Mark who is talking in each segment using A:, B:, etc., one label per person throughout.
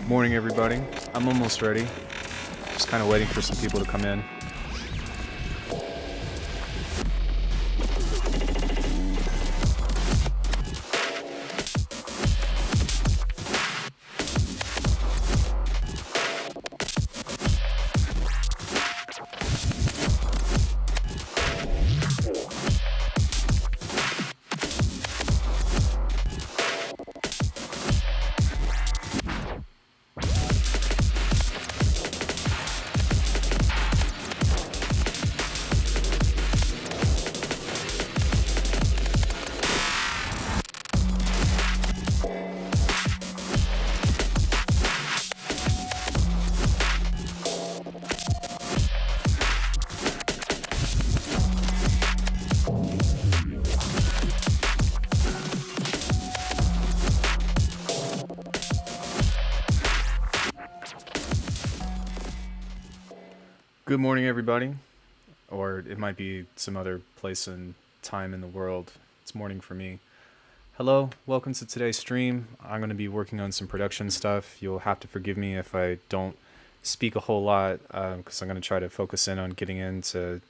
A: Morning, everybody. I'm almost ready. Just kind of waiting for some people to come in. Good morning, everybody. Or it might be some other place and time in the world. It's morning for me. Hello, welcome to today's stream. I'm going to be working on some production stuff. You'll have to forgive me if I don't speak a whole lot because I'm going to try to focus in on getting into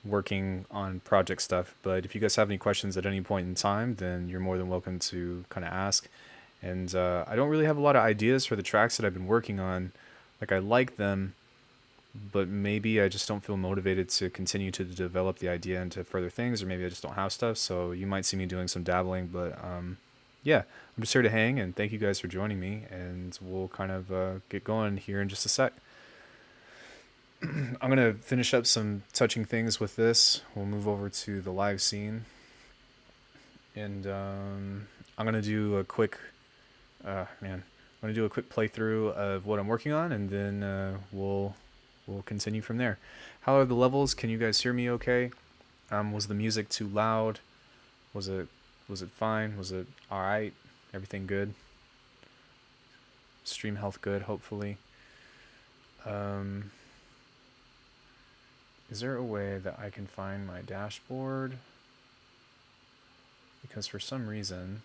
A: working on project stuff. But if you guys have any questions at any point in time, then you're more than welcome to kind of ask. And I don't really have a lot of ideas for the tracks that I've been working on. Like, I like them, but maybe I just don't feel motivated to continue to develop the idea into further things, or maybe I just don't have stuff. So you might see me doing some dabbling, but yeah, I'm just here to hang, and thank you guys for joining me, and we'll kind of get going here in just a sec. I'm going to finish up some touching things with this. We'll move over to the live scene, and I'm going to do a quick, I'm going to do a quick playthrough of what I'm working on, and then we'll continue from there. How are the levels? Can you guys hear me okay? Was the music too loud? Was it fine? Was it all right? Everything good? stream health good, hopefully. Is there a way that I can find my dashboard? Because for some reason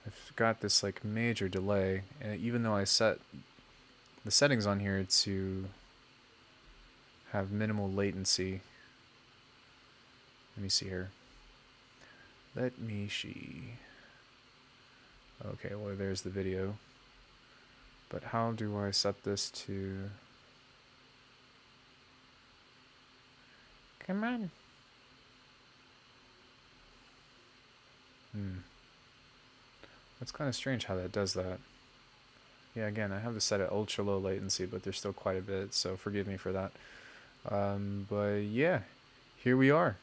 A: I've got this like major delay, and even though I set the settings on here to have minimal latency. Let me see here. Let me see. Okay, well there's the video. But how do I set this to... Come on. That's kind of strange how that does that. Yeah, again, I have this set at ultra low latency, but there's still quite a bit, so forgive me for that. But yeah, here we are.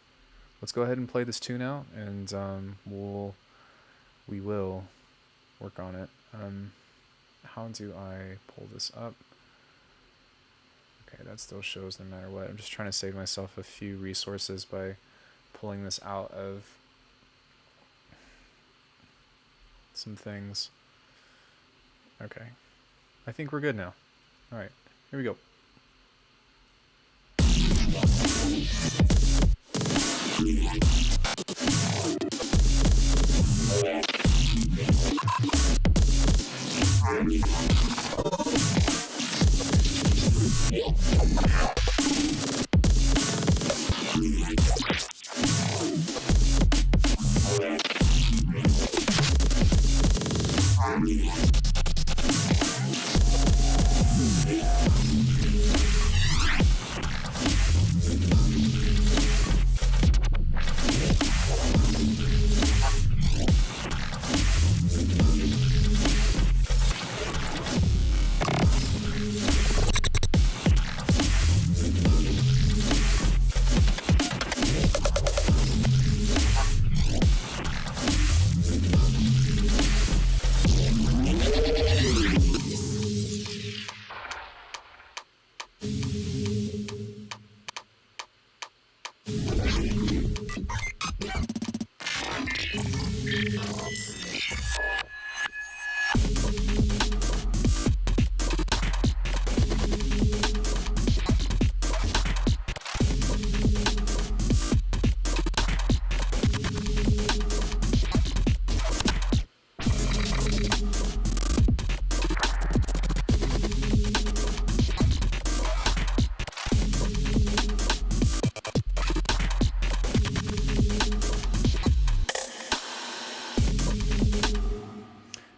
A: Let's go ahead and play this tune out, and we will work on it. How do I pull this up? Okay, that still shows no matter what. I'm just trying to save myself a few resources by pulling this out of some things. Okay, I think we're good now. All right, here we go.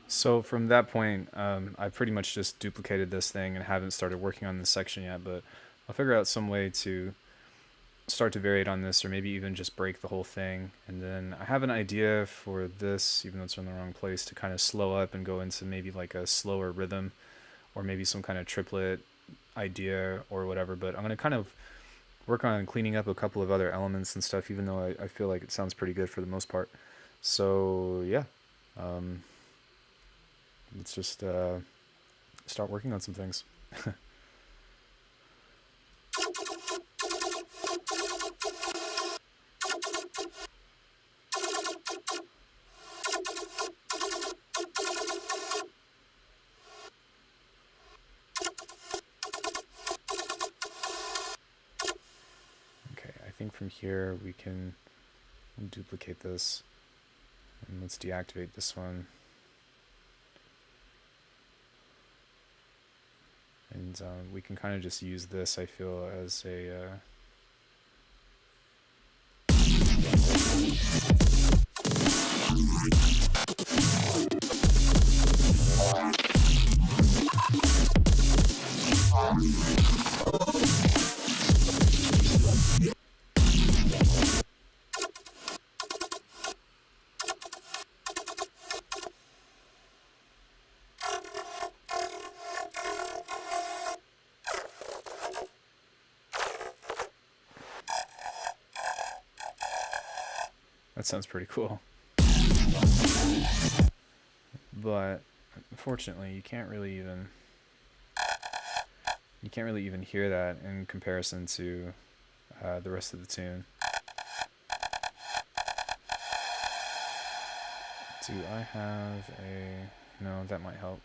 A: So from that point, I pretty much just duplicated this thing and haven't started working on this section yet, but I'll figure out some way to start to vary it on this, or maybe even just break the whole thing. And then I have an idea for this, even though it's in the wrong place, to kind of slow up and go into maybe like a slower rhythm, or maybe some kind of triplet idea or whatever. But I'm going to kind of work on cleaning up a couple of other elements and stuff, even though I feel like it sounds pretty good for the most part. So yeah. Let's just start working on some things. Okay, I think from here we can duplicate this, and let's deactivate this one. And we can kind of just use this, I feel, as a... That sounds pretty cool. But unfortunately, you can't really even hear that in comparison to the rest of the tune. Do I have a... No, that might help.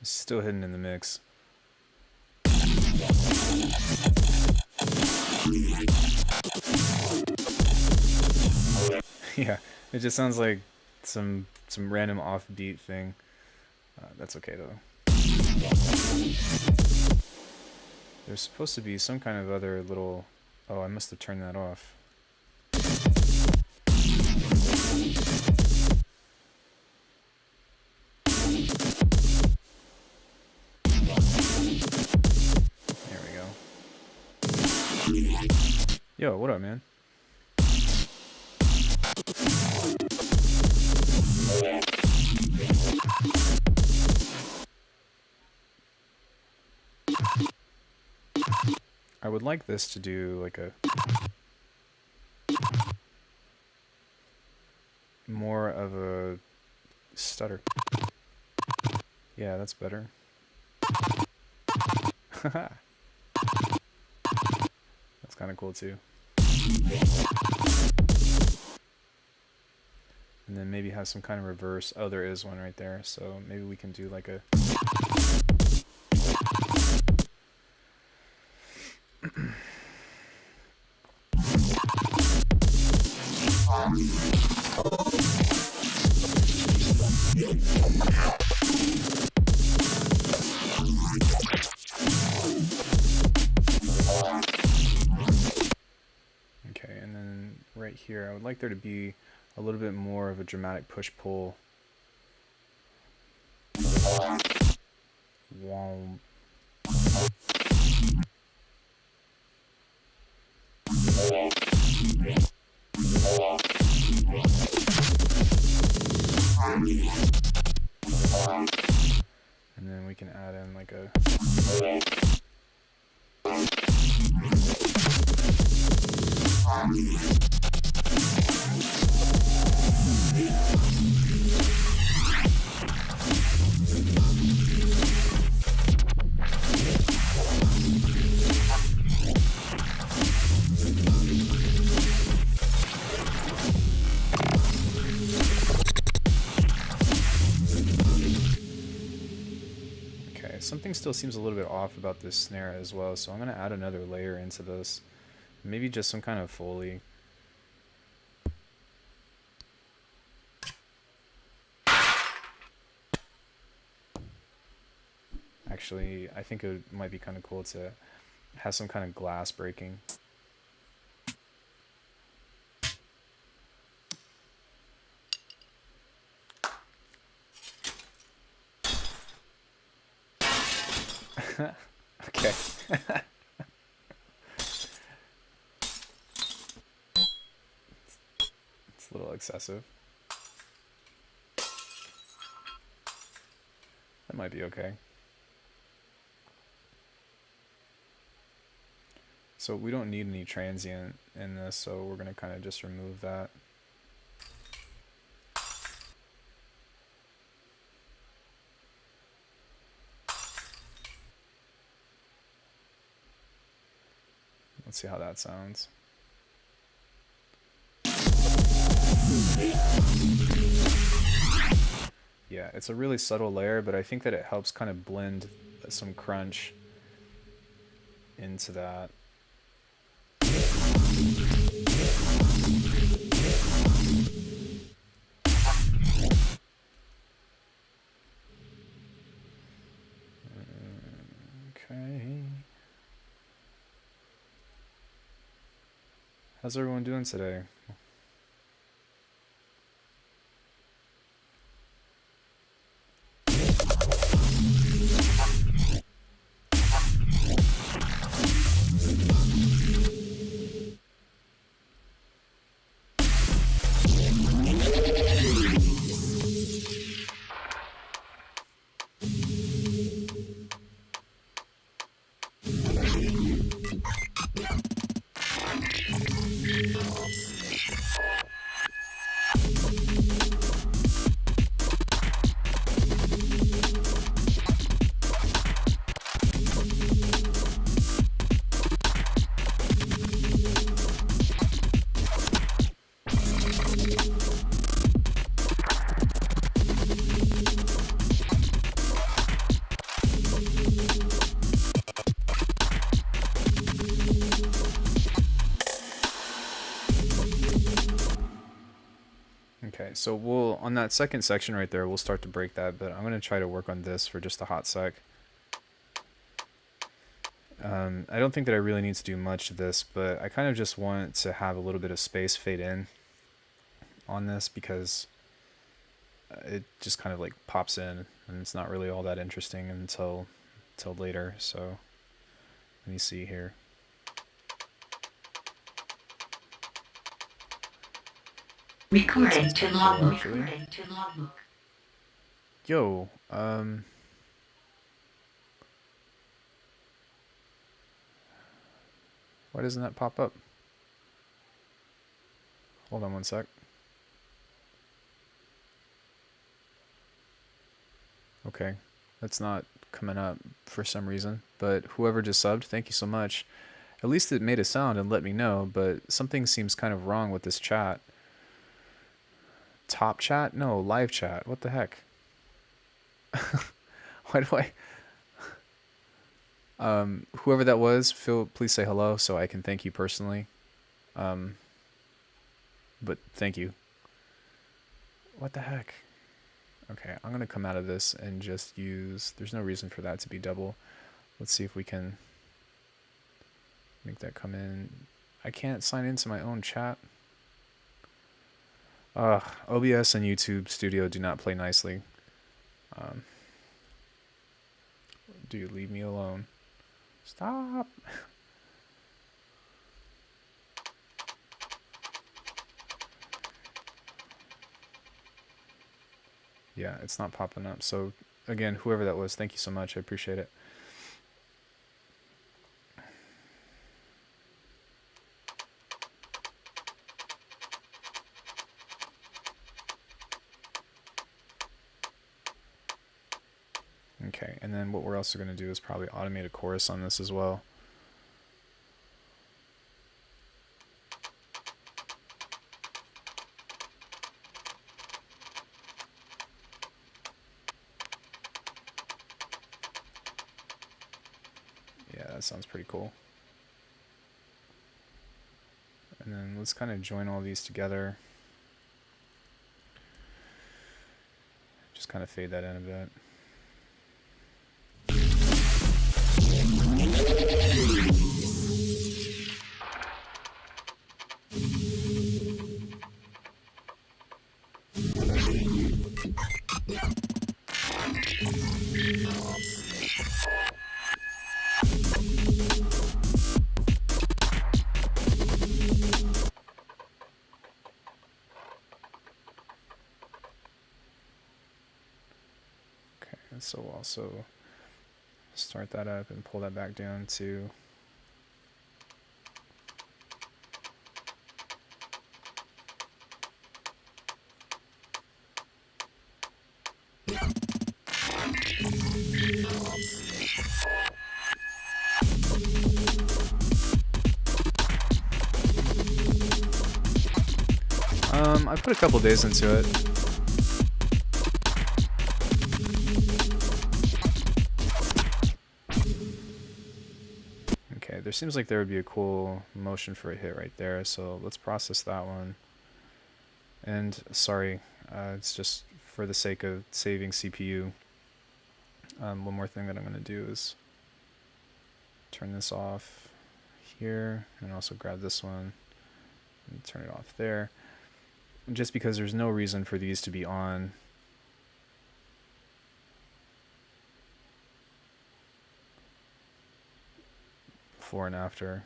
A: It's still hidden in the mix. Yeah, it just sounds like some random offbeat thing. That's okay though. There's supposed to be some kind of other little... Oh, I must have turned that off. There we go. Yo, what up, man? I would like this to do like a more of a stutter. Yeah, that's better. That's kind of cool too. And then maybe have some kind of reverse. Oh, there is one right there. So maybe we can do like a... Okay, and then right here, I would like there to be a little bit more of a dramatic push-pull. Wow. And then we can add in like a... Something still seems a little bit off about this snare as well, so I'm going to add another layer into this. Maybe just some kind of Foley. Actually, I think it might be kind of cool to have some kind of glass breaking. Okay. It's a little excessive. That might be okay. So we don't need any transient in this, so we're going to kind of just remove that. Let's see how that sounds. Yeah, it's a really subtle layer, but I think that it helps kind of blend some crunch into that. Okay. How's everyone doing today? Okay, so we'll, on that second section right there, we'll start to break that, but I'm going to try to work on this for just a hot sec. I don't think that I really need to do much to this, but I kind of just want to have a little bit of space fade in on this because it just kind of like pops in and it's not really all that interesting until later. So let me see here.
B: Recording to logbook.
A: Yo, why doesn't that pop up? Hold on one sec. Okay, that's not coming up for some reason, but whoever just subbed, thank you so much. At least it made a sound and let me know, but something seems kind of wrong with this chat. Top chat? No, live chat. What the heck? Why do I... whoever that was, please say hello so I can thank you personally. But thank you. What the heck? Okay, I'm going to come out of this and just use... There's no reason for that to be double. Let's see if we can make that come in. I can't sign into my own chat. OBS and YouTube Studio do not play nicely. Dude, leave me alone. Stop. Yeah, it's not popping up. So again, whoever that was, thank you so much. I appreciate it. Okay, and then what we're also going to do is probably automate a chorus on this as well. Yeah, that sounds pretty cool. And then let's kind of join all these together. Just kind of fade that in a bit. So we'll also start that up and pull that back down to I put a couple days into it. Okay, there seems like there would be a cool motion for a hit right there, so let's process that one. And sorry, it's just for the sake of saving CPU. One more thing that I'm going to do is turn this off here, and also grab this one and turn it off there. Just because there's no reason for these to be on. Before and after.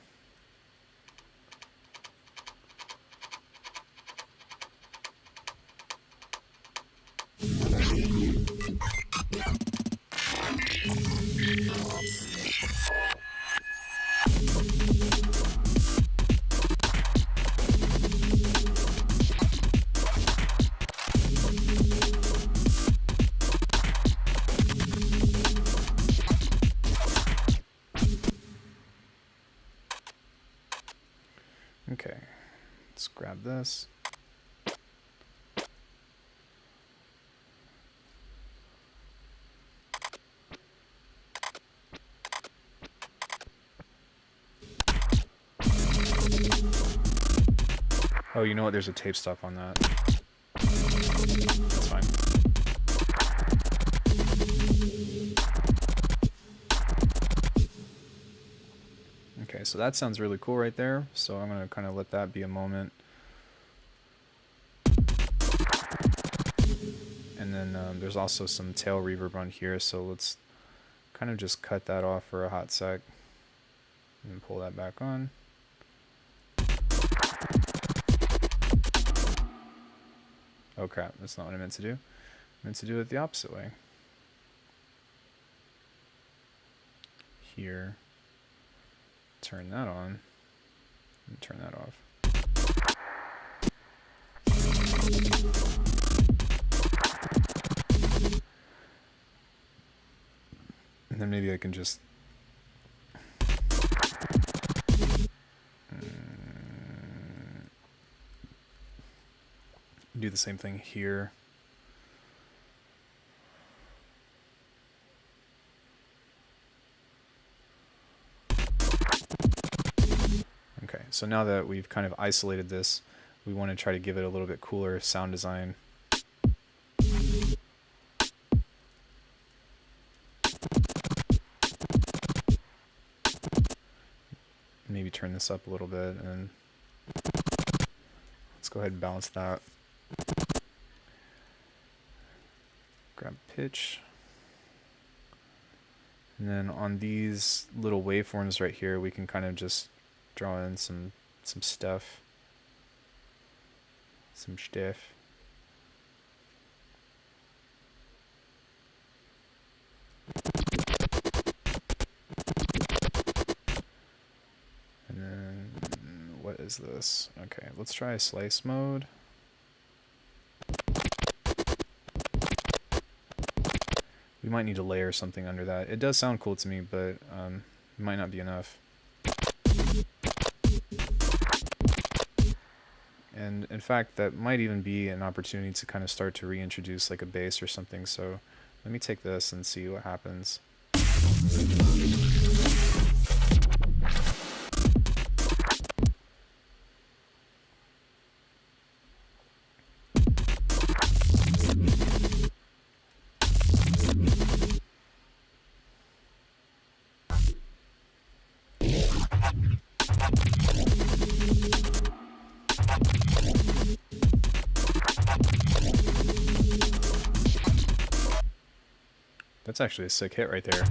A: Okay, let's grab this. Oh, you know what? There's a tape stop on that. So that sounds really cool right there. So I'm going to kind of let that be a moment. And then there's also some tail reverb on here, so let's kind of just cut that off for a hot sec and pull that back on. Oh crap, that's not what I meant to do. I meant to do it the opposite way. Here, turn that on, and turn that off. And then maybe I can just do the same thing here. Okay, so now that we've kind of isolated this, we want to try to give it a little bit cooler sound design. Maybe turn this up a little bit, and let's go ahead and balance that. Grab pitch. And then on these little waveforms right here, we can kind of just draw in some stuff. Some stuff. And then, what is this? Okay, let's try slice mode. We might need to layer something under that. It does sound cool to me, but it might not be enough. And in fact, that might even be an opportunity to kind of start to reintroduce like a bass or something. So let me take this and see what happens. That's actually a sick hit right there.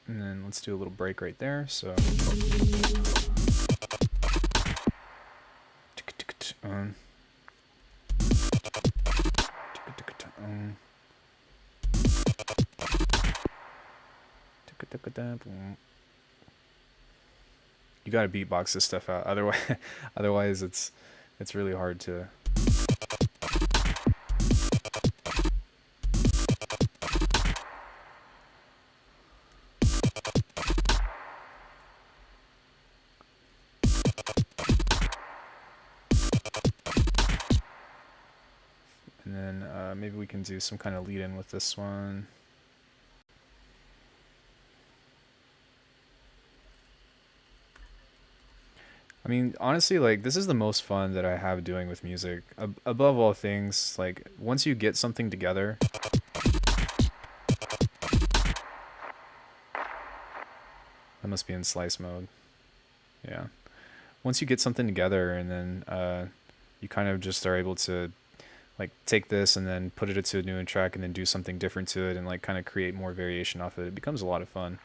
A: And then let's do a little break right there. So you gotta beatbox this stuff out, otherwise it's really hard to. And then maybe we can do some kind of lead in with this one. I mean, honestly, like, this is the most fun that I have doing with music. Above all things, like, once you get something together, that must be in slice mode. Yeah. Once you get something together and then you kind of just are able to, like, take this and then put it into a new track and then do something different to it and, like, kind of create more variation off of it, it becomes a lot of fun.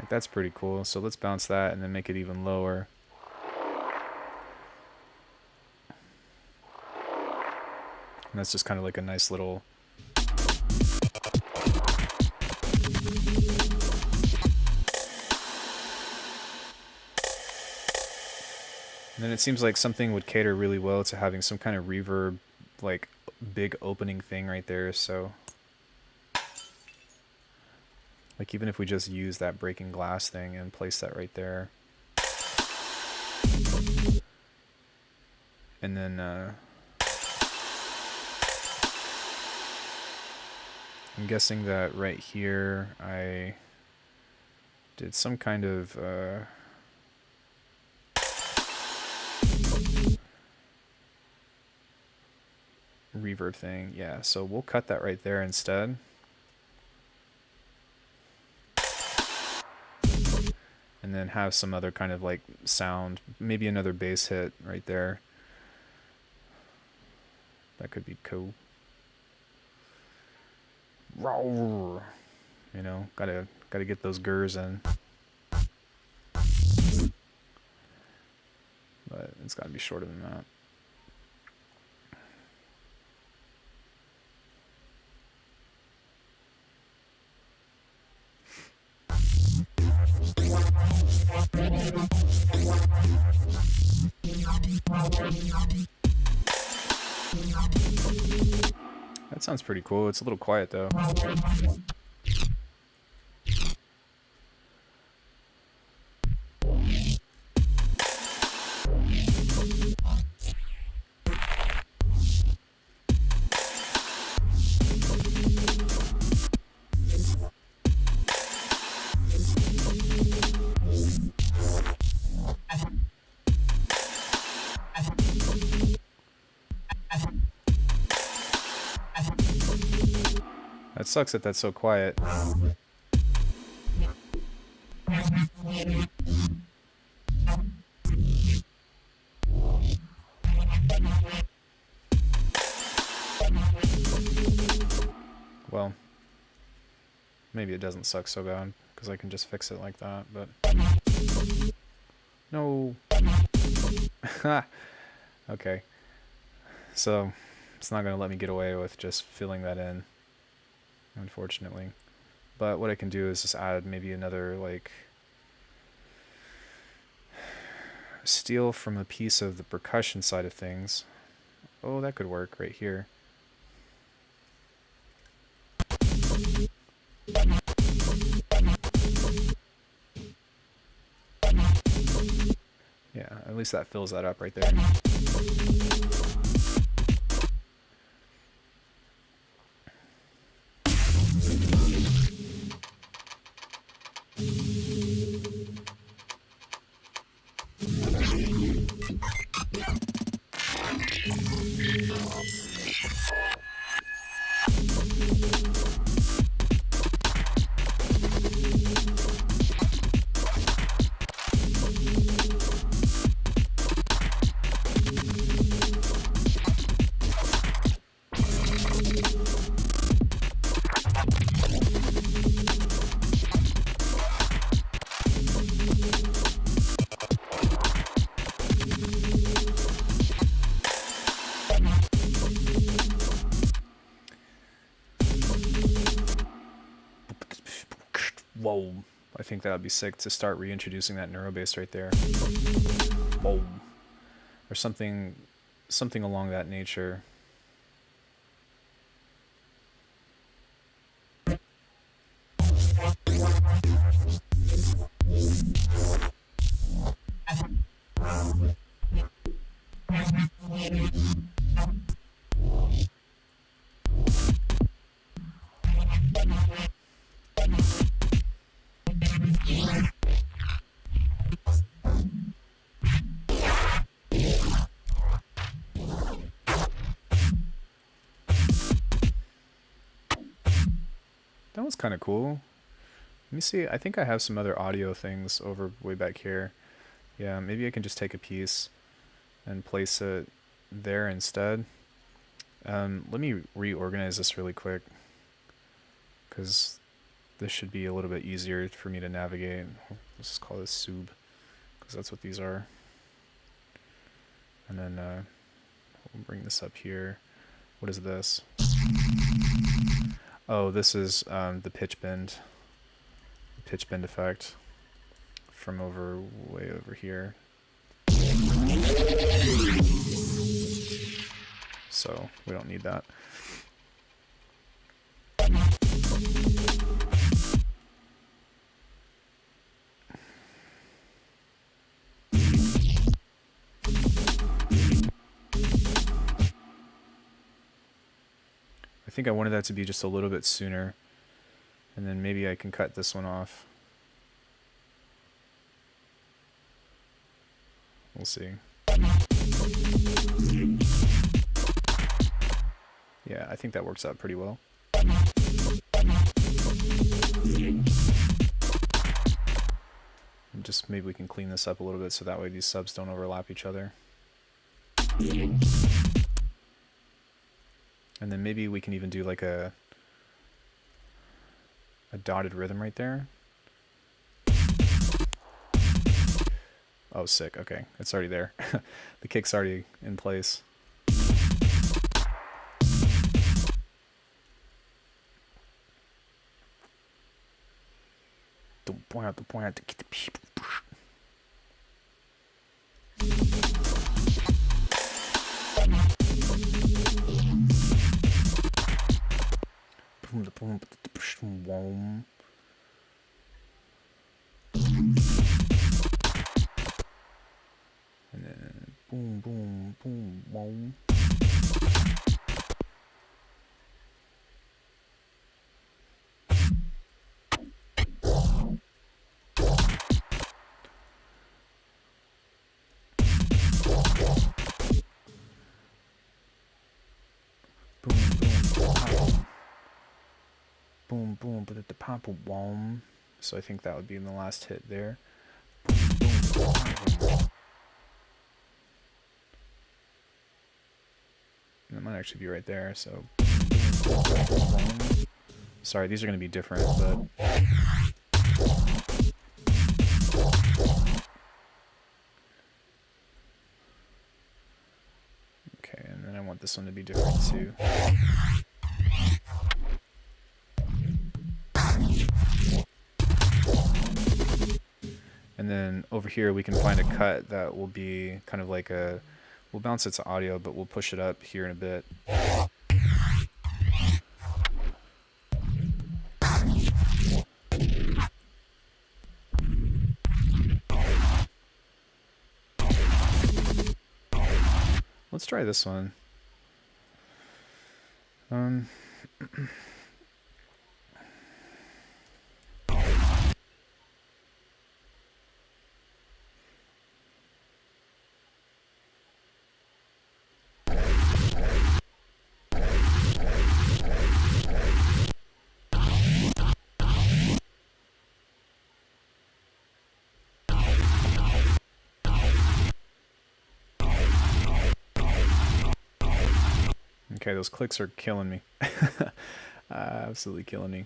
A: That's pretty cool. So let's bounce that and then make it even lower. And that's just kind of like a nice little... And then it seems like something would cater really well to having some kind of reverb, like big opening thing right there. So like even if we just use that breaking glass thing and place that right there. And then I'm guessing that right here I did some kind of reverb thing. Yeah, so we'll cut that right there instead. And then have some other kind of like sound, maybe another bass hit right there. That could be cool. Roar. You know, gotta get those gurs in. But it's gotta be shorter than that. That sounds pretty cool. It's a little quiet though. That sucks that that's so quiet. Well, maybe it doesn't suck so bad, because I can just fix it like that, but... No! Okay. So, it's not going to let me get away with just filling that in, unfortunately. But what I can do is just add maybe another, like... steal from a piece of the percussion side of things. Oh, that could work right here. Yeah, at least that fills that up right there. Whoa. I think that would be sick to start reintroducing that neuro bass right there. Whoa. Or something along that nature. That was kind of cool. Let me see. I think I have some other audio things over way back here. Yeah, maybe I can just take a piece and place it there instead. Let me reorganize this really quick, because this should be a little bit easier for me to navigate. Let's just call this sub, because that's what these are. And then we'll bring this up here. What is this? Oh, this is the pitch bend effect from way over here. So we don't need that. I think I wanted that to be just a little bit sooner, and then maybe I can cut this one off. We'll see. Yeah, I think that works out pretty well. And just maybe we can clean this up a little bit so that way these subs don't overlap each other. And then maybe we can even do like a dotted rhythm right there. Oh, sick. Okay, it's already there. The kick's already in place. And then boom, boom, boom, boom. Boom, boom, but at the pop boom. So I think that would be in the last hit there. Boom, boom, boom. And it might actually be right there. So, sorry, these are going to be different, but. Okay, and then I want this one to be different too. And then over here we can find a cut that will be kind of like a, we'll bounce it to audio, but we'll push it up here in a bit. Let's try this one. Okay, those clicks are killing me. Absolutely killing me.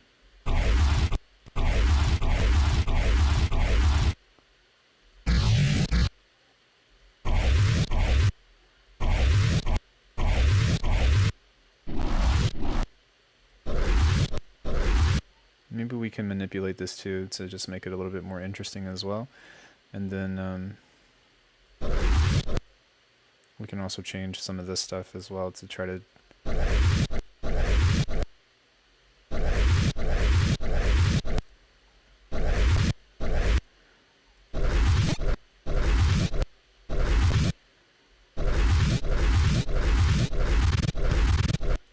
A: Maybe we can manipulate this too to just make it a little bit more interesting as well. And then we can also change some of this stuff as well to try to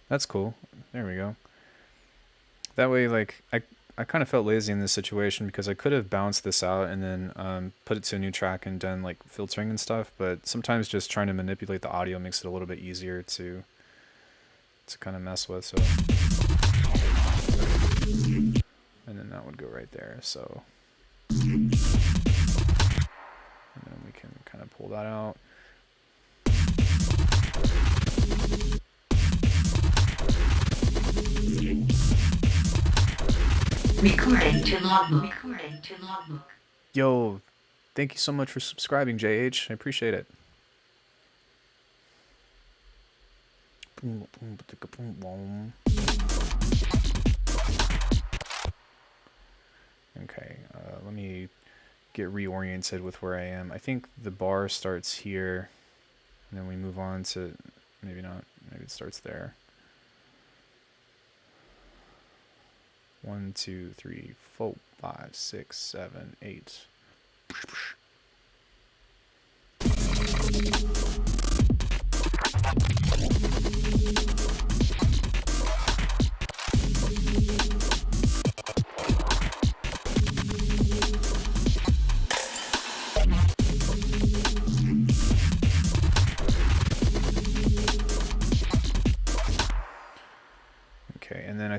A: That's cool. There we go. That way, like, I kind of felt lazy in this situation because I could have bounced this out and then put it to a new track and done like filtering and stuff, but sometimes just trying to manipulate the audio makes it a little bit easier to kind of mess with. So, and then that would go right there. So, and then we can kind of pull that out.
B: Recording to logbook. Recording to logbook.
A: Yo, thank you so much for subscribing, JH. I appreciate it. Okay, let me get reoriented with where I am. I think the bar starts here, and then we move on to, maybe not, maybe it starts there. 1, 2, 3, 4, 5, 6, 7, 8.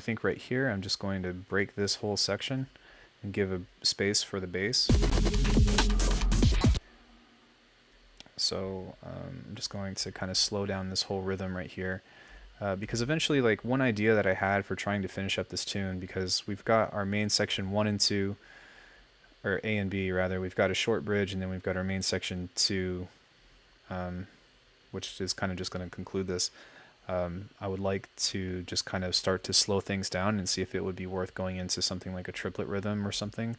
A: think right here I'm just going to break this whole section and give a space for the bass. So I'm just going to kind of slow down this whole rhythm right here. Because eventually, like, one idea that I had for trying to finish up this tune, because we've got our main section 1 and 2, or A and B rather, we've got a short bridge, and then we've got our main section 2, which is kind of just going to conclude this. I would like to just kind of start to slow things down and see if it would be worth going into something like a triplet rhythm or something.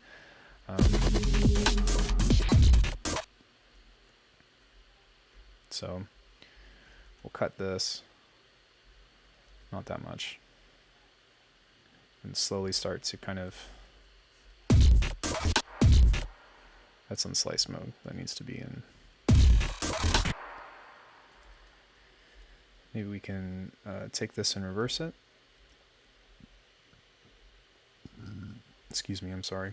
A: So we'll cut this, not that much, and slowly start to kind of, that's on slice mode, that needs to be in. Maybe we can take this and reverse it. Excuse me, I'm sorry.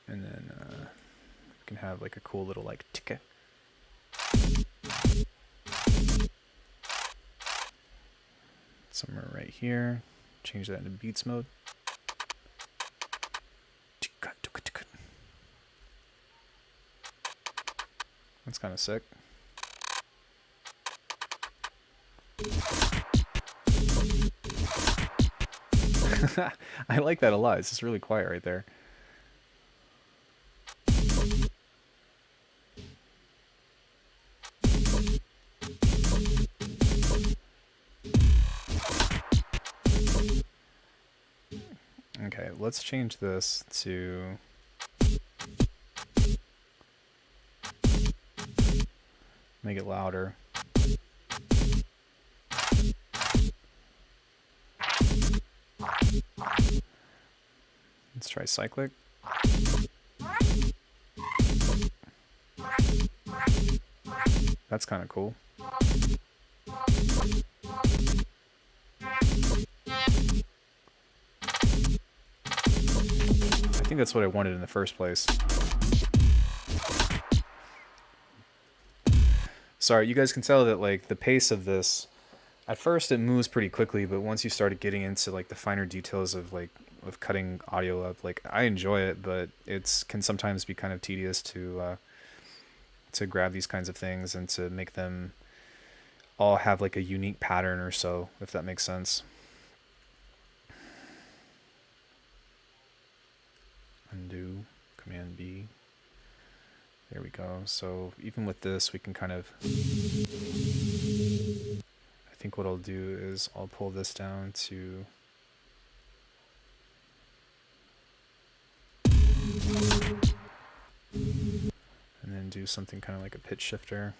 A: And then we can have like a cool little like ticket. Somewhere right here. Change that into beats mode. That's kind of sick. I like that a lot. It's just really quiet right there. Okay, let's change this to make it louder. Let's try cyclic. That's kind of cool. I think that's what I wanted in the first place. Sorry, you guys can tell that like the pace of this, at first it moves pretty quickly, but once you started getting into like the finer details of like of cutting audio up, like I enjoy it, but it's can sometimes be kind of tedious to grab these kinds of things and to make them all have like a unique pattern or so, if that makes sense. Undo, Command B. There we go. So even with this, we can kind of, I think what I'll do is I'll pull this down to, and then do something kind of like a pitch shifter.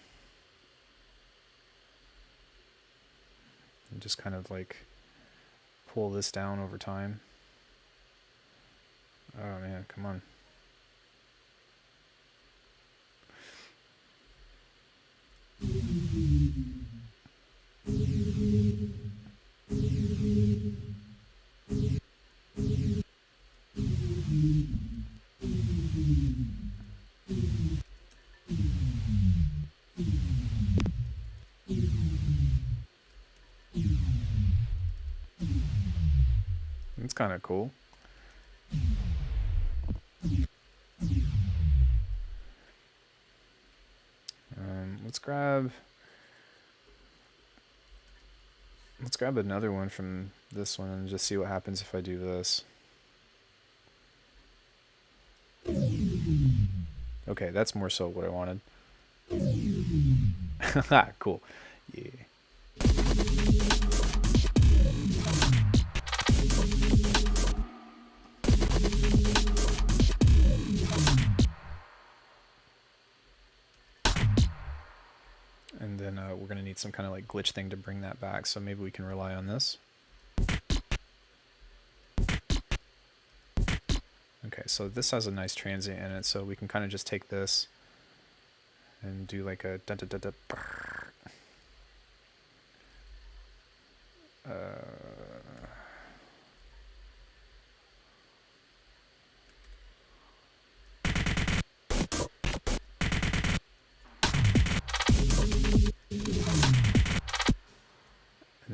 A: And just kind of like pull this down over time. Oh man, come on. It's kind of cool. Let's grab another one from this one and just see what happens if I do this. Okay, that's more so what I wanted. Cool. Yeah. And then we're going to need some kind of like glitch thing to bring that back, so maybe we can rely on this. Okay, so this has a nice transient in it, so we can kind of just take this and do like a dun dun dun dun.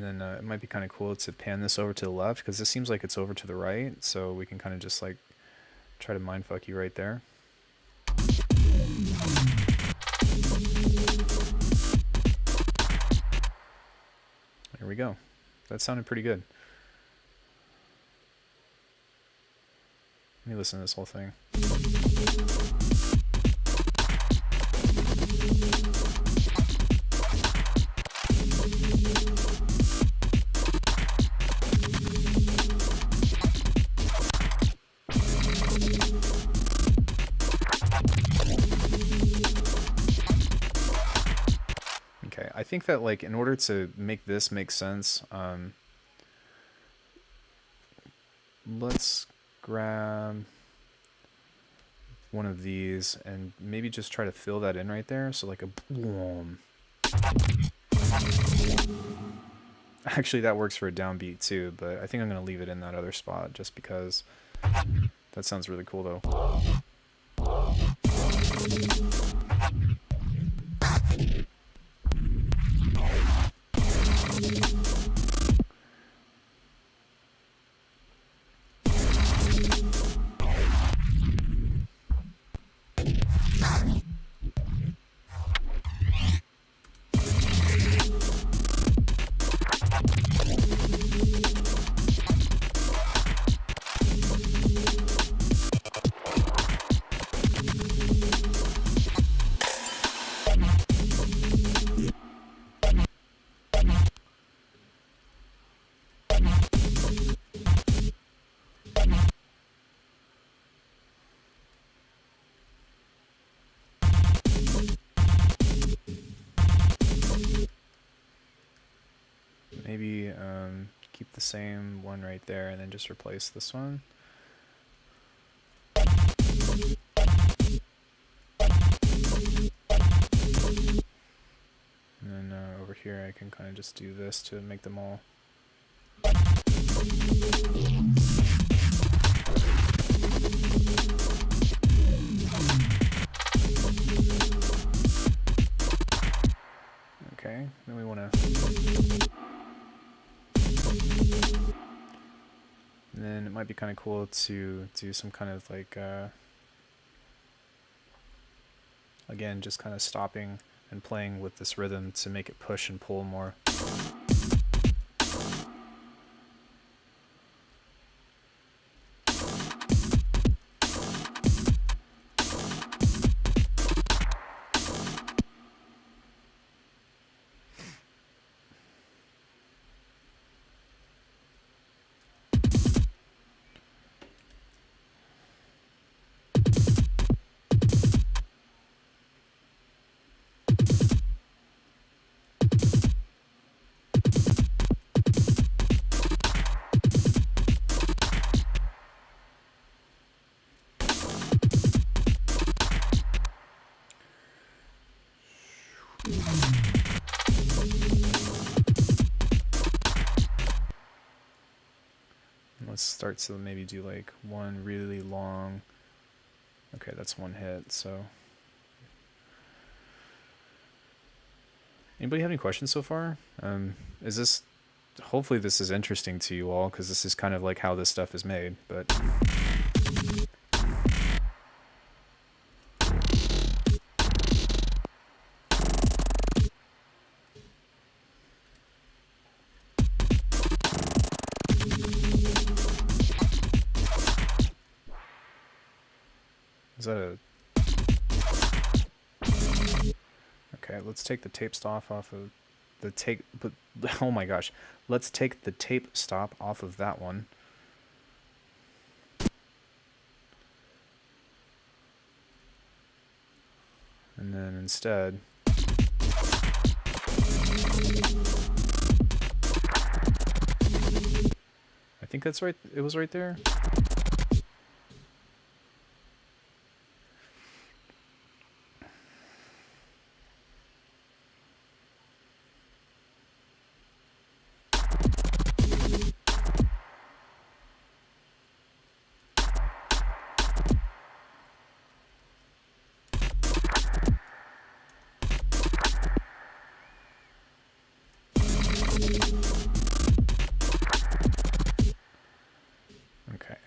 A: And then it might be kind of cool to pan this over to the left, because this seems like it's over to the right, so we can kind of just like try to mindfuck you right there. There we go. That sounded pretty good. Let me listen to this whole thing. Okay, I think that like in order to make this make sense, let's grab one of these and maybe just try to fill that in right there. So like a boom. Actually, that works for a downbeat too, but I think I'm going to leave it in that other spot just because that sounds really cool though. Maybe keep the same one right there and then just replace this one. And then over here I can kind of just do this to make them all. Okay, then we want to. And then it might be kind of cool to do some kind of like, again, just kind of stopping and playing with this rhythm to make it push and pull more. Let's start to maybe do like one really long. Okay, that's one hit. So, anybody have any questions so far? Is this? Hopefully, this is interesting to you all because this is kind of like how this stuff is made. But is that a? Okay, let's take the tape stop off of the tape. But oh my gosh, let's take the tape stop off of that one. And then instead, I think that's right. It was right there.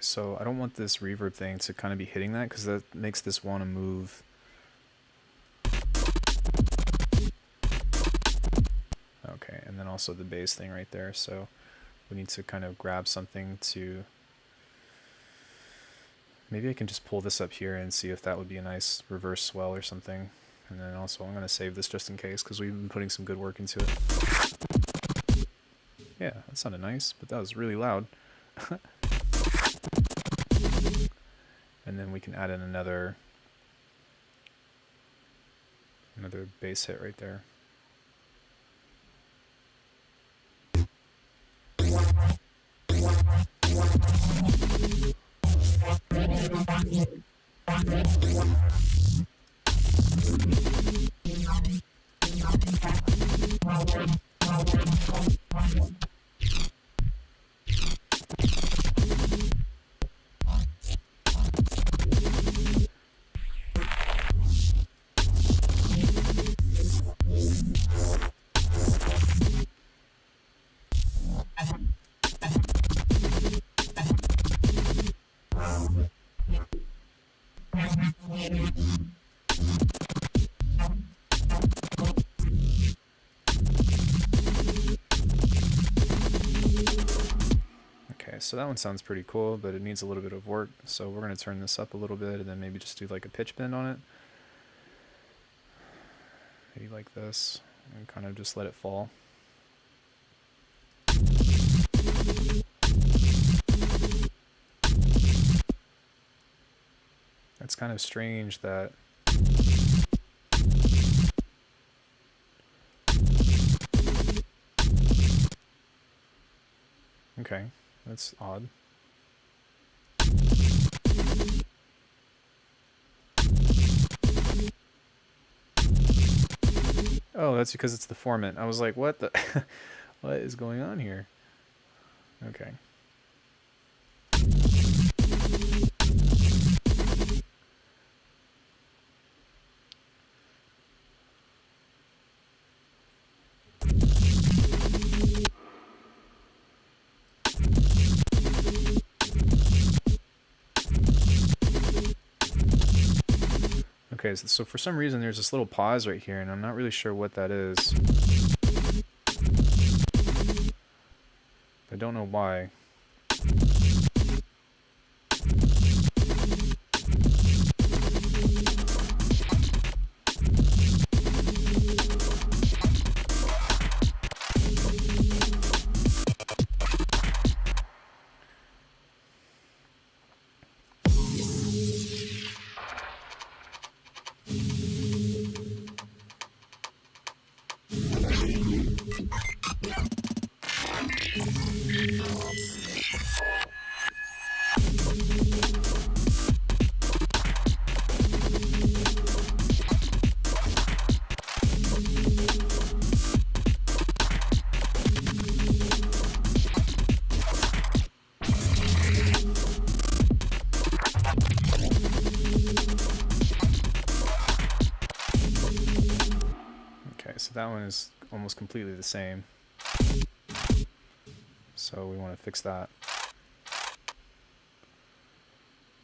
A: So I don't want this reverb thing to kind of be hitting that, because that makes this want to move. Okay, and then also the bass thing right there. So we need to kind of grab something to... Maybe I can just pull this up here and see if that would be a nice reverse swell or something. And then also I'm going to save this just in case, because we've been putting some good work into it. Yeah, that sounded nice, but that was really loud. And then we can add in another bass hit right there. So that one sounds pretty cool, but it needs a little bit of work. So we're going to turn this up a little bit and then maybe just do like a pitch bend on it. Maybe like this, and kind of just let it fall. It's kind of strange that okay. That's odd. Oh, that's because it's the formant. I was like, what the... what is going on here? Okay. Okay, so for some reason there's this little pause right here, and I'm not really sure what that is. I don't know why. So that one is almost completely the same. So we want to fix that.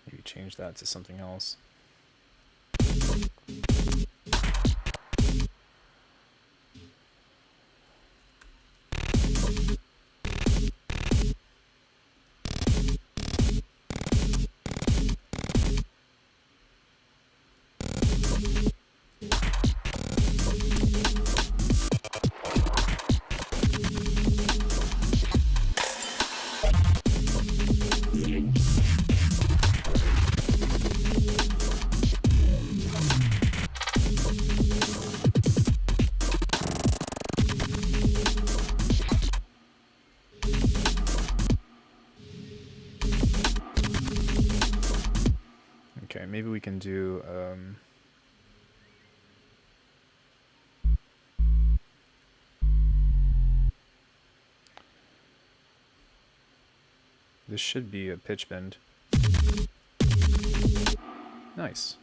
A: Maybe change that to something else. Okay, maybe we can do this should be a pitch bend. Nice.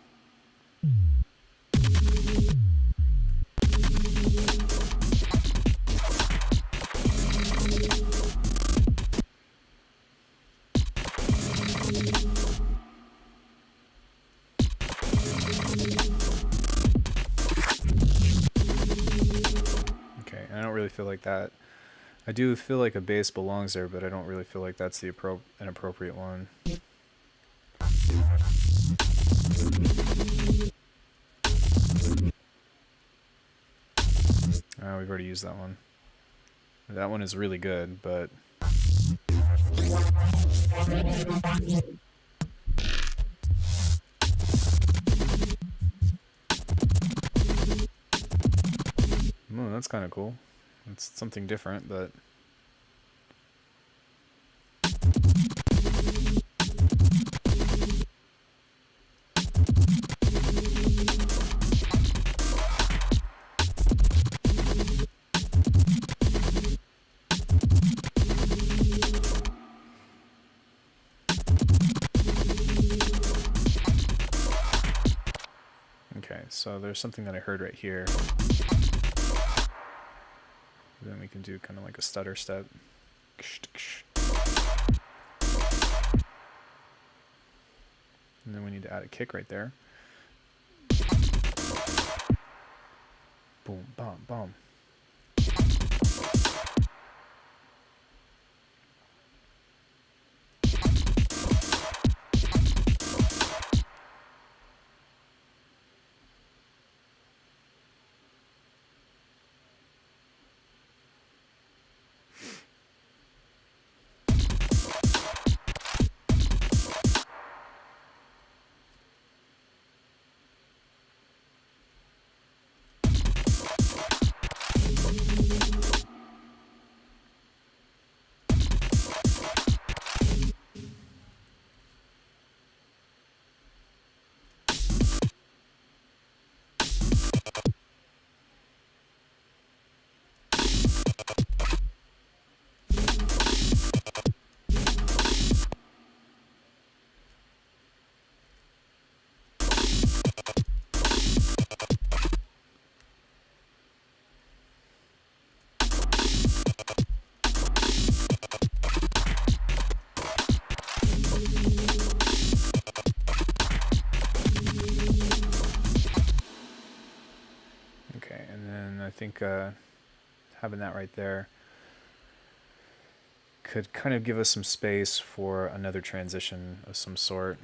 A: feel like that. I do feel like a bass belongs there, but I don't really feel like that's the an appropriate one. We've already used that one. That one is really good, but... Ooh, that's kind of cool. It's something different, but... Okay, so there's something that I heard right here. Then we can do kind of like a stutter step. And then we need to add a kick right there. Boom, bam, bam. I think having that right there could kind of give us some space for another transition of some sort.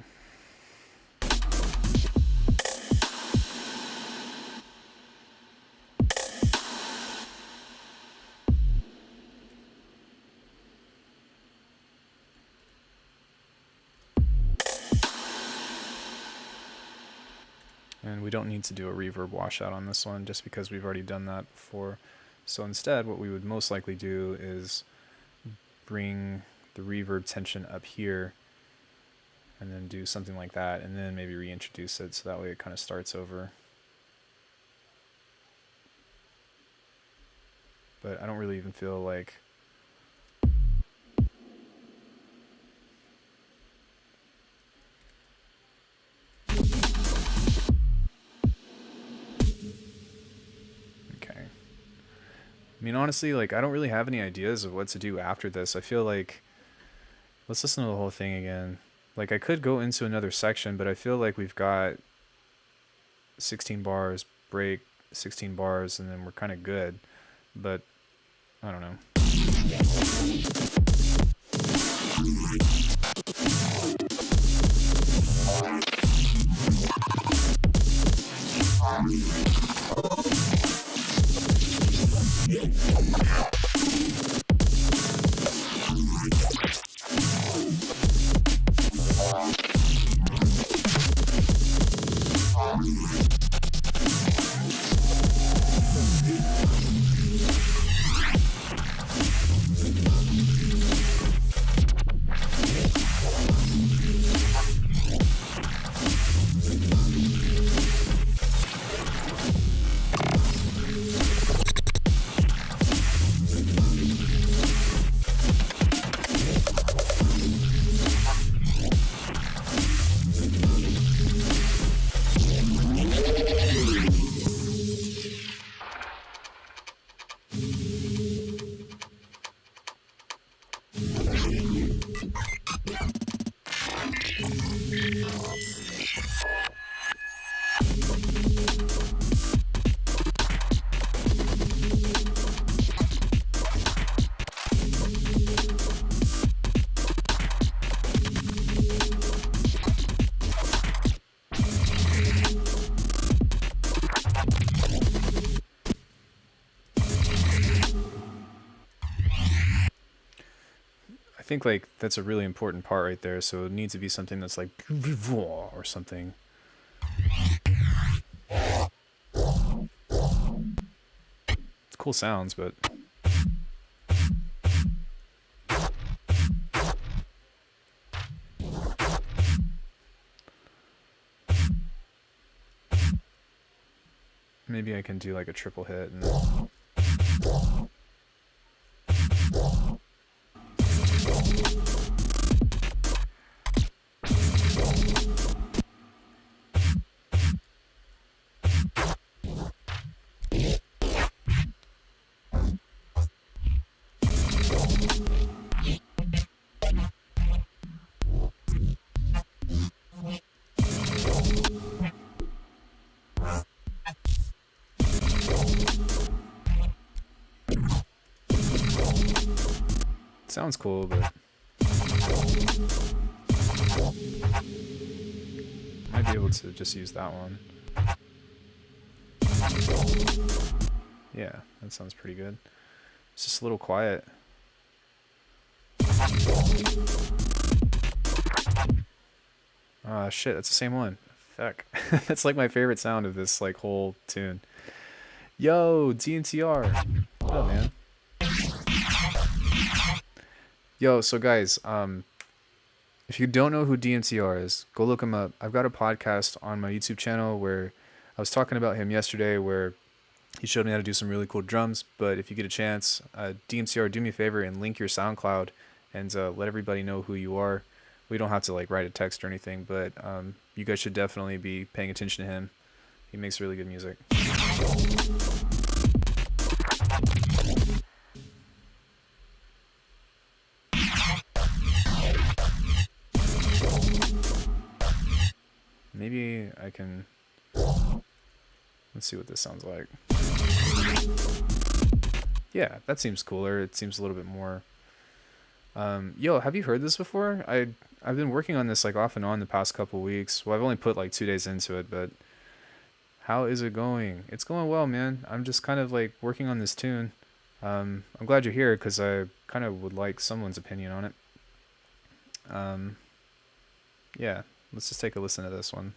A: And we don't need to do a reverb washout on this one just because we've already done that before. So instead, what we would most likely do is bring the reverb tension up here and then do something like that, and then maybe reintroduce it so that way it kind of starts over. But I don't really even feel like I mean, honestly, like, I don't really have any ideas of what to do after this. I feel like, let's listen to the whole thing again. Like, I could go into another section, but I feel like we've got 16 bars, break, 16 bars, and then we're kind of good. But, I don't know. think like that's a really important part right there. So it needs to be something that's like or something. It's cool sounds, but maybe I can do like a triple hit and sounds cool, but might be able to just use that one. Yeah, that sounds pretty good. It's just a little quiet. Ah, shit, that's the same one. Fuck. That's like my favorite sound of this like whole tune. Yo, DNTR. What up, man? Yo, so guys, if you don't know who DNTR is, go look him up. I've got a podcast on my YouTube channel where I was talking about him yesterday where he showed me how to do some really cool drums. But if you get a chance, DNCR, do me a favor and link your SoundCloud and let everybody know who you are. We don't have to like write a text or anything, but you guys should definitely be paying attention to him. He makes really good music. Maybe I can... Let's see what this sounds like. Yeah, that seems cooler. It seems a little bit more... Yo, have you heard this before? I've been working on this like off and on the past couple weeks. Well, I've only put like 2 days into it, but how is it going? It's going well, man. I'm just kind of like working on this tune. I'm glad you're here because I kind of would like someone's opinion on it. Yeah, let's just take a listen to this one.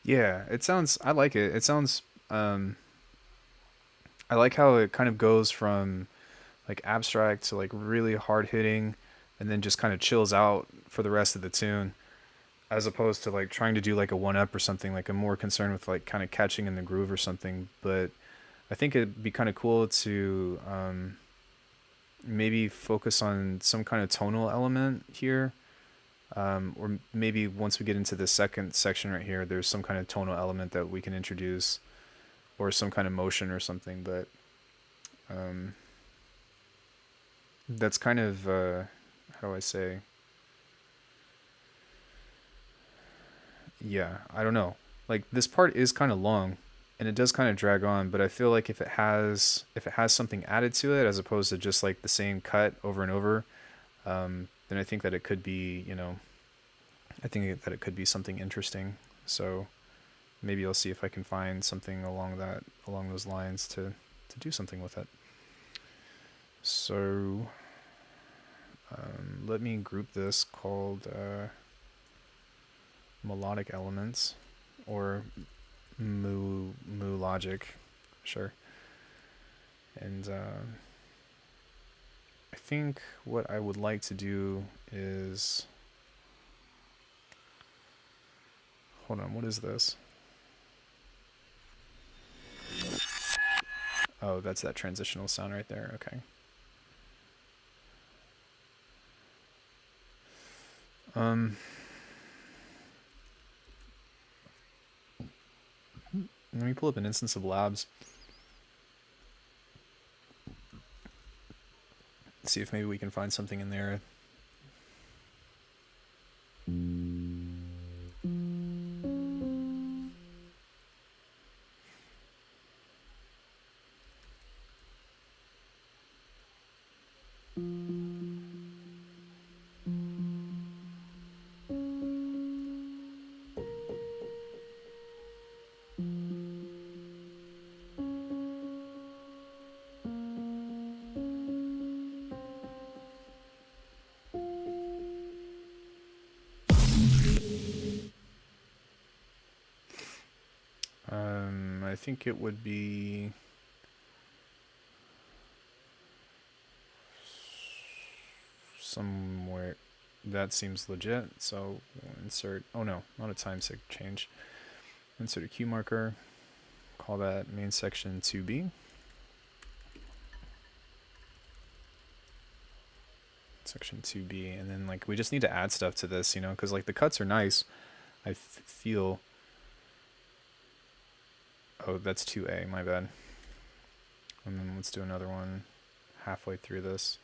A: Yeah, it sounds... I like it. It sounds... I like how it kind of goes from like abstract to like really hard hitting and then just kind of chills out for the rest of the tune as opposed to like trying to do like a one up or something. Like I'm more concerned with like kind of catching in the groove or something. But I think it'd be kind of cool to maybe focus on some kind of tonal element here. Or maybe once we get into the second section right here, there's some kind of tonal element that we can introduce, or some kind of motion or something. But that's kind of, how do I say? Yeah, I don't know. Like, this part is kind of long, and it does kind of drag on, but I feel like if it has something added to it as opposed to just like the same cut over and over, then I think that it could be, I think that it could be something interesting. So maybe I'll see if I can find something along those lines to do something with it. So let me group this called melodic elements, or mu logic, sure. And I think what I would like to do is, hold on, what is this? Oh, that's that transitional sound right there. Okay. Let me pull up an instance of Labs. See if maybe we can find something in there. I think it would be somewhere that seems legit. So we'll insert, oh no, not a time sig change. Insert a cue marker, call that main section 2B. Section 2B, and then like we just need to add stuff to this, because like the cuts are nice. I feel. Oh, that's 2A, my bad. And then let's do another one halfway through this.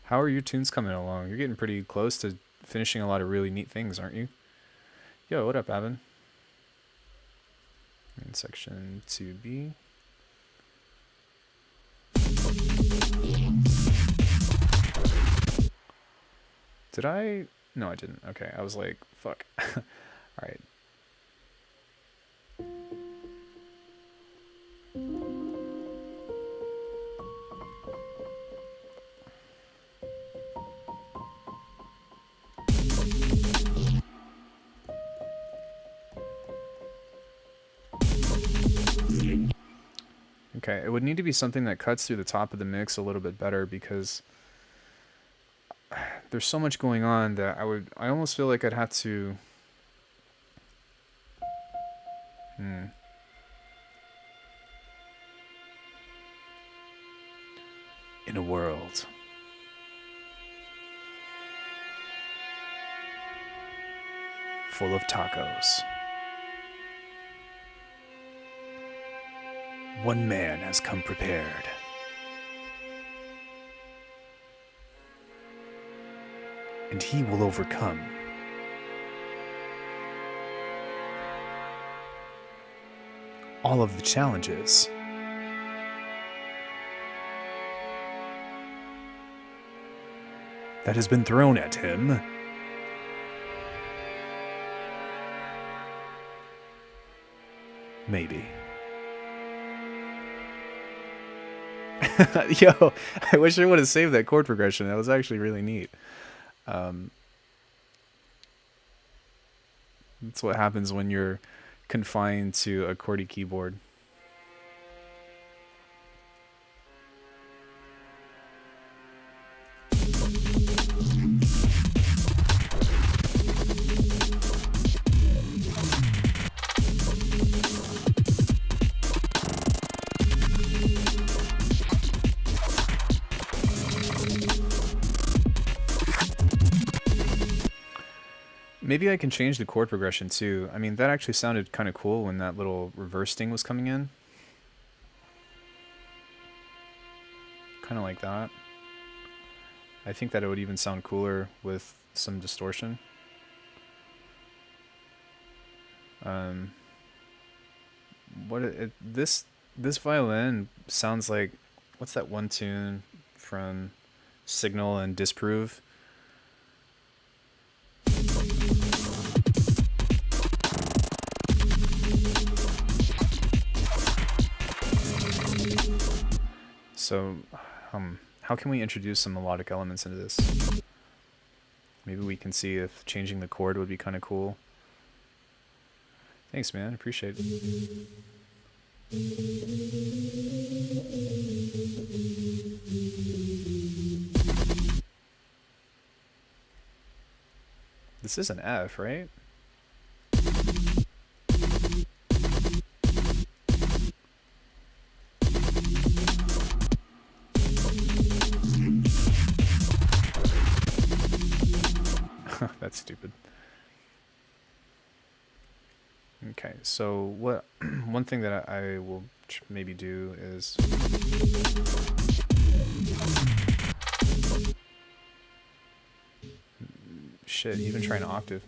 A: How are your tunes coming along? You're getting pretty close to finishing a lot of really neat things, aren't you? Yo, what up, Avin? In section 2B. Did I? No, I didn't. Okay, I was like, fuck. Alright. Okay, it would need to be something that cuts through the top of the mix a little bit better, because there's so much going on that I almost feel like I'd have to In a world full of tacos, one man has come prepared. And he will overcome. All of the challenges. That has been thrown at him. Maybe. Yo, I wish I would have saved that chord progression. That was actually really neat. That's what happens when you're confined to a QWERTY keyboard. Maybe I can change the chord progression too. I mean, that actually sounded kind of cool when that little reverse sting was coming in. Kind of like that. I think that it would even sound cooler with some distortion. This violin sounds like, what's that one tune from Signal and Disprove? So, how can we introduce some melodic elements into this? Maybe we can see if changing the chord would be kind of cool. Thanks, man. Appreciate it. This is an F, right? That's stupid. Okay, so what? One thing that I will maybe do is shit. Even try an octave.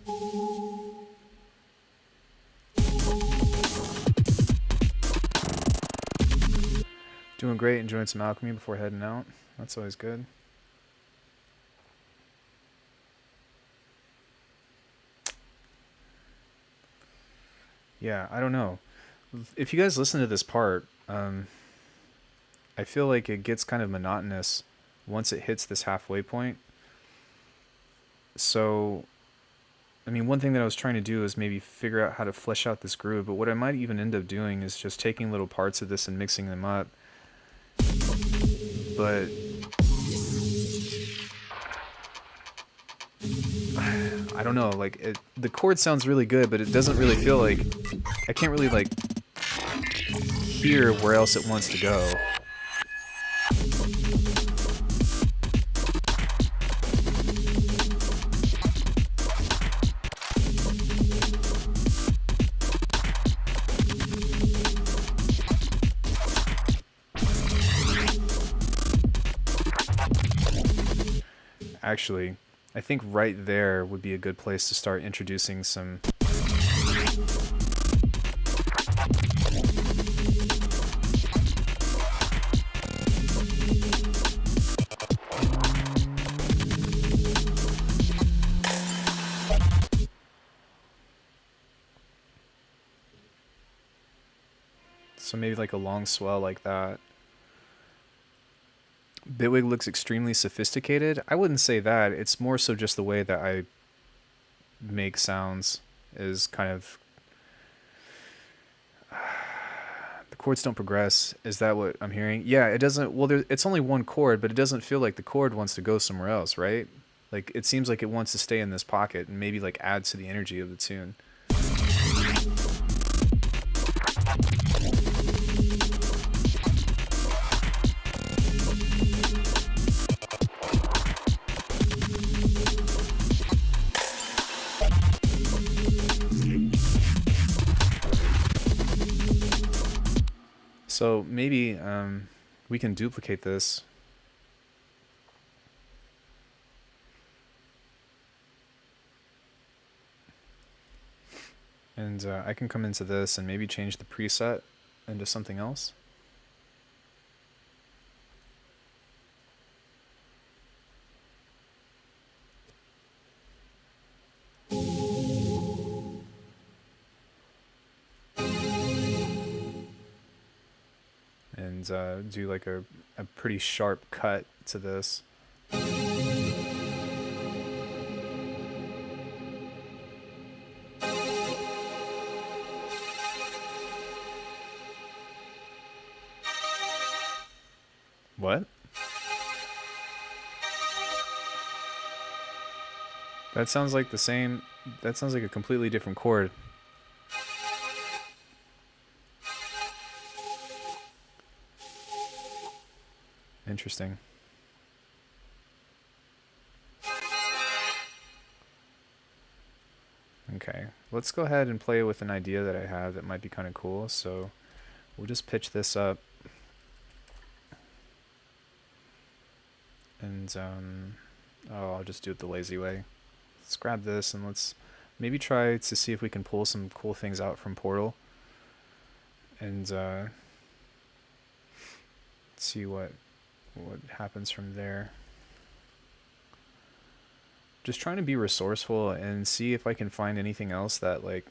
A: Doing great. Enjoying some alchemy before heading out. That's always good. Yeah, I don't know. If you guys listen to this part, I feel like it gets kind of monotonous once it hits this halfway point. So, I mean, one thing that I was trying to do is maybe figure out how to flesh out this groove, but what I might even end up doing is just taking little parts of this and mixing them up. But I don't know, like the chord sounds really good, but it doesn't really feel like I can't really like hear where else it wants to go. Actually, I think right there would be a good place to start introducing some maybe like a long swell like that. Bitwig looks extremely sophisticated. I wouldn't say that. It's more so just the way that I make sounds is kind of the chords don't progress. Is that what I'm hearing? Yeah, it doesn't. Well, it's only one chord, but it doesn't feel like the chord wants to go somewhere else, right? Like it seems like it wants to stay in this pocket and maybe like add to the energy of the tune. So maybe we can duplicate this. And I can come into this and maybe change the preset into something else. And do like a pretty sharp cut to this. What? That sounds like the same. That sounds like a completely different chord. Interesting. let's go ahead and play with an idea that I have that might be kind of cool. So we'll just pitch this up. And, oh, I'll just do it the lazy way. Let's grab this and let's maybe try to see if we can pull some cool things out from Portal. And, see what happens from there. Just trying to be resourceful and see if I can find anything else that like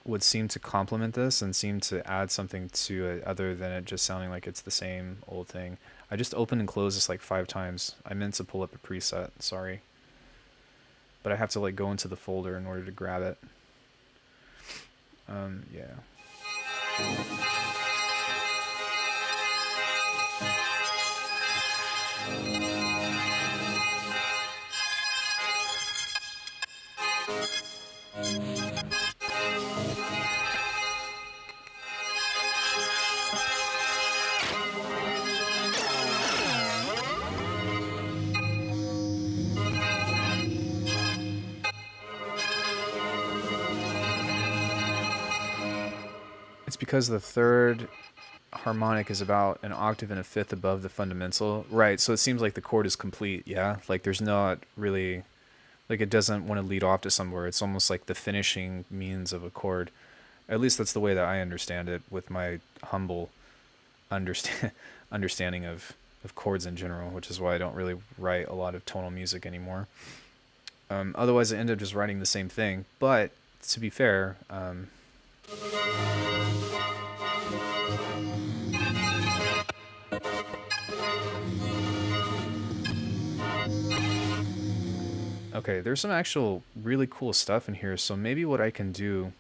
A: would seem to complement this and seem to add something to it other than it just sounding like it's the same old thing. I just opened and closed this like 5 times. I meant to pull up a preset, sorry. But I have to like go into the folder in order to grab it. Yeah. It's because the third harmonic is about an octave and a fifth above the fundamental. Right, so it seems like the chord is complete, yeah? Like there's not really, like it doesn't want to lead off to somewhere. It's almost like the finishing means of a chord. At least that's the way that I understand it with my humble understanding of chords in general, which is why I don't really write a lot of tonal music anymore. Otherwise, I end up just writing the same thing. But to be fair, okay, there's some actual really cool stuff in here. So maybe what I can do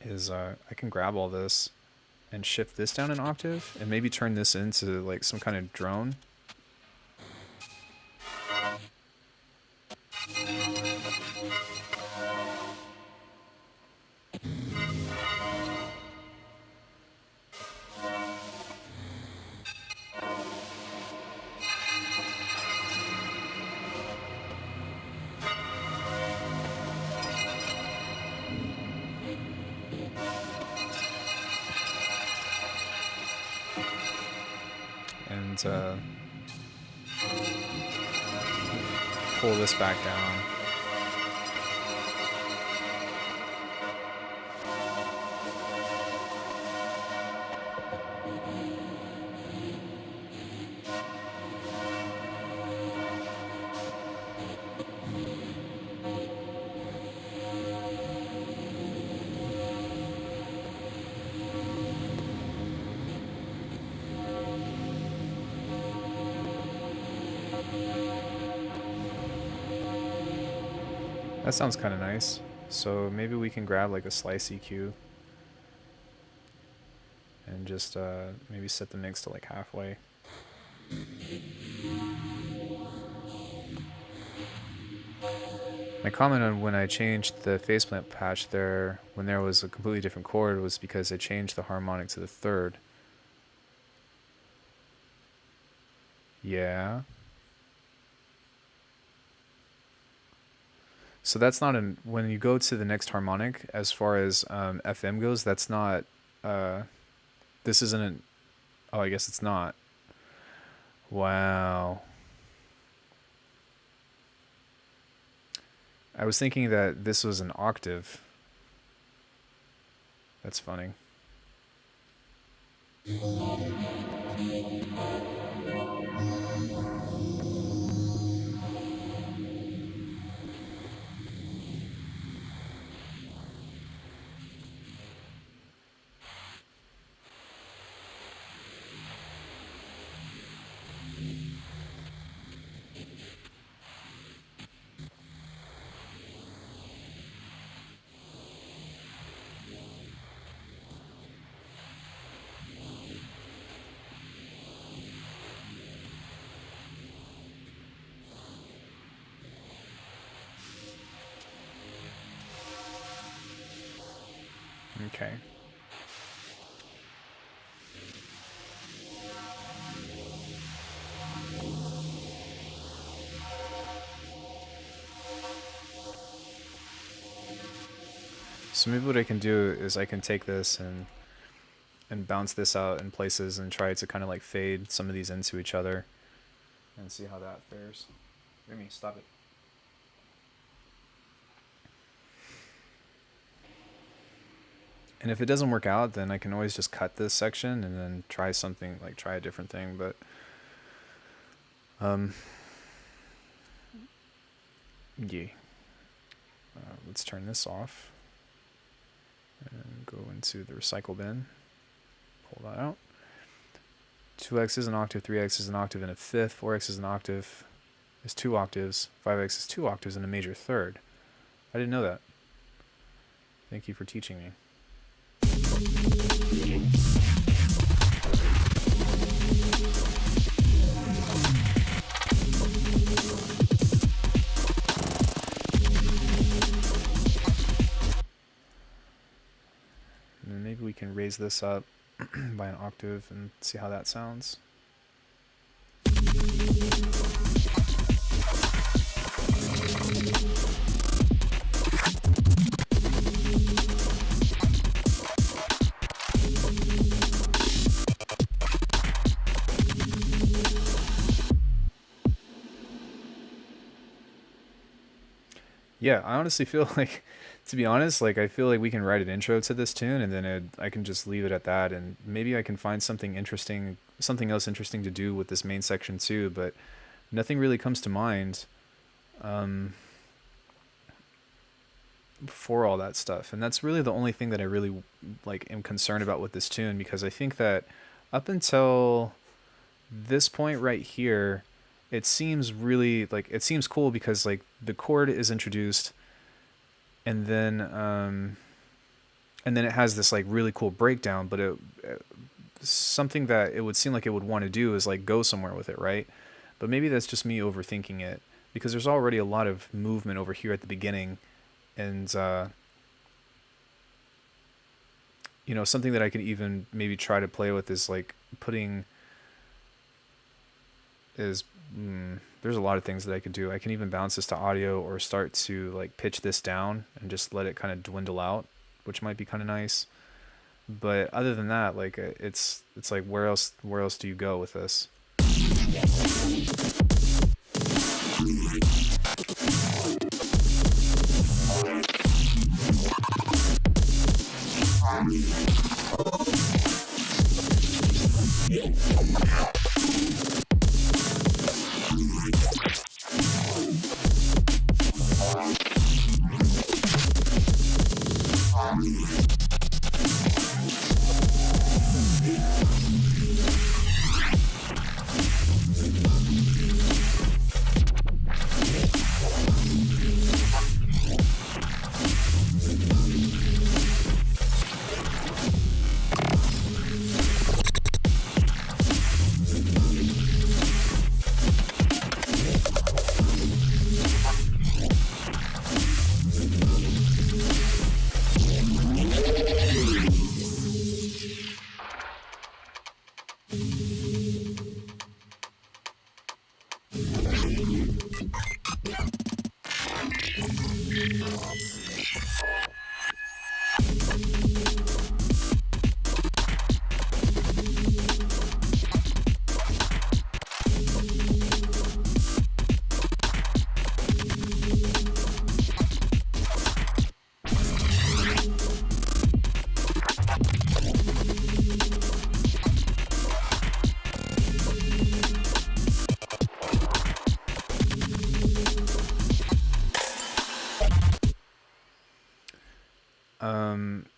A: is I can grab all this and shift this down an octave and maybe turn this into like some kind of drone. And pull this back down. That sounds kind of nice. So maybe we can grab like a slice EQ and just maybe set the mix to like halfway. My comment on when I changed the faceplant patch there, when there was a completely different chord, was because I changed the harmonic to the third. Yeah. So that's not an, when you go to the next harmonic, as far as FM goes, that's not, this isn't an, oh, I guess it's not. Wow. I was thinking that this was an octave. That's funny. Okay. So maybe what I can do is I can take this and bounce this out in places and try to kind of like fade some of these into each other and see how that fares. Remy, stop it. And if it doesn't work out, then I can always just cut this section and then try something, like try a different thing. But yeah. Let's turn this off and go into the recycle bin. Pull that out. 2x is an octave, 3x is an octave and a fifth, 4x is an octave, is 2 octaves, 5x is 2 octaves and a major third. I didn't know that. Thank you for teaching me. And then maybe we can raise this up by an octave and see how that sounds. Yeah, I honestly feel like, to be honest, like I feel like we can write an intro to this tune and then I can just leave it at that, and maybe I can find something interesting, something else interesting to do with this main section too, but nothing really comes to mind for all that stuff. And that's really the only thing that I really like am concerned about with this tune, because I think that up until this point right here, it seems really like, it seems cool because like the chord is introduced and then it has this like really cool breakdown, but something that it would seem like it would want to do is like go somewhere with it, right? But maybe that's just me overthinking it, because there's already a lot of movement over here at the beginning, and you know, something that I could even maybe try to play with is like putting is there's a lot of things that I could do. I can even bounce this to audio or start to like pitch this down and just let it kind of dwindle out, which might be kind of nice. But other than that, like it's like where else do you go with this?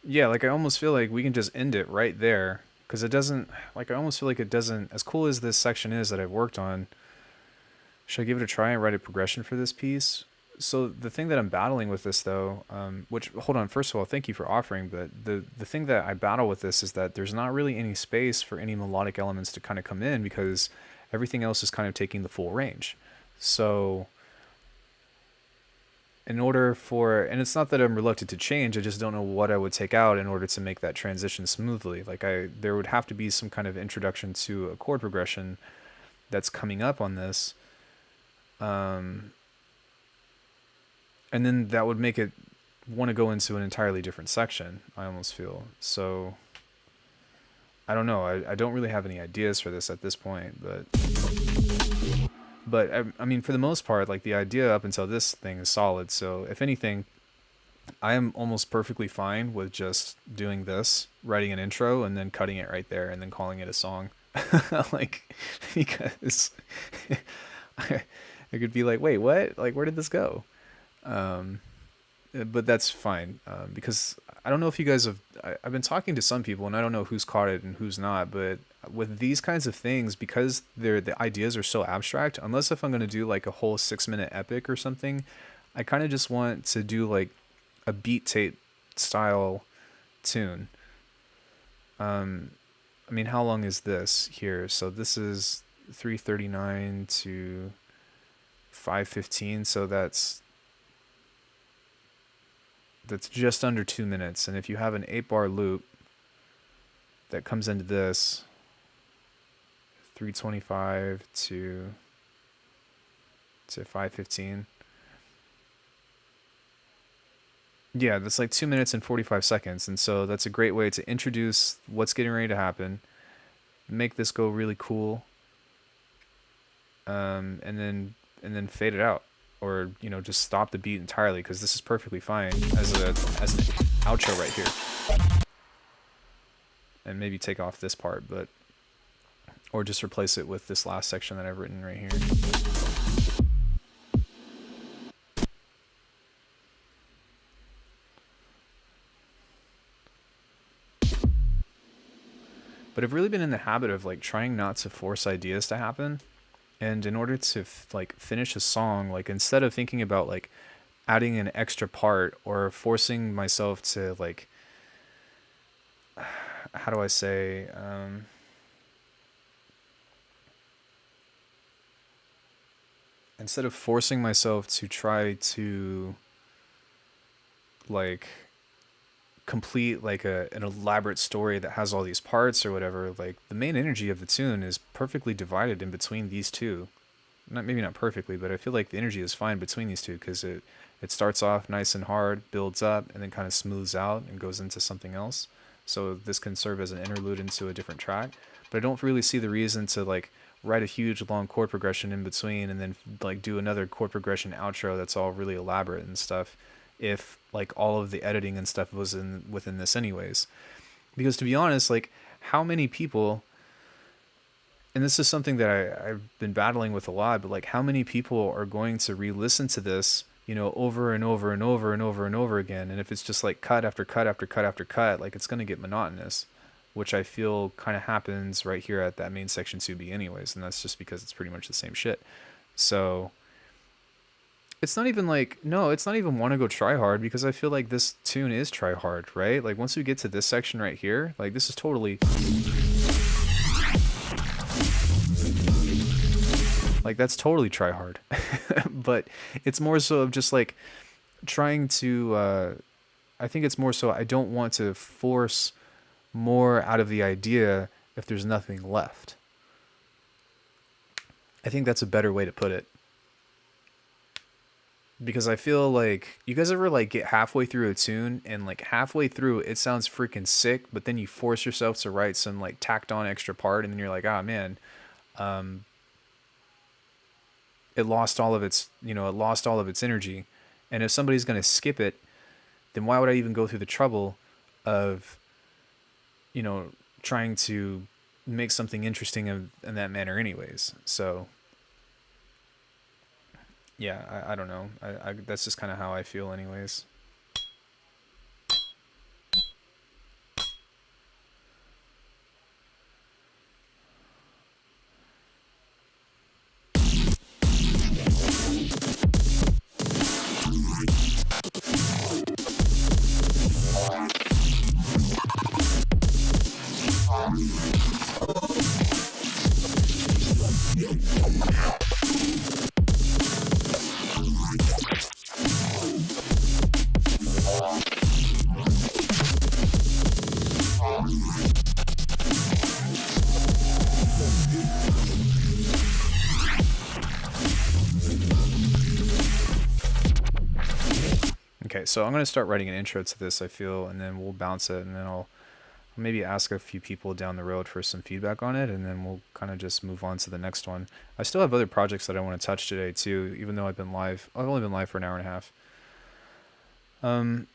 A: Yeah, like I almost feel like we can just end it right there, because it doesn't, like I almost feel like it doesn't, as cool as this section is that I've worked on, should I give it a try and write a progression for this piece? So the thing that I'm battling with this though, which, hold on, first of all, thank you for offering, but the thing that I battle with this is that there's not really any space for any melodic elements to kind of come in, because everything else is kind of taking the full range. So in order for, and it's not that I'm reluctant to change, I just don't know what I would take out in order to make that transition smoothly. Like there would have to be some kind of introduction to a chord progression that's coming up on this. And then that would make it want to go into an entirely different section, I almost feel. So I don't know. I don't really have any ideas for this at this point, but I mean, for the most part, like the idea up until this thing is solid. So if anything, I am almost perfectly fine with just doing this, writing an intro and then cutting it right there and then calling it a song. Like, because I could be like, wait, what? Like, where did this go? But that's fine, because I don't know if you guys have. I've been talking to some people, and I don't know who's caught it and who's not. But with these kinds of things, because the ideas are so abstract, unless if I'm gonna do like a whole 6-minute epic or something, I kind of just want to do like a beat tape style tune. I mean, how long is this here? So this is 3:39 to 5:15, so that's just under 2 minutes. And if you have an 8-bar loop that comes into this, 3:25 to 5:15, yeah, that's like 2 minutes and 45 seconds. And so that's a great way to introduce what's getting ready to happen, make this go really cool, and then fade it out, or just stop the beat entirely, because this is perfectly fine as an outro right here, and maybe take off this part, or just replace it with this last section that I've written right here. But I've really been in the habit of like trying not to force ideas to happen. And in order to like finish a song, like instead of thinking about like adding an extra part or forcing myself to like, how do I say, instead of forcing myself to try to like complete like an elaborate story that has all these parts or whatever, like the main energy of the tune is perfectly divided in between these two. Maybe not perfectly, but I feel like the energy is fine between these two, because it starts off nice and hard, builds up, and then kind of smooths out and goes into something else. So this can serve as an interlude into a different track. But I don't really see the reason to like write a huge long chord progression in between and then like do another chord progression outro that's all really elaborate and stuff, if like all of the editing and stuff was within this anyways. Because to be honest, like how many people, and this is something that I've been battling with a lot, but like how many people are going to re-listen to this, over and over and over and over and over again? And if it's just like cut after cut after cut after cut, like it's going to get monotonous, which I feel kind of happens right here at that main section 2B anyways. And that's just because it's pretty much the same shit. So it's not even like, no, it's not even want to go try hard, because I feel like this tune is try hard, right? Like once we get to this section right here, like this is totally, like that's totally try hard. But it's more so of just like trying to, I think it's more so I don't want to force more out of the idea if there's nothing left. I think that's a better way to put it. Because I feel like, you guys ever like get halfway through a tune and like halfway through it sounds freaking sick, but then you force yourself to write some like tacked on extra part, and then you're like, ah, man, it lost all of its, it lost all of its energy. And if somebody's going to skip it, then why would I even go through the trouble of, trying to make something interesting in that manner anyways? So yeah, I don't know. I that's just kind of how I feel anyways. Okay, Okay, so I'm gonna start writing an intro to this, I feel, and then we'll bounce it, and then I'll maybe ask a few people down the road for some feedback on it, and then we'll kind of just move on to the next one. I still have other projects that I want to touch today too, even though I've been live. I've only been live for an hour and a half. Um,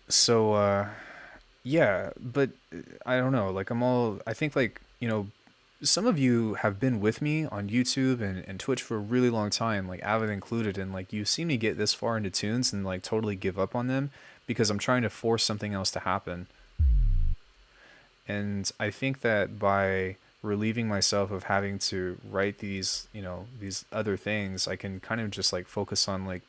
A: so yeah, but I don't know. Like I think like some of you have been with me on YouTube and Twitch for a really long time, like Avid included, and like you see me get this far into tunes and like totally give up on them because I'm trying to force something else to happen. And I think that by relieving myself of having to write these other things, I can kind of just like focus on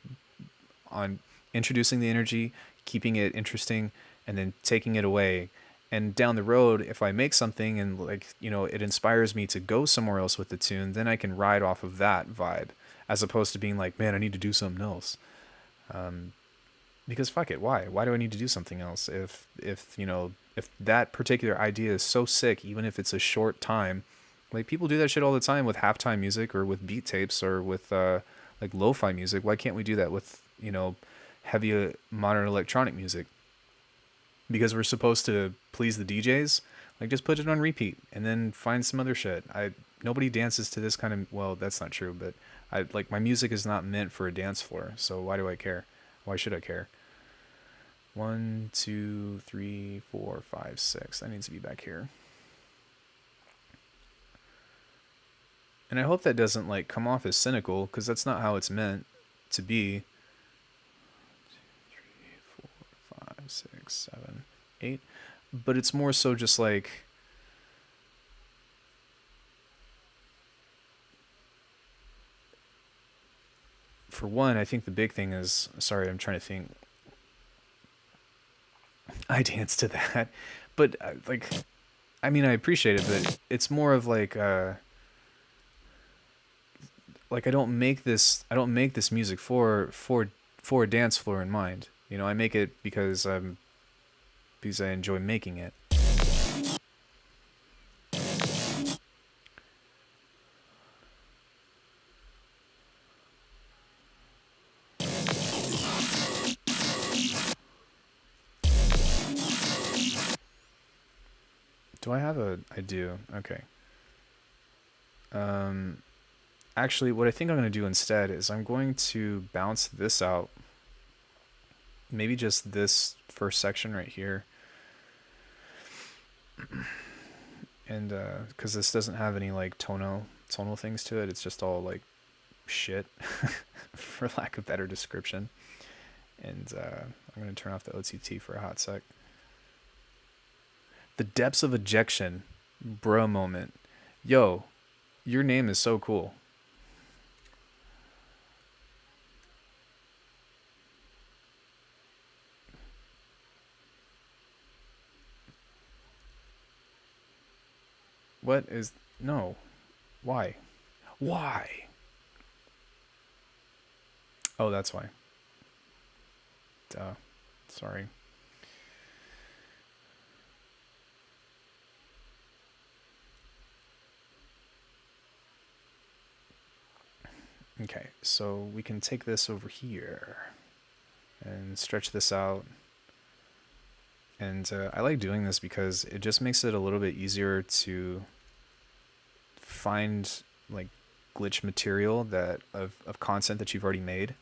A: introducing the energy, keeping it interesting, and then taking it away. And down the road, if I make something and it inspires me to go somewhere else with the tune, then I can ride off of that vibe, as opposed to being like, man, I need to do something else. Because fuck it, why do I need to do something else if that particular idea is so sick, even if it's a short time? Like people do that shit all the time with halftime music or with beat tapes or with like lo-fi music. Why can't we do that with heavy modern electronic music? Because we're supposed to please the DJs. Like just put it on repeat and then find some other shit. Nobody dances to this kind of, well, that's not true, but my music is not meant for a dance floor, so why do I care? Why should I care? 1, 2, 3, 4, 5, 6. That needs to be back here. And I hope that doesn't like come off as cynical, because that's not how it's meant to be. 2, 3, 4, 5, 6, 7, 8. But it's more so just like, for one, I think the big thing is, sorry, I'm trying to think. I dance to that, but I mean, I appreciate it, but it's more of like I don't make this music for a dance floor in mind. I make it because I enjoy making it. Do I have I do. Okay. Actually, what I think I'm going to do instead is I'm going to bounce this out. Maybe just this first section right here. And because this doesn't have any like tonal things to it, it's just all like shit, for lack of better description. And I'm going to turn off the OTT for a hot sec. The depths of ejection, bruh moment. Yo, your name is so cool. What is... No. Why? Why? Oh, that's why. Duh. Sorry. Okay, so we can take this over here and stretch this out. And I like doing this because it just makes it a little bit easier to find like glitch material of content that you've already made.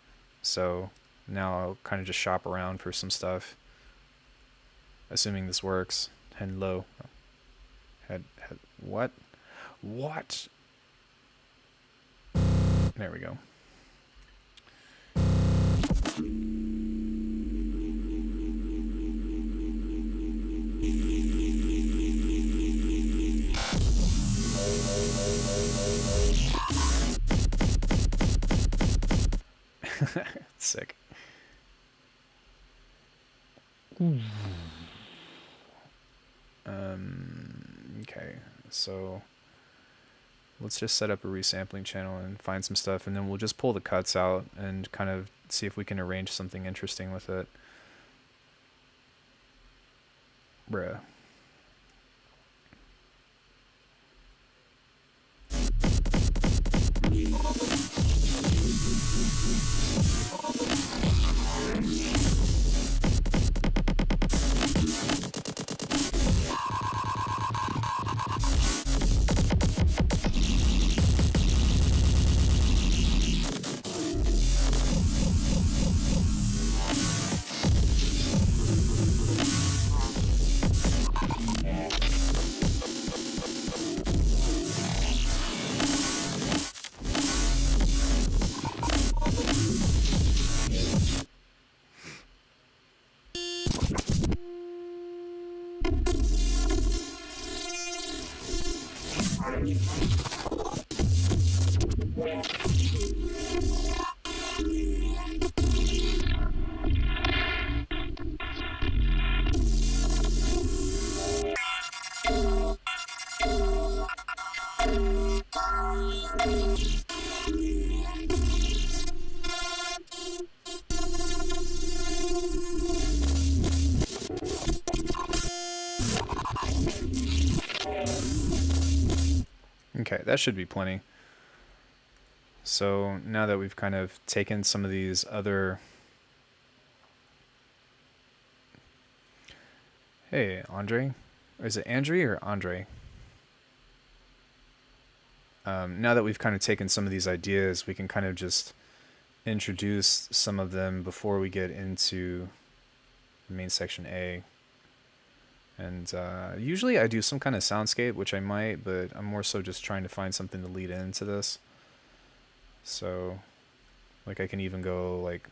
A: So now I'll kind of just shop around for some stuff, assuming this works. Hello. What? There we go. Sick. Okay, so let's just set up a resampling channel and find some stuff, and then we'll just pull the cuts out and kind of see if we can arrange something interesting with it. Bruh. Okay, that should be plenty. So now that we've kind of taken some of these other... Hey, Andre. Is it Andre or Andre? Now that we've kind of taken some of these ideas, we can kind of just introduce some of them before we get into the main section A. And usually I do some kind of soundscape, which I might, but I'm more so just trying to find something to lead into this. So, like, I can even go, like...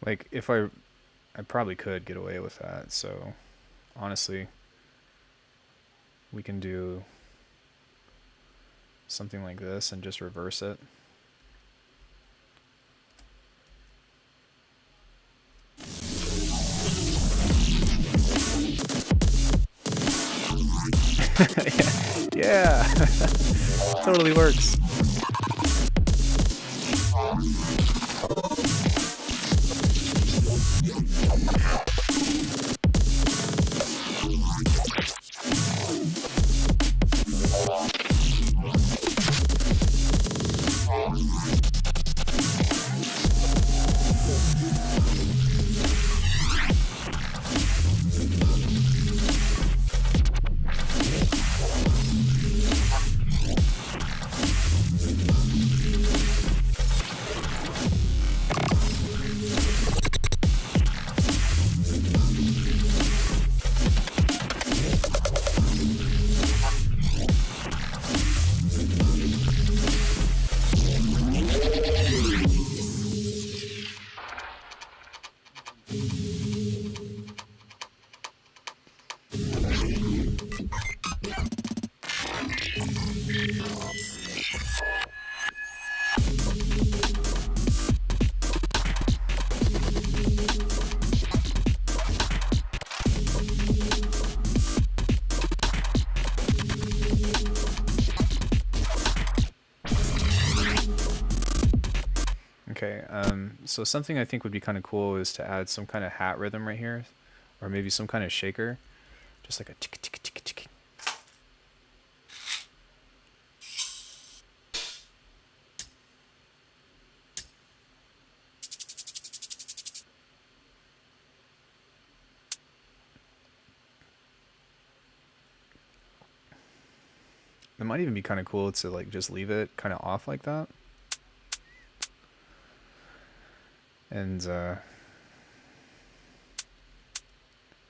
A: Like, if I probably could get away with that, so honestly, we can do something like this and just reverse it. Yeah, totally works. Okay, so something I think would be kind of cool is to add some kind of hat rhythm right here, or maybe some kind of shaker, just like a tick tick tick tick. It might even be kind of cool to like just leave it kind of off like that. And I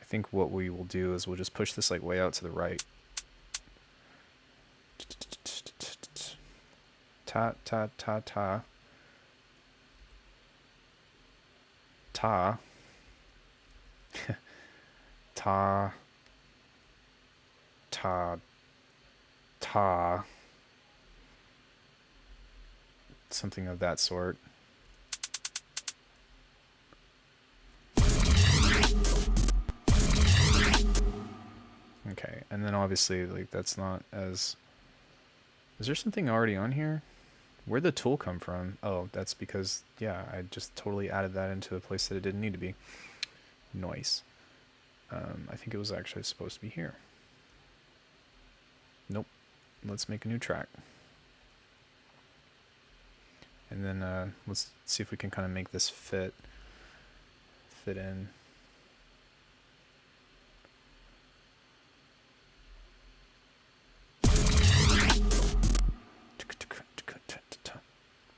A: think what we will do is we'll just push this like way out to the right. Ta ta ta ta. Ta. Ta. Ta. Ta. Something of that sort. Okay, and then obviously, like, that's not as... Is there something already on here? Where'd the tool come from? Oh, that's because, yeah, I just totally added that into a place that it didn't need to be. Nice. I think it was actually supposed to be here. Nope. Let's make a new track. And then let's see if we can kind of make this fit in.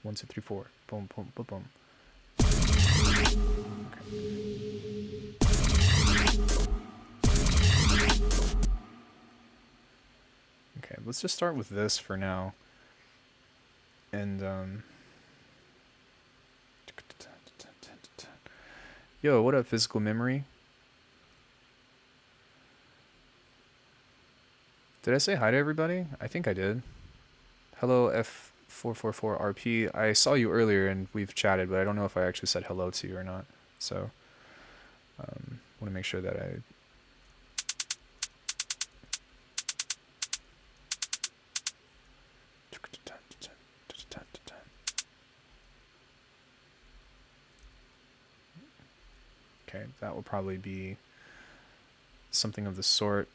A: One, two, three, four. Boom, boom, boom, boom. Okay, let's just start with this for now. And yo, what up, physical memory? Did I say hi to everybody? I think I did. Hello, F444RP. I saw you earlier and we've chatted, but I don't know if I actually said hello to you or not. So want to make sure that I okay, that will probably be something of the sort.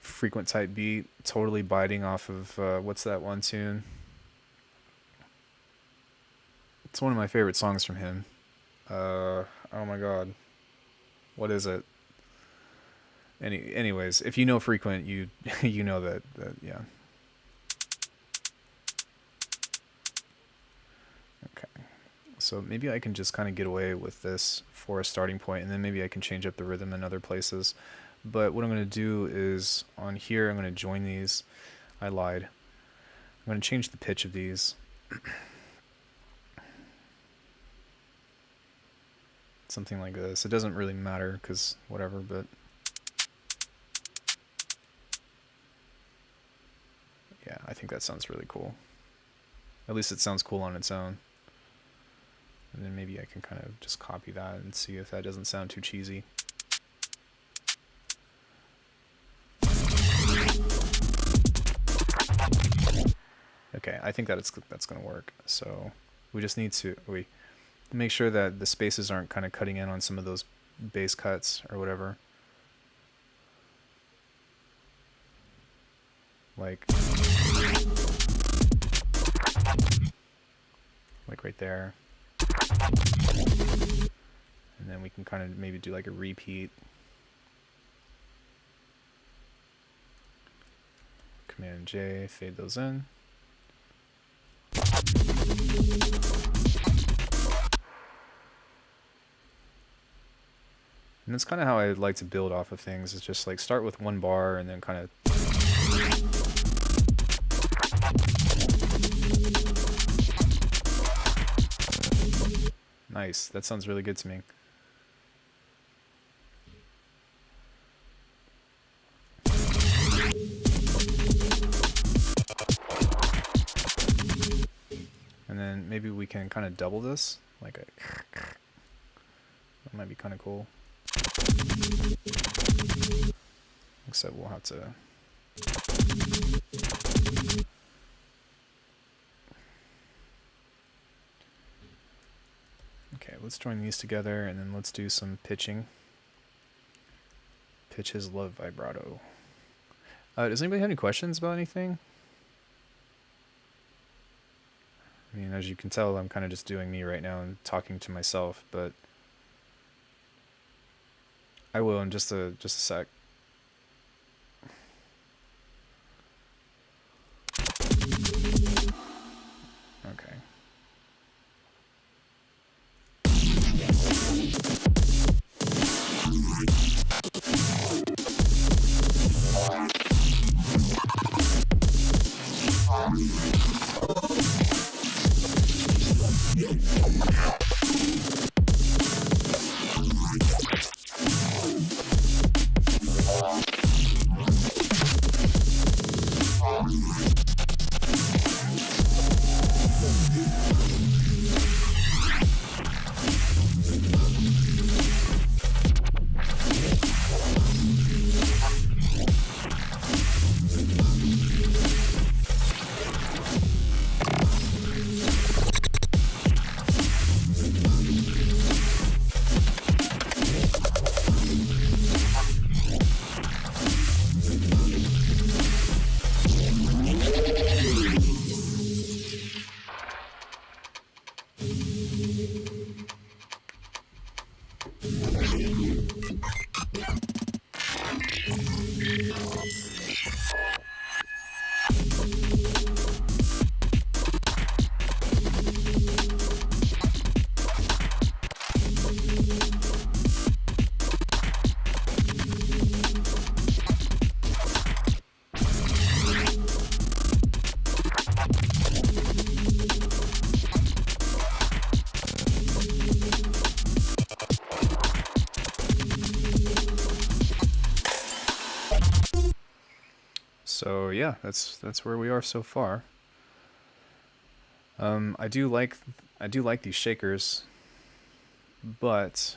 A: Frequent type beat, totally biting off of what's that one tune? It's one of my favorite songs from him. Oh my god, what is it? Anyways, if you know Frequent, you you know that yeah. Okay, so maybe I can just kind of get away with this for a starting point, and then maybe I can change up the rhythm in other places. But what I'm going to do is on here, I'm going to join these. I lied. I'm going to change the pitch of these. Something like this. It doesn't really matter because whatever, but yeah, I think that sounds really cool. At least it sounds cool on its own. And then maybe I can kind of just copy that and see if that doesn't sound too cheesy. Okay, I think that's going to work. So we just need to make sure that the spaces aren't kind of cutting in on some of those bass cuts or whatever. Like right there. And then we can kind of maybe do like a repeat. Command J, fade those in. And that's kind of how I like to build off of things. It's just like start with one bar and then kind of nice. That sounds really good to me. And then maybe we can kind of double this, like a that might be kind of cool. Except we'll have to okay, let's join these together and then let's do some pitching. Pitch his love vibrato. Does anybody have any questions about anything? I mean, as you can tell, I'm kind of just doing me right now and talking to myself, but I will in just a sec. Okay. So yeah, that's where we are so far. I do like these shakers. but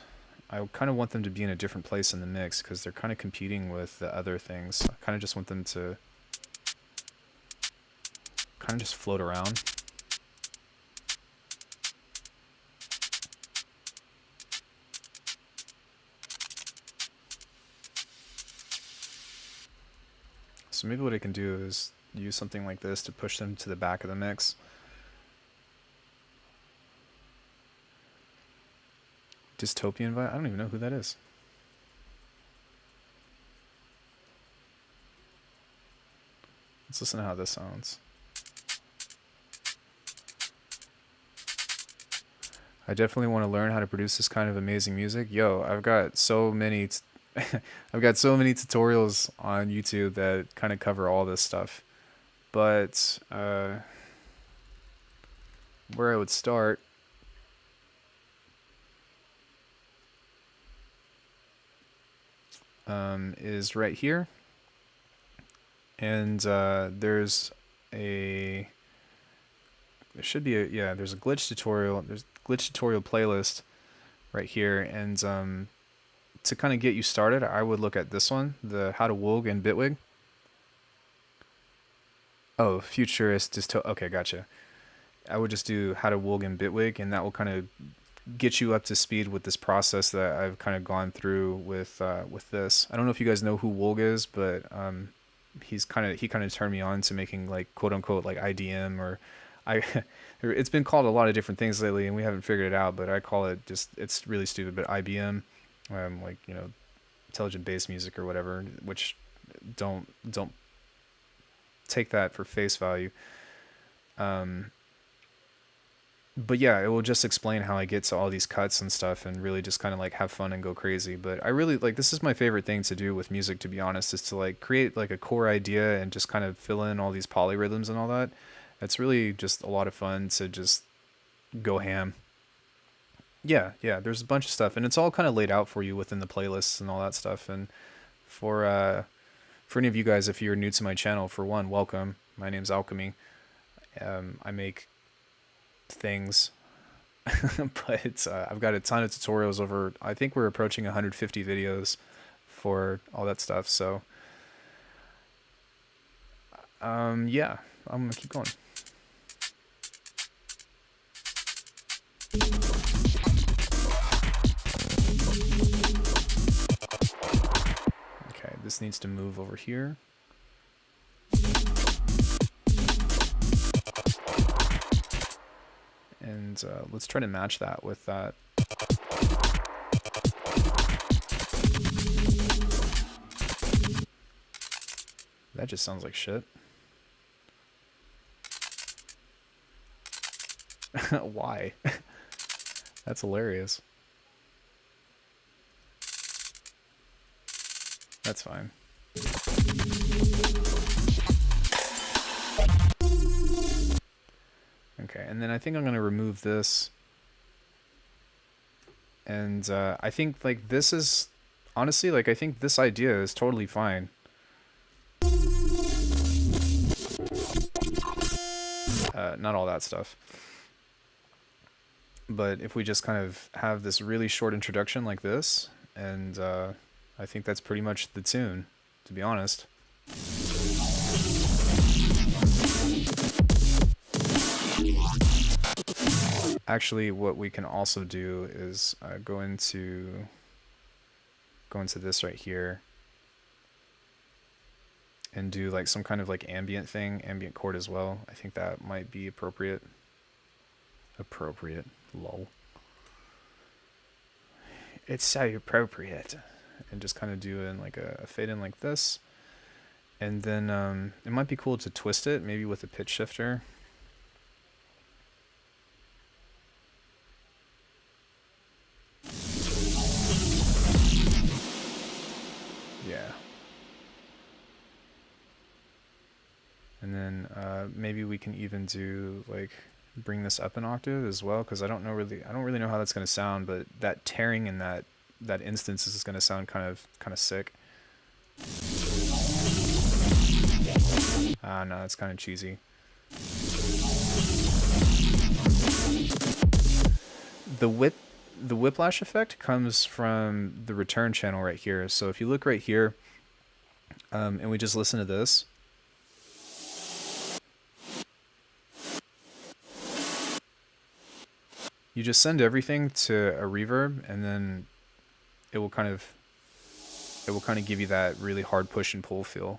A: I kind of want them to be in a different place in the mix because they're kind of competing with the other things. I kind of just want them to kind of just float around. So maybe what I can do is use something like this to push them to the back of the mix. Dystopian vibe? I don't even know who that is. Let's listen to how this sounds. I definitely want to learn how to produce this kind of amazing music. Yo, I've got so many I've got so many tutorials on YouTube that kind of cover all this stuff. But where I would start is right here. And there should be there's a glitch tutorial. There's a glitch tutorial playlist right here. And to kind of get you started, I would look at this one, the How to Woog in Bitwig. Oh, futurist okay, gotcha. I would just do How to Woog in Bitwig, and that will kind of get you up to speed with this process that I've kind of gone through with this. I don't know if you guys know who Woog is, but he kind of turned me on to making like quote unquote like IDM or it's been called a lot of different things lately and we haven't figured it out, but I call it just, it's really stupid, but IBM, like, you know, intelligent bass music or whatever, which don't take that for face value. But yeah, it will just explain how I get to all these cuts and stuff and really just kind of like have fun and go crazy. But I really like, this is my favorite thing to do with music, to be honest, is to like create like a core idea and just kind of fill in all these polyrhythms and all that. It's really just a lot of fun to just go ham. Yeah, there's a bunch of stuff and it's all kind of laid out for you within the playlists and all that stuff. And for any of you guys, if you're new to my channel, for one, welcome. My name's Alchemy. I make things but I've got a ton of tutorials over, I think we're approaching 150 videos for all that stuff, so yeah, I'm gonna keep going. Okay, this needs to move over here. And let's try to match that with that. That just sounds like shit. Why? That's hilarious. That's fine. Okay, and then I think I'm going to remove this. And I think like this is, honestly, like I think this idea is totally fine. Not all that stuff. But if we just kind of have this really short introduction like this, and I think that's pretty much the tune, to be honest. Actually, what we can also do is go into this right here and do like some kind of like ambient chord as well. I think that might be appropriate. Lol. It's so appropriate. And just kind of do in like a fade in like this. And then it might be cool to twist it, maybe with a pitch shifter. Yeah. And then maybe we can even do like bring this up an octave as well, because I don't really know how that's going to sound, but that tearing in that instance is going to sound kind of sick. No, it's kind of cheesy. The the whiplash effect comes from the return channel right here. So if you look right here, and we just listen to this. You just send everything to a reverb, and then it will kind of give you that really hard push and pull feel.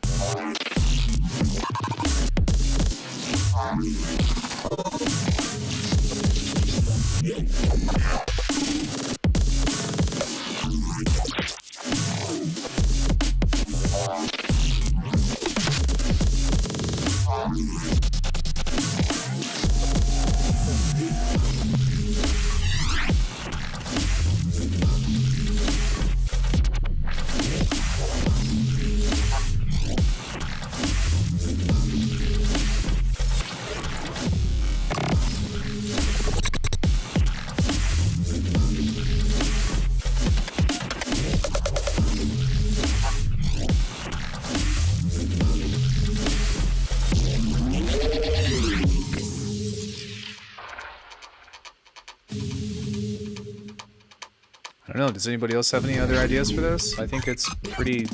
A: I don't know, does anybody else have any other ideas for this? I think it's pretty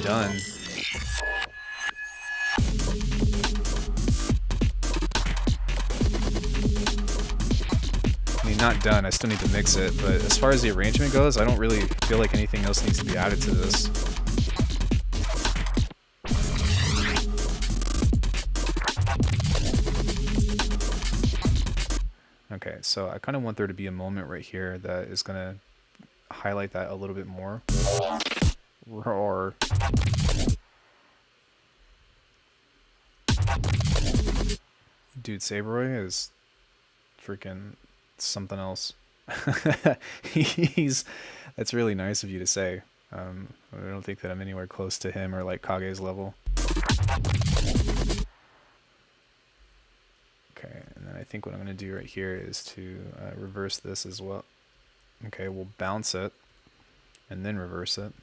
A: done. I mean, not done, I still need to mix it, but as far as the arrangement goes, I don't really feel like anything else needs to be added to this. Okay, so I kind of want there to be a moment right here that is going to highlight that a little bit more. Roar. Dude, Saberoy is freaking something else. That's really nice of you to say. I don't think that I'm anywhere close to him or like Kage's level. Okay, and then I think what I'm going to do right here is to reverse this as well. Okay, we'll bounce it and then reverse it.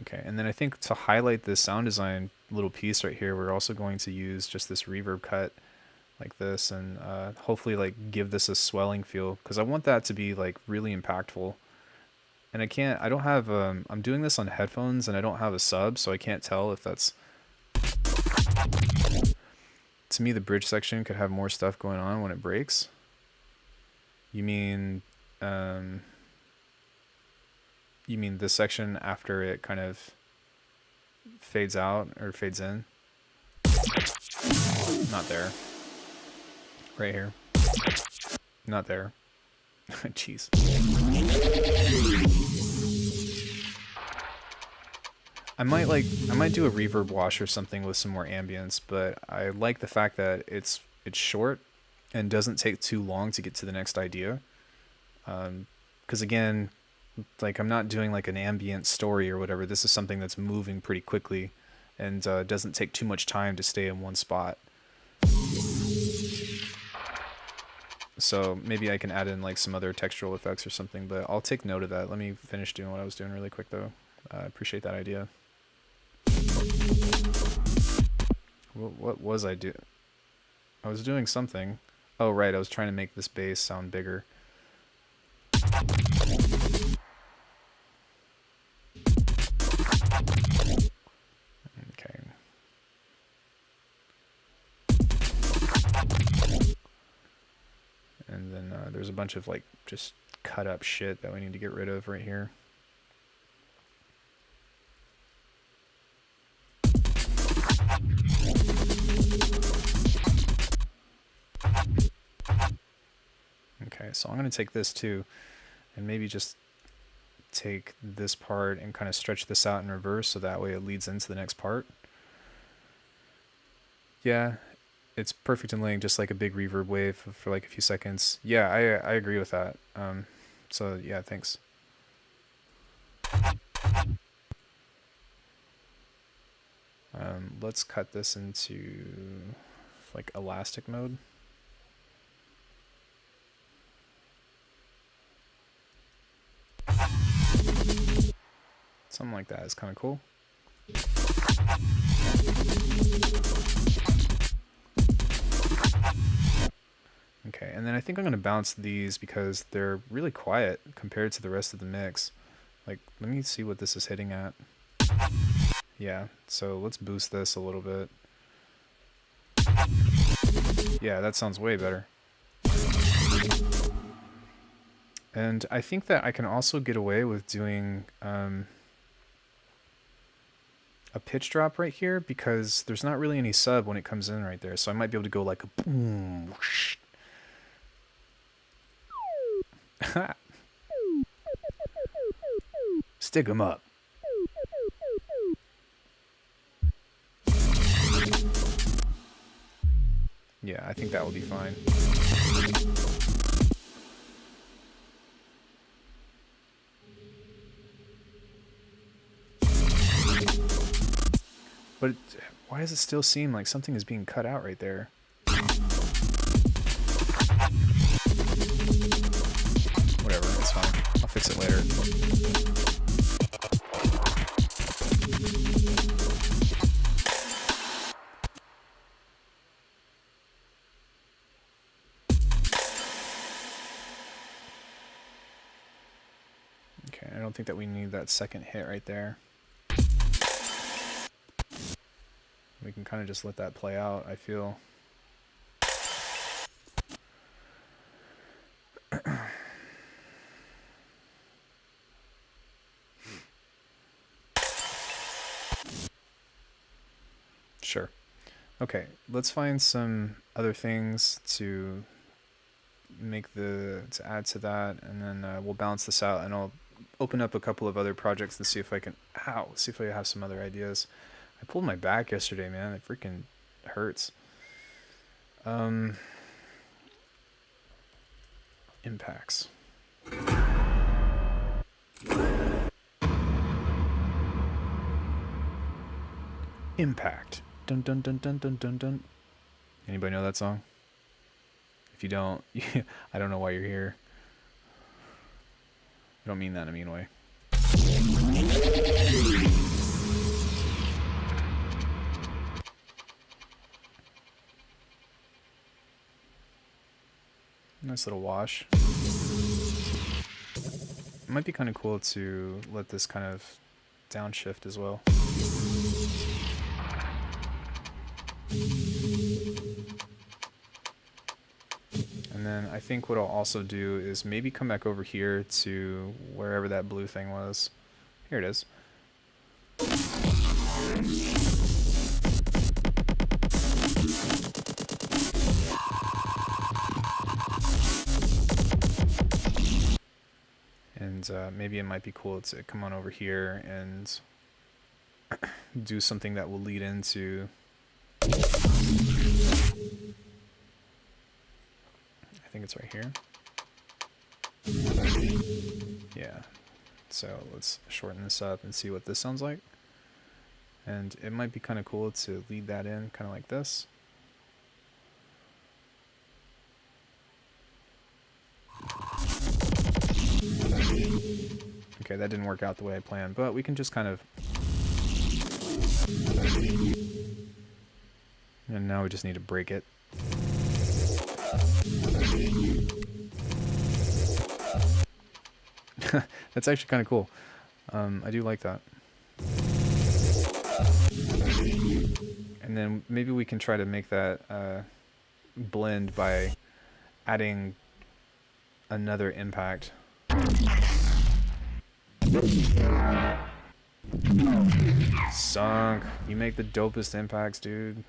A: Okay, and then I think to highlight this sound design little piece right here, we're also going to use just this reverb cut like this, and hopefully like give this a swelling feel, because I want that to be like really impactful. And I don't have, I'm doing this on headphones and I don't have a sub, so I can't tell if that's, to me the bridge section could have more stuff going on when it breaks. You mean this section after it kind of fades out or fades in? Not there. Right here. Not there. Jeez. I might do a reverb wash or something with some more ambience, but I like the fact that it's short and doesn't take too long to get to the next idea. Because again, like I'm not doing like an ambient story or whatever. This is something that's moving pretty quickly and doesn't take too much time to stay in one spot. So maybe I can add in like some other textural effects or something, but I'll take note of that. Let me finish doing what I was doing really quick though. I appreciate that idea. What was I doing? I was doing something. Oh right, I was trying to make this bass sound bigger. Okay. And then there's a bunch of like just cut up shit that we need to get rid of right here. Okay, so I'm going to take this too and maybe just take this part and kind of stretch this out in reverse so that way it leads into the next part. Yeah, it's perfect in length, just like a big reverb wave for like a few seconds. Yeah, I agree with that. So yeah, thanks. Let's cut this into like elastic mode. Something like that is kind of cool. Okay, and then I think I'm going to bounce these because they're really quiet compared to the rest of the mix. Like, let me see what this is hitting at. Yeah, so let's boost this a little bit. Yeah, that sounds way better. And I think that I can also get away with doing a pitch drop right here because there's not really any sub when it comes in right there. So I might be able to go like a boom. Whoosh. Stick 'em up. Yeah, I think that will be fine. But why does it still seem like something is being cut out right there? Whatever, it's fine. I'll fix it later. Okay, I don't think that we need that second hit right there. We can kind of just let that play out, I feel. Sure. Okay, let's find some other things to add to that, and then we'll balance this out, and I'll open up a couple of other projects and see if I can, see if I have some other ideas. I pulled my back yesterday, man. It freaking hurts. Impacts. Impact. Dun dun dun dun dun dun dun. Anybody know that song? If you don't, I don't know why you're here. I don't mean that in a mean way. Nice little wash. It might be kind of cool to let this kind of downshift as well. And then I think what I'll also do is maybe come back over here to wherever that blue thing was. Here it is. And maybe it might be cool to come on over here and do something that will lead into... I think it's right here. Yeah. So let's shorten this up and see what this sounds like. And it might be kind of cool to lead that in kind of like this. Okay, that didn't work out the way I planned, but we can just kind of... And now we just need to break it. That's actually kind of cool. I do like that. And then maybe we can try to make that blend by adding another impact. Sunk. You make the dopest impacts, dude.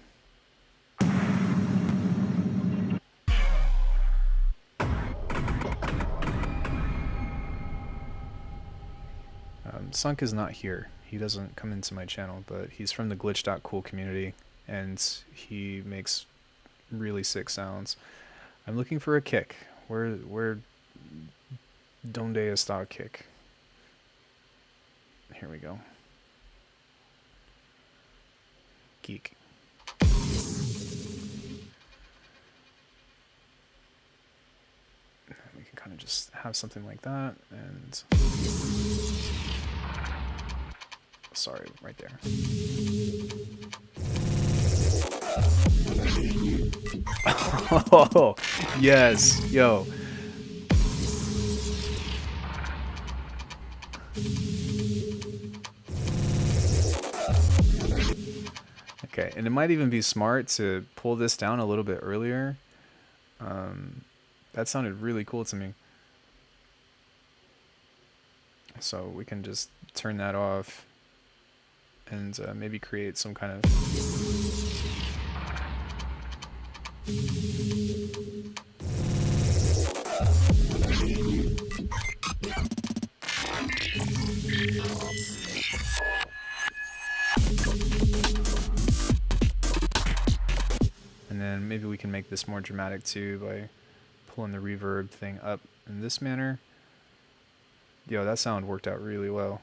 A: Sunk is not here. He doesn't come into my channel, but he's from the glitch.cool community, and he makes really sick sounds. I'm looking for a kick. Where Donde está kick? Here we go. Geek. We can kind of just have something like that, and... Sorry, right there. Oh, yes, yo. Okay, and it might even be smart to pull this down a little bit earlier. That sounded really cool to me. So we can just turn that off and maybe create some kind of... And then maybe we can make this more dramatic too by pulling the reverb thing up in this manner. Yo, that sound worked out really well.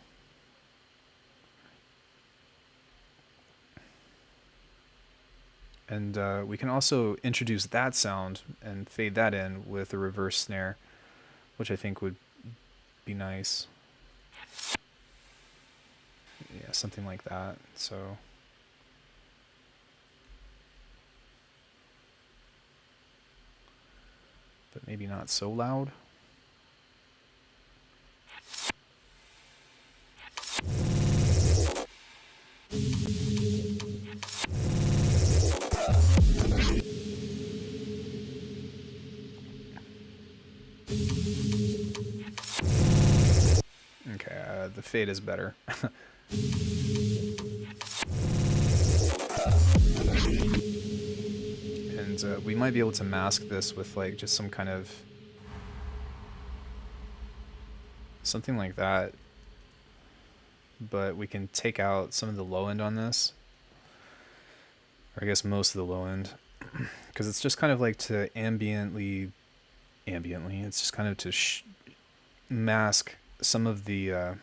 A: And we can also introduce that sound and fade that in with a reverse snare, which I think would be nice. Yeah, something like that. So but maybe not so loud. Okay, the fade is better. And we might be able to mask this with like just some kind of something like that, but we can take out some of the low end on this, or I guess most of the low end, because it's just kind of like to ambiently it's just kind of to mask some of the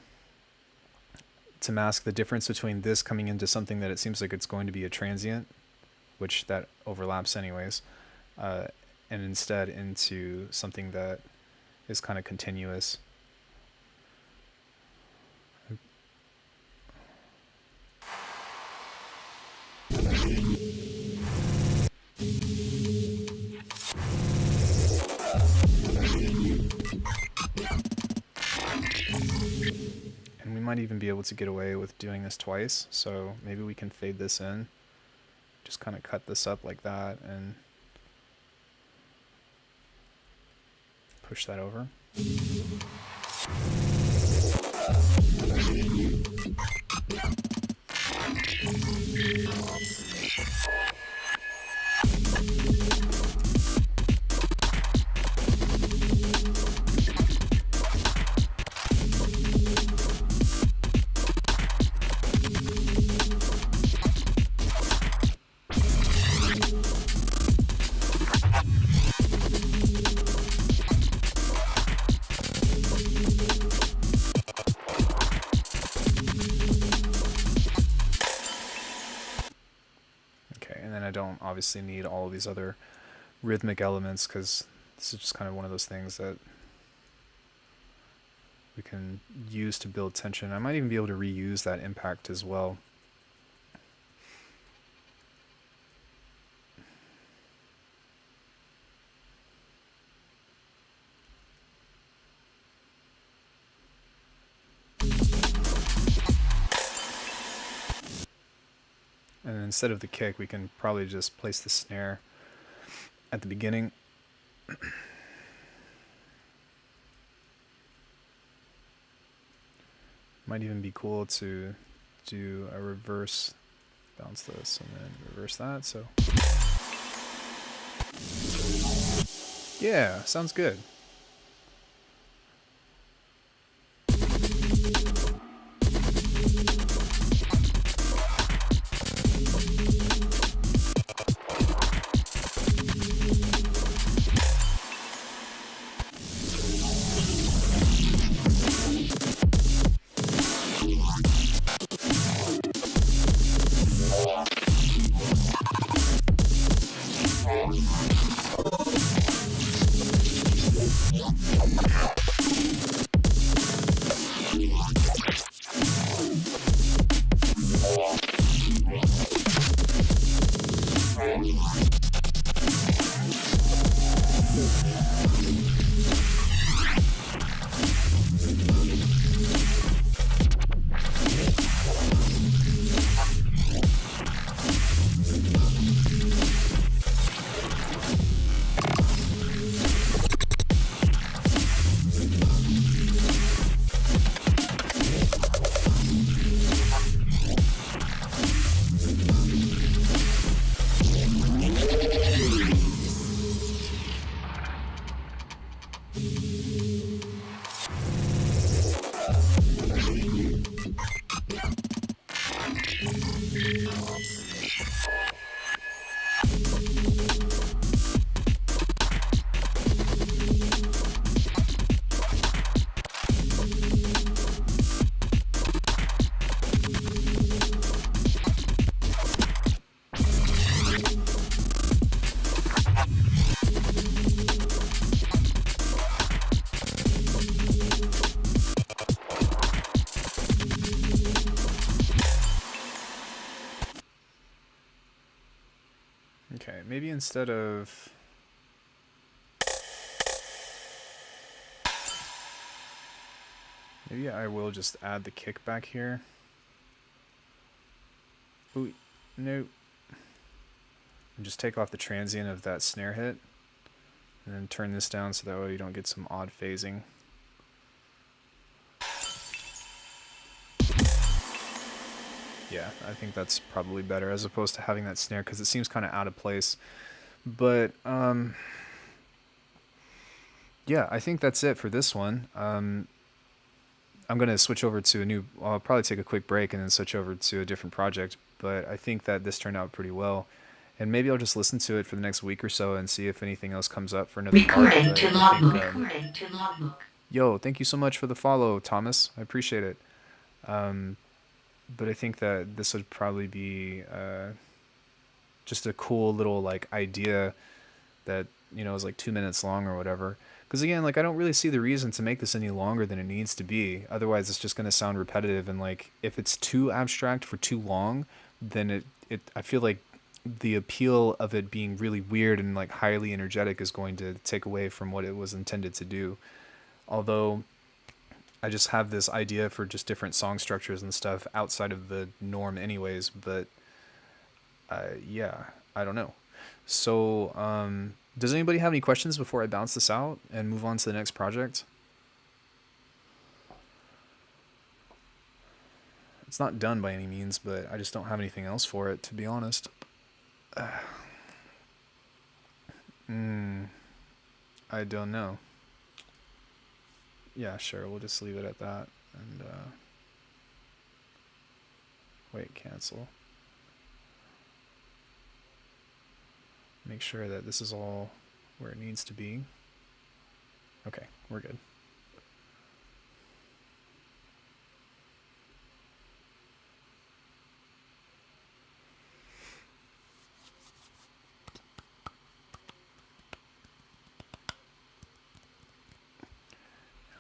A: to mask the difference between this coming into something that it seems like it's going to be a transient, which that overlaps anyways, and instead into something that is kind of continuous. And we might even be able to get away with doing this twice, so maybe we can fade this in, just kind of cut this up like that and push that over. I don't obviously need all of these other rhythmic elements because this is just kind of one of those things that we can use to build tension. I might even be able to reuse that impact as well. And instead of the kick, we can probably just place the snare at the beginning. Might even be cool to do a reverse, bounce this and then reverse that. So yeah, sounds good. maybe instead of... Maybe I will just add the kick back here. Ooh, no. And just take off the transient of that snare hit. And then turn this down so that way you don't get some odd phasing. Yeah, I think that's probably better as opposed to having that snare because it seems kind of out of place. But, yeah, I think that's it for this one. I'm going to switch over to a new... I'll probably take a quick break and then switch over to a different project. But I think that this turned out pretty well. And maybe I'll just listen to it for the next week or so and see if anything else comes up for another part.
B: Recording to logbook.
A: Recording to logbook. Yo, thank you so much for the follow, Thomas. I appreciate it. But I think that this would probably be just a cool little like idea that, you know, is like 2 minutes long or whatever. Because again, like I don't really see the reason to make this any longer than it needs to be. Otherwise, it's just going to sound repetitive. And like if it's too abstract for too long, then I feel like the appeal of it being really weird and like highly energetic is going to take away from what it was intended to do. Although I just have this idea for just different song structures and stuff outside of the norm anyways, but yeah, I don't know. So does anybody have any questions before I bounce this out and move on to the next project? It's not done by any means, but I just don't have anything else for it, to be honest. I don't know. Yeah, sure, we'll just leave it at that. And wait, cancel. Make sure that this is all where it needs to be. Okay, we're good.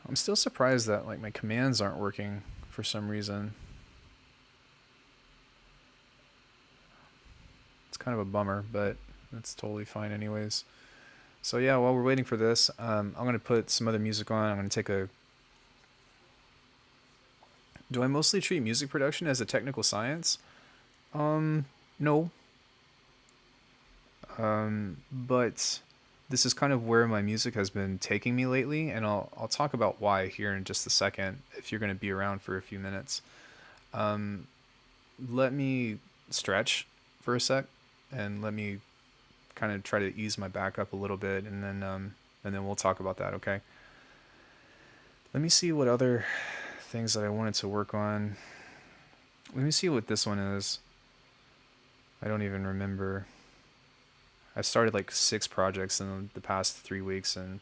A: I'm still surprised that like my commands aren't working for some reason. It's kind of a bummer, but that's totally fine anyways. So yeah, while we're waiting for this, I'm going to put some other music on. I'm going to take a... Do I mostly treat music production as a technical science? No. But this is kind of where my music has been taking me lately, and I'll talk about why here in just a second, if you're going to be around for a few minutes. Let me stretch for a sec, and let me kind of try to ease my back up a little bit, and then we'll talk about that, okay? Let me see what other things that I wanted to work on. Let me see what this one is. I don't even remember. I've started like 6 projects in the past 3 weeks, and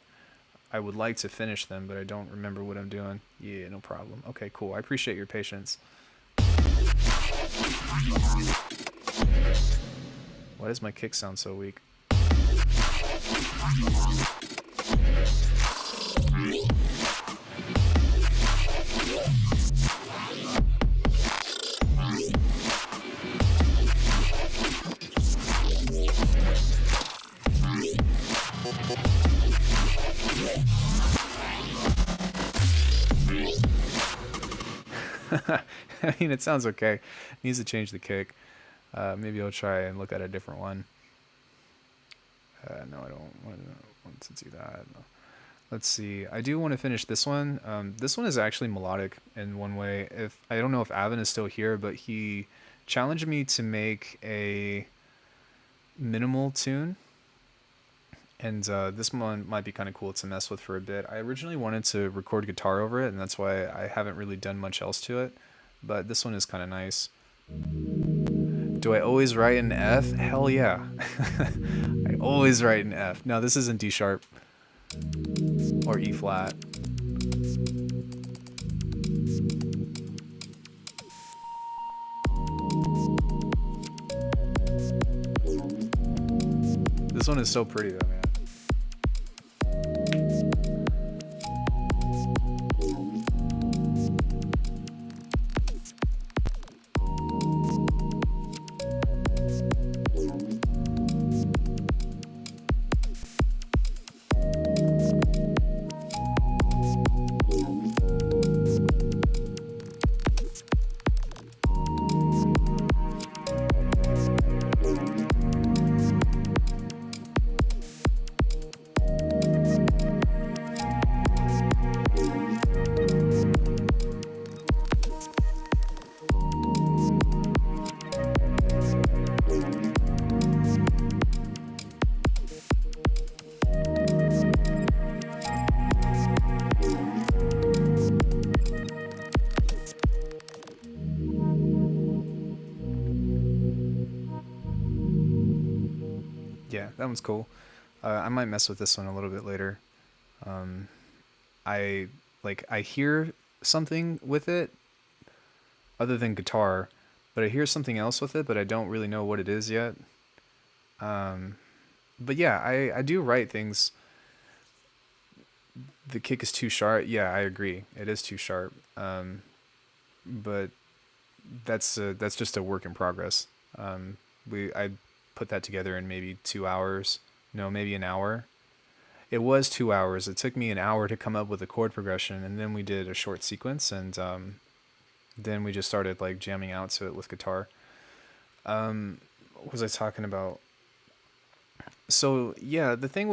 A: I would like to finish them, but I don't remember what I'm doing. Yeah, no problem. Okay, cool. I appreciate your patience. Why does my kick sound so weak? I mean, it sounds okay. It needs to change the kick. Maybe I'll try and look at a different one. No, I don't want to do that. No. Let's see. I do want to finish this one. This one is actually melodic in one way. I don't know if Avin is still here, but he challenged me to make a minimal tune. And this one might be kind of cool to mess with for a bit. I originally wanted to record guitar over it, and that's why I haven't really done much else to it. But this one is kind of nice. Do I always write in F? Hell yeah. I always write in F. No, this isn't D sharp or E flat. This one is so pretty though, man. that one's cool. I might mess with this one a little bit later. Um, I I hear something with it other than guitar, but I hear something else with it, but I don't really know what it is yet. Um, but yeah, I do write things. The kick is too sharp. Yeah, I agree. It is too sharp. But that's just a work in progress. I put that together in maybe 2 hours. No, maybe an hour. It was 2 hours. It took me an hour to come up with a chord progression, and then we did a short sequence, and then we just started like jamming out to it with guitar. What was I talking about? So yeah, the thing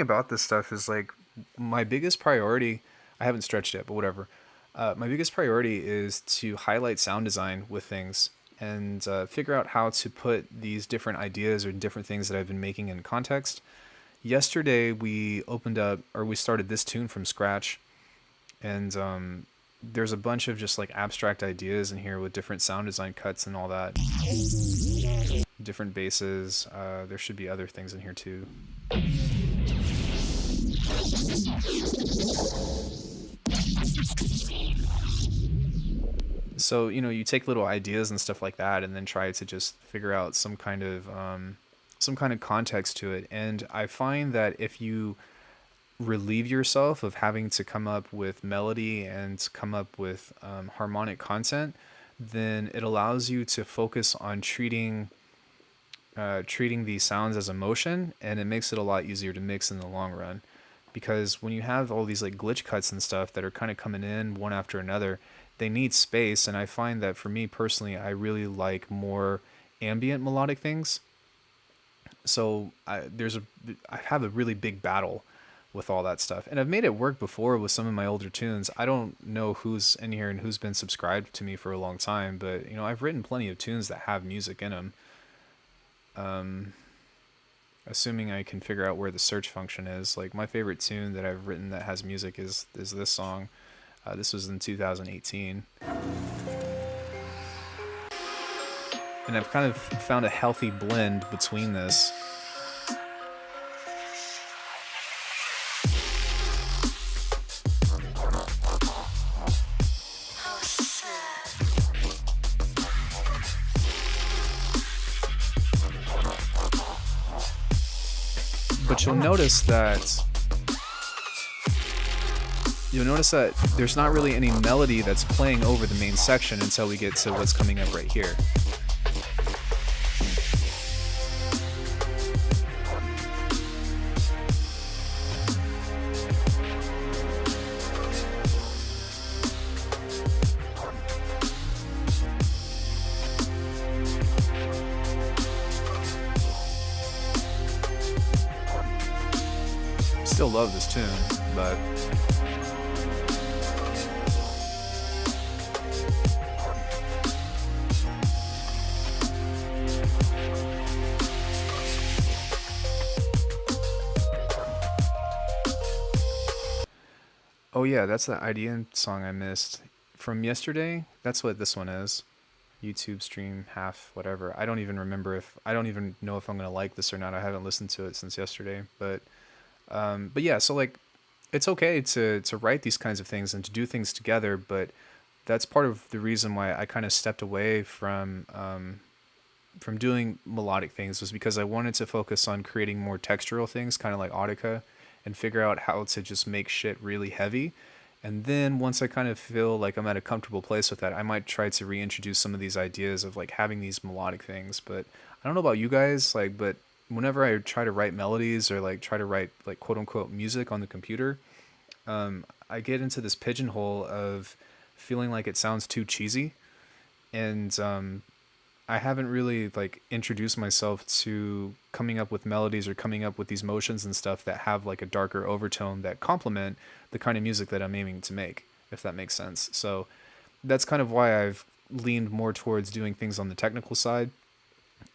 A: about this stuff is like my biggest priority. I haven't stretched yet, but whatever. My biggest priority is to highlight sound design with things and figure out how to put these different ideas or different things that I've been making in context. Yesterday we opened up or we started this tune from scratch, and there's a bunch of just like abstract ideas in here with different sound design cuts and all that, different basses. There should be other things in here too. So you take little ideas and stuff like that, and then try to just figure out some kind of context to it. And I find that if you relieve yourself of having to come up with melody and come up with harmonic content, then it allows you to focus on treating these sounds as emotion, and it makes it a lot easier to mix in the long run. Because when you have all these like glitch cuts and stuff that are kind of coming in one after another, they need space. And I find that for me personally, I really like more ambient melodic things. So I have a really big battle with all that stuff, and I've made it work before with some of my older tunes. I don't know who's in here and who's been subscribed to me for a long time, but I've written plenty of tunes that have music in them. Assuming I can figure out where the search function is. Like my favorite tune that I've written that has music is this song. This was in 2018, and I've kind of found a healthy blend between this. But you'll notice that there's not really any melody that's playing over the main section until we get to what's coming up right here. Still love this tune, but oh yeah, that's the IDN song I missed from yesterday. That's what this one is. YouTube stream half whatever. I don't even know if I'm gonna like this or not. I haven't listened to it since yesterday, but yeah. So like, it's okay to write these kinds of things and to do things together, but that's part of the reason why I kind of stepped away from doing melodic things, was because I wanted to focus on creating more textural things, kind of like Audica, and figure out how to just make shit really heavy. And then once I kind of feel like I'm at a comfortable place with that, I might try to reintroduce some of these ideas of like having these melodic things. But I don't know about you guys, like, but whenever I try to write melodies or like try to write like quote unquote music on the computer, I get into this pigeonhole of feeling like it sounds too cheesy. And I haven't really like introduced myself to coming up with melodies or coming up with these motions and stuff that have like a darker overtone that complement the kind of music that I'm aiming to make, if that makes sense. So that's kind of why I've leaned more towards doing things on the technical side.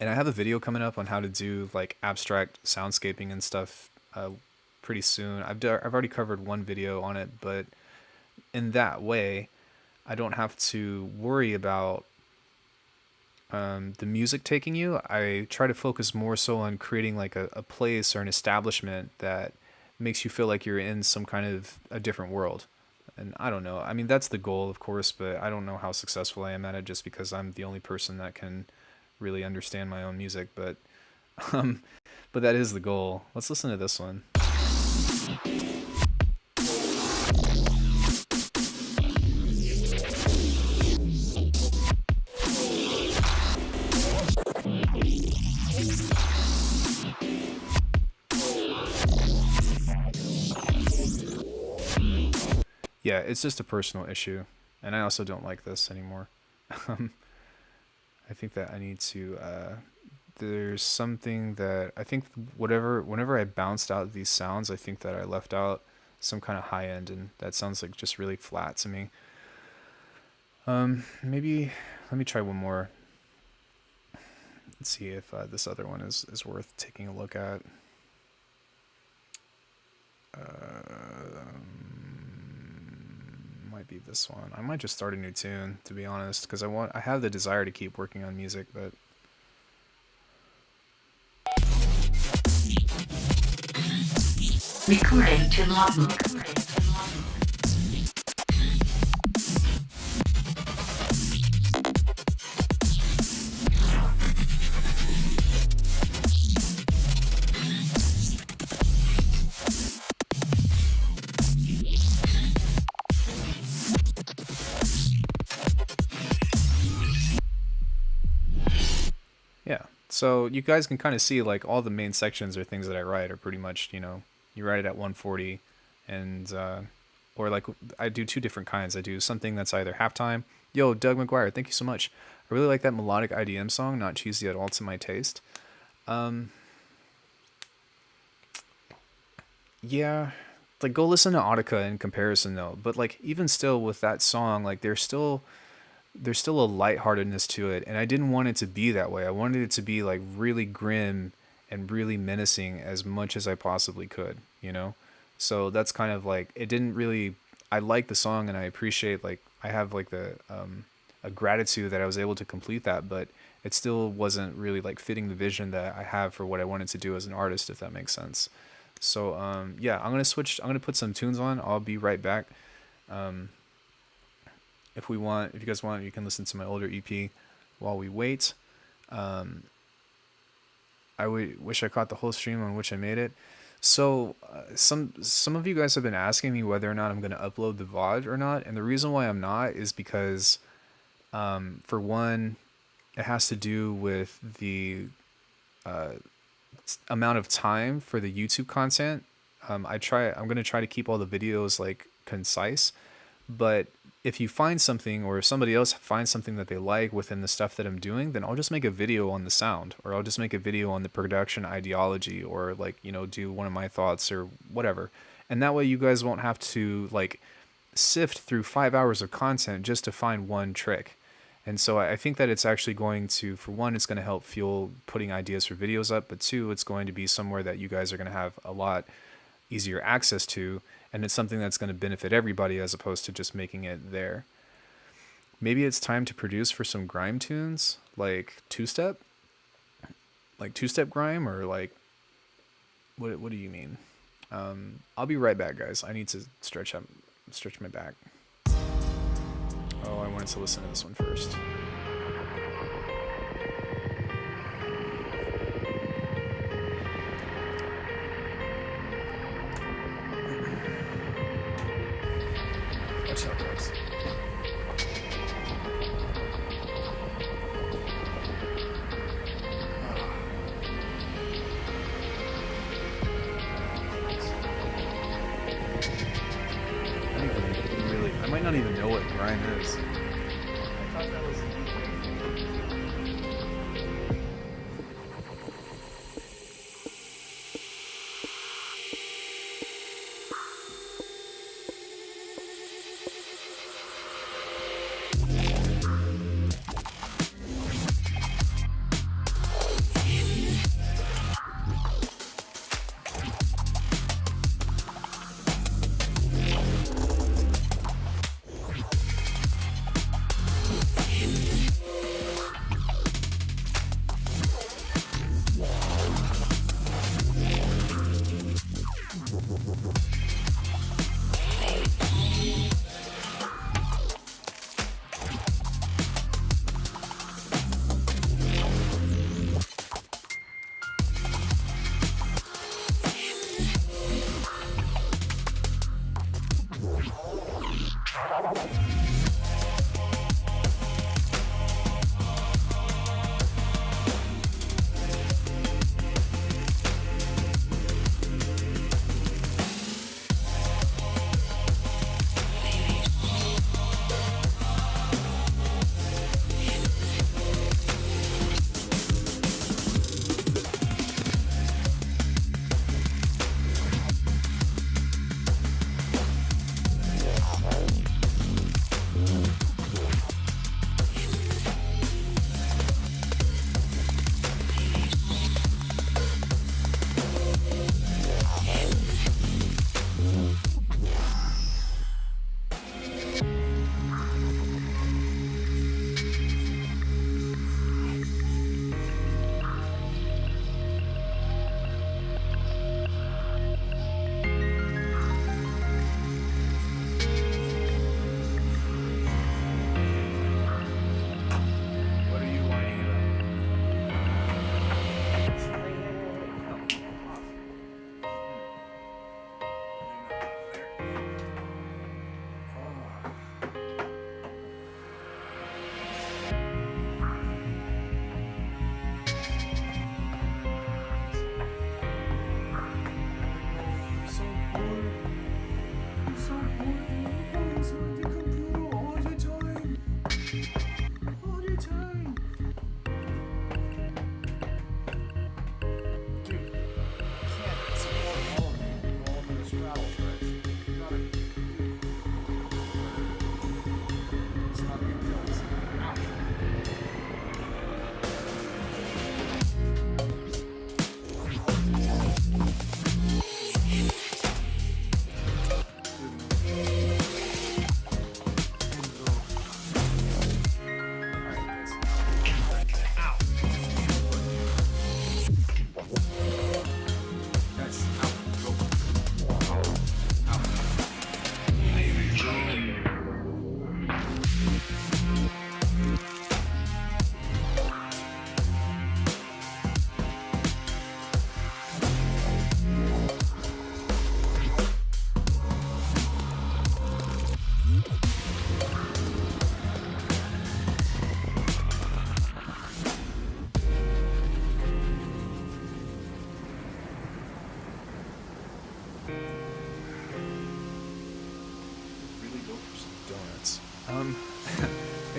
A: And I have a video coming up on how to do like abstract soundscaping and stuff pretty soon. I've already covered one video on it, but in that way, I don't have to worry about the music taking you, I try to focus more so on creating like a place or an establishment that makes you feel like you're in some kind of a different world. And I don't know. I mean, that's the goal, of course, but I don't know how successful I am at it just because I'm the only person that can really understand my own music. Um, but that is the goal. Let's listen to this one. Yeah, it's just a personal issue, and I also don't like this anymore. Um, I think that I need to. There's something that I think whenever I bounced out these sounds, I think that I left out some kind of high end, and that sounds like just really flat to me. Maybe let me try one more. Let's see if this other one is worth taking a look at. Might be this one. I might just start a new tune, to be honest, because I have the desire to keep working on music, but
B: Recording to logbook.
A: yeah. So you guys can kind of see like all the main sections or things that I write are pretty much, you write it at 140, and or like I do two different kinds. I do something that's either halftime. Yo, Doug McGuire, thank you so much. I really like that melodic IDM song, not cheesy at all to my taste. Um, yeah, like go listen to Audica in comparison though. But like even still with that song, like there's still a lightheartedness to it, and I didn't want it to be that way. I wanted it to be like really grim and really menacing as much as I possibly could. So that's kind of like it didn't really. I like the song and I appreciate like I have like the a gratitude that I was able to complete that, but it still wasn't really like fitting the vision that I have for what I wanted to do as an artist, if that makes sense. So yeah, I'm gonna switch. I'm gonna put some tunes on. I'll be right back. Um, if you guys want, you can listen to my older EP while we wait. Um, wish I caught the whole stream on which I made it. So some of you guys have been asking me whether or not I'm going to upload the VOD or not, and the reason why I'm not is because, for one, it has to do with the uh, amount of time for the YouTube content. I'm going to try to keep all the videos like concise, but if you find something or if somebody else finds something that they like within the stuff that I'm doing, then I'll just make a video on the sound, or I'll just make a video on the production ideology, or like, do one of my thoughts or whatever. And that way you guys won't have to like sift through 5 hours of content just to find one trick. And so I think that it's actually going to, for one, it's going to help fuel putting ideas for videos up, but two, it's going to be somewhere that you guys are going to have a lot easier access to, and it's something that's going to benefit everybody as opposed to just making it there. Maybe it's time to produce for some grime tunes, like two-step grime, or like what do you mean? I'll be right back, guys. I need to stretch my back. Oh, I wanted to listen to this one first. Watch out, guys. I might not even know what grime is. I thought that was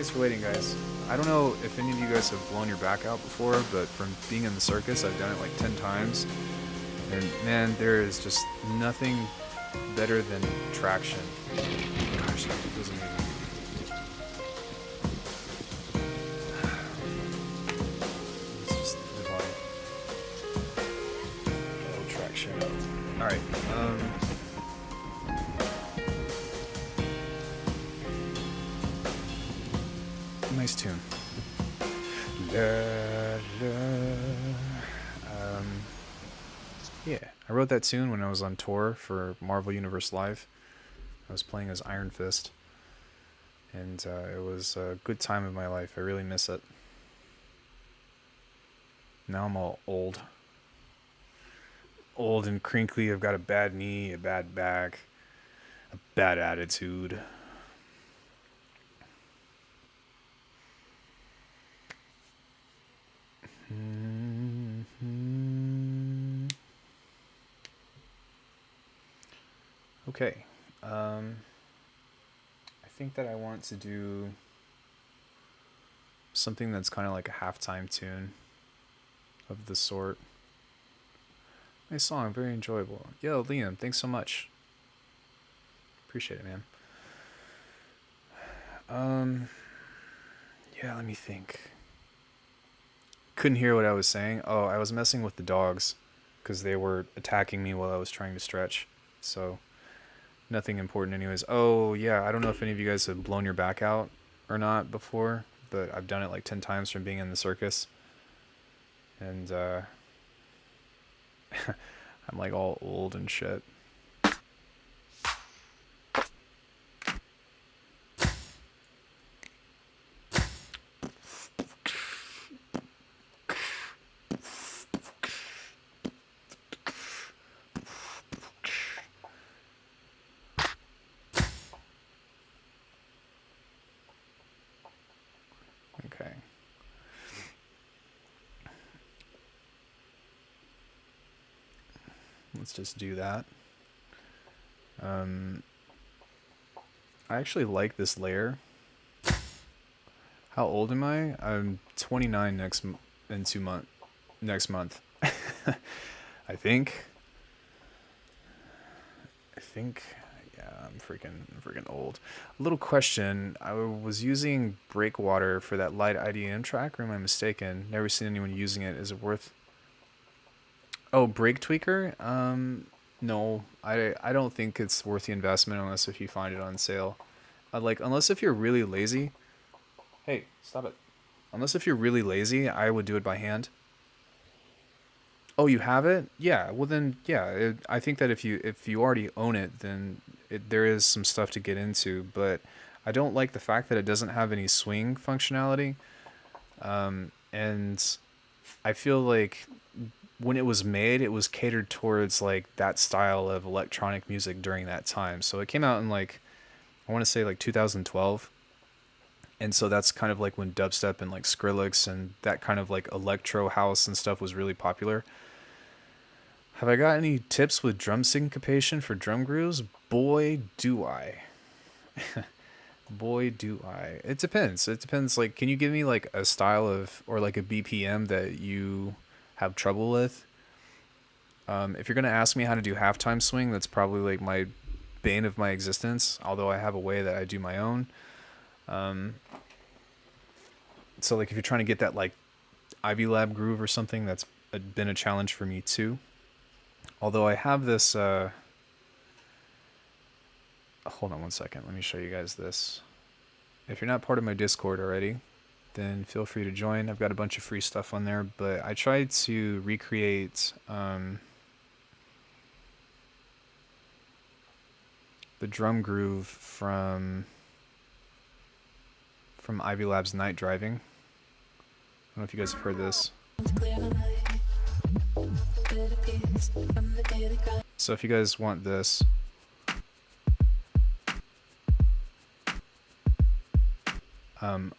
A: Thanks for waiting, guys. I don't know if any of you guys have blown your back out before, but from being in the circus, I've done it like 10 times. And man, there is just nothing better than traction. Gosh, that feels amazing. It's just divine. Oh, traction. Alright, nice tune. La, la. Yeah, I wrote that tune when I was on tour for Marvel Universe Live. I was playing as Iron Fist, and it was a good time of my life. I really miss it. Now I'm all old and crinkly. I've got a bad knee, a bad back, a bad attitude. Okay, I think that I want to do something that's kind of like a halftime tune of the sort. Nice song, very enjoyable. Yo, Liam, thanks so much. Appreciate it, man. Yeah, let me think. Couldn't hear what I was saying. Oh, I was messing with the dogs because they were attacking me while I was trying to stretch. So, nothing important anyways. Oh, yeah, I don't know if any of you guys have blown your back out or not before, but I've done it like 10 times from being in the circus. And, I'm like all old and shit. Okay. Let's just do that. I actually like this layer. How old am I? I'm 29 next month. I think. Yeah, I'm freaking old. A little question. I was using Breakwater for that light IDM track, or am I mistaken? Never seen anyone using it. Is it worth... Oh, Break Tweaker? No. I don't think it's worth the investment unless if you find it on sale. Unless if you're really lazy. Hey, stop it. Unless if you're really lazy, I would do it by hand. Oh, you have it? Yeah. Well then, yeah. I think that if you already own it, then there is some stuff to get into. But I don't like the fact that it doesn't have any swing functionality. And I feel like when it was made, it was catered towards like that style of electronic music during that time. So it came out in like, I want to say like 2012. And so that's kind of like when dubstep and like Skrillex and that kind of like electro house and stuff was really popular. Have I got any tips with drum syncopation for drum grooves? Boy, do I. Boy, do I. It depends. Like, can you give me like a style of, or like a BPM that you have trouble with? If you're going to ask me how to do halftime swing, that's probably like my bane of my existence, although I have a way that I do my own. So like if you're trying to get that like Ivy Lab groove or something, that's been a challenge for me too. Although I have this, hold on one second, let me show you guys this. If you're not part of my Discord already, then feel free to join. I've got a bunch of free stuff on there, but I tried to recreate the drum groove from Ivy Lab's Night Driving. I don't know if you guys have heard this. So if you guys want this,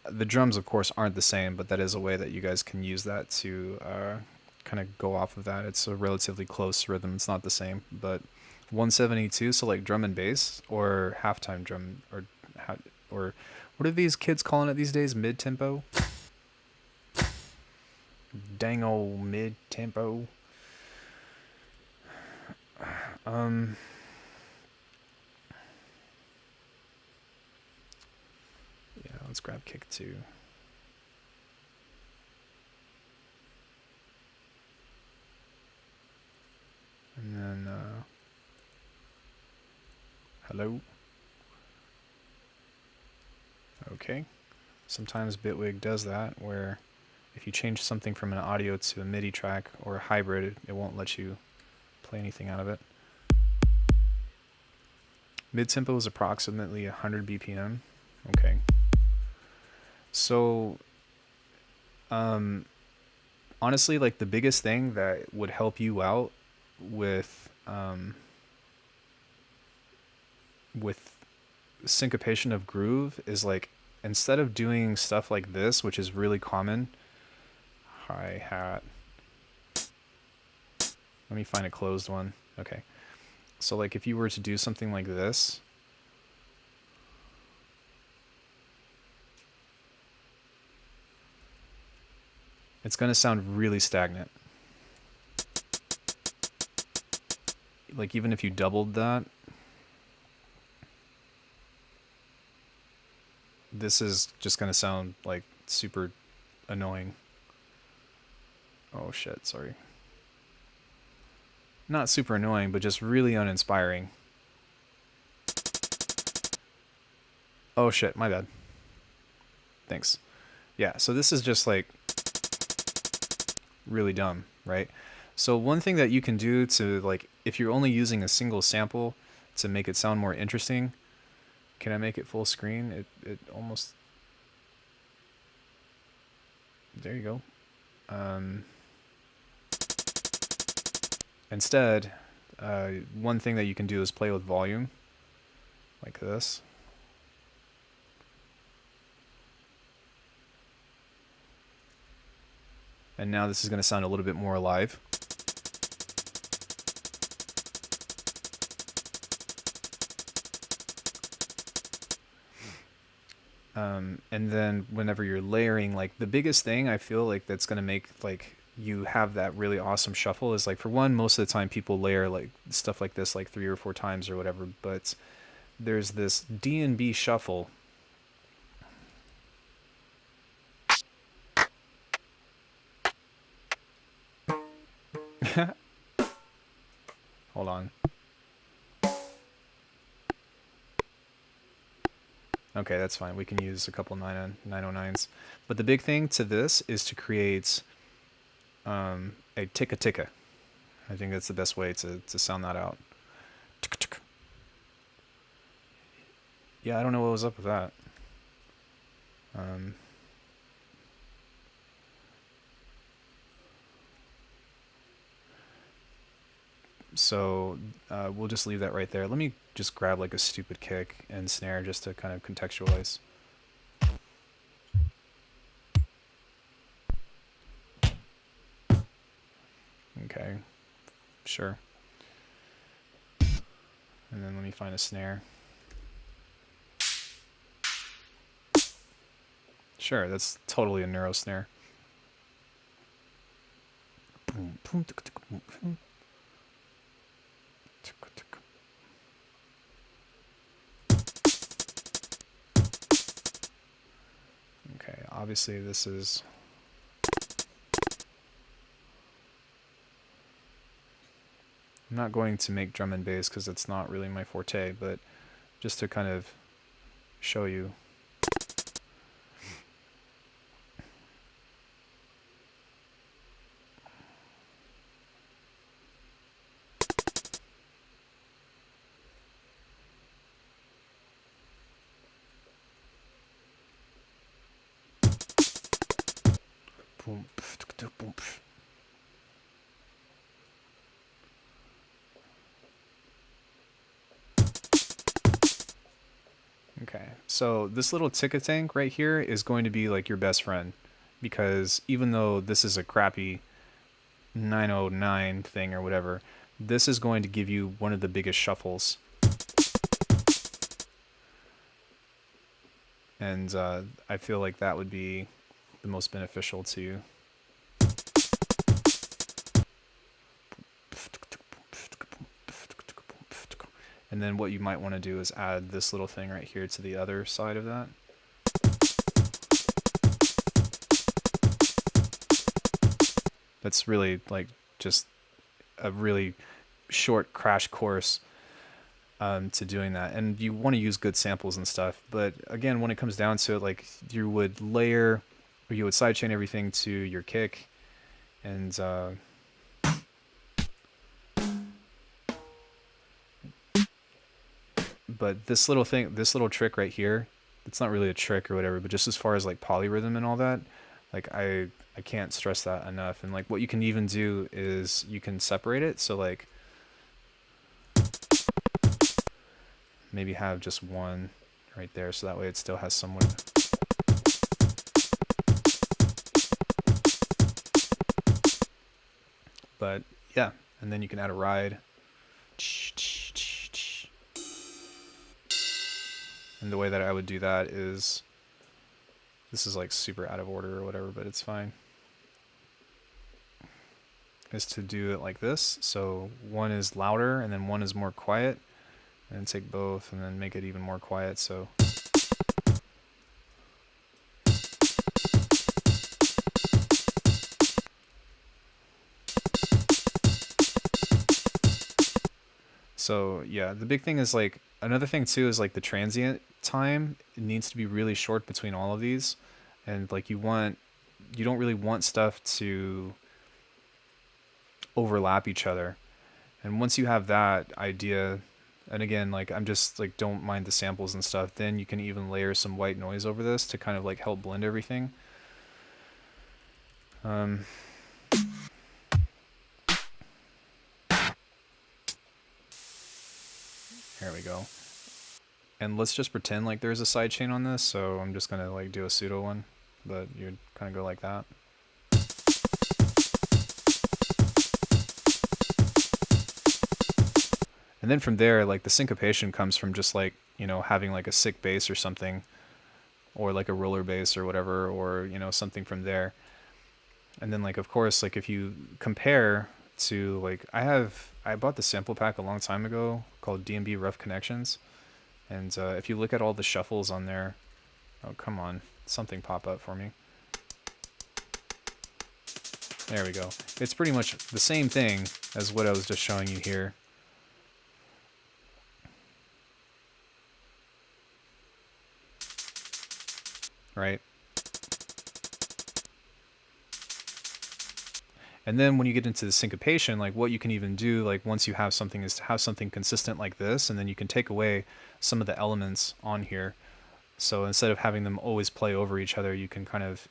A: the drums of course aren't the same, but that is a way that you guys can use that to kind of go off of that. It's a relatively close rhythm. It's not the same, but 172, so like drum and bass or halftime drum or What are these kids calling it these days? Mid-tempo? Dang old mid-tempo. Yeah, let's grab kick 2. And then, hello? Okay. Sometimes Bitwig does that, where if you change something from an audio to a MIDI track or a hybrid, it won't let you play anything out of it. Mid-tempo is approximately 100 BPM. Okay. So, honestly, like the biggest thing that would help you out with syncopation of groove is like, instead of doing stuff like this, which is really common, hi-hat. Let me find a closed one. Okay. So like if you were to do something like this, it's going to sound really stagnant. Like even if you doubled that, this is just going to sound like super annoying. Oh shit, sorry. Not super annoying, but just really uninspiring. Oh shit, my bad. Thanks. Yeah, so this is just like really dumb, right? So one thing that you can do to, like, if you're only using a single sample to make it sound more interesting, can I make it full screen? It almost, there you go. Instead, one thing that you can do is play with volume, like this. And now this is going to sound a little bit more alive. And then whenever you're layering, like the biggest thing I feel like that's going to make like you have that really awesome shuffle is like, for one, most of the time people layer like stuff like this like 3 or 4 times or whatever, but there's this D&B shuffle. Hold on. Okay, that's fine. We can use a couple 909s. But the big thing to this is to create a ticka ticka. I think that's the best way to sound that out. Yeah, I don't know what was up with that. So we'll just leave that right there. Let me just grab like a stupid kick and snare just to kind of contextualize. Okay, sure. And then let me find a snare. Sure, that's totally a neuro snare. Okay, obviously this is... I'm not going to make drum and bass because it's not really my forte, but just to kind of show you. Okay, so this little ticka tank right here is going to be like your best friend, because even though this is a crappy 909 thing or whatever, this is going to give you one of the biggest shuffles. And I feel like that would be the most beneficial to you. And then what you might want to do is add this little thing right here to the other side of that. That's really like just a really short crash course to doing that. And you want to use good samples and stuff. But again, when it comes down to it, like you would layer or you would sidechain everything to your kick. And but this little thing, this little trick right here, it's not really a trick or whatever, but just as far as like polyrhythm and all that, like I can't stress that enough. And like what you can even do is you can separate it. So like maybe have just one right there, so that way it still has somewhat. But yeah, and then you can add a ride. And the way that I would do that is, this is like super out of order or whatever, but it's fine, is to do it like this. So one is louder and then one is more quiet, and take both and then make it even more quiet. So yeah, the big thing is like, another thing too is like the transient time, it needs to be really short between all of these. And like you don't really want stuff to overlap each other. And once you have that idea, and again, like I'm just like, don't mind the samples and stuff, then you can even layer some white noise over this to kind of like help blend everything. There we go. And let's just pretend like there's a sidechain on this, so I'm just gonna like do a pseudo one, but you'd kind of go like that. And then from there, like the syncopation comes from just like, you know, having like a sick bass or something, or like a roller bass or whatever, or, you know, something from there. And then like, of course, like if you compare to like, I bought the sample pack a long time ago called D&B Rough Connections. And if you look at all the shuffles on there, oh, come on, something pop up for me. There we go. It's pretty much the same thing as what I was just showing you here. Right? And then when you get into the syncopation, like what you can even do, like once you have something, is to have something consistent like this, and then you can take away some of the elements on here. So instead of having them always play over each other, you can kind of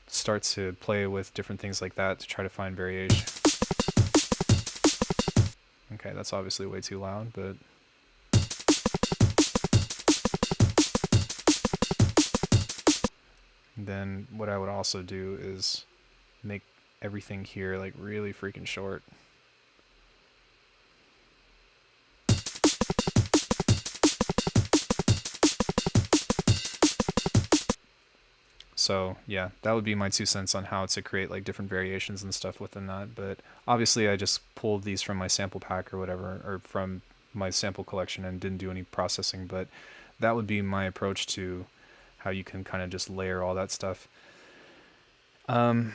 A: start to play with different things like that to try to find variation. Okay, that's obviously way too loud, but... Then what I would also do is make everything here like really freaking short. So yeah, that would be my 2 cents on how to create like different variations and stuff within that. But obviously I just pulled these from my sample pack or whatever, or from my sample collection, and didn't do any processing. But that would be my approach to how you can kind of just layer all that stuff. And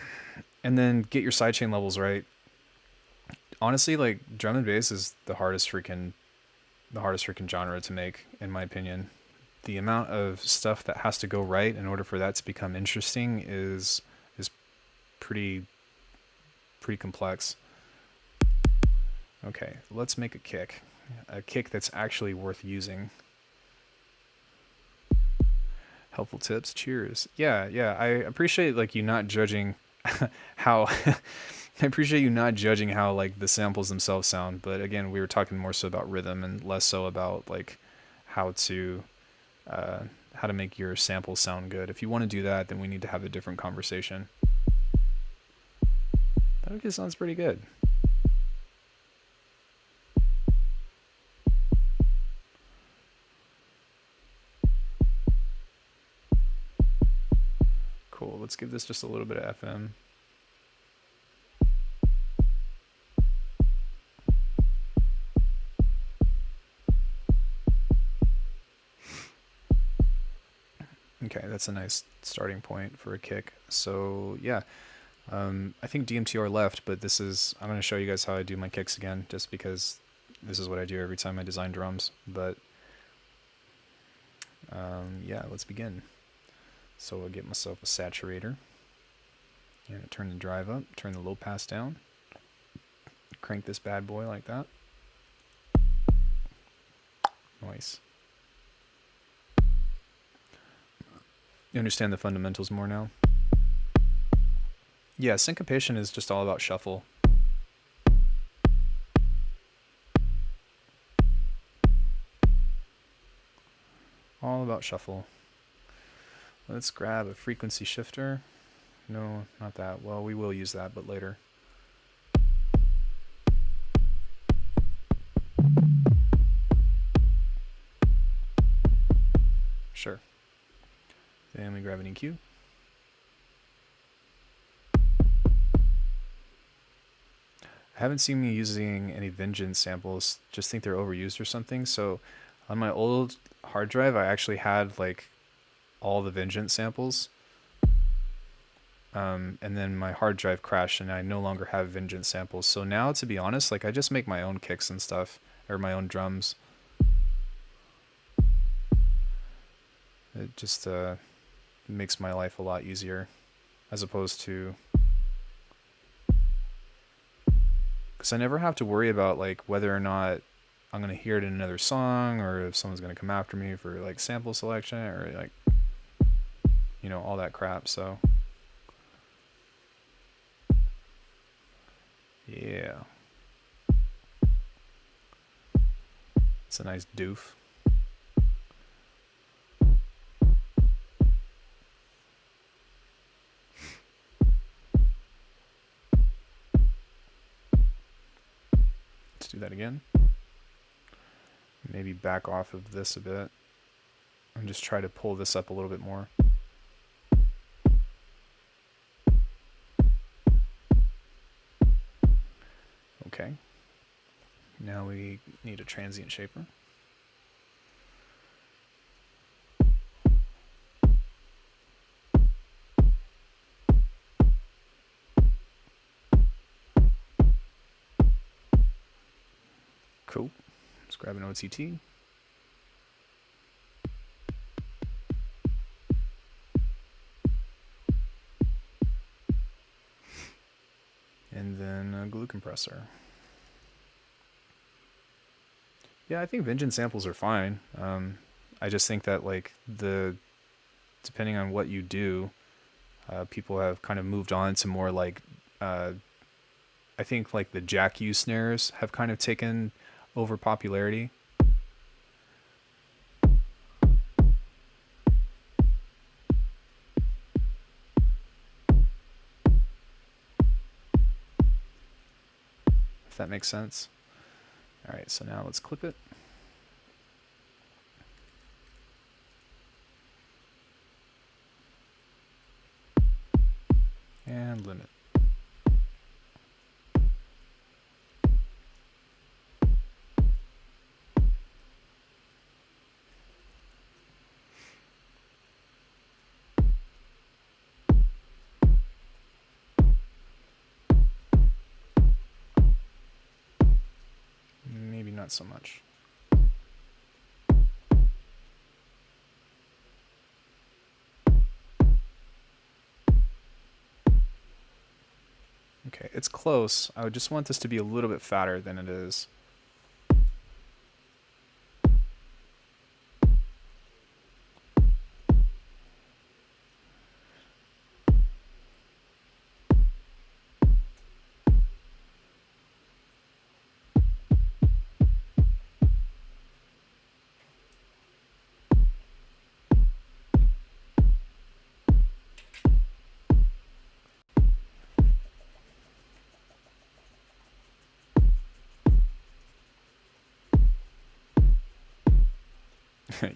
A: then get your sidechain levels right. Honestly, like drum and bass is the hardest freaking genre to make, in my opinion. The amount of stuff that has to go right in order for that to become interesting is pretty complex. Okay, let's make a kick that's actually worth using. Helpful tips, cheers. Yeah, I appreciate like you not judging how I appreciate you not judging how like the samples themselves sound, but again, we were talking more so about rhythm and less so about like how to make your samples sound good. If you want to do that, then we need to have a different conversation. That okay, sounds pretty good. Cool. Let's give this just a little bit of FM. Okay, that's a nice starting point for a kick. So yeah, I think DMTR left, but I'm going to show you guys how I do my kicks again, just because this is what I do every time I design drums. But yeah, let's begin. So I'll get myself a saturator, and turn the drive up, turn the low pass down, crank this bad boy like that. Nice. You understand the fundamentals more now? Yeah, syncopation is just all about shuffle. All about shuffle. Let's grab a frequency shifter. No, not that. Well, we will use that, but later. Sure. Then we grab an EQ. I haven't seen me using any Vengeance samples, just think they're overused or something. So on my old hard drive, I actually had like all the Vengeance samples. And then my hard drive crashed and I no longer have Vengeance samples. So now, to be honest, like I just make my own kicks and stuff, or my own drums. It just makes my life a lot easier, as opposed to, because I never have to worry about like whether or not I'm gonna hear it in another song, or if someone's gonna come after me for like sample selection, or like, you know, all that crap. So yeah, it's a nice doof. Let's do that again. Maybe back off of this a bit and just try to pull this up a little bit more. Okay. Now we need a transient shaper. Cool. Let's grab an OTT. And then a glue compressor. Yeah, I think Vengeance samples are fine. I just think that like depending on what you do, people have kind of moved on to more like, I think like the Jack U snares have kind of taken over popularity. If that makes sense. All right, so now let's clip it. And limit. Maybe not so much. Okay, it's close. I would just want this to be a little bit fatter than it is.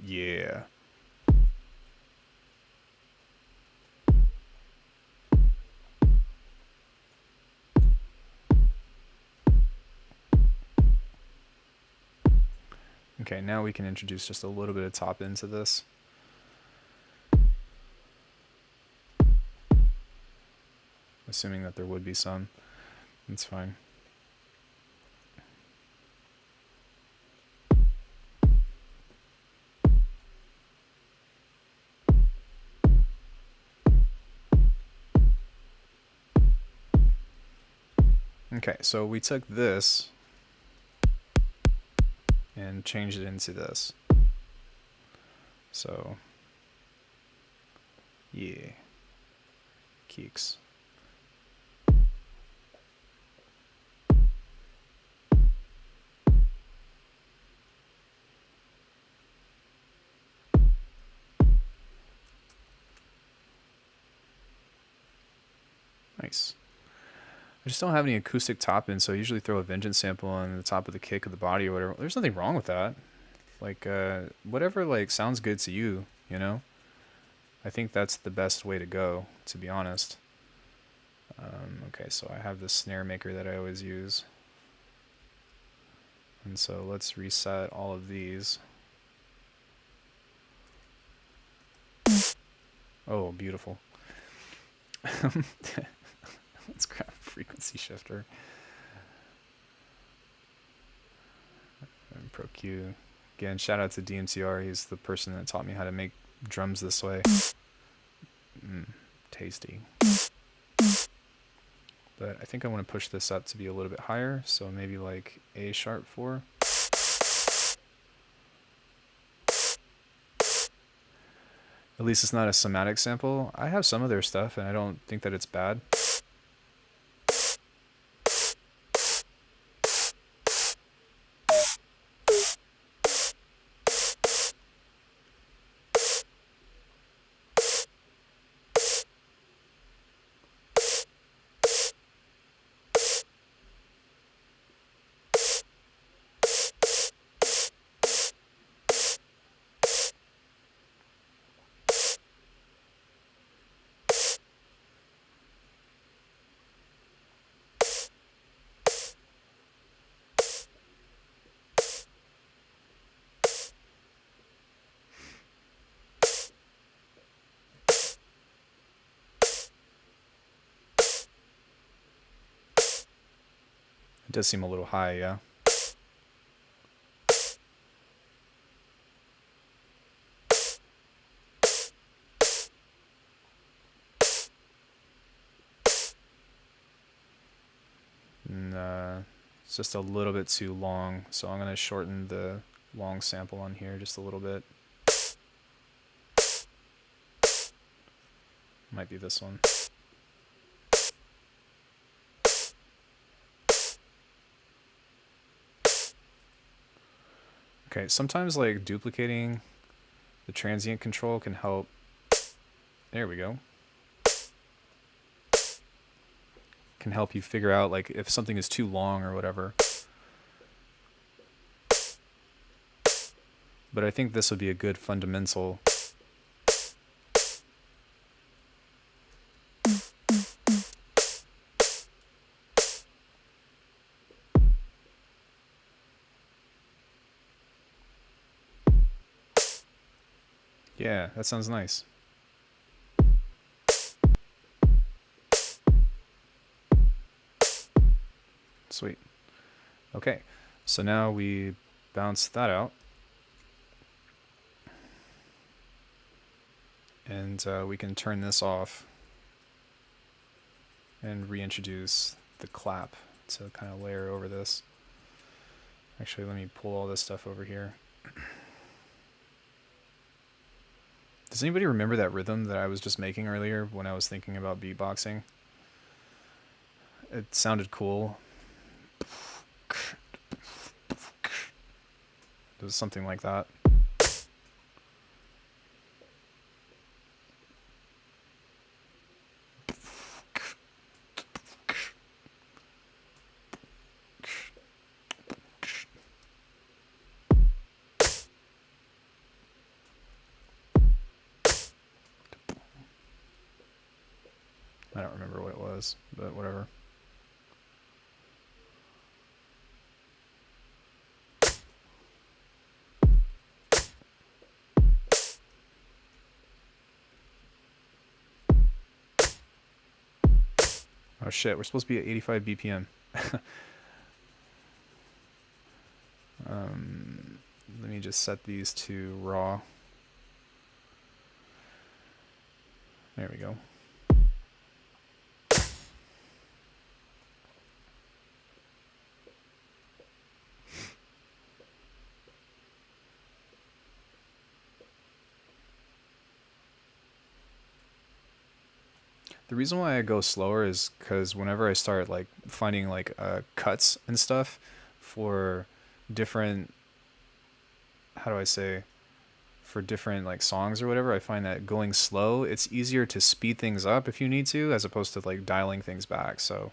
A: Yeah. Okay, now we can introduce just a little bit of top into this. Assuming that there would be some. That's fine. Okay, so we took this and changed it into this. So, yeah, Keeks. Nice. I just don't have any acoustic top in, so I usually throw a Vengeance sample on the top of the kick of the body or whatever. There's nothing wrong with that. Like, whatever, like, sounds good to you, you know? I think that's the best way to go, to be honest. Okay, so I have this snare maker that I always use. And so let's reset all of these. Oh, beautiful. Let's grab a frequency shifter. And Pro Q. Again, shout out to DMCR. He's the person that taught me how to make drums this way. Tasty. But I think I want to push this up to be a little bit higher, so maybe like A sharp 4. At least it's not a somatic sample. I have some of their stuff, and I don't think that it's bad. It does seem a little high, yeah. And, it's just a little bit too long, so I'm going to shorten the long sample on here just a little bit. Might be this one. Okay, sometimes like duplicating the transient control can help. There we go. Can help you figure out like if something is too long or whatever. But I think this would be a good fundamental. Yeah, that sounds nice. Sweet. Okay, so now we bounce that out. And we can turn this off and reintroduce the clap to kind of layer over this. Actually, let me pull all this stuff over here. Does anybody remember that rhythm that I was just making earlier when I was thinking about beatboxing? It sounded cool. It was something like that. I don't remember what it was, but whatever. Oh shit, we're supposed to be at 85 BPM. Let me just set these to raw. There we go. The reason why I go slower is because whenever I start like finding like cuts and stuff for different, how do I say, for different like songs or whatever, I find that going slow, it's easier to speed things up if you need to, as opposed to like dialing things back. So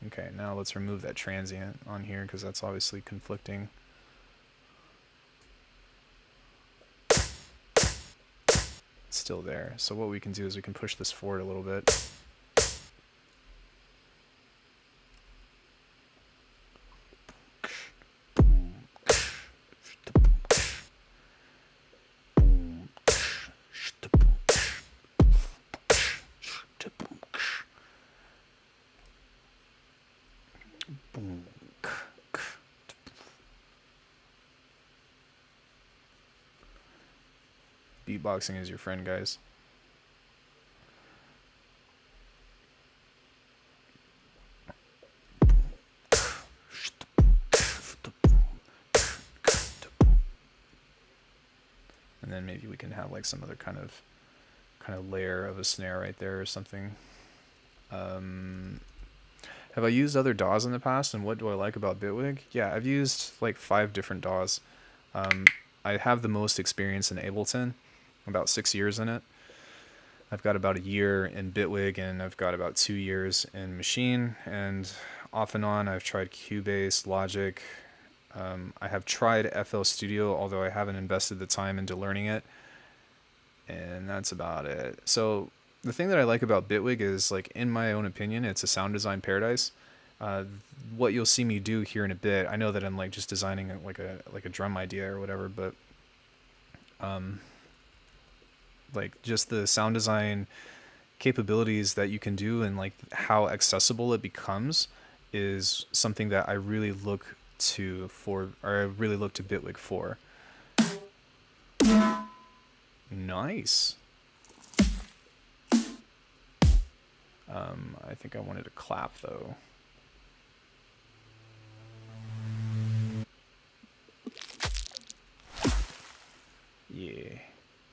A: okay, now let's remove that transient on here because that's obviously conflicting. It's still there. So what we can do is we can push this forward a little bit. Beatboxing is your friend, guys. And then maybe we can have like some other kind of layer of a snare right there or something. Have I used other DAWs in the past, and what do I like about Bitwig? Yeah, I've used like 5 different DAWs. I have the most experience in Ableton, about 6 years in it. I've got about a year in Bitwig, and I've got about 2 years in Machine, and off and on I've tried Cubase, Logic. I have tried FL Studio, although I haven't invested the time into learning it, and that's about it. So the thing that I like about Bitwig is, like, in my own opinion, it's a sound design paradise. What you'll see me do here in a bit, I know that I'm like just designing like a drum idea or whatever, but like just the sound design capabilities that you can do and like how accessible it becomes is something that I really look to Bitwig for. Nice. I think I wanted to clap though. Yeah,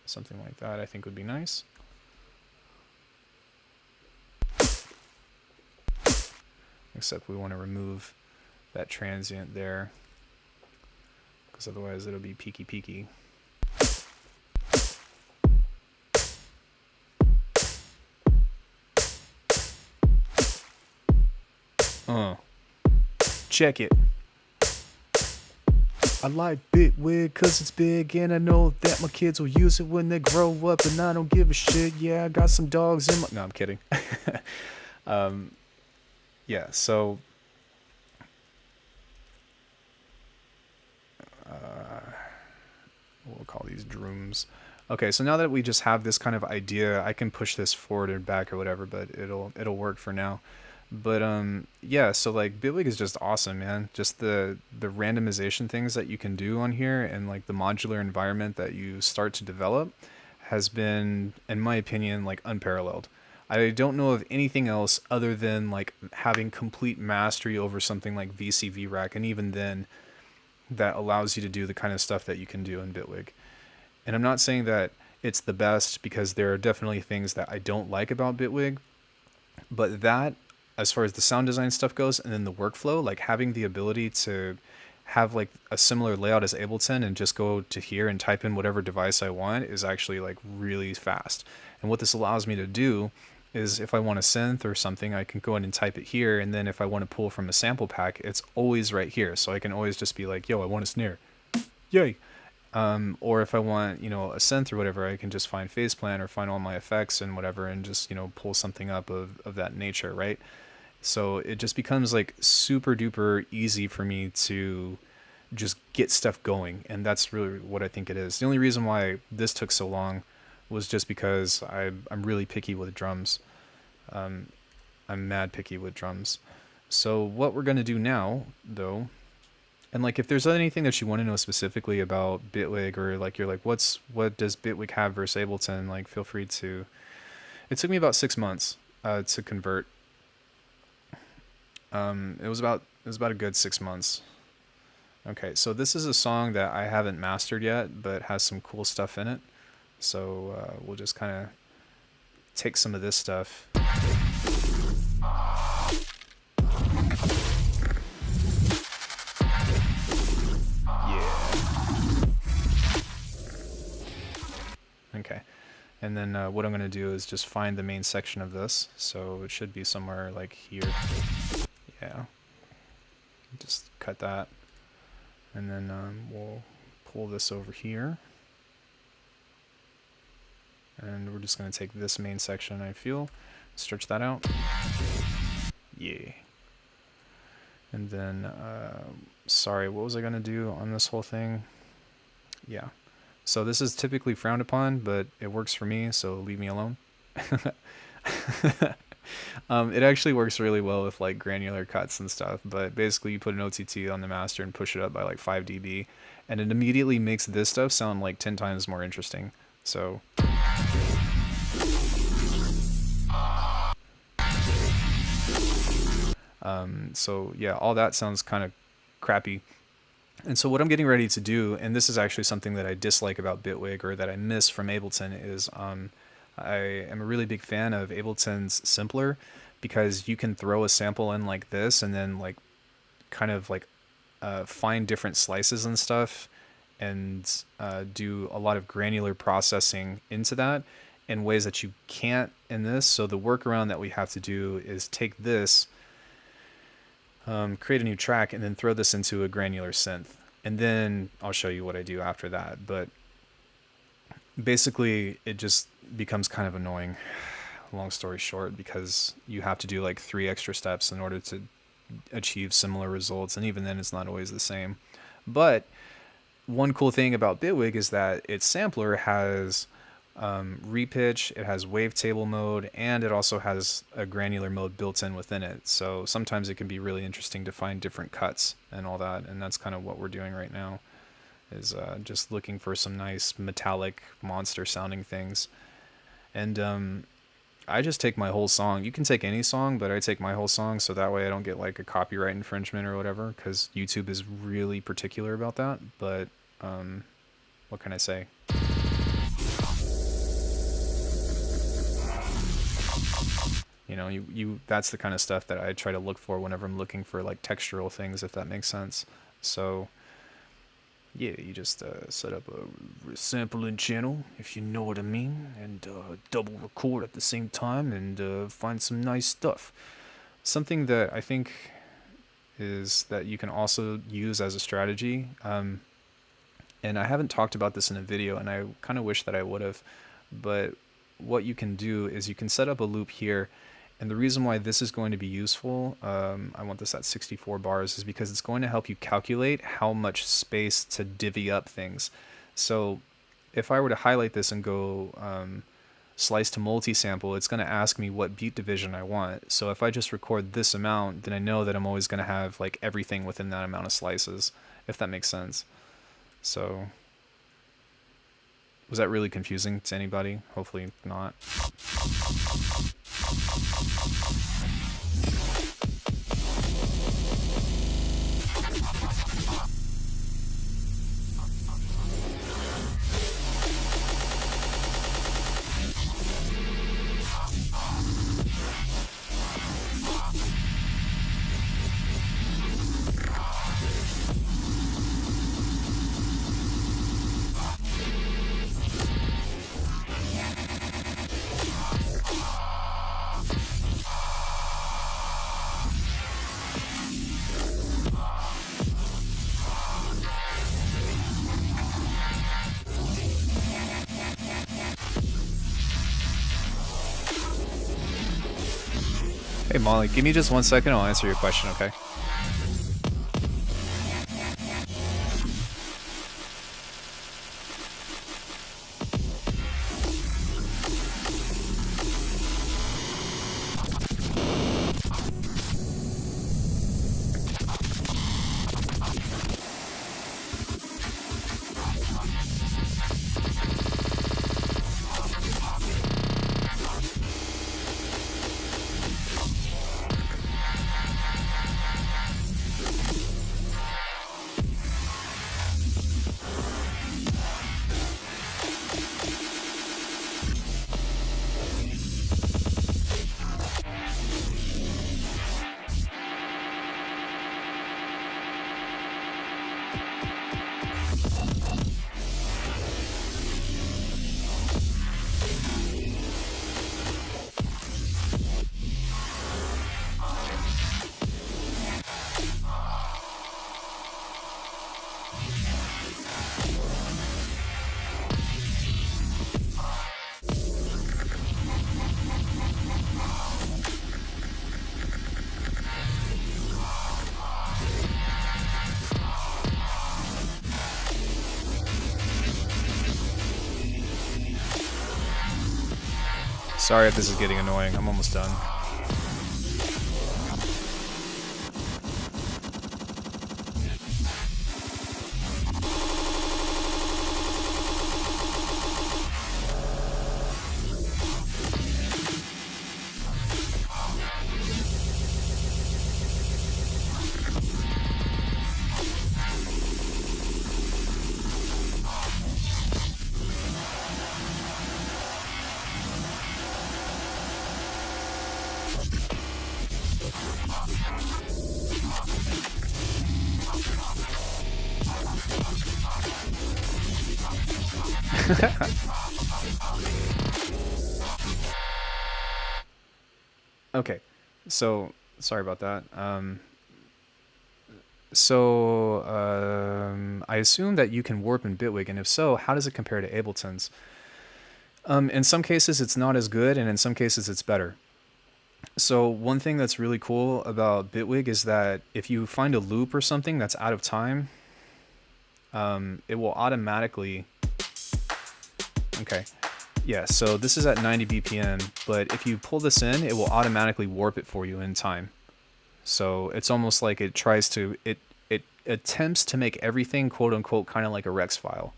A: something like that I think would be nice. Except we want to remove that transient there, because otherwise it'll be peaky peaky. Check it. I like Bitwig cause it's big, and I know that my kids will use it when they grow up, and I don't give a shit. Yeah, I got some dogs in my... No, I'm kidding. Yeah, so... we'll call these drooms. Okay, so now that we just have this kind of idea, I can push this forward or back or whatever, but it'll work for now. But yeah, so like Bitwig is just awesome, man. Just the randomization things that you can do on here, and like the modular environment that you start to develop has been, in my opinion, like unparalleled. I don't know of anything else other than like having complete mastery over something like VC VRAC, and even then that allows you to do the kind of stuff that you can do in Bitwig. And I'm not saying that it's the best, because there are definitely things that I don't like about Bitwig, but that, as far as the sound design stuff goes, and then the workflow, like having the ability to have like a similar layout as Ableton and just go to here and type in whatever device I want, is actually like really fast. And what this allows me to do is, if I want a synth or something, I can go in and type it here, and then if I want to pull from a sample pack, it's always right here. So I can always just be like, yo, I want a snare. Yay. Or if I want, you know, a synth or whatever, I can just find Phaseplan or find all my effects and whatever, and just, you know, pull something up of that nature, right? So it just becomes like super duper easy for me to just get stuff going, and that's really what I think it is. The only reason why this took so long was just because I'm really picky with drums. I'm mad picky with drums. So what we're gonna do now, though, and like if there's anything that you want to know specifically about Bitwig, or like you're like, what does Bitwig have versus Ableton? Like, feel free to. It took me about 6 months to convert. It was about a good 6 months. Okay, so this is a song that I haven't mastered yet, but has some cool stuff in it. So we'll just kind of take some of this stuff. Okay, and then what I'm going to do is just find the main section of this, so it should be somewhere like here. Yeah, just cut that, and then we'll pull this over here, and we're just going to take this main section, I feel, stretch that out. Yeah. And then, sorry, what was I going to do on this whole thing? Yeah. So this is typically frowned upon, but it works for me, so leave me alone. It actually works really well with like granular cuts and stuff, but basically you put an OTT on the master and push it up by like 5 dB, and it immediately makes this stuff sound like 10 times more interesting. So so yeah, all that sounds kind of crappy. And so what I'm getting ready to do, and this is actually something that I dislike about Bitwig, or that I miss from Ableton, is I am a really big fan of Ableton's Simpler, because you can throw a sample in like this and then like kind of like find different slices and stuff, and do a lot of granular processing into that in ways that you can't in this. So the workaround that we have to do is take this, create a new track, and then throw this into a granular synth, and then I'll show you what I do after that. But basically it just becomes kind of annoying, long story short, because you have to do like 3 extra steps in order to achieve similar results, and even then it's not always the same. But one cool thing about Bitwig is that its sampler has repitch, it has wavetable mode, and it also has a granular mode built in within it. So sometimes it can be really interesting to find different cuts and all that, and that's kind of what we're doing right now, is just looking for some nice metallic monster sounding things. And I just take my whole song. You can take any song, but I take my whole song, so that way I don't get like a copyright infringement or whatever, because YouTube is really particular about that. But what can I say? You know, you that's the kind of stuff that I try to look for whenever I'm looking for like textural things, if that makes sense. So yeah, you just set up a sampling channel, if you know what I mean, and double record at the same time, and find some nice stuff. Something that I think is that you can also use as a strategy, and I haven't talked about this in a video, and I kind of wish that I would have, but what you can do is you can set up a loop here. And the reason why this is going to be useful, I want this at 64 bars, is because it's going to help you calculate how much space to divvy up things. So if I were to highlight this and go slice to multi-sample, it's going to ask me what beat division I want. So if I just record this amount, then I know that I'm always going to have like everything within that amount of slices, if that makes sense. So was that really confusing to anybody? Hopefully not. Hey Molly, give me just 1 second, I'll answer your question, okay? Sorry if this is getting annoying. I'm almost done. Okay, so sorry about that. I assume that you can warp in Bitwig, and if so, how does it compare to Ableton's? In some cases, it's not as good, and in some cases, it's better. So one thing that's really cool about Bitwig is that if you find a loop or something that's out of time, it will automatically... Okay. Yeah, so this is at 90 BPM, but if you pull this in, it will automatically warp it for you in time. So it's almost like it tries to... It attempts to make everything quote-unquote kind of like a Rex file.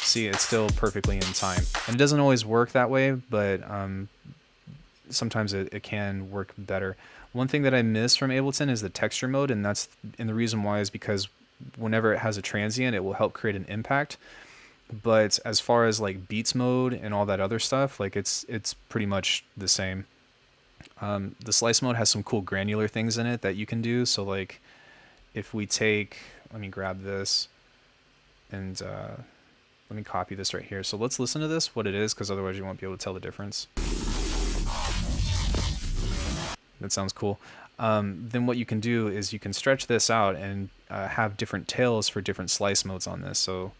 A: See, it's still perfectly in time. And it doesn't always work that way, but sometimes it can work better. One thing that I miss from Ableton is the texture mode, and the reason why is because whenever it has a transient, it will help create an impact. But as far as like beats mode and all that other stuff, like it's pretty much the same. The slice mode has some cool granular things in it that you can do. So like if we take, let me grab this and let me copy this right here. So let's listen to this, what it is, because otherwise you won't be able to tell the difference. That sounds cool. Then what you can do is you can stretch this out and have different tails for different slice modes on this. So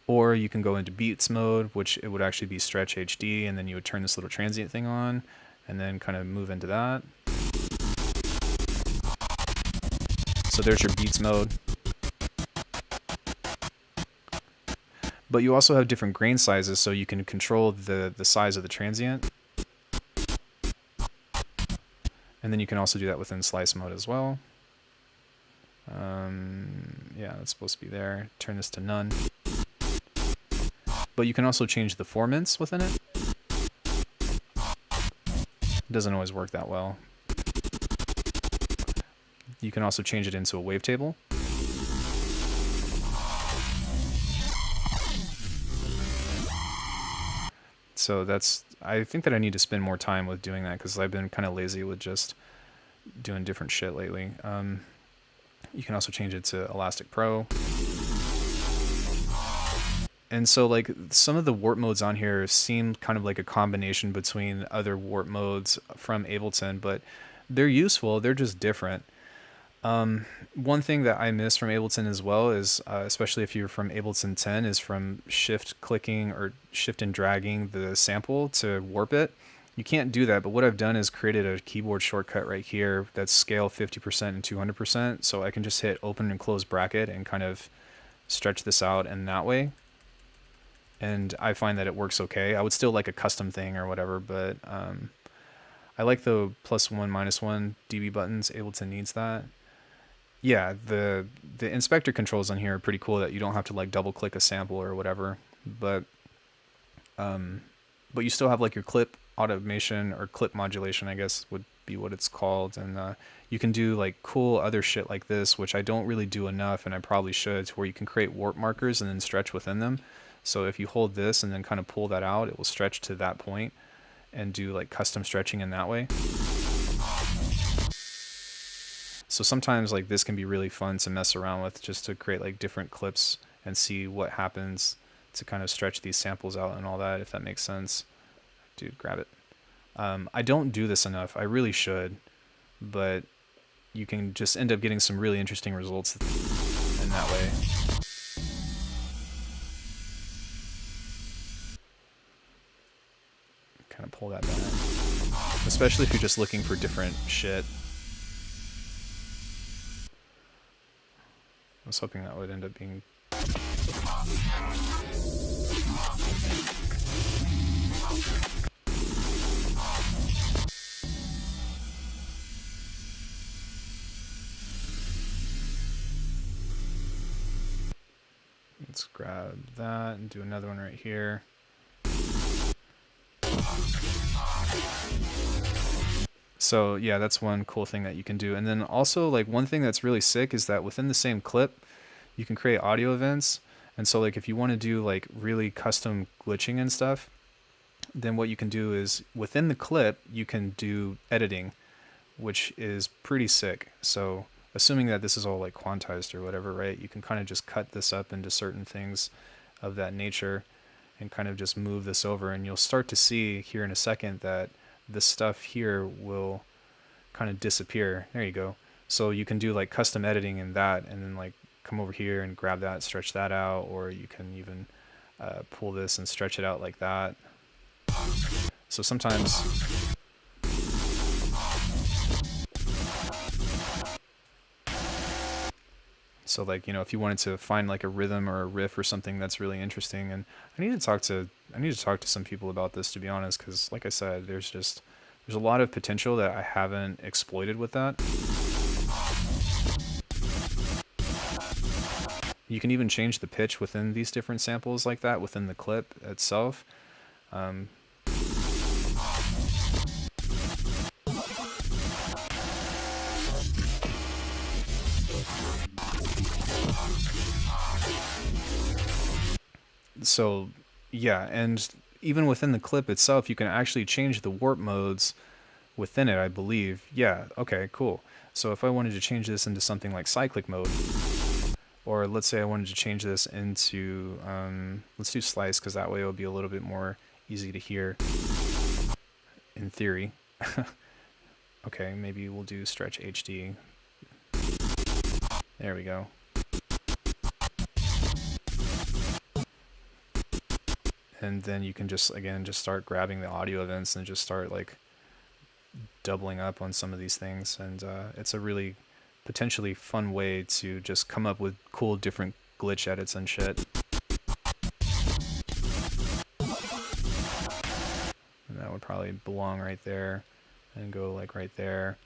A: or you can go into beats mode, which it would actually be stretch HD, and then you would turn this little transient thing on and then kind of move into that. So there's your beats mode. But you also have different grain sizes, so you can control the size of the transient. And then you can also do that within slice mode as well. Yeah, that's supposed to be there. Turn this to none. But you can also change the formants within it. It doesn't always work that well. You can also change it into a wavetable. So I think that I need to spend more time with doing that because I've been kind of lazy with just doing different shit lately. You can also change it to Elastic Pro. And so like some of the warp modes on here seem kind of like a combination between other warp modes from Ableton, but they're useful, they're just different. One thing that I miss from Ableton as well is, especially if you're from Ableton 10, is from shift clicking or shift and dragging the sample to warp it. You can't do that, but what I've done is created a keyboard shortcut right here that's scale 50% and 200%, so I can just hit open and close bracket and kind of stretch this out in that way. And I find that it works okay. I would still like a custom thing or whatever, but I like the +1, -1 dB buttons. Ableton needs that. Yeah, the inspector controls on here are pretty cool that you don't have to like double click a sample or whatever, but you still have like your clip automation or clip modulation, I guess would be what it's called, and you can do like cool other shit like this, which I don't really do enough, and I probably should, to where you can create warp markers and then stretch within them. So if you hold this and then kind of pull that out, it will stretch to that point and do like custom stretching in that way. So sometimes like this can be really fun to mess around with, just to create like different clips and see what happens to kind of stretch these samples out and all that, if that makes sense. Dude, grab it. I don't do this enough. I really should, but you can just end up getting some really interesting results in that way. Kind of pull that back, especially if you're just looking for different shit. I was hoping that would end up being... Let's grab that and do another one right here. So yeah, that's one cool thing that you can do. And then also, like, one thing that's really sick is that within the same clip, you can create audio events. And so like if you want to do like really custom glitching and stuff, then what you can do is within the clip, you can do editing, which is pretty sick. So assuming that this is all like quantized or whatever, right? You can kind of just cut this up into certain things of that nature and kind of just move this over, and you'll start to see here in a second that this stuff here will kind of disappear. There you go. So you can do like custom editing in that, and then like come over here and grab that, stretch that out, or you can even pull this and stretch it out like that. So sometimes so like, you know, if you wanted to find like a rhythm or a riff or something that's really interesting, and I need to talk to some people about this, to be honest, because like I said, there's a lot of potential that I haven't exploited with that. You can even change the pitch within these different samples like that within the clip itself. So yeah, and even within the clip itself, you can actually change the warp modes within it, I believe. Yeah, okay, cool. So if I wanted to change this into something like cyclic mode, or let's say I wanted to change this into, let's do slice, because that way it'll be a little bit more easy to hear, in theory. Okay, maybe we'll do stretch HD. There we go. And then you can just, again, just start grabbing the audio events and just start like doubling up on some of these things. And it's a really potentially fun way to just come up with cool different glitch edits and shit. And that would probably belong right there and go like right there.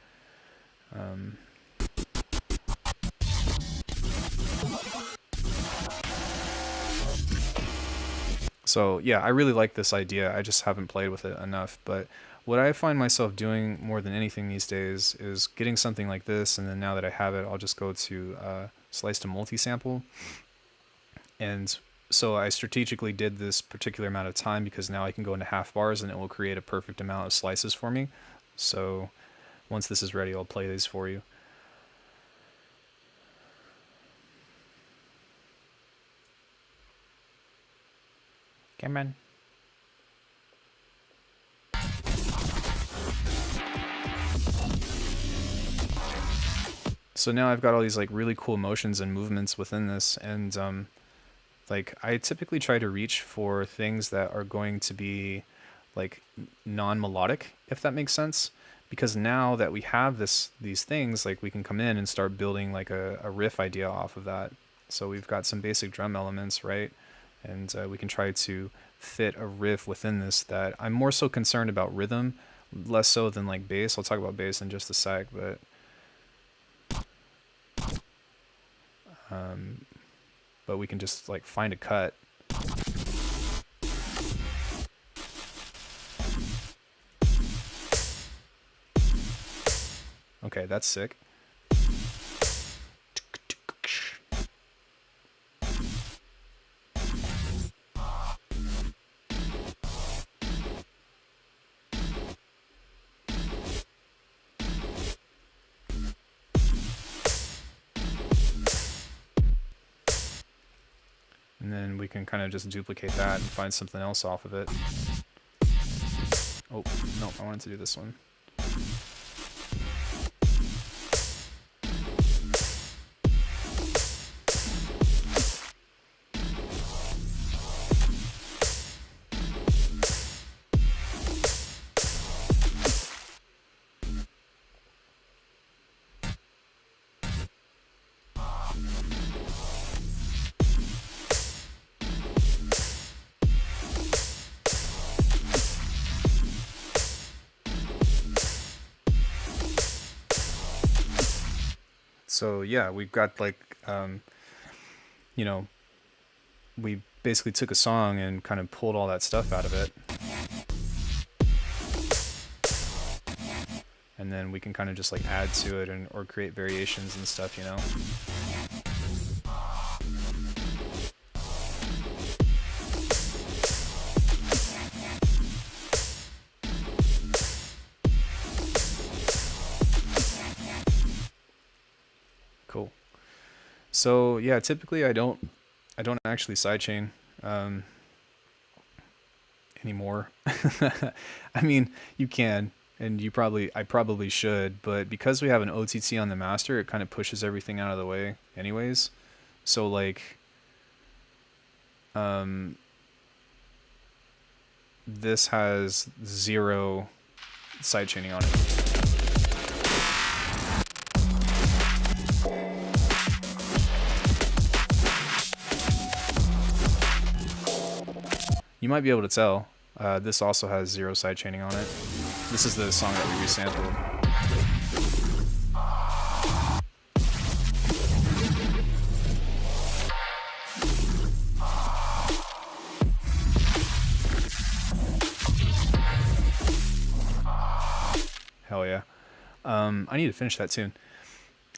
A: So yeah, I really like this idea. I just haven't played with it enough. But what I find myself doing more than anything these days is getting something like this, and then now that I have it, I'll just go to slice to multi-sample. And so I strategically did this particular amount of time because now I can go into half bars and it will create a perfect amount of slices for me. So once this is ready, I'll play these for you. Come on. So now I've got all these like really cool motions and movements within this, and like I typically try to reach for things that are going to be like non-melodic, if that makes sense, because now that we have these things, like we can come in and start building like a riff idea off of that. So we've got some basic drum elements, right? And we can try to fit a riff within this that I'm more so concerned about rhythm, less so than like bass. I'll talk about bass in just a sec, but we can just like find a cut. Okay, that's sick. and then we can kind of just duplicate that and find something else off of it. Oh, no, I wanted to do this one. So yeah, we've got like, you know, we basically took a song and kind of pulled all that stuff out of it. And then we can kind of just like add to it or create variations and stuff, you know. Cool. So yeah, typically I don't actually sidechain anymore. I mean, you can, and I probably should, but because we have an OTT on the master, it kind of pushes everything out of the way anyways. So like, this has 0 sidechaining on it. You might be able to tell, this also has 0 sidechaining on it. This is the song that we resampled. Hell yeah. I need to finish that tune.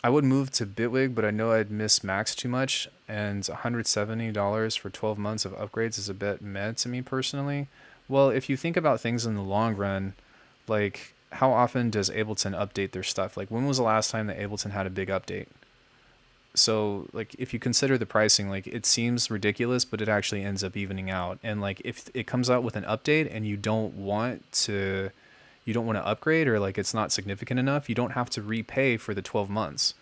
A: I would move to Bitwig, but I know I'd miss Max too much, and $170 for 12 months of upgrades is a bit meh to me personally. Well, if you think about things in the long run, like, how often does Ableton update their stuff? Like, when was the last time that Ableton had a big update? So, like, if you consider the pricing, like, it seems ridiculous, but it actually ends up evening out. And, like, if it comes out with an update and you don't want to upgrade, or like it's not significant enough, you don't have to repay for the 12 months.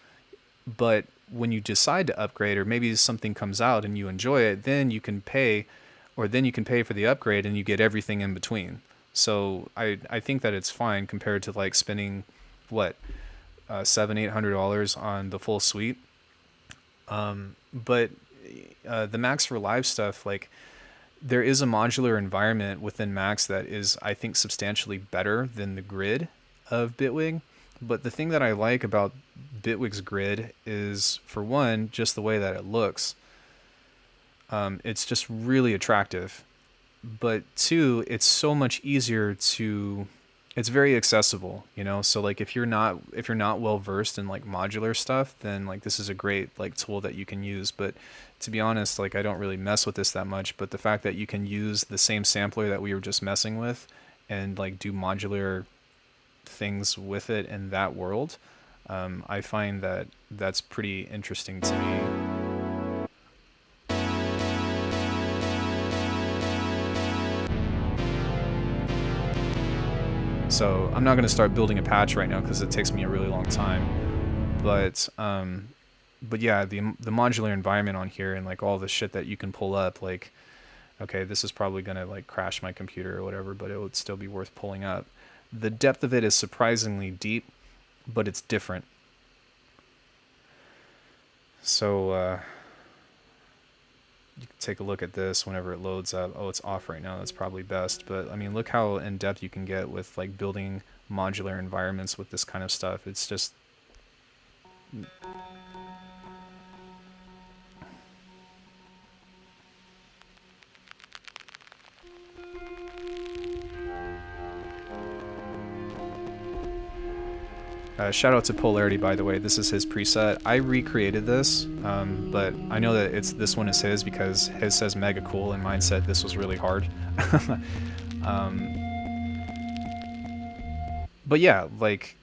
A: But when you decide to upgrade, or maybe something comes out and you enjoy it, then you can pay for the upgrade and you get everything in between. So I think that it's fine compared to like spending what, $700-800 on the full suite. But the Max for Live stuff, like, there is a modular environment within Max that is, I think, substantially better than the grid of Bitwig. But the thing that I like about Bitwig's grid is, for one, just the way that it looks. It's just really attractive. But two, it's so much easier to... It's very accessible, you know? So like if you're not well versed in like modular stuff, then like this is a great like tool that you can use. But to be honest, like I don't really mess with this that much, but the fact that you can use the same sampler that we were just messing with and like do modular things with it in that world, I find that that's pretty interesting to me. So I'm not going to start building a patch right now because it takes me a really long time. But yeah, the modular environment on here and like all the shit that you can pull up, like, okay, this is probably going to like crash my computer or whatever, but it would still be worth pulling up. The depth of it is surprisingly deep, but it's different. So you can take a look at this whenever it loads up. Oh, it's off right now. That's probably best. But I mean, look how in depth you can get with like building modular environments with this kind of stuff. It's just... shout out to Polarity, by the way. This is his preset. I recreated this, but I know that this one is his because his says mega cool and mine said this was really hard. But yeah, like,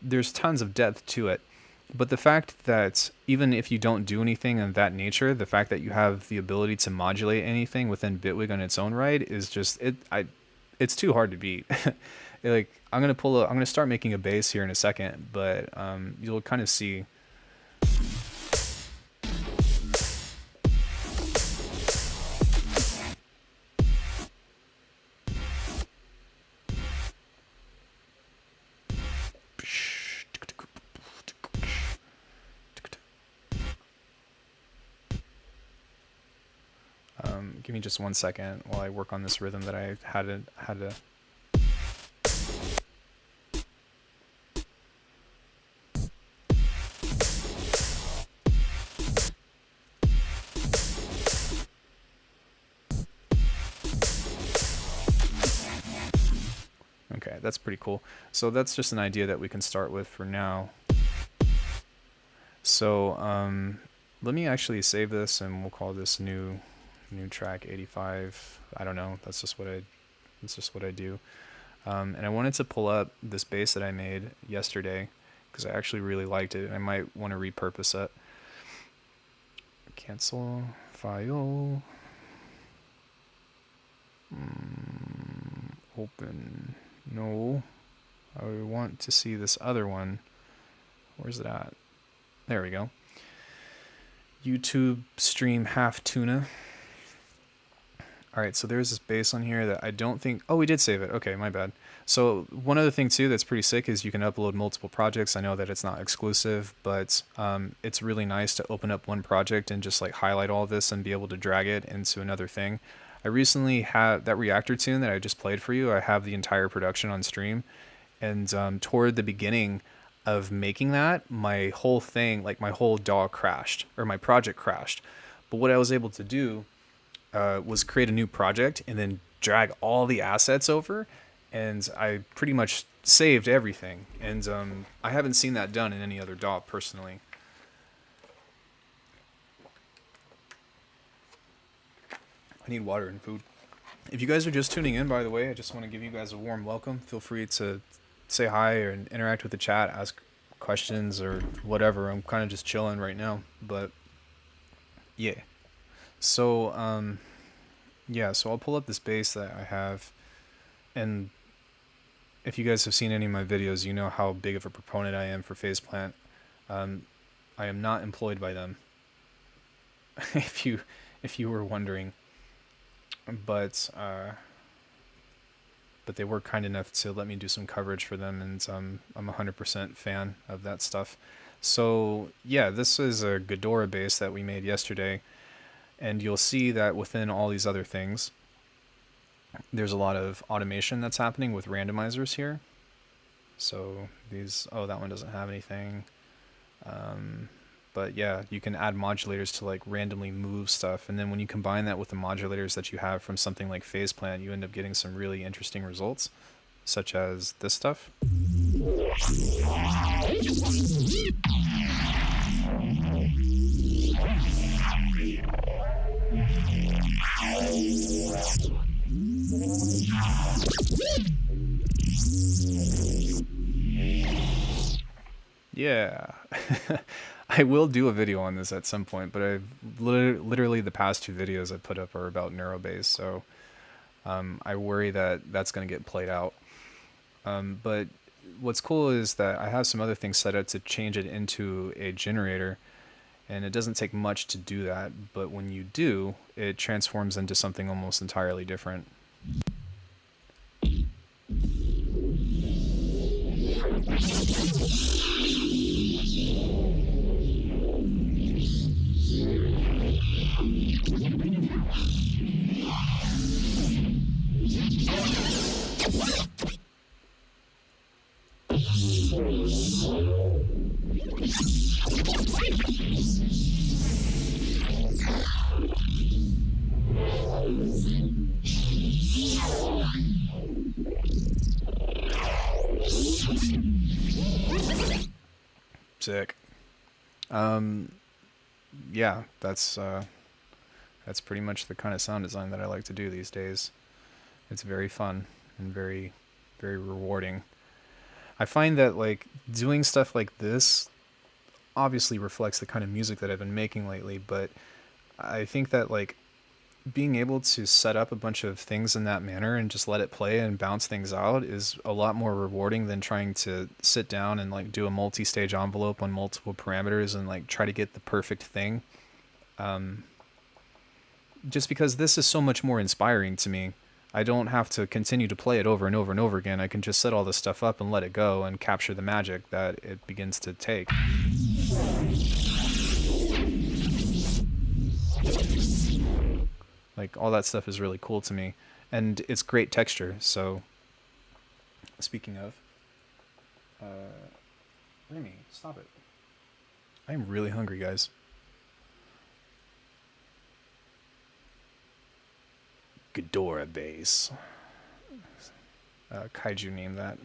A: there's tons of depth to it. But the fact that even if you don't do anything of that nature, the fact that you have the ability to modulate anything within Bitwig on its own right is just it's too hard to beat. Like I'm gonna start making a bass here in a second, but you'll kind of see. Give me just 1 second while I work on this rhythm that I had to. Okay, that's pretty cool. So that's just an idea that we can start with for now. So let me actually save this, and we'll call this new track 85. I don't know. That's just what I do. And I wanted to pull up this bass that I made yesterday because I actually really liked it, and I might want to repurpose it. Cancel file. Open. No. I want to see this other one. Where's it at? There we go. YouTube stream half tuna. Alright, so there's this bass on here that I don't think... Oh, we did save it. Okay, my bad. So one other thing, too, that's pretty sick is you can upload multiple projects. I know that it's not exclusive, but it's really nice to open up one project and just like highlight all this and be able to drag it into another thing. I recently had that Reactor tune that I just played for you. I have the entire production on stream. And toward the beginning of making that, my whole thing, like my whole DAW crashed, or my project crashed. But what I was able to do was create a new project and then drag all the assets over, and I pretty much saved everything. And I haven't seen that done in any other DAW personally. I need water and food. If you guys are just tuning in, by the way, I just want to give you guys a warm welcome. Feel free to say hi or interact with the chat, ask questions or whatever. I'm kind of just chilling right now, but yeah. So yeah, so I'll pull up this bass that I have, and if you guys have seen any of my videos, you know how big of a proponent I am for Phase Plant. I am not employed by them, if you were wondering, but they were kind enough to let me do some coverage for them, and I'm 100% fan of that stuff. So yeah, this is a Ghidorah bass that we made yesterday, and you'll see that within all these other things, there's a lot of automation that's happening with randomizers here. So these, oh, that one doesn't have anything. But yeah, you can add modulators to like randomly move stuff, and then when you combine that with the modulators that you have from something like Phase Plant, you end up getting some really interesting results, such as this stuff. Yeah. I will do a video on this at some point, but I've literally the past 2 videos I put up are about Neurobass, so I worry that that's going to get played out. But what's cool is that I have some other things set up to change it into a generator, and it doesn't take much to do that, but when you do, it transforms into something almost entirely different. Sick. Yeah, that's pretty much the kind of sound design that I like to do these days. It's very fun and very, very rewarding. I find that like doing stuff like this obviously reflects the kind of music that I've been making lately, but I think that like being able to set up a bunch of things in that manner and just let it play and bounce things out is a lot more rewarding than trying to sit down and like do a multi-stage envelope on multiple parameters and like try to get the perfect thing. Um, just because this is so much more inspiring to me. I don't have to continue to play it over and over and over again. I can just set all this stuff up and let it go and capture the magic that it begins to take. Like all that stuff is really cool to me, and it's great texture. So, speaking of, Remy, stop it! I am really hungry, guys. Ghidorah base. Kaiju name that.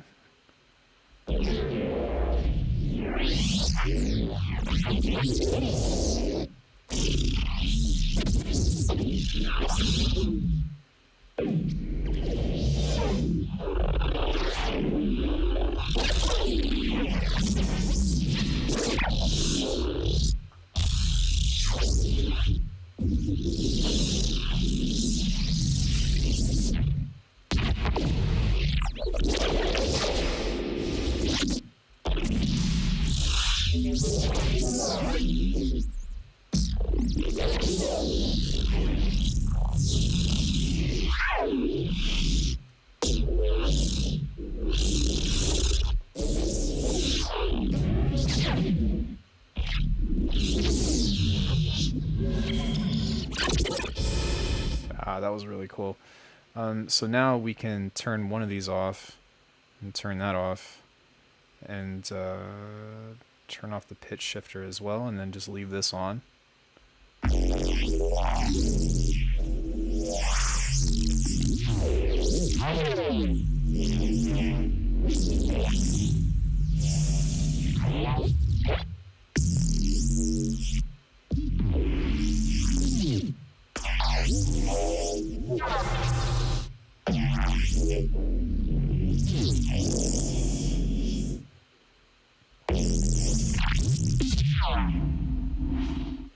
A: That was really cool. So now we can turn one of these off and turn that off and turn off the pitch shifter as well, and then just leave this on.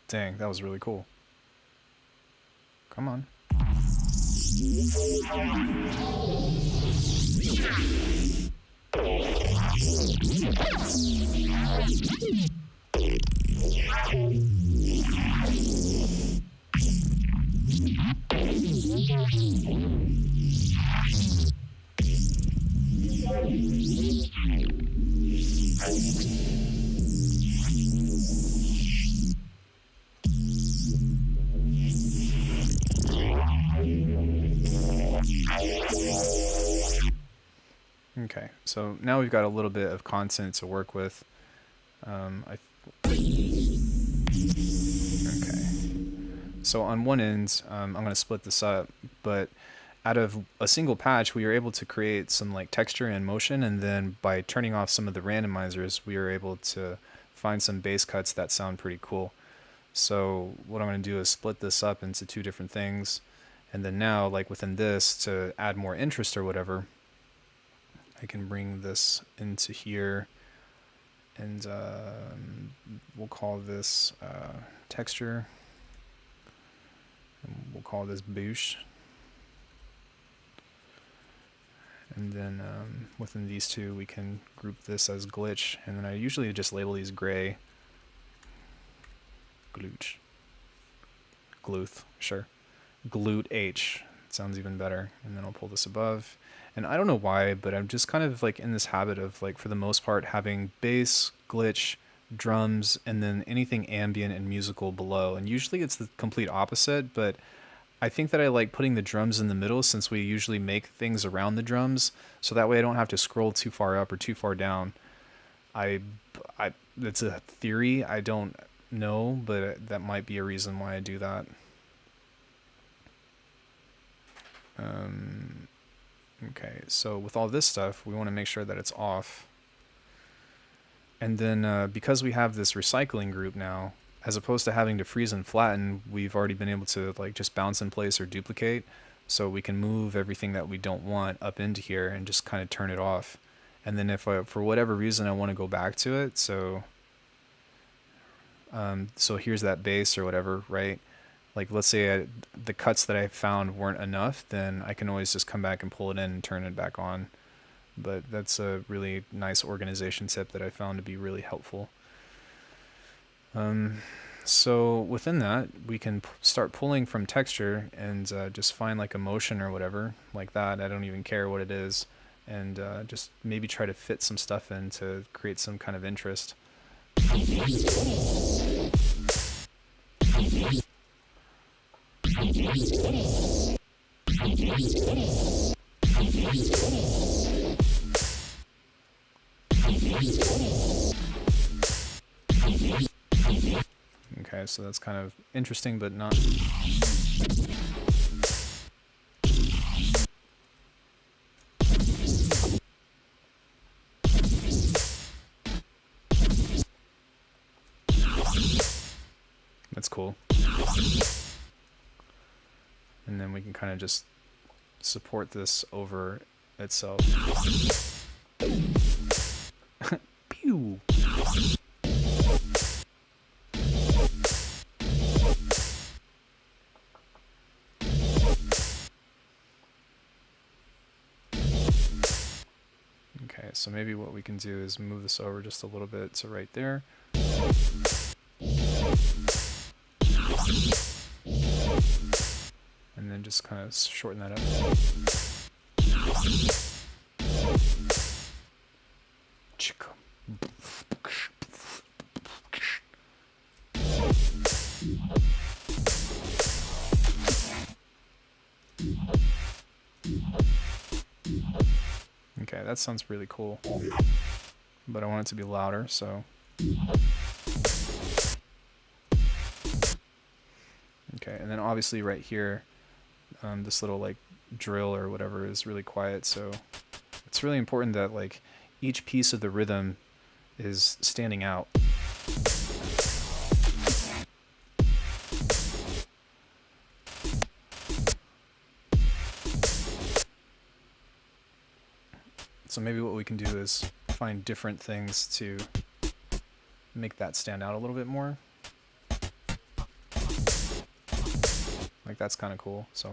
A: Dang, that was really cool. Come on. Okay, so now we've got a little bit of content to work with. Okay. So on one end, I'm going to split this up, but out of a single patch, we were able to create some like texture and motion, and then by turning off some of the randomizers, we were able to find some bass cuts that sound pretty cool. So what I'm going to do is split this up into two different things, and then now, like within this, to add more interest or whatever, I can bring this into here, and we'll call this texture, and we'll call this boosh. And then within these two, we can group this as glitch, and then I usually just label these gray. Glooch. Gluth, sure. Glute H, sounds even better. And then I'll pull this above. And I don't know why, but I'm just kind of like in this habit of like, for the most part, having bass, glitch, drums, and then anything ambient and musical below. And usually it's the complete opposite, but I think that I like putting the drums in the middle, since we usually make things around the drums, so that way I don't have to scroll too far up or too far down. It's a theory, I don't know, but that might be a reason why I do that. Okay, so with all this stuff, we want to make sure that it's off. And then because we have this recycling group now, as opposed to having to freeze and flatten, we've already been able to like just bounce in place or duplicate. So we can move everything that we don't want up into here and just kind of turn it off. And then if I, for whatever reason, I want to go back to it, so So here's that bass or whatever, right? Like let's say the cuts that I found weren't enough, then I can always just come back and pull it in and turn it back on. But that's a really nice organization tip that I found to be really helpful. So within that, we can start pulling from texture and just find like a motion or whatever like that. I don't even care what it is, and just maybe try to fit some stuff in to create some kind of interest. Okay, so that's kind of interesting, but not... That's cool. And then we can kind of just support this over itself. Pew! Okay, so maybe what we can do is move this over just a little bit to right there. And then just kind of shorten that up. Okay, that sounds really cool. But I want it to be louder, so... Okay, and then obviously right here, this little like drill or whatever is really quiet, so it's really important that like each piece of the rhythm is standing out. So maybe what we can do is find different things to make that stand out a little bit more. Like that's kind of cool, so.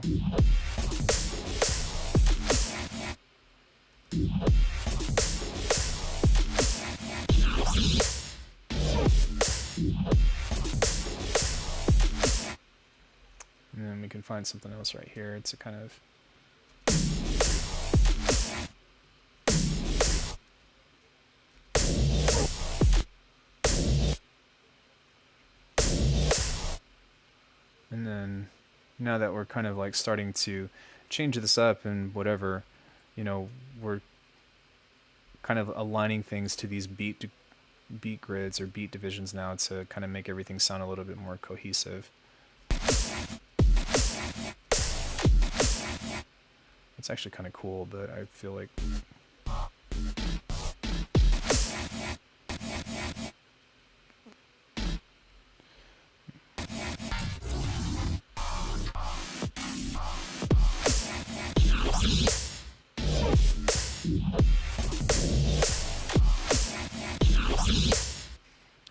A: And then we can find something else right here to kind of... And then now that we're kind of like starting to change this up and whatever, you know, we're kind of aligning things to these beat grids or beat divisions now to kind of make everything sound a little bit more cohesive. It's actually kind of cool, but I feel like...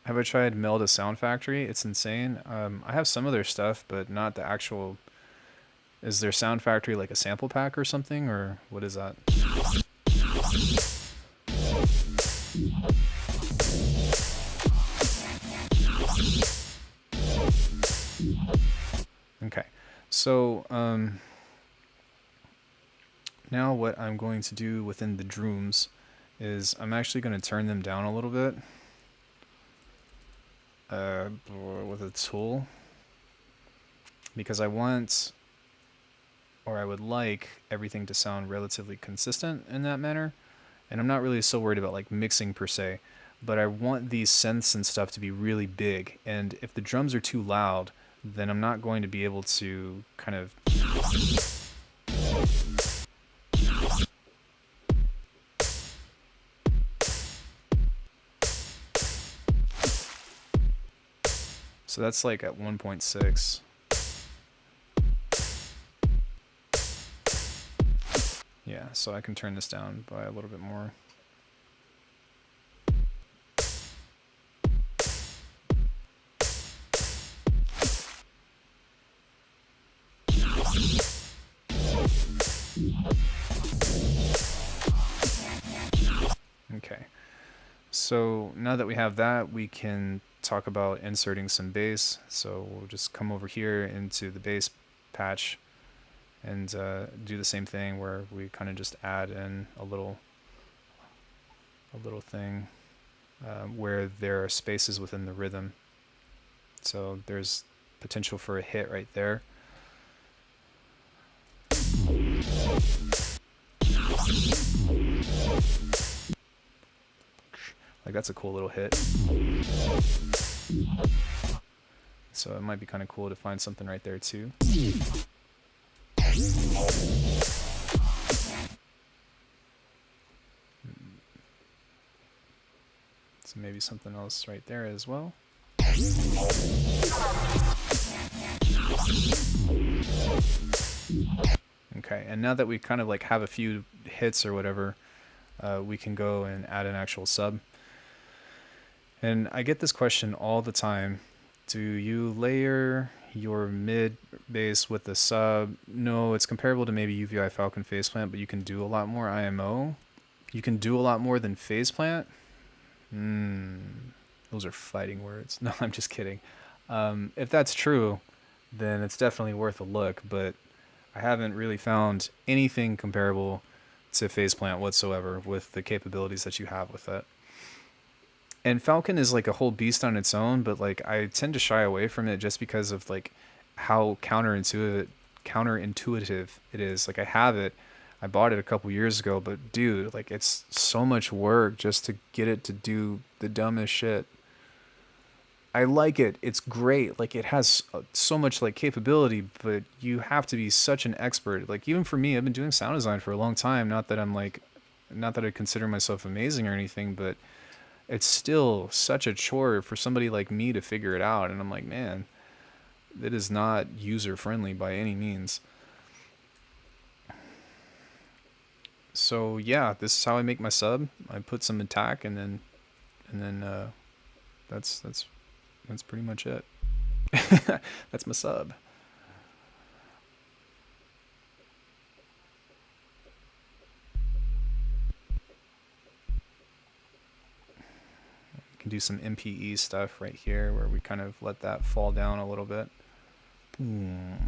A: Have I tried Melda Sound Factory? It's insane. I have some of their stuff, but not the actual... Is their Sound Factory like a sample pack or something, or what is that? Okay, so now what I'm going to do within the drums is I'm actually going to turn them down a little bit with a tool, because I want, or I would like, everything to sound relatively consistent in that manner. And I'm not really so worried about like mixing per se, but I want these synths and stuff to be really big, and if the drums are too loud, then I'm not going to be able to kind of... So that's like at 1.6. Yeah, so I can turn this down by a little bit more. So now that we have that, we can talk about inserting some bass. So we'll just come over here into the bass patch and do the same thing where we kind of just add in a little thing where there are spaces within the rhythm. So there's potential for a hit right there. Like that's a cool little hit. So it might be kind of cool to find something right there too. So maybe something else right there as well. Okay, and now that we kind of like have a few hits or whatever, we can go and add an actual sub. And I get this question all the time. Do you layer your mid bass with the sub? No, it's comparable to maybe UVI Falcon phase plant, but you can do a lot more IMO. You can do a lot more than phase plant. Those are fighting words. No, I'm just kidding. If that's true, then it's definitely worth a look, but I haven't really found anything comparable to phase plant whatsoever with the capabilities that you have with it. And Falcon is like a whole beast on its own, but like I tend to shy away from it just because of like how counterintuitive it is. Like I have it, I bought it a couple years ago, but dude, like it's so much work just to get it to do the dumbest shit. I like it. It's great. Like it has so much like capability, but you have to be such an expert. Like even for me, I've been doing sound design for a long time. Not that I consider myself amazing or anything, but it's still such a chore for somebody like me to figure it out. And I'm like, man, it is not user friendly by any means. So yeah, this is how I make my sub. I put some attack and then that's pretty much it. That's my sub. We can do some MPE stuff right here where we kind of let that fall down a little bit. Boom.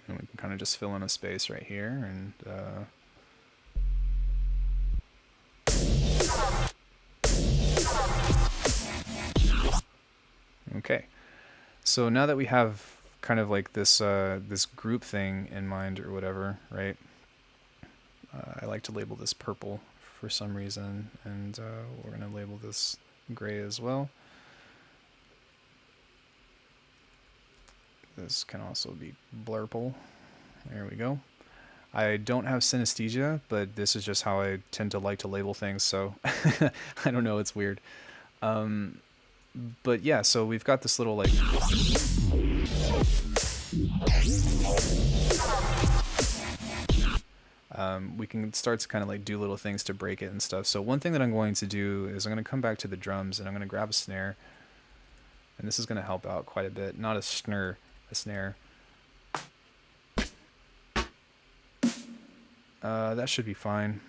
A: And we can kind of just fill in a space right here and okay. So now that we have kind of like this this group thing in mind or whatever, right? I like to label this purple for some reason, and we're going to label this gray as well. This can also be blurple. There we go. I don't have synesthesia, but this is just how I tend to like to label things, so I don't know, it's weird. But yeah, so we've got this little like... we can start to kind of like do little things to break it and stuff. So one thing that I'm going to do is I'm going to come back to the drums and I'm going to grab a snare. And this is going to help out quite a bit. Not a snare, a snare. That should be fine.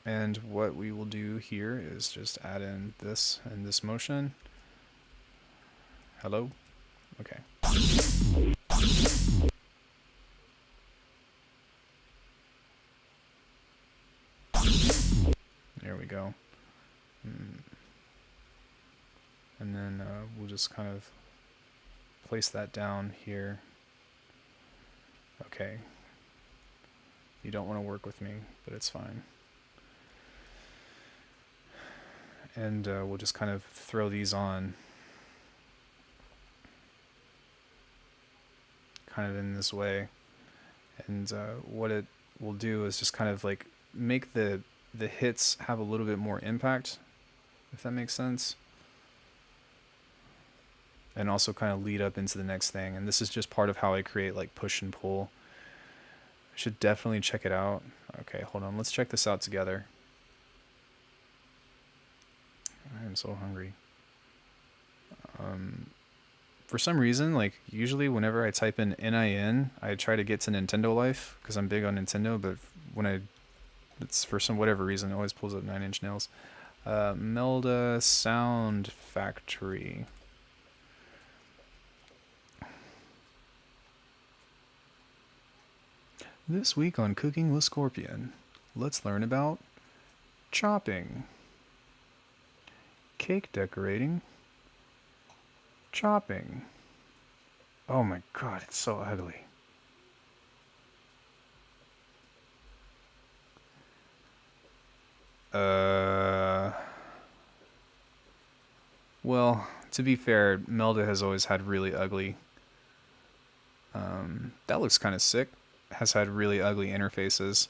A: And what we will do here is just add in this and this motion. Hello? Okay. There we go. And then we'll just kind of place that down here. Okay. You don't want to work with me, but it's fine. And we'll just kind of throw these on. Kind of in this way. And what it will do is just kind of like make the hits have a little bit more impact, if that makes sense. And also kind of lead up into the next thing. And this is just part of how I create like push and pull. I should definitely check it out. Okay, hold on. Let's check this out together. I am so hungry. For some reason, like usually whenever I type in NIN, I try to get to Nintendo Life because I'm big on Nintendo. But it's for some whatever reason, it always pulls up Nine Inch Nails. Melda Sound Factory. This week on Cooking with Scorpion, let's learn about chopping, cake decorating, chopping. Oh my god, it's so ugly. Well, to be fair, Melda has always had really ugly. That looks kind of sick. Has had really ugly interfaces.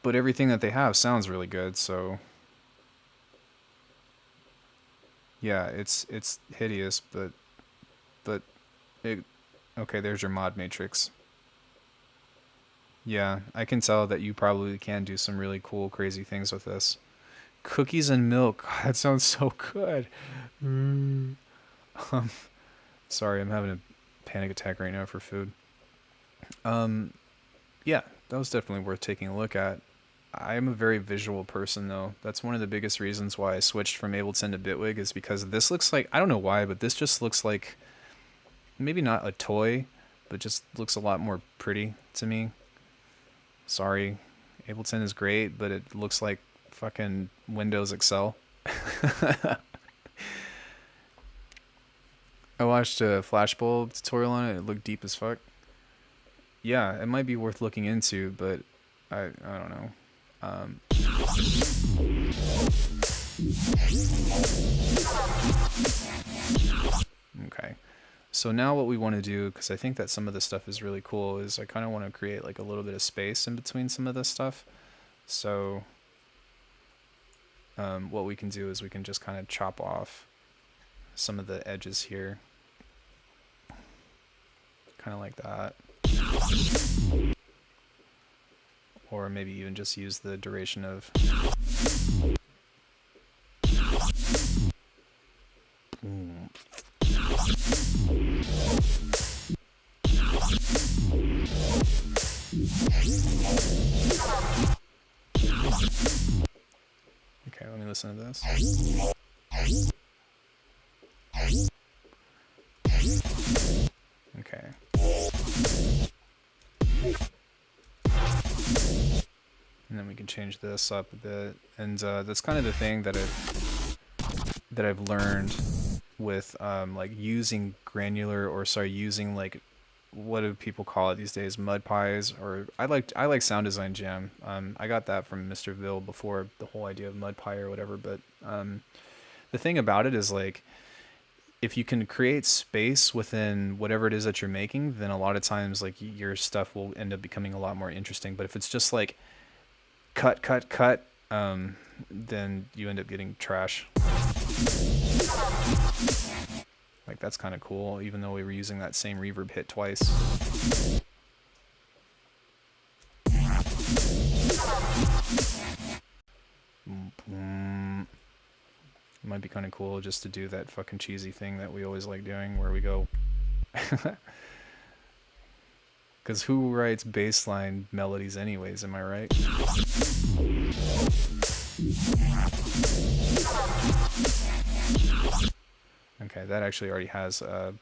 A: But everything that they have sounds really good, so yeah, it's hideous, but it okay, there's your mod matrix. Yeah, I can tell that you probably can do some really cool, crazy things with this. Cookies and milk. That sounds so good. Mm. Sorry, I'm having a panic attack right now for food. Yeah, that was definitely worth taking a look at. I'm a very visual person, though. That's one of the biggest reasons why I switched from Ableton to Bitwig is because this looks like, I don't know why, but this just looks like, maybe not a toy, but just looks a lot more pretty to me. Sorry, Ableton is great, but it looks like fucking Windows Excel. I watched a flashbulb tutorial on it. It looked deep as fuck. Yeah, it might be worth looking into, but I don't know. Okay. So now what we want to do, because I think that some of this stuff is really cool, is I kind of want to create like a little bit of space in between some of this stuff. So what we can do is we can just kind of chop off some of the edges here. Kind of like that. Or maybe even just use the duration of... Okay, let me listen to this. Okay. And then we can change this up a bit. And that's kind of the thing that I've learned with like using granular, or sorry, using like, what do people call it these days, mud pies, or I like Sound Design Jam. I got that from Mr. Ville before the whole idea of mud pie or whatever, but the thing about it is, like, if you can create space within whatever it is that you're making, then a lot of times like your stuff will end up becoming a lot more interesting. But if it's just like cut, then you end up getting trash. Like, that's kind of cool, even though we were using that same reverb hit twice. It might be kind of cool just to do that fucking cheesy thing that we always like doing, where we go... Because who writes bassline melodies anyways, am I right? Okay, that actually already has a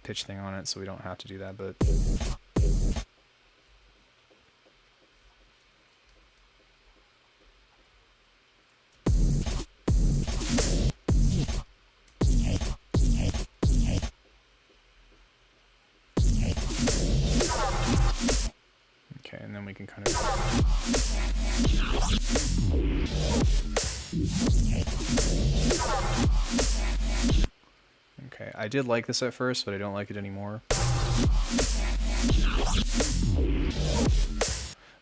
A: pitch thing on it, so we don't have to do that, but... Okay, and then we can kind of... Okay, I did like this at first, but I don't like it anymore.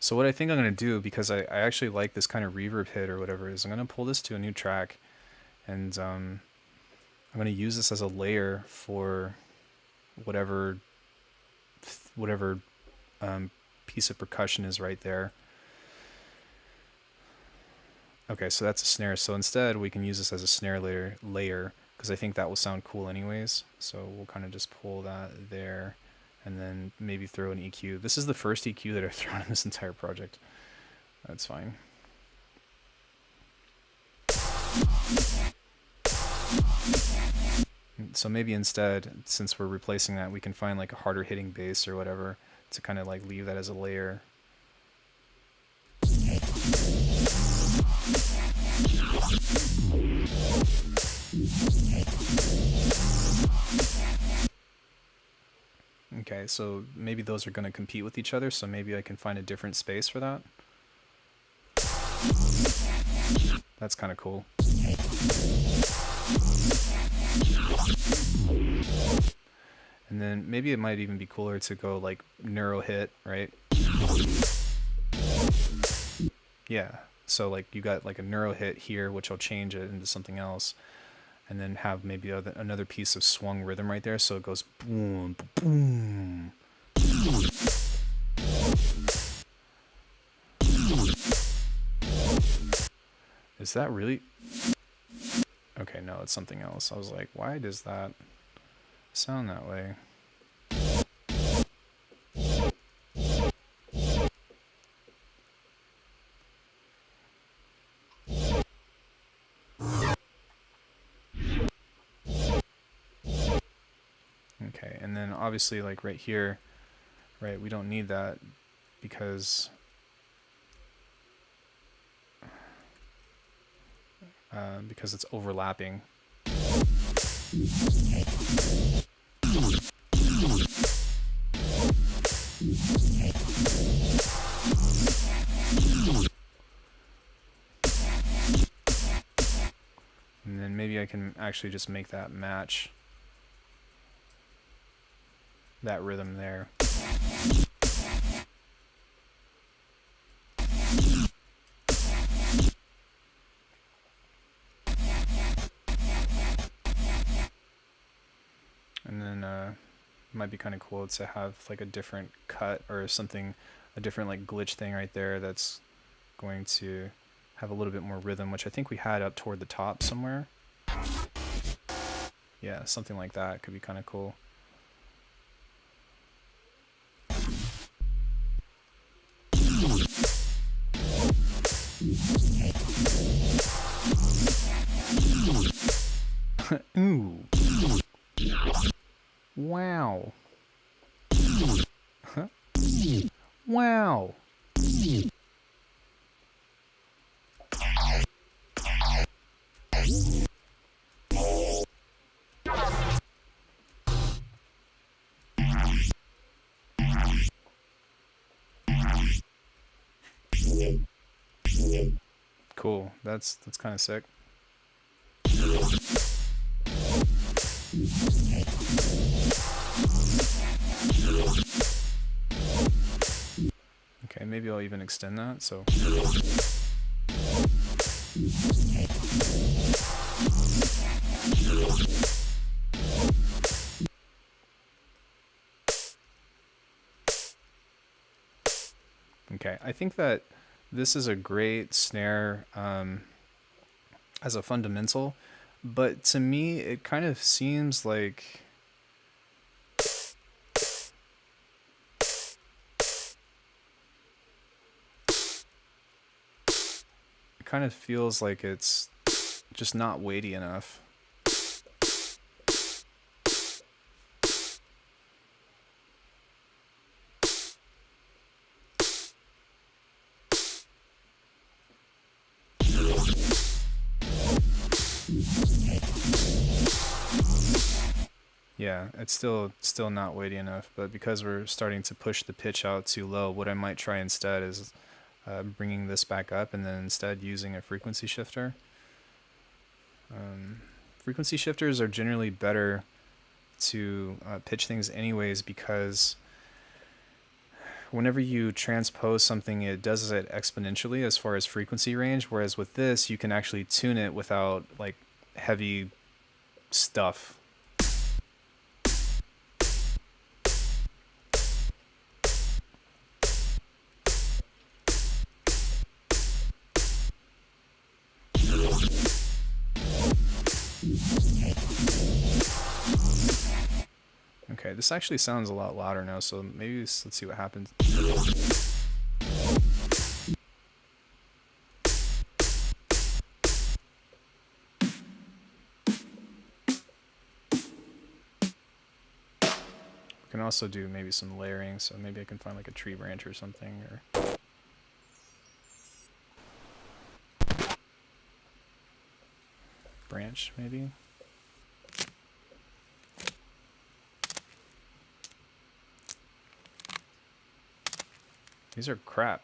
A: So what I think I'm going to do, because I actually like this kind of reverb hit or whatever, is I'm going to pull this to a new track, and I'm going to use this as a layer for whatever piece of percussion is right there. Okay, so that's a snare. So instead, we can use this as a snare layer, because I think that will sound cool anyways. So we'll kind of just pull that there, and then maybe throw an EQ. This is the first EQ that I've thrown in this entire project. That's fine. So maybe instead, since we're replacing that, we can find like a harder hitting bass or whatever to kind of like leave that as a layer. Okay, so maybe those are going to compete with each other, so maybe I can find a different space for that. That's kind of cool. And then maybe it might even be cooler to go like neuro hit, right? Yeah, so like you got like a neuro hit here, which I'll change it into something else, and then have maybe another piece of swung rhythm right there, so it goes boom, boom. Is that really? Okay, no, it's something else. I was like, why does that sound that way? Okay, and then obviously like right here, right, we don't need that because it's overlapping. And then maybe I can actually just make that match that rhythm there. And then it might be kind of cool to have like a different cut or something, a different like glitch thing right there that's going to have a little bit more rhythm, which I think we had up toward the top somewhere. Yeah, something like that could be kind of cool. Ooh. Wow. Huh? Wow. Cool. That's kind of sick. Okay, maybe I'll even extend that, so. Okay, I think that this is a great snare as a fundamental, but to me it kind of seems like it kind of feels like it's just not weighty enough. Yeah, it's still not weighty enough, but because we're starting to push the pitch out too low, what I might try instead is bringing this back up and then instead using a frequency shifter. Frequency shifters are generally better to pitch things anyways, because whenever you transpose something, it does it exponentially as far as frequency range, whereas with this you can actually tune it without like heavy stuff. Alright, this actually sounds a lot louder now, so maybe let's see what happens. We can also do maybe some layering, so maybe I can find like a tree branch or something, or branch maybe. These are crap.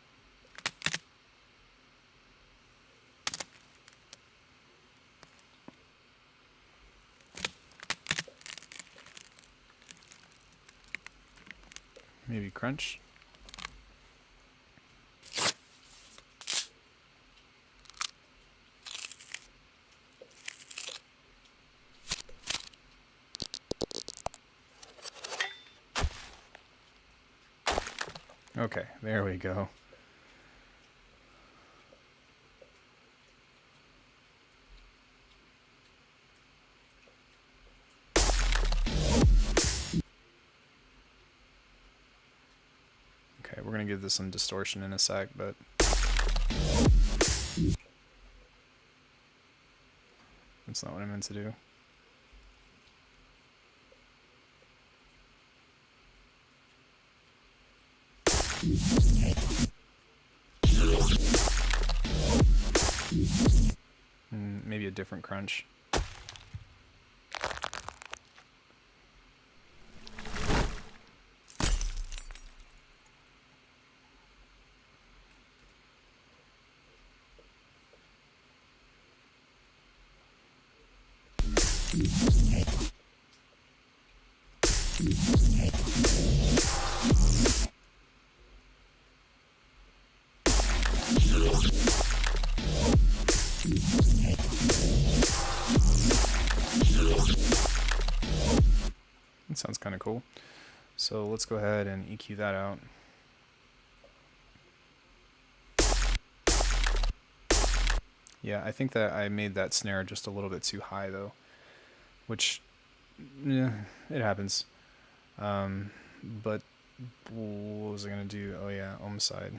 A: Maybe crunch. Okay, there we go. Okay, we're gonna give this some distortion in a sec, but that's not what I meant to do. Maybe a different crunch. That sounds kind of cool. So let's go ahead and EQ that out. Yeah, I think that I made that snare just a little bit too high though, which, yeah, it happens. But what was I gonna do? Oh yeah, homicide.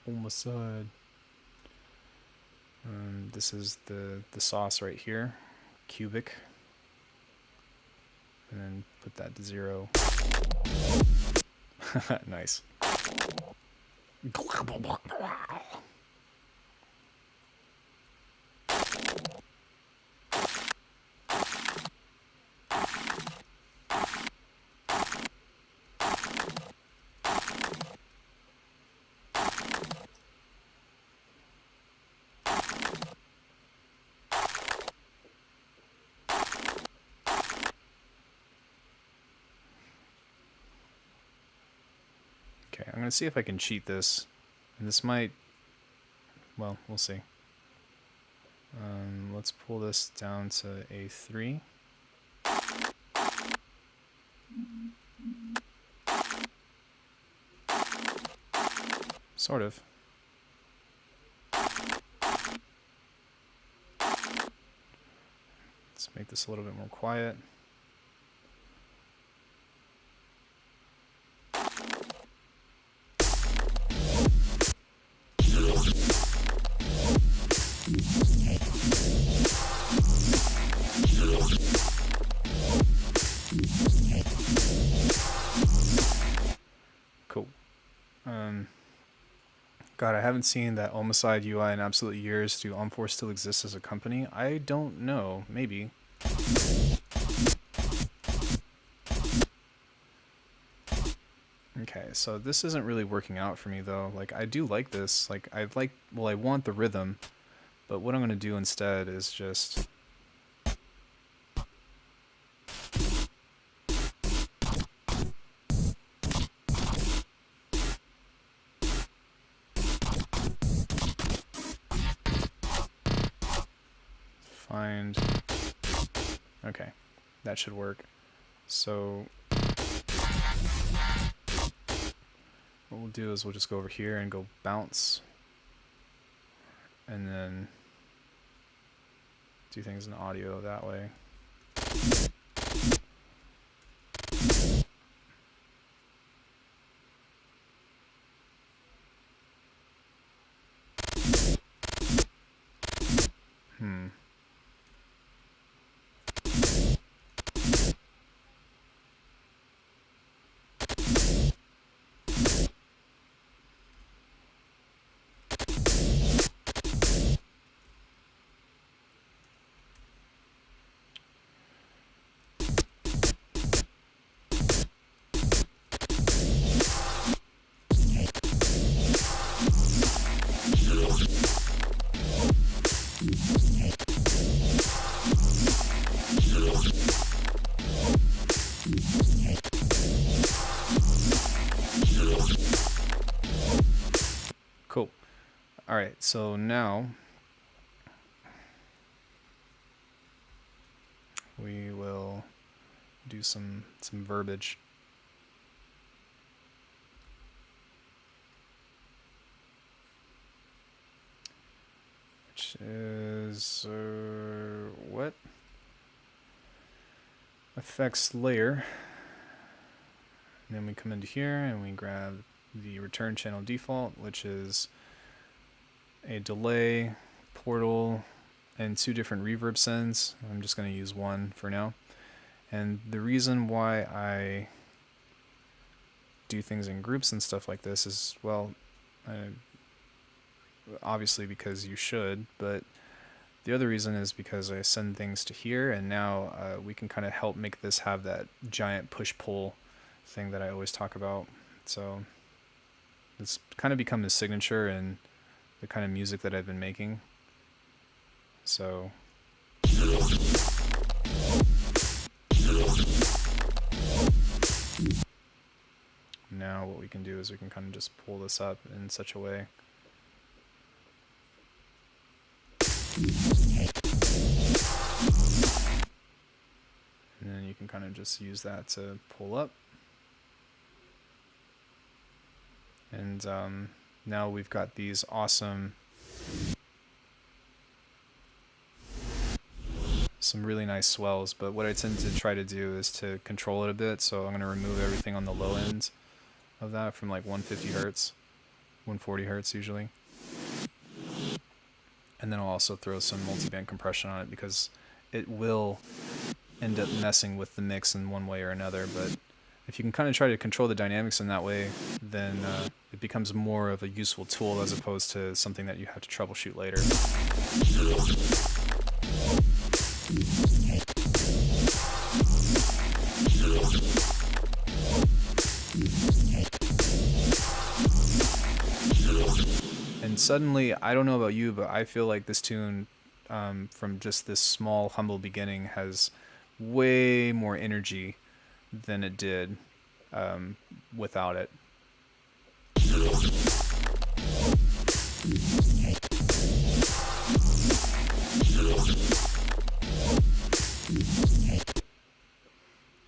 A: Homicide. This is the sauce right here, cubic. And then put that to 0. Nice. Okay, I'm gonna see if I can cheat this, and this might, well, we'll see. Let's pull this down to A3. Sort of. Let's make this a little bit more quiet. Cool. God, I haven't seen that Homicide UI in absolute years. Do Omforce still exist as a company? I don't know. Maybe. Okay, so this isn't really working out for me though. Like, I do like this. Like, I want the rhythm, but what I'm gonna do instead is just find. Okay, that should work. So what we'll do is we'll just go over here and go bounce, and then do things in audio that way. All right, so now we will do some verbiage. Which is what? Effects layer. And then we come into here and we grab the return channel default, which is a delay, portal, and 2 different reverb sends. I'm just going to use one for now. And the reason why I do things in groups and stuff like this is, well, obviously because you should, but the other reason is because I send things to here, and now we can kind of help make this have that giant push-pull thing that I always talk about. So it's kind of become the signature and the kind of music that I've been making. So now what we can do is we can kind of just pull this up in such a way. And then you can kind of just use that to pull up. And now we've got these awesome, some really nice swells, but what I tend to try to do is to control it a bit, so I'm going to remove everything on the low end of that from like 150 hertz, 140 hertz usually. And then I'll also throw some multiband compression on it because it will end up messing with the mix in one way or another, but if you can kind of try to control the dynamics in that way, then it becomes more of a useful tool as opposed to something that you have to troubleshoot later. And suddenly, I don't know about you, but I feel like this tune, from just this small, humble beginning, has way more energy than it did without it.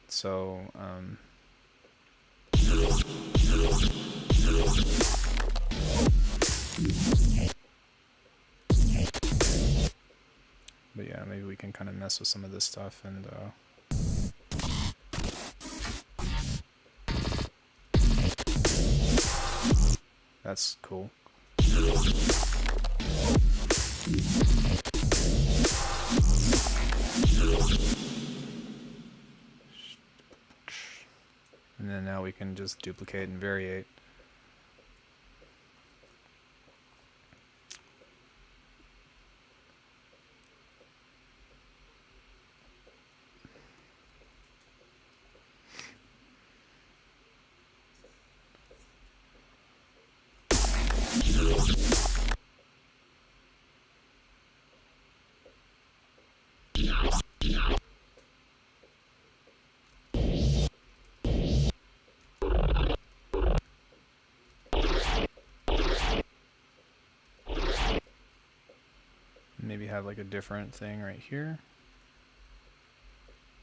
A: So but yeah, maybe we can kind of mess with some of this stuff and that's cool. And then now we can just duplicate and variate. Maybe have like a different thing right here.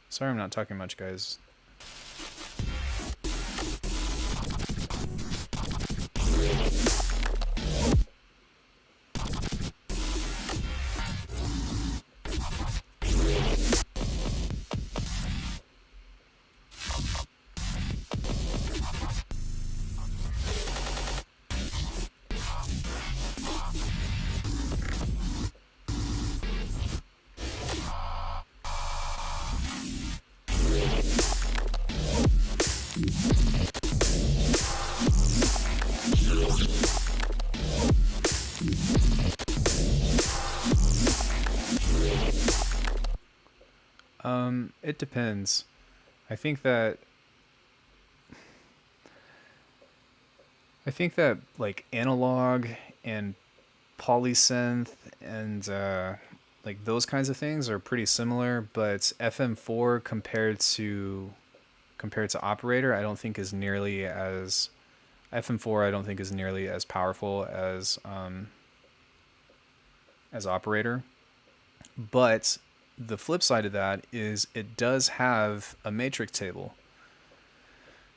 A: Sorry I'm not talking much, guys. It depends. I think that like analog and polysynth and like those kinds of things are pretty similar, but FM4 compared to operator, I don't think is nearly as powerful as as operator. But the flip side of that is it does have a matrix table.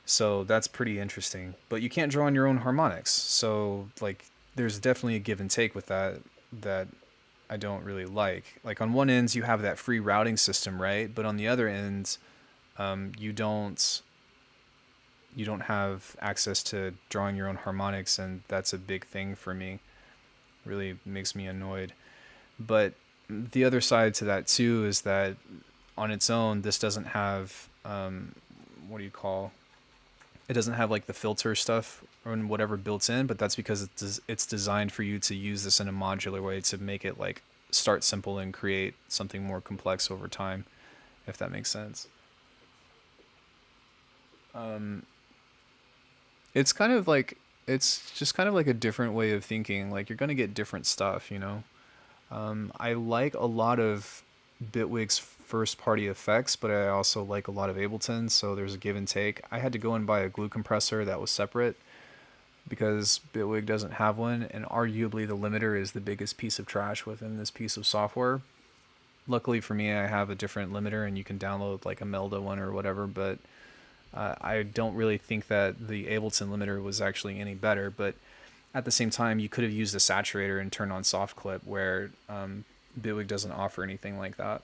A: So that's pretty interesting. But you can't draw on your own harmonics. So like there's definitely a give and take with that I don't really like. Like on one end you have that free routing system, right? But on the other end, you don't have access to drawing your own harmonics, and that's a big thing for me. Really makes me annoyed. But the other side to that too is that on its own, this doesn't have what do you call? It doesn't have like the filter stuff or whatever built in, but that's because it's designed for you to use this in a modular way to make it like start simple and create something more complex over time, if that makes sense. It's kind of like it's just kind of like a different way of thinking. Like you're gonna get different stuff, you know. I like a lot of Bitwig's first party effects, but I also like a lot of Ableton, so there's a give and take. I had to go and buy a glue compressor that was separate because Bitwig doesn't have one, and arguably the limiter is the biggest piece of trash within this piece of software. Luckily for me, I have a different limiter, and you can download like a Melda one or whatever, but I don't really think that the Ableton limiter was actually any better, but at the same time, you could have used a saturator and turned on soft clip, where Bitwig doesn't offer anything like that.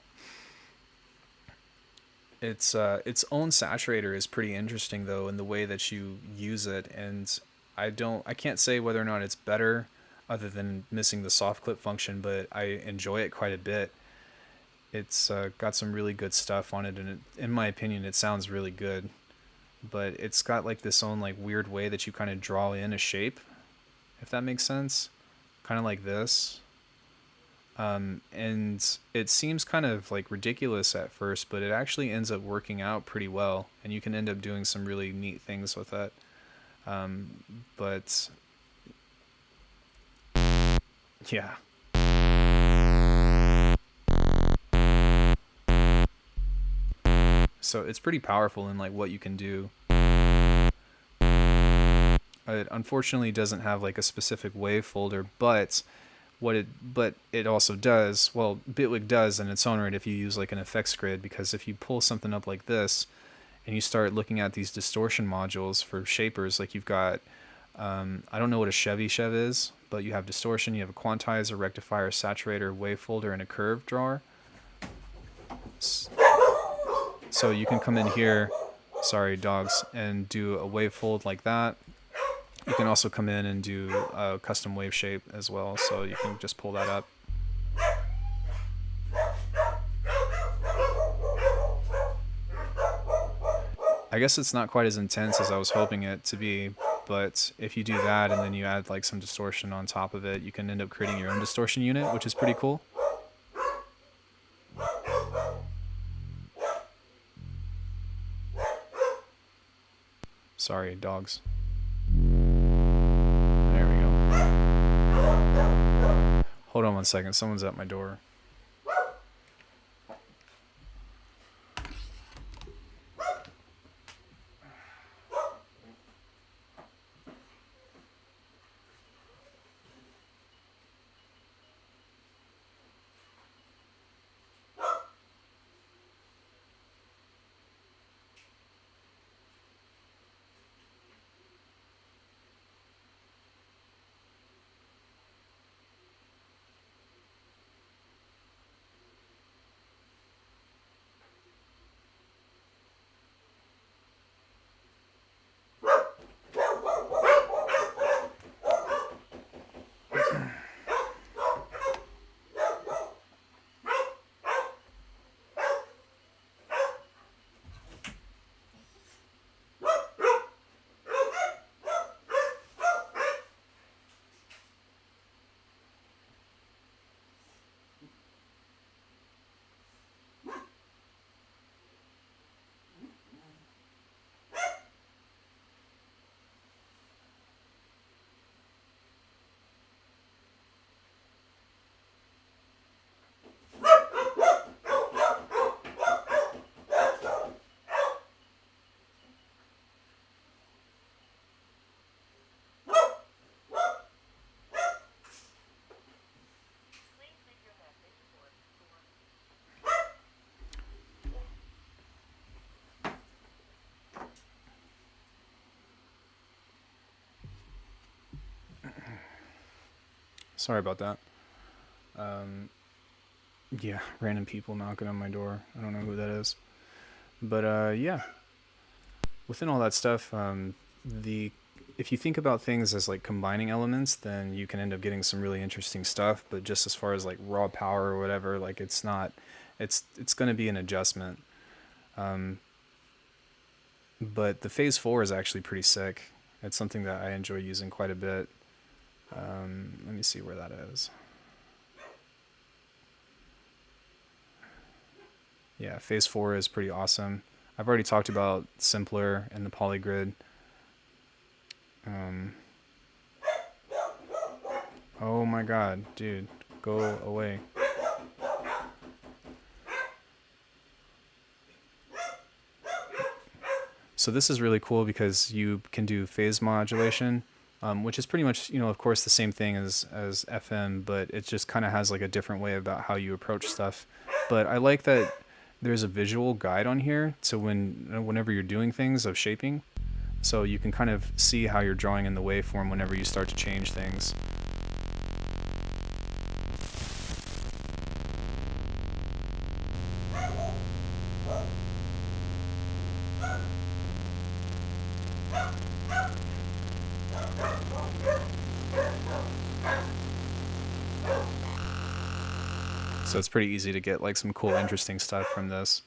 A: Its own saturator is pretty interesting though in the way that you use it, and I can't say whether or not it's better other than missing the soft clip function, but I enjoy it quite a bit. It's got some really good stuff on it, and in my opinion, it sounds really good. But it's got like this own like weird way that you kind of draw in a shape, if that makes sense. Kind of like this. And it seems kind of like ridiculous at first, but it actually ends up working out pretty well, and you can end up doing some really neat things with it. But yeah, so it's pretty powerful in like what you can do. It unfortunately doesn't have like a specific wave folder, but it also does, well, Bitwig does in its own right if you use like an effects grid, because if you pull something up like this and you start looking at these distortion modules for shapers, like you've got I don't know what a Chevy Chev is, but you have distortion, you have a quantizer, rectifier, saturator, wave folder, and a curve drawer. So you can come in here, sorry dogs, and do a wave fold like that. You can also come in and do a custom wave shape as well, so you can just pull that up. I guess it's not quite as intense as I was hoping it to be, but if you do that and then you add like some distortion on top of it, you can end up creating your own distortion unit, which is pretty cool. Sorry, dogs. There we go. Hold on one second, someone's at my door. Sorry about that. Yeah, random people knocking on my door. I don't know who that is. But yeah, within all that stuff, the if you think about things as like combining elements, then you can end up getting some really interesting stuff. But just as far as like raw power or whatever, like it's not, it's going to be an adjustment. Um, but the Phase 4 is actually pretty sick. It's something that I enjoy using quite a bit. Let me see where that is. Yeah, Phase 4 is pretty awesome. I've already talked about Simpler and the Polygrid. Oh my god, dude, go away. So this is really cool because you can do phase modulation, which is pretty much, of course, the same thing as FM, but it just kind of has like a different way about how you approach stuff. But I like that there's a visual guide on here to whenever you're doing things of shaping, so you can kind of see how you're drawing in the waveform whenever you start to change things. So it's pretty easy to get like some cool, interesting stuff from this.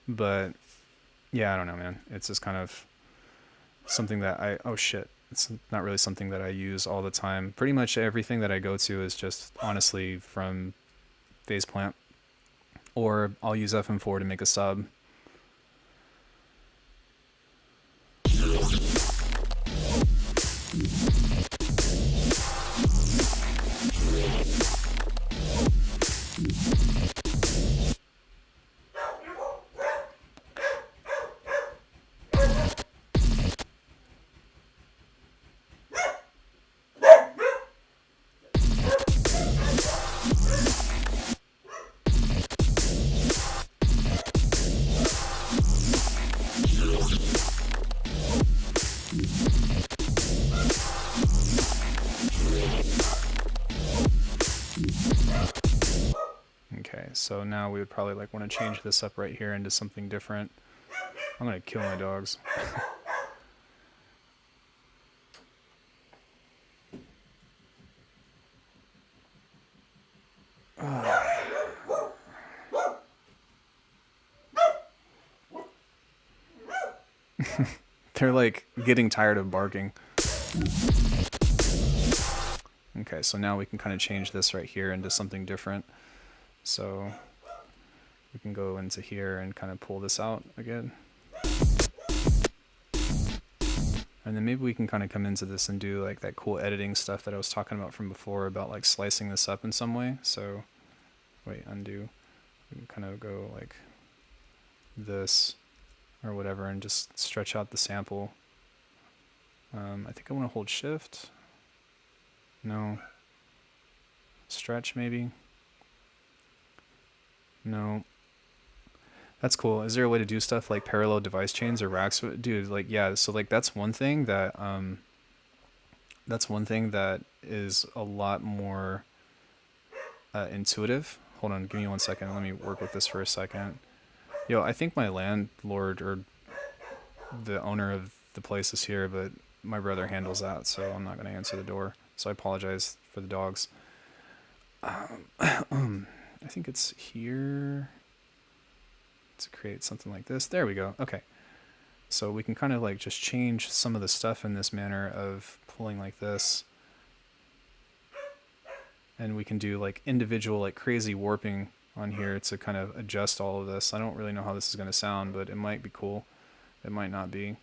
A: But yeah, I don't know, man. It's just kind of something that oh shit. It's not really something that I use all the time. Pretty much everything that I go to is just honestly from Phaseplant, or I'll use FM4 to make a sub. Okay, so now we would probably like want to change this up right here into something different. I'm gonna kill my dogs. They're like getting tired of barking. Okay, so now we can kind of change this right here into something different. So we can go into here and kind of pull this out again. And then maybe we can kind of come into this and do like that cool editing stuff that I was talking about from before about like slicing this up in some way. So wait, undo. We can kind of go like this or whatever and just stretch out the sample. I think I want to hold shift. No. Stretch maybe. No. That's cool. Is there a way to do stuff like parallel device chains or racks? Dude, like, yeah, so like that's one thing that is a lot more intuitive. Hold on, give me 1 second. Let me work with this for a second. Yo, I think my landlord or the owner of the place is here, but my brother handles that, so I'm not going to answer the door. So I apologize for the dogs. I think it's here to create something like this. There we go. Okay. So we can kind of like just change some of the stuff in this manner of pulling like this. And we can do like individual like crazy warping on here to kind of adjust all of this. I don't really know how this is going to sound, but it might be cool. It might not be.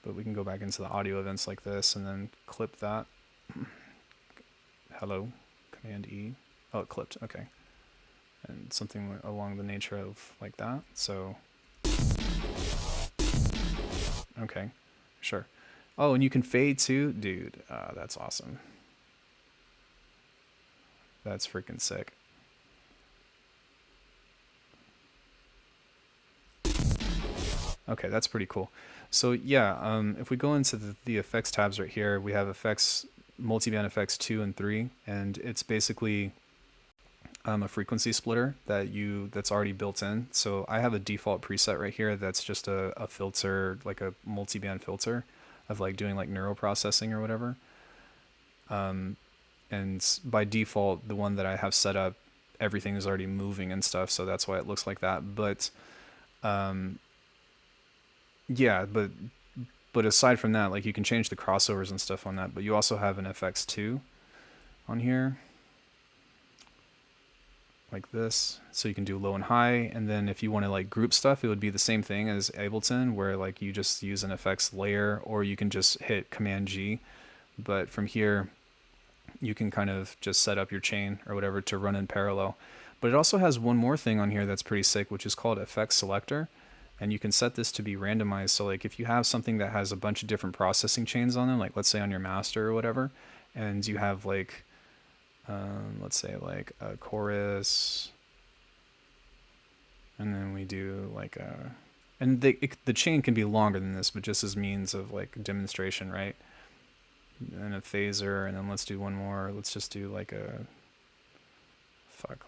A: But we can go back into the audio events like this and then clip that. Hello, Command E. Oh, it clipped. Okay. And something along the nature of like that. So, okay, sure. Oh, and you can fade too? Dude, that's awesome. That's freaking sick. Okay, that's pretty cool. So yeah, if we go into the effects tabs right here, we have effects, multiband effects 2 and 3, and it's basically a frequency splitter that's already built in. So I have a default preset right here that's just a filter, like a multiband filter of like doing like neural processing or whatever. And by default, the one that I have set up, everything is already moving and stuff, so that's why it looks like that. But yeah, but aside from that, like you can change the crossovers and stuff on that, but you also have an FX2 on here like this, so you can do low and high. And then if you want to like group stuff, it would be the same thing as Ableton, where like you just use an effects layer, or you can just hit Command G. But from here you can kind of just set up your chain or whatever to run in parallel. But it also has one more thing on here that's pretty sick, which is called Effects Selector. And you can set this to be randomized. So like if you have something that has a bunch of different processing chains on them, like let's say on your master or whatever, and you have like, let's say like a chorus, and then we do like a, and the chain can be longer than this, but just as means of like demonstration, right? And a phaser, and then let's do one more. Let's just do like a,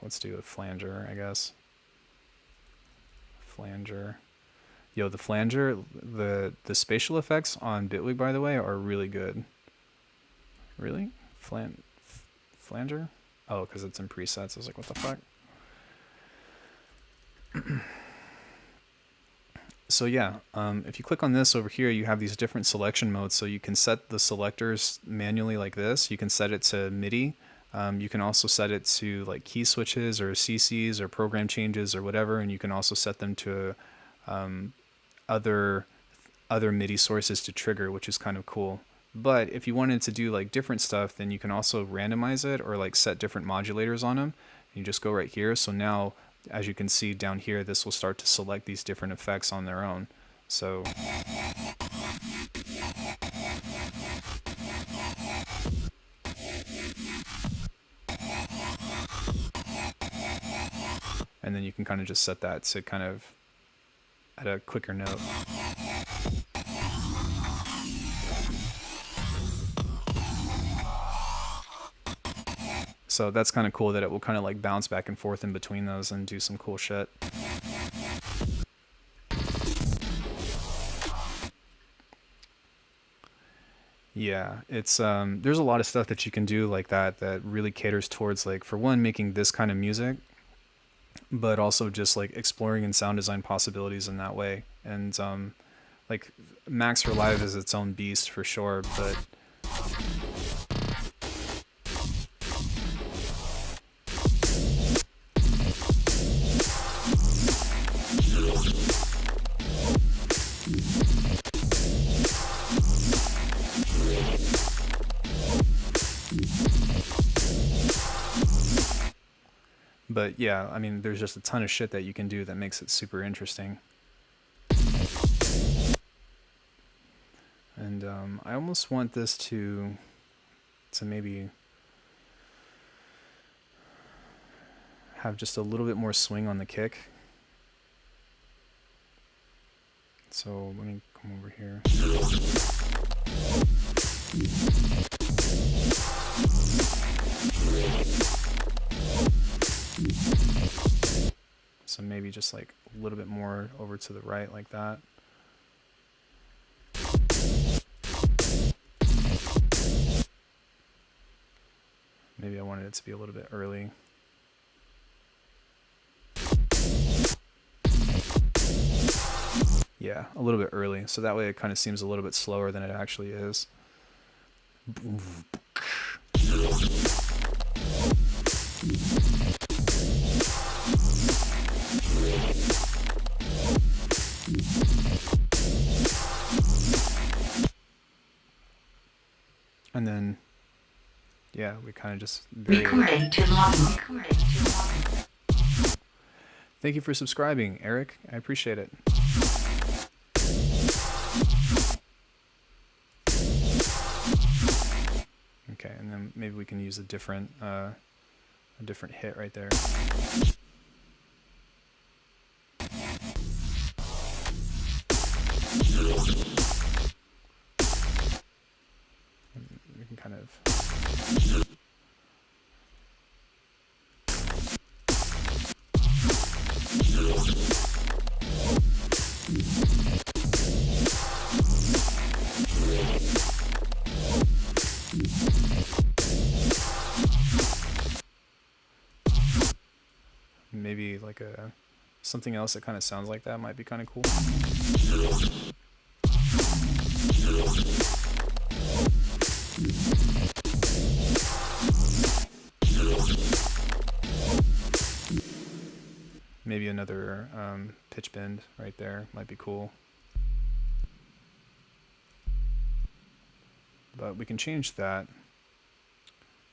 A: let's do a flanger, I guess. Flanger. Yo, the flanger, the spatial effects on Bitwig, by the way, are really good. Really? Flanger? Oh, because it's in presets. I was like, what the fuck? So yeah, if you click on this over here, you have these different selection modes. So you can set the selectors manually like this. You can set it to MIDI. You can also set it to like key switches or CCs or program changes or whatever. And you can also set them to other MIDI sources to trigger, which is kind of cool. But if you wanted to do like different stuff, then you can also randomize it or like set different modulators on them. You just go right here. So now, as you can see down here, this will start to select these different effects on their own. So and then you can kind of just set that to kind of at a quicker note. So that's kind of cool that it will kind of like bounce back and forth in between those and do some cool shit. Yeah, it's there's a lot of stuff that you can do like that that really caters towards, like, for one, making this kind of music, but also just like exploring in sound design possibilities in that way. And like Max for Live is its own beast for sure, but yeah, I mean, there's just a ton of shit that you can do that makes it super interesting. And I almost want this to maybe have just a little bit more swing on the kick. So let me come over here. So maybe just like a little bit more over to the right like that. Maybe I wanted it to be a little bit early. Yeah, a little bit early. So that way it kind of seems a little bit slower than it actually is. And then, yeah, we kind of just...
B: Recording to logbook.
A: Thank you for subscribing, Eric. I appreciate it. Okay, and then maybe we can use a different hit right there. And we can kind of maybe like a something else that kind of sounds like that might be kind of cool. Maybe another pitch bend right there might be cool. But we can change that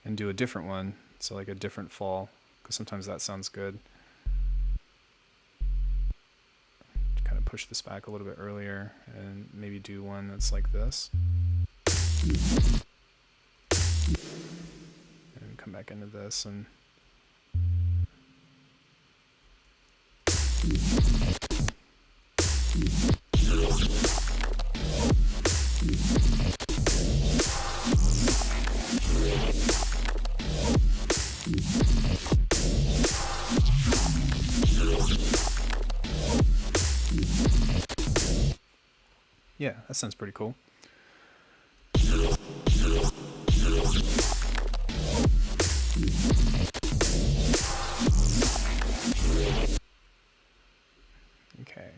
A: and do a different one, so like a different fall, because sometimes that sounds good. Kind of push this back a little bit earlier and maybe do one that's like this. And come back into this and yeah, that sounds pretty cool. Okay.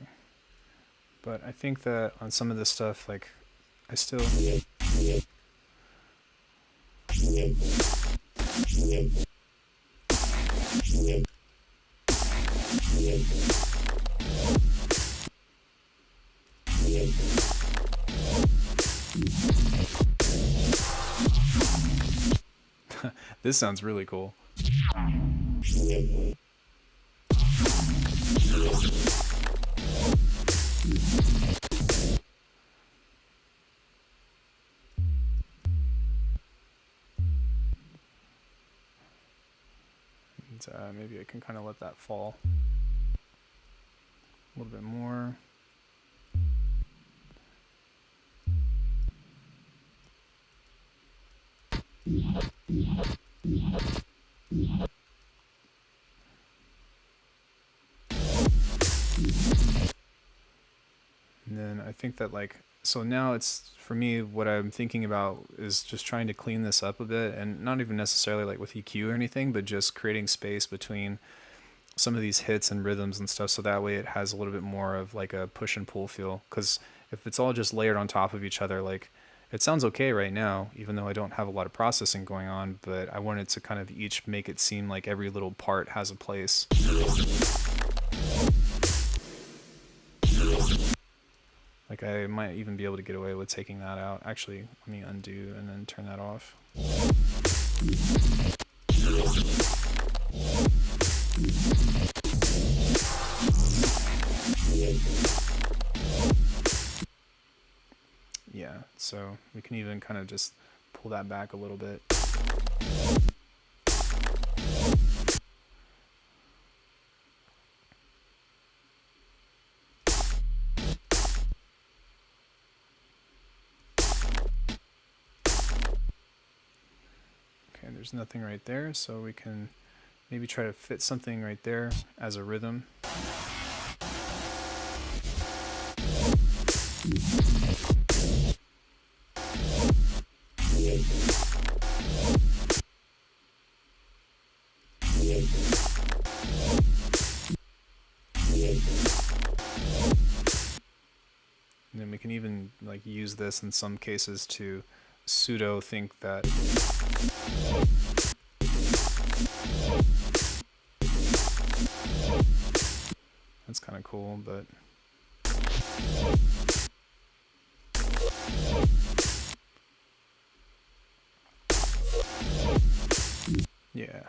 A: But I think that on some of this stuff, like, I still... This sounds really cool. And maybe I can kind of let that fall a little bit more. And then I think that, like, so now it's, for me, what I'm thinking about is just trying to clean this up a bit, and not even necessarily like with EQ or anything, but just creating space between some of these hits and rhythms and stuff, so that way it has a little bit more of like a push and pull feel. Because if it's all just layered on top of each other, like, it sounds okay right now, even though I don't have a lot of processing going on, but I wanted to kind of each make it seem like every little part has a place. Like, I might even be able to get away with taking that out. Actually, let me undo and then turn that off. Yeah, so we can even kind of just pull that back a little bit. Okay, there's nothing right there, so we can maybe try to fit something right there as a rhythm. And then we can even like use this in some cases to pseudo think that that's kind of cool, but yeah.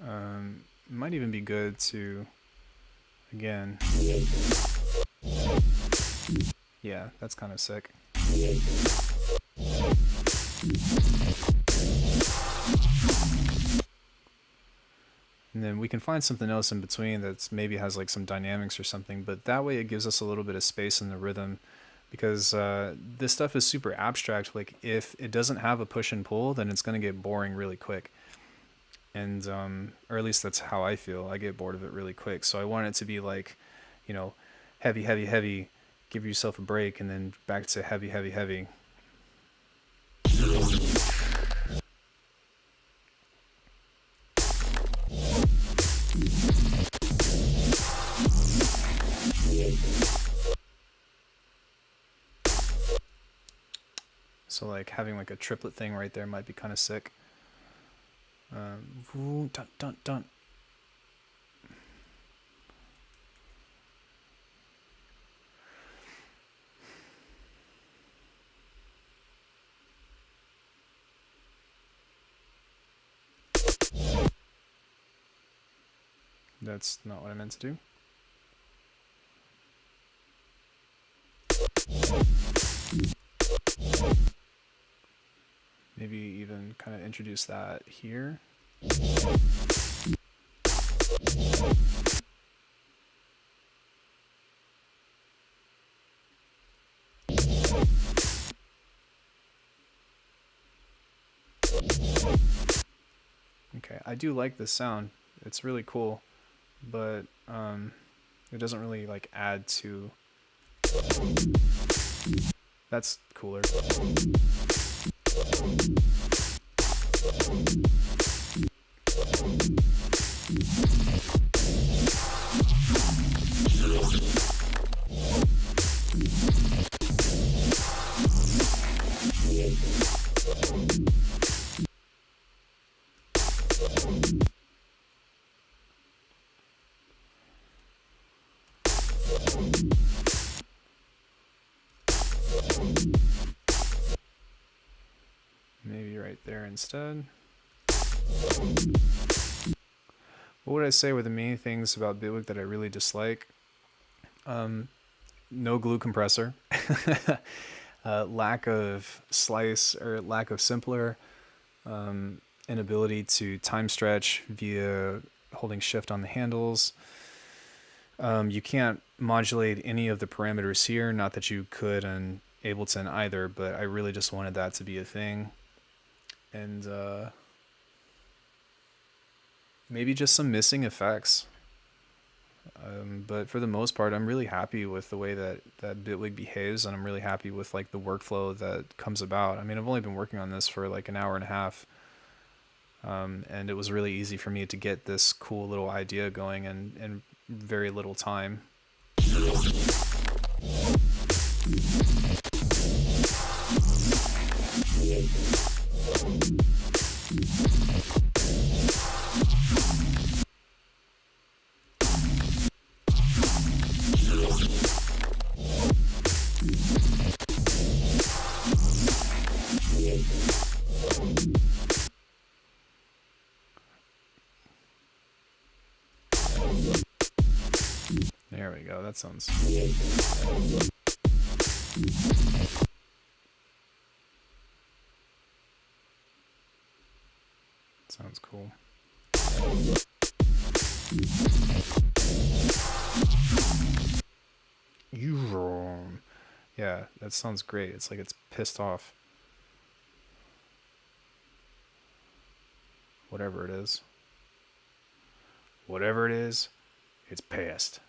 A: Might even be good to, again, yeah, that's kind of sick. And then we can find something else in between that's maybe has like some dynamics or something, but that way it gives us a little bit of space in the rhythm, because this stuff is super abstract. Like if it doesn't have a push and pull, then it's going to get boring really quick. And or at least that's how I feel. I get bored of it really quick. So I want it to be like, you know, heavy, heavy, heavy, give yourself a break, and then back to heavy, heavy, heavy. So like having like a triplet thing right there might be kind of sick. Dun, dun, dun. That's not what I meant to do. Maybe even kind of introduce that here. Okay, I do like this sound. It's really cool, but it doesn't really like add to. That's cooler. Maybe right there instead. What would I say were the main things about Bitwig that I really dislike? No glue compressor. Lack of slice or lack of simpler. Inability to time stretch via holding shift on the handles. You can't modulate any of the parameters here. Not that you could in Ableton either, but I really just wanted that to be a thing. And maybe just some missing effects. But for the most part, I'm really happy with the way that Bitwig behaves, and I'm really happy with like the workflow that comes about. I mean, I've only been working on this for like an hour and a half, and it was really easy for me to get this cool little idea going in very little time. There we go. That sounds. Sounds cool. Yeah, that sounds great. It's like it's pissed off. Whatever it is. Whatever it is, it's pissed.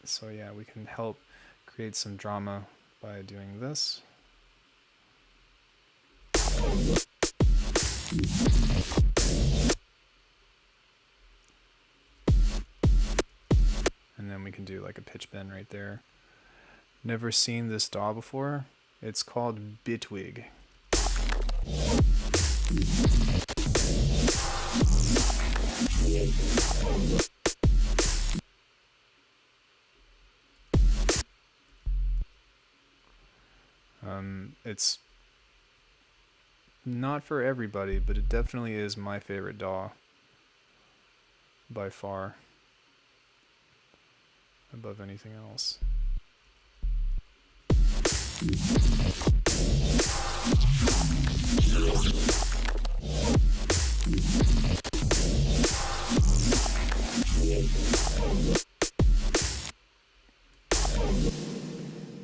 A: So yeah, we can help create some drama by doing this. And then we can do like a pitch bend right there. Never seen this DAW before. It's called Bitwig. It's not for everybody, but it definitely is my favorite DAW by far, above anything else.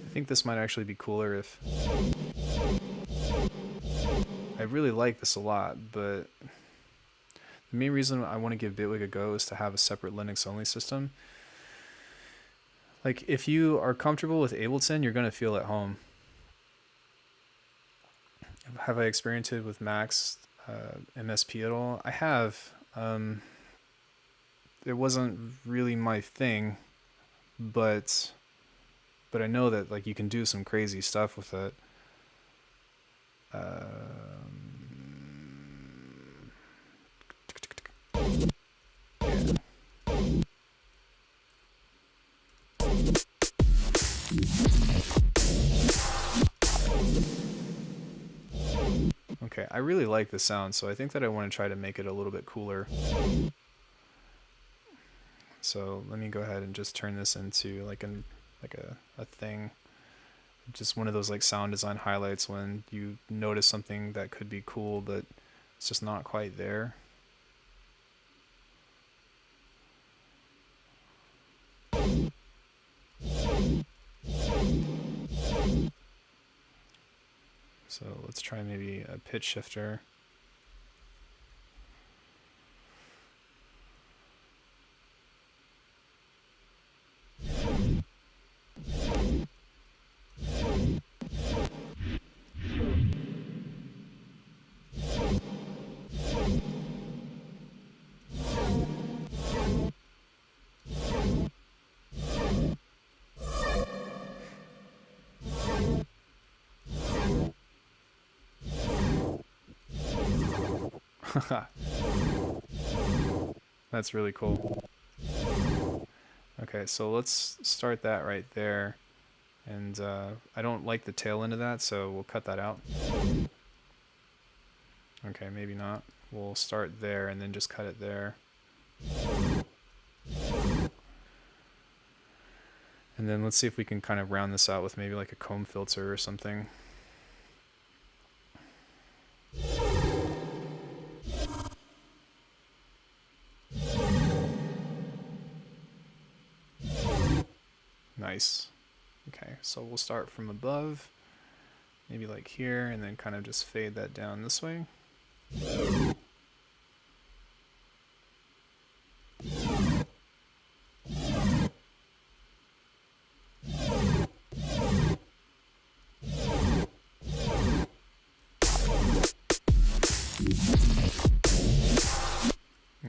A: I think this might actually be cooler if... I really like this a lot, but the main reason I want to give Bitwig a go is to have a separate Linux only system. Like, if you are comfortable with Ableton, you're going to feel at home. Have I experienced it with Max MSP at all? I have. It wasn't really my thing, but I know that like you can do some crazy stuff with it. Okay, I really like the sound, so I think that I want to try to make it a little bit cooler. So let me go ahead and just turn this into like a thing. Just one of those like sound design highlights when you notice something that could be cool, but it's just not quite there. So let's try maybe a pitch shifter. That's really cool. Okay, so let's start that right there. And I don't like the tail end of that, so we'll cut that out. Okay, maybe not. We'll start there and then just cut it there. And then let's see if we can kind of round this out with maybe like a comb filter or something. Nice. Okay, so we'll start from above, maybe like here, and then kind of just fade that down this way.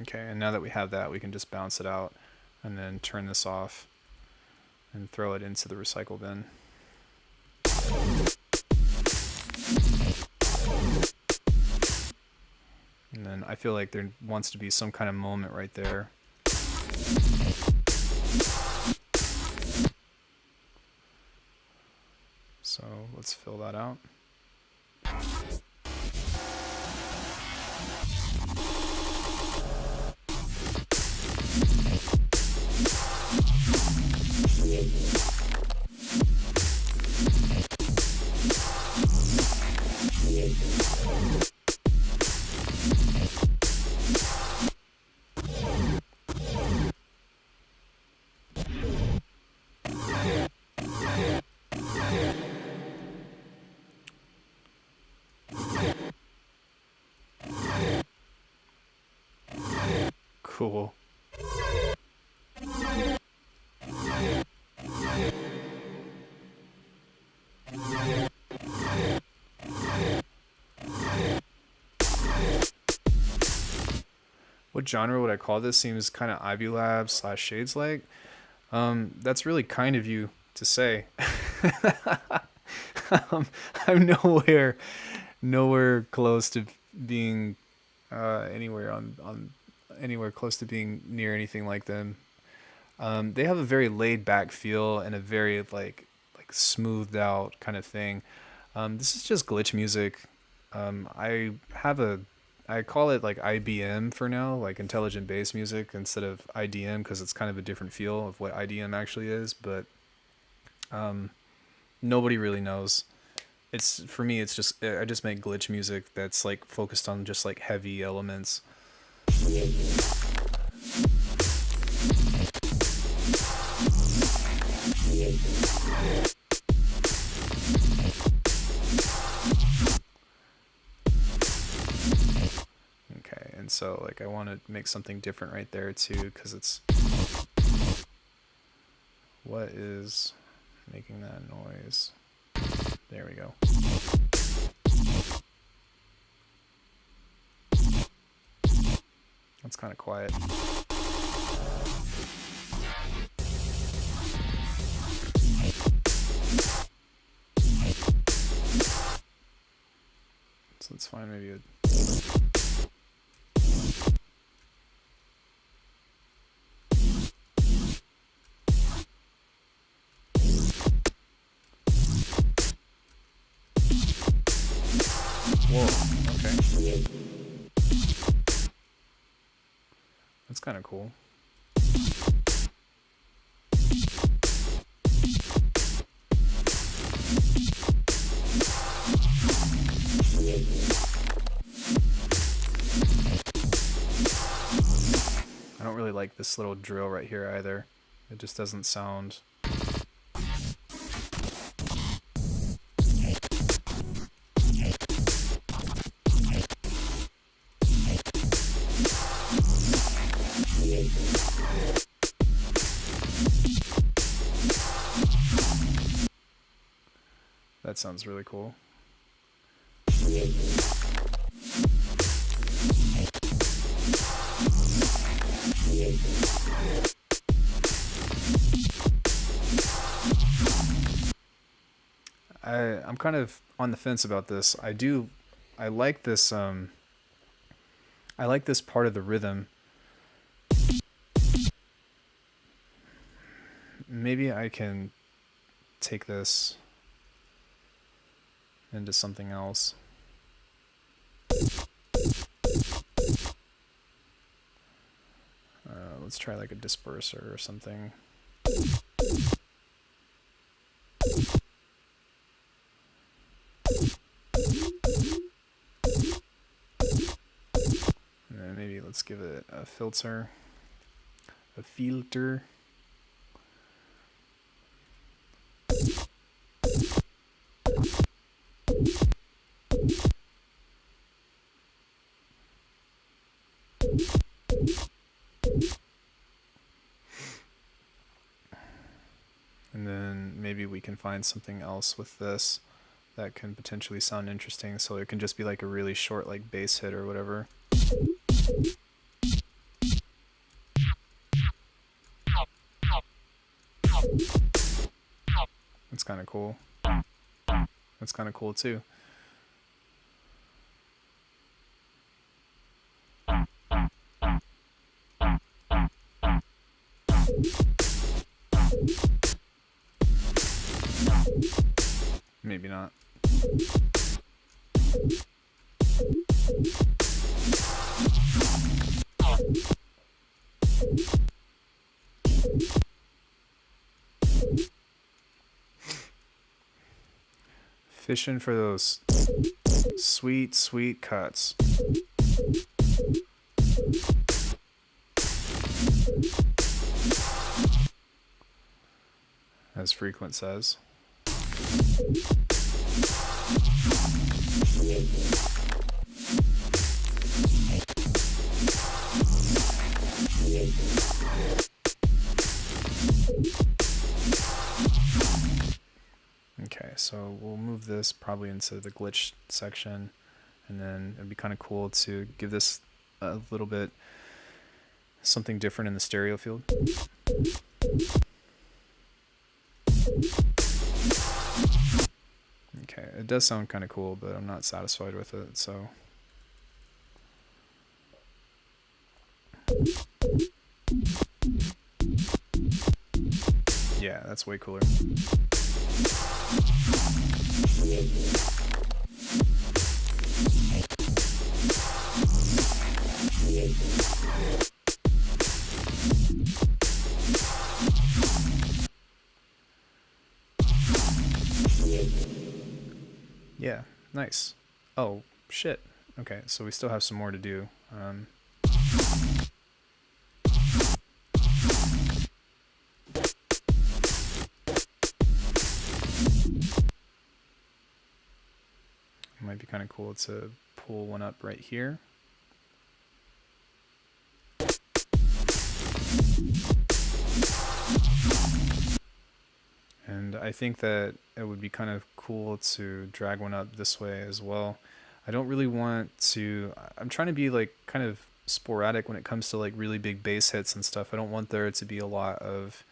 A: Okay, and now that we have that, we can just bounce it out and then turn this off and throw it into the recycle bin. And then I feel like there wants to be some kind of moment right there. So let's fill that out. Cool. What genre would I call this? Seems kind of Ivy Lab / Shades like. That's really kind of you to say. I'm nowhere close to being anywhere close to being near anything like them. They have a very laid back feel and a very like smoothed out kind of thing. This is just glitch music. I call it like IBM for now, like intelligent bass music instead of IDM because it's kind of a different feel of what IDM actually is. But nobody really knows. It's for me. It's just I just make glitch music that's like focused on just like heavy elements. Okay, and so like I want to make something different right there too, because it's what is making that noise. There we go. That's kind of quiet. So let's find maybe a whoa, okay. That's kind of cool. I don't really like this little drill right here either. It just doesn't sound... That sounds really cool. I'm kind of on the fence about this. I like this I like this part of the rhythm. Maybe I can take this into something else. Let's try like a disperser or something. And then maybe let's give it a filter. A filter. And then maybe we can find something else with this that can potentially sound interesting, so it can just be like a really short like bass hit or whatever. That's kind of cool. That's kind of cool too. Maybe not. Fishing for those sweet, sweet cuts. As Frequent says. Okay, so we'll move this probably into the glitch section, and then it'd be kind of cool to give this a little bit something different in the stereo field. Okay, it does sound kind of cool, but I'm not satisfied with it, so... Yeah, that's way cooler. Yeah, nice. Oh, shit. Okay, so we still have some more to do. It might be kind of cool to pull one up right here. And I think that it would be kind of cool to drag one up this way as well. I don't really want to, I'm trying to be like kind of sporadic when it comes to like really big bass hits and stuff. I don't want there to be a lot of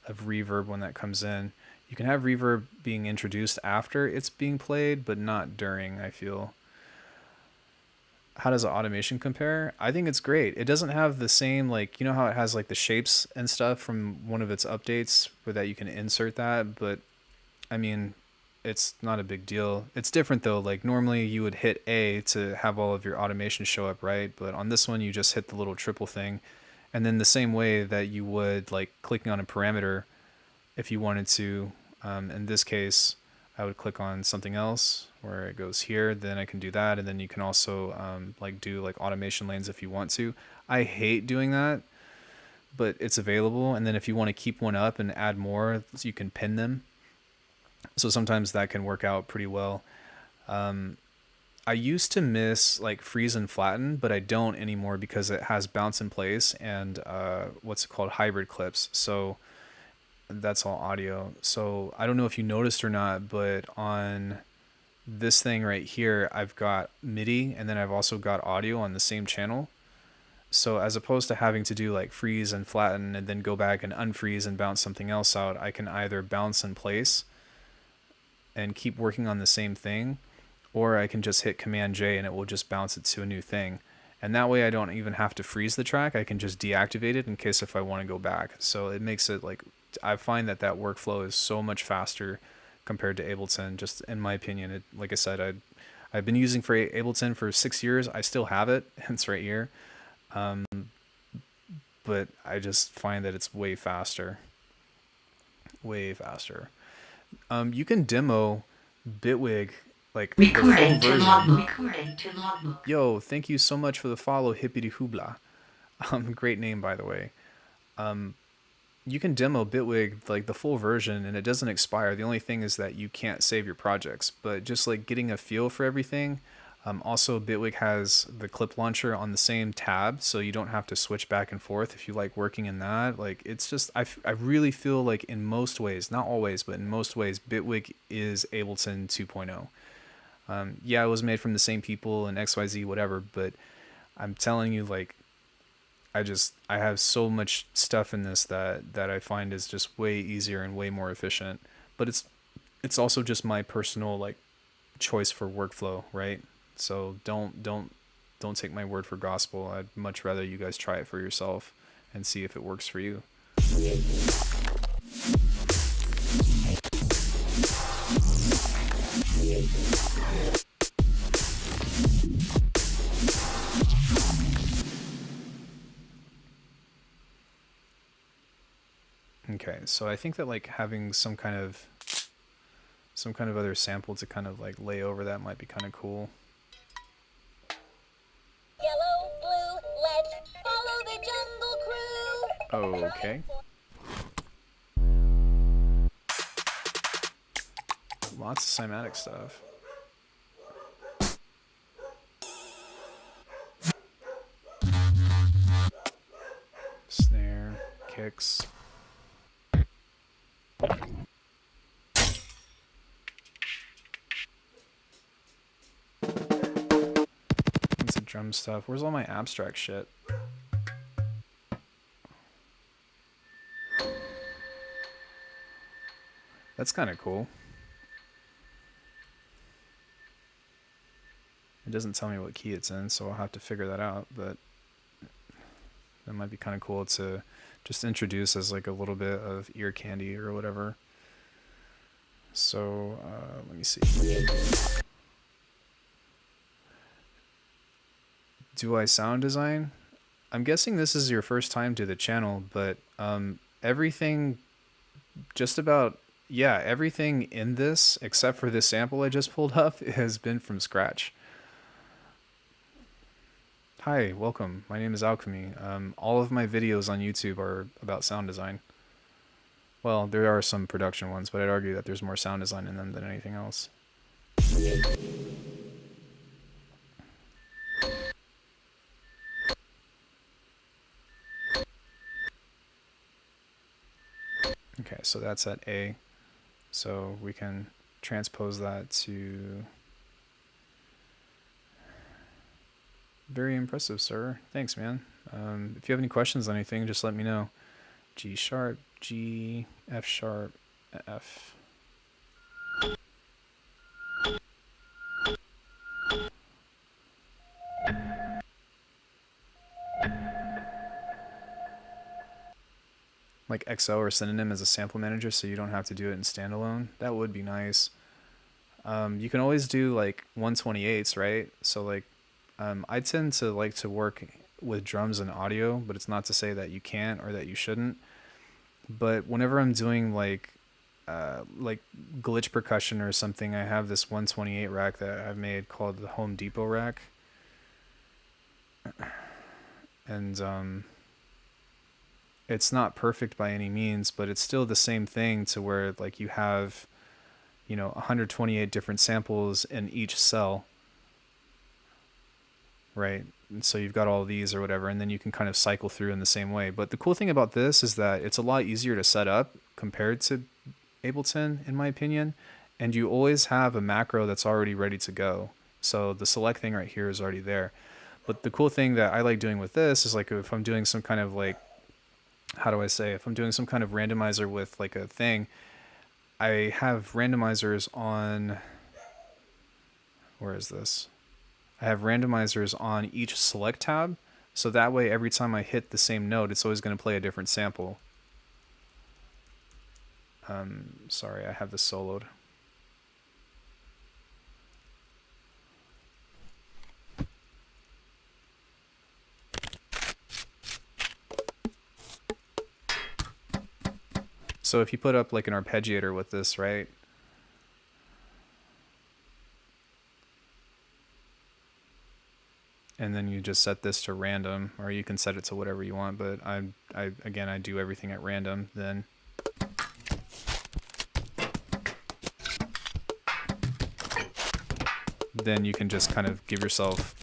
A: reverb when that comes in. You can have reverb being introduced after it's being played, but not during, I feel. How does the automation compare? I think it's great. It doesn't have the same, like, you know how it has like the shapes and stuff from one of its updates where that you can insert that, but I mean, it's not a big deal. It's different though. Like normally you would hit A to have all of your automation show up, right? But on this one, you just hit the little triple thing. And then the same way that you would like clicking on a parameter, if you wanted to, in this case, I would click on something else where it goes here, then I can do that. And then you can also like do like automation lanes if you want to. I hate doing that, but it's available. And then if you want to keep one up and add more, so you can pin them. So sometimes that can work out pretty well. I used to miss like freeze and flatten, but I don't anymore because it has bounce in place and what's it called, hybrid clips. So that's all audio. So I don't know if you noticed or not, but on this thing right here, I've got MIDI and then I've also got audio on the same channel. So as opposed to having to do like freeze and flatten and then go back and unfreeze and bounce something else out, I can either bounce in place and keep working on the same thing, or I can just hit Command J and it will just bounce it to a new thing. And that way I don't even have to freeze the track. I can just deactivate it in case if I want to go back. So it makes it like, I find that workflow is so much faster compared to Ableton, just in my opinion. Like I said, I've been using for Ableton for 6 years. I still have it. It's right here. But I just find that it's way faster. Way faster. You can demo Bitwig, like the full
B: Recording to
A: version.
B: logbook. Recording to logbook.
A: Yo, thank you so much for the follow, Hippity Hoobla. Great name, by the way. You can demo Bitwig, like the full version, and it doesn't expire. The only thing is that you can't save your projects, but just like getting a feel for everything. Also, Bitwig has the clip launcher on the same tab, so you don't have to switch back and forth if you like working in that. Like, it's just, I really feel like in most ways, not always, but in most ways, Bitwig is Ableton 2.0. Yeah, it was made from the same people and XYZ, whatever, but I'm telling you, like, I have so much stuff in this that I find is just way easier and way more efficient. But it's also just my personal like choice for workflow, right? So don't take my word for gospel. I'd much rather you guys try it for yourself and see if it works for you. Okay, so I think that like having some kind of other sample to kind of like lay over that might be kind of cool.
C: Yellow, blue, let's follow the jungle crew.
A: Okay. Lots of cymatic stuff. Snare, kicks. It's a drum stuff. Where's all my abstract shit? That's kind of cool. It doesn't tell me what key it's in, so I'll have to figure that out, but that might be kind of cool to just introduce as like a little bit of ear candy or whatever. So let me see. Do I sound design? I'm guessing this is your first time to the channel, but everything, just about, yeah, everything in this, except for this sample I just pulled up, has been from scratch. Hi, welcome. My name is Alchemy. All of my videos on YouTube are about sound design. Well, there are some production ones, but I'd argue that there's more sound design in them than anything else. Okay, so that's at A. So we can transpose that to... Very impressive, sir. Thanks, man. If you have any questions on anything, just let me know. G sharp, G, F sharp, F. Like XO or Synonym as a sample manager so you don't have to do it in standalone. That would be nice. You can always do like 128s, right? So like I tend to like to work with drums and audio, but it's not to say that you can't or that you shouldn't. But whenever I'm doing like glitch percussion or something, I have this 128 rack that I've made called the Home Depot rack. And it's not perfect by any means, but it's still the same thing to where like you have, you know, 128 different samples in each cell, right? And so you've got all these or whatever, and then you can kind of cycle through in the same way. But the cool thing about this is that it's a lot easier to set up compared to Ableton, in my opinion, and you always have a macro that's already ready to go. So the select thing right here is already there. But the cool thing that I like doing with this is like if I'm doing some kind of like, how do I say, if I'm doing some kind of randomizer with like a thing, I have randomizers on, where is this? I have randomizers on each select tab. So that way, every time I hit the same note, it's always going to play a different sample. Sorry, I have this soloed. So if you put up like an arpeggiator with this, right? And then you just set this to random, or you can set it to whatever you want, but again, I do everything at random. Then you can just kind of give yourself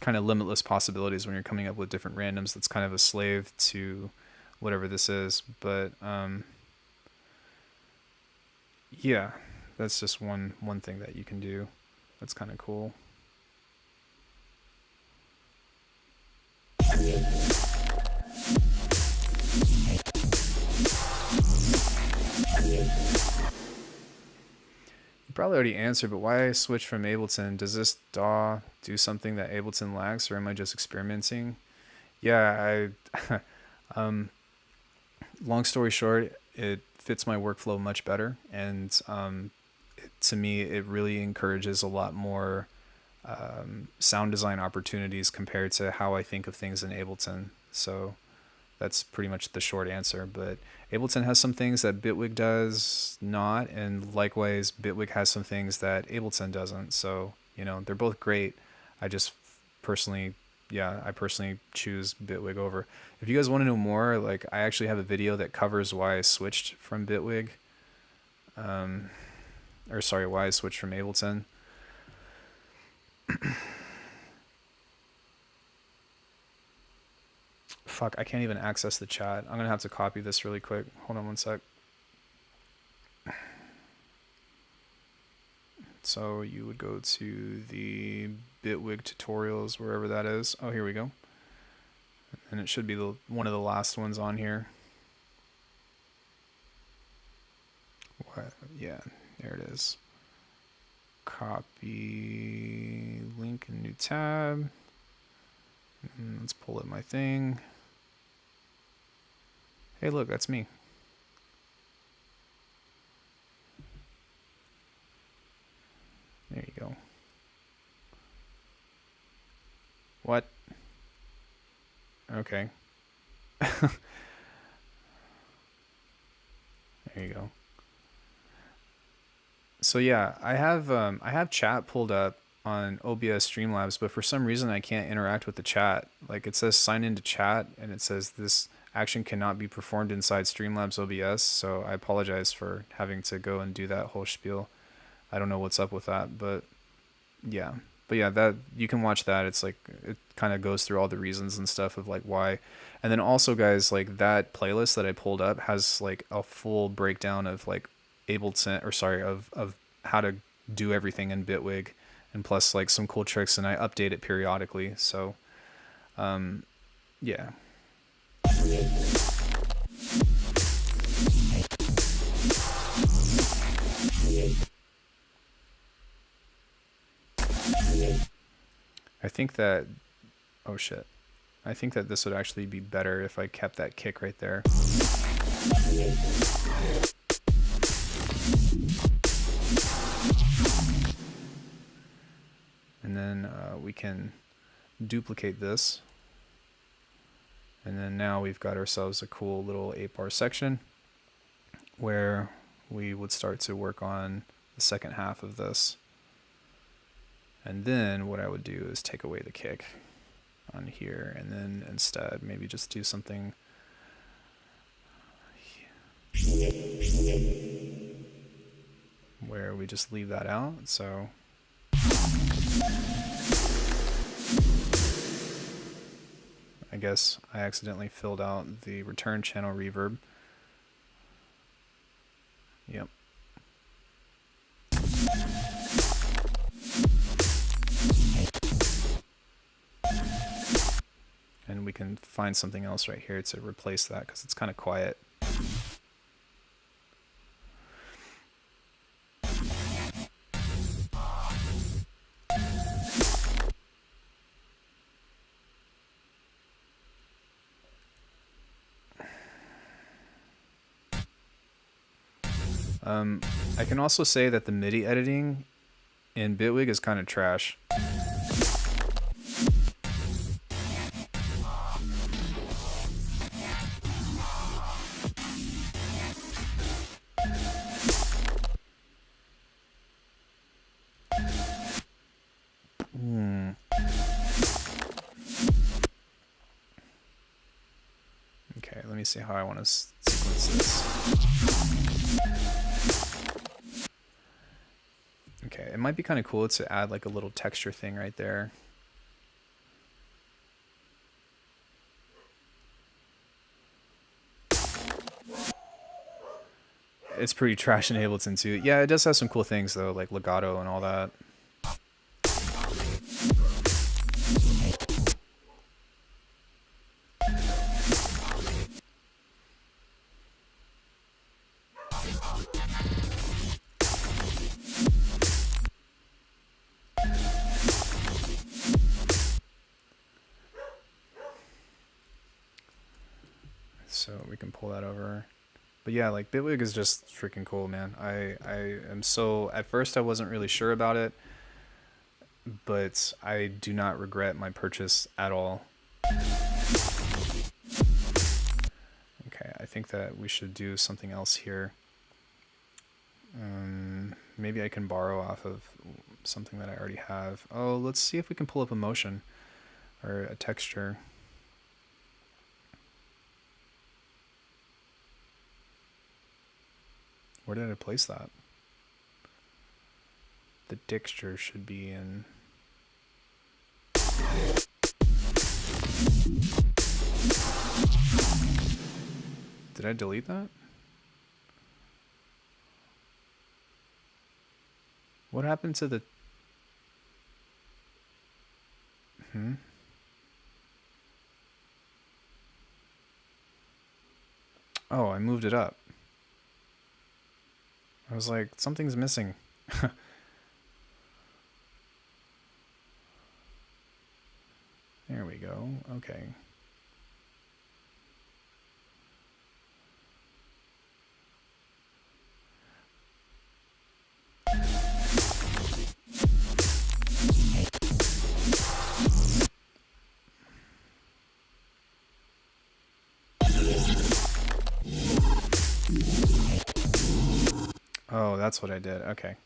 A: kind of limitless possibilities when you're coming up with different randoms. That's kind of a slave to whatever this is, but yeah, that's just one thing that you can do. That's kind of cool. You probably already answered, but why I switched from Ableton? Does this DAW do something that Ableton lacks, or am I just experimenting? Yeah, long story short, it fits my workflow much better, and to me, it really encourages a lot more sound design opportunities compared to how I think of things in Ableton. So that's pretty much the short answer. But Ableton has some things that Bitwig does not, and likewise Bitwig has some things that Ableton doesn't. So, you know, they're both great. I just personally, I personally choose Bitwig over. If you guys want to know more, like I actually have a video that covers why I switched from Bitwig. Or sorry, why I switched from Ableton. Fuck, I can't even access the chat. I'm gonna have to copy this really quick. Hold on one sec. So you would go to the Bitwig tutorials, wherever that is. Oh, here we go. And it should be one of the last ones on here. What? Yeah, there it is. Copy link in new tab. And let's pull up my thing. Hey, look, that's me. There you go. What? Okay. There you go. So yeah, I have chat pulled up on OBS Streamlabs, but for some reason I can't interact with the chat. Like it says sign into chat and it says this action cannot be performed inside Streamlabs OBS, so I apologize for having to go and do that whole spiel. I don't know what's up with that, but yeah. But yeah, that you can watch that. It's like it kind of goes through all the reasons and stuff of like why. And then also guys, like that playlist that I pulled up has like a full breakdown of like Ableton, or sorry, of how to do everything in Bitwig, and plus like some cool tricks, and I update it periodically. So yeah. I think that, oh shit, I think that this would actually be better if I kept that kick right there. And then we can duplicate this. And then now we've got ourselves a cool little 8-bar section where we would start to work on the second half of this. And then what I would do is take away the kick on here, and then instead maybe just do something where we just leave that out. So I guess I accidentally filled out the return channel reverb. Yep. And we can find something else right here to replace that because it's kind of quiet. I can also say that the MIDI editing in Bitwig is kind of trash. Okay, let me see how I want to sequence this. Okay, it might be kind of cool to add like a little texture thing right there. It's pretty trash in Ableton too. Yeah, it does have some cool things though, like legato and all that. So we can pull that over. But yeah, like Bitwig is just freaking cool, man. I am so, at first I wasn't really sure about it, but I do not regret my purchase at all. Okay, I think that we should do something else here. Maybe I can borrow off of something that I already have. Oh, let's see if we can pull up a motion or a texture. Where did I place that? The texture should be in... Did I delete that? What happened to the... Oh, I moved it up. I was like, something's missing. There we go. Okay. that's what I did. Okay.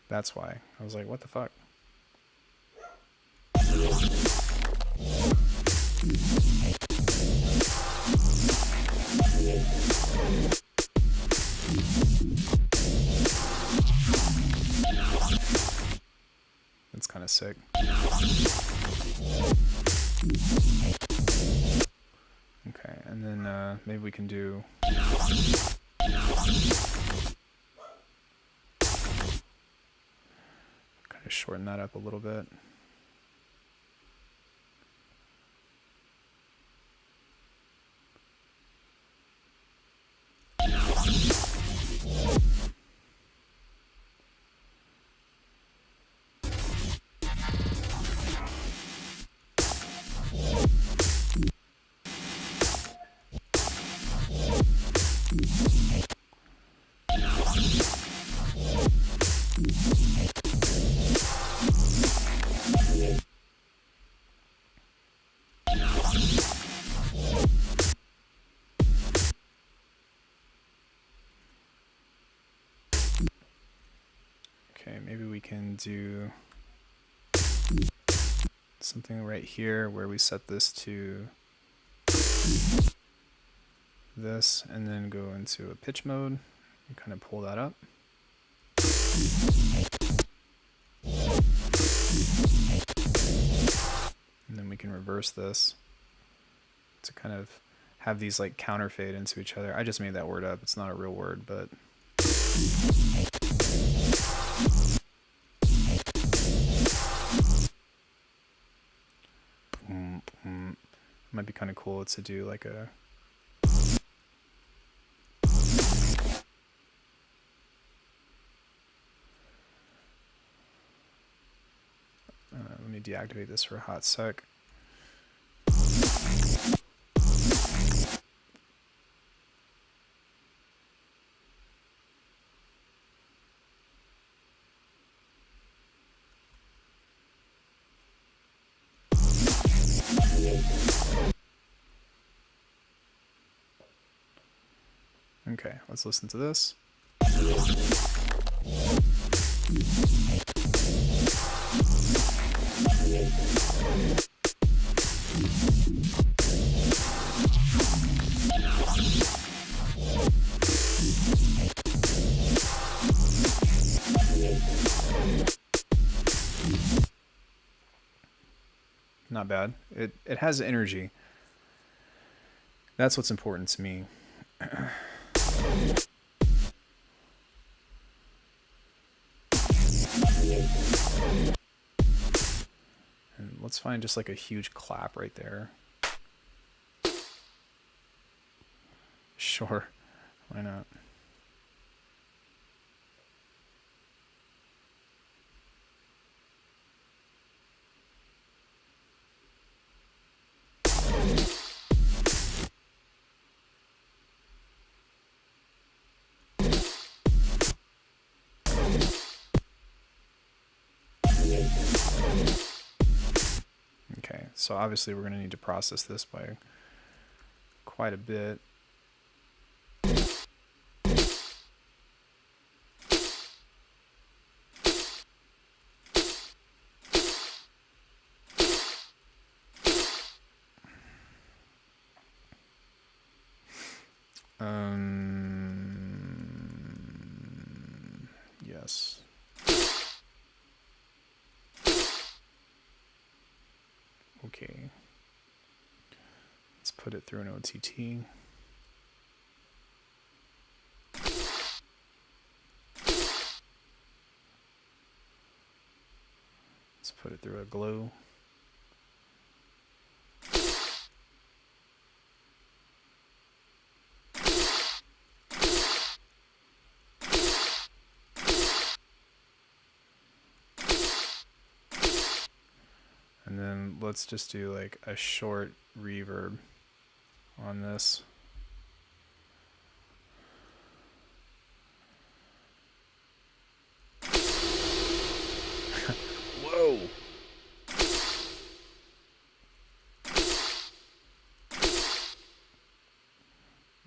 A: That's why. I was like, what the fuck? That's kind of sick. Okay, and then maybe we can do... kind of shorten that up a little bit. Okay, maybe we can do something right here where we set this to this and then go into a pitch mode and kind of pull that up. And then we can reverse this to kind of have these like counterfade into each other. I just made that word up. It's not a real word, but might be kind of cool to do like a let me deactivate this for a hot sec. Okay, let's listen to this. Not bad. It has energy. That's what's important to me. And let's find just like a huge clap right there. Sure, why not? Okay, so obviously we're going to need to process this by quite a bit. Yes. Okay. Let's put it through an OTT. Let's put it through a glue. And then let's just do like a short reverb on this. Whoa.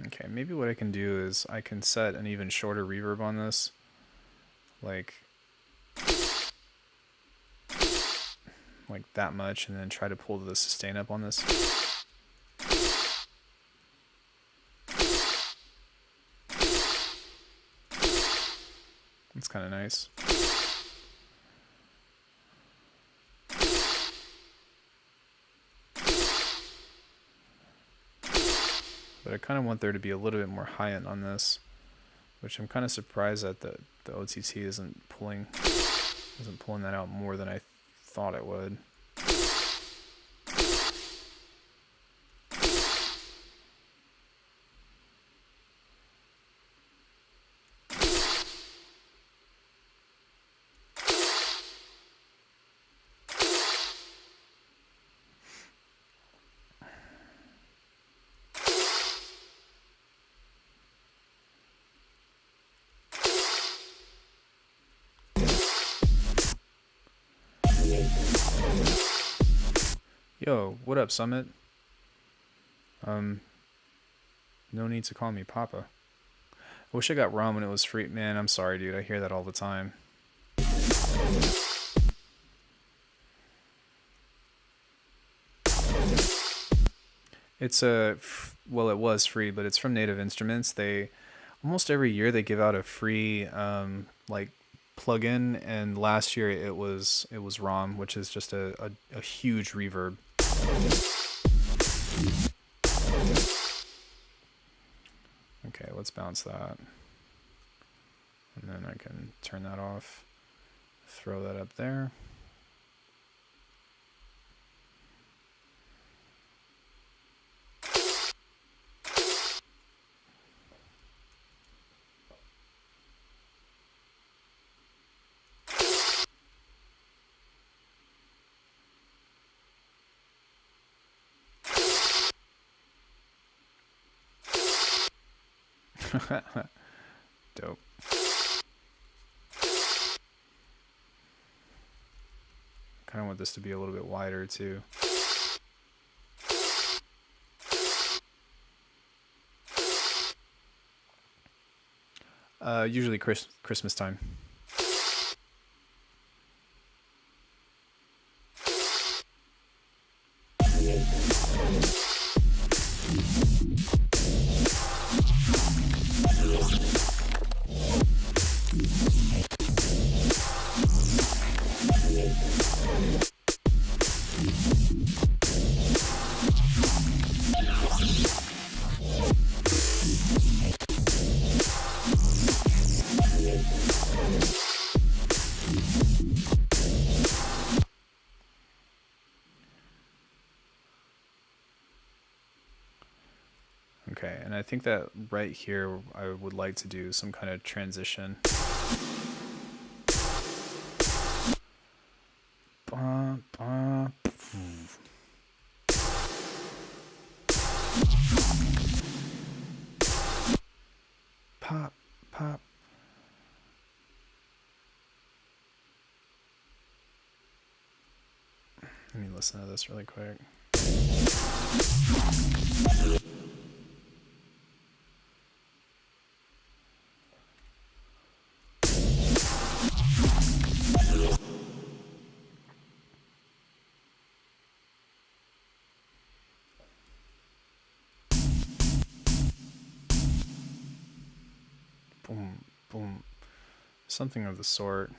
A: Okay, maybe what I can do is I can set an even shorter reverb on this. Like that much, and then try to pull the sustain up on this. It's kind of nice. But I kind of want there to be a little bit more high end on this, which I'm kind of surprised that the OTT isn't pulling that out more than I thought it would. Yo, what up, Summit? No need to call me Papa. I wish I got ROM when it was free. Man, I'm sorry, dude. I hear that all the time. It's well, it was free, but it's from Native Instruments. They almost every year they give out a free like plugin, and last year it was ROM, which is just a huge reverb. Okay, let's bounce that. And then I can turn that off, throw that up there. Dope. Kind of want this to be a little bit wider too. Usually Christmas time. Okay, and I think that right here I would like to do some kind of transition. Pop, pop. Let me listen to this really quick. Boom, boom. Something of the sort.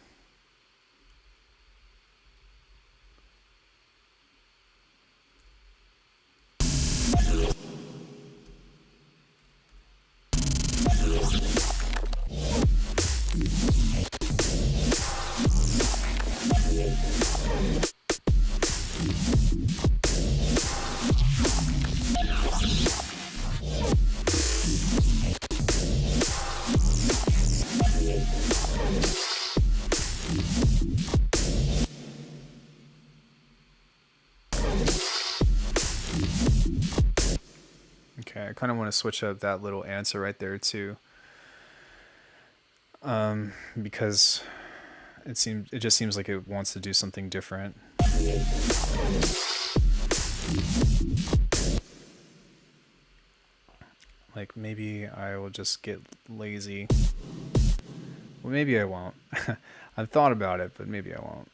A: Okay, I kind of want to switch up that little answer right there too, because it just seems like it wants to do something different. Like, maybe I will just get lazy. Well, maybe I won't. I've thought about it, but maybe I won't.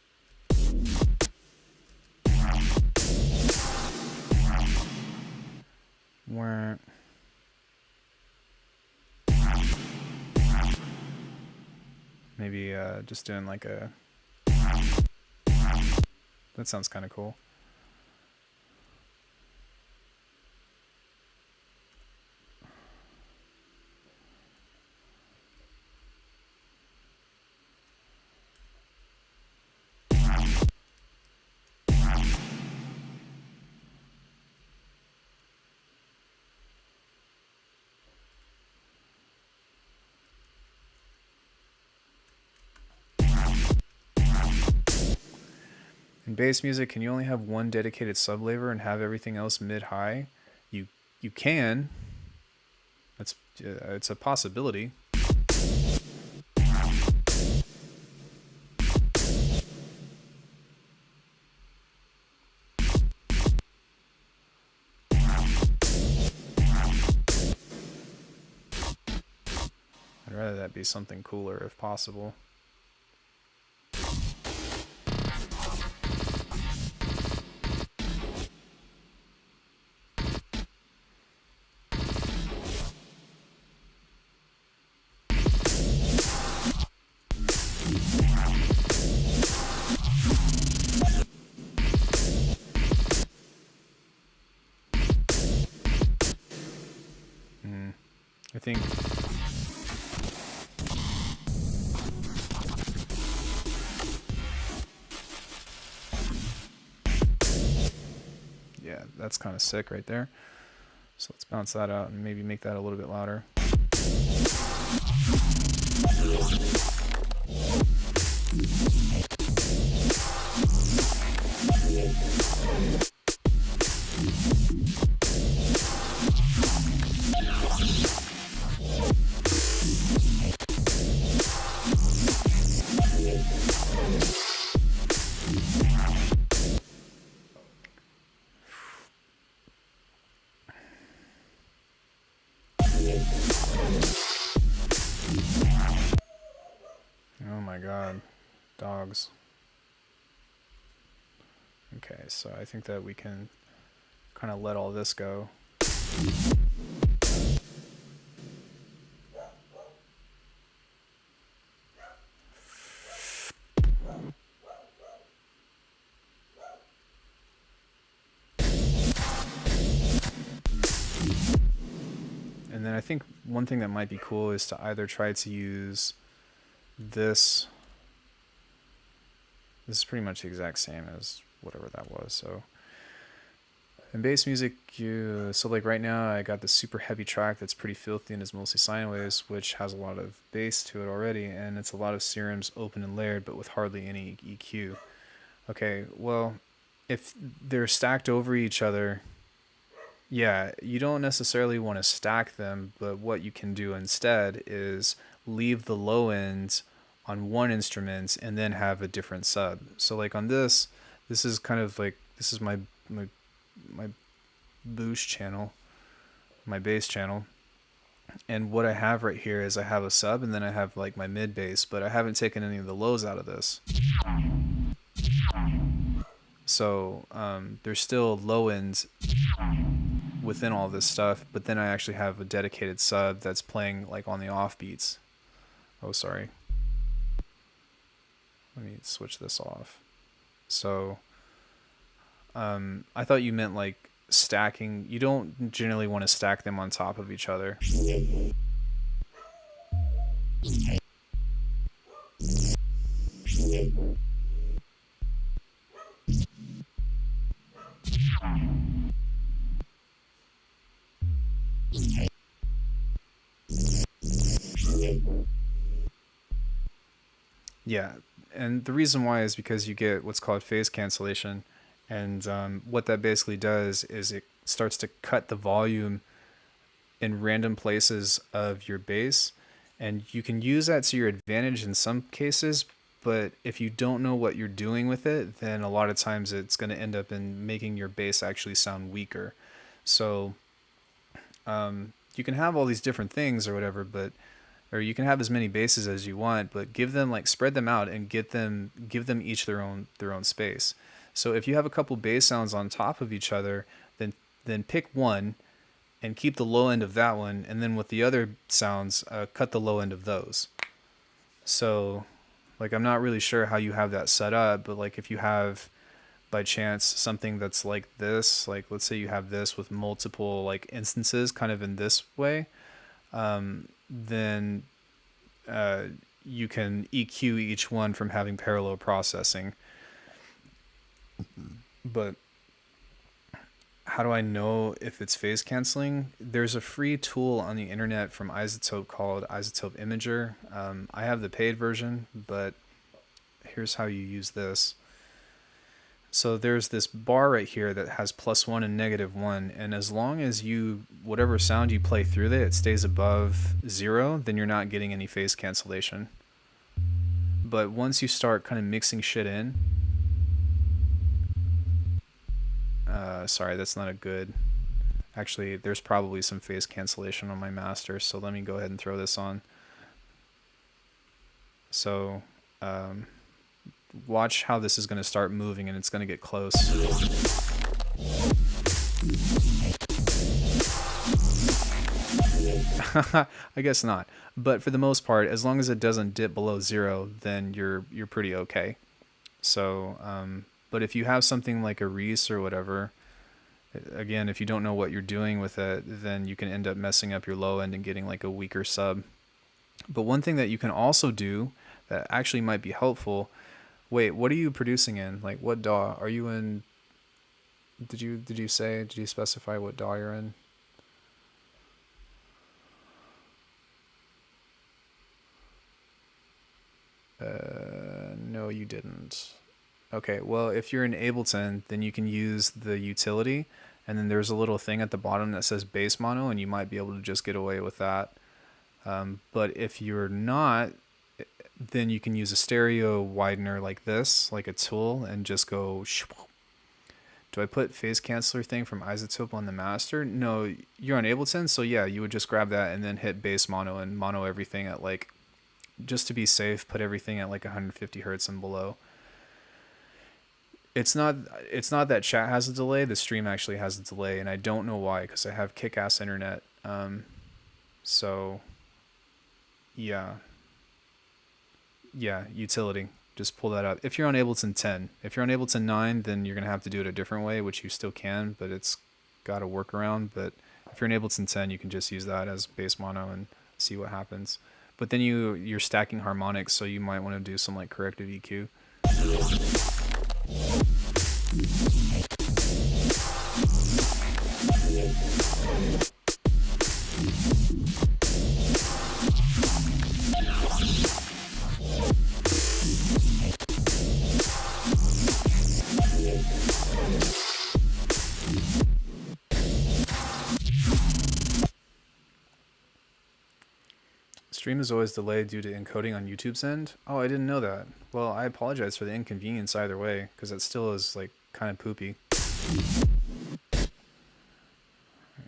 A: Where... Maybe just doing like a... That sounds kind of cool. In bass music, can you only have one dedicated sublaver and have everything else mid-high? You can. It's a possibility. I'd rather that be something cooler if possible. I think yeah, that's kind of sick right there. So let's bounce that out and maybe make that a little bit louder. Oh my god, dogs. Okay, so I think that we can kind of let all this go. And then I think one thing that might be cool is to either try to use this. This is pretty much the exact same as whatever that was. So in bass music, so like right now I got this super heavy track that's pretty filthy and is mostly sine waves, which has a lot of bass to it already, and it's a lot of serums open and layered, but with hardly any EQ. Okay, well, if they're stacked over each other, yeah, you don't necessarily want to stack them, but what you can do instead is leave the low ends on one instrument and then have a different sub. So like on this is kind of like, this is my boost channel, my bass channel. And what I have right here is I have a sub and then I have like my mid bass, but I haven't taken any of the lows out of this. So there's still low ends within all this stuff, but then I actually have a dedicated sub that's playing like on the off beats. Oh, sorry. Let me switch this off. So I thought you meant like stacking. You don't generally want to stack them on top of each other. Yeah, and the reason why is because you get what's called phase cancellation, and what that basically does is it starts to cut the volume in random places of your bass, and you can use that to your advantage in some cases, but if you don't know what you're doing with it, then a lot of times it's going to end up in making your bass actually sound weaker. So you can have all these different things or whatever, but or you can have as many bases as you want, but give them like spread them out and give them each their own space. So if you have a couple bass sounds on top of each other, then pick one and keep the low end of that one, and then with the other sounds, cut the low end of those. So like I'm not really sure how you have that set up, but like if you have by chance something that's like this, like let's say you have this with multiple like instances kind of in this way, then you can EQ each one from having parallel processing. But how do I know if it's phase canceling? There's a free tool on the internet from iZotope called iZotope Imager. I have the paid version, but here's how you use this. So there's this bar right here that has +1 and -1, and as long as whatever sound you play through it stays above 0, then you're not getting any phase cancellation. But once you start kind of mixing shit in, sorry, that's not a good, actually there's probably some phase cancellation on my master, so let me go ahead and throw this on. So watch how this is going to start moving and it's going to get close. I guess not, but for the most part, as long as it doesn't dip below 0, then you're pretty okay. So but if you have something like a Reese or whatever, again, if you don't know what you're doing with it, then you can end up messing up your low end and getting like a weaker sub. But one thing that you can also do that actually might be helpful. Wait, what are you producing in? Like what DAW are you in? Did you specify what DAW you're in? No, you didn't. Okay, well, if you're in Ableton, then you can use the utility, and then there's a little thing at the bottom that says bass mono, and you might be able to just get away with that. But if you're not, then you can use a stereo widener like this, like a tool, and just go. Do I put phase canceller thing from iZotope on the master? No, you're on Ableton, so yeah, you would just grab that and then hit bass mono and mono everything at like, just to be safe, put everything at like 150 hertz and below. It's not that chat has a delay, the stream actually has a delay, and I don't know why, because I have kick-ass internet. So yeah, utility, just pull that up. If you're on Ableton 10, if you're on Ableton 9, then you're gonna have to do it a different way, which you still can, but it's got a workaround. But if you're in Ableton 10, you can just use that as bass mono and see what happens. But then you're stacking harmonics, so you might want to do some like corrective EQ. Stream is always delayed due to encoding on YouTube's end. Oh, I didn't know that. Well, I apologize for the inconvenience either way, because that still is like kind of poopy.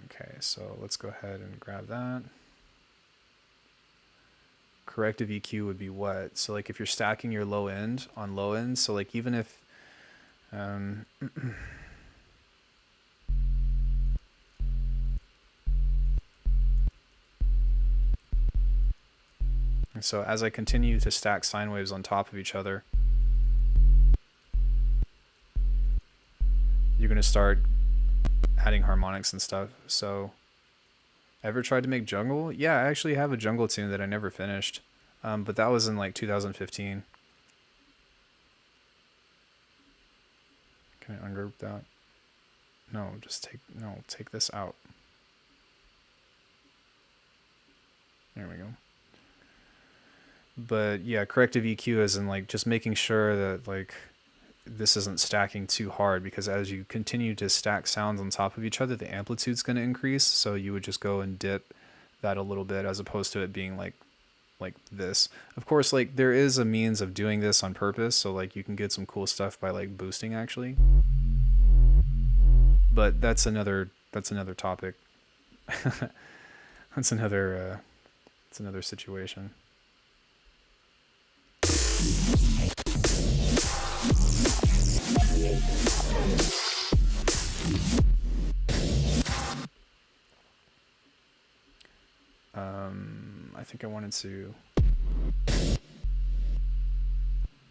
A: Okay, so let's go ahead and grab that. Corrective EQ would be what? So like if you're stacking your low end on low end, so like even if so as I continue to stack sine waves on top of each other, you're going to start adding harmonics and stuff. So ever tried to make jungle? Yeah, I actually have a jungle tune that I never finished, but that was in like 2015. Can I ungroup that? No, take this out. There we go. But yeah, corrective EQ is in like just making sure that like this isn't stacking too hard, because as you continue to stack sounds on top of each other, the amplitude's going to increase. So you would just go and dip that a little bit, as opposed to it being like this. Of course, like there is a means of doing this on purpose, so like you can get some cool stuff by like boosting actually. But that's another topic. That's another situation. I think I wanted to.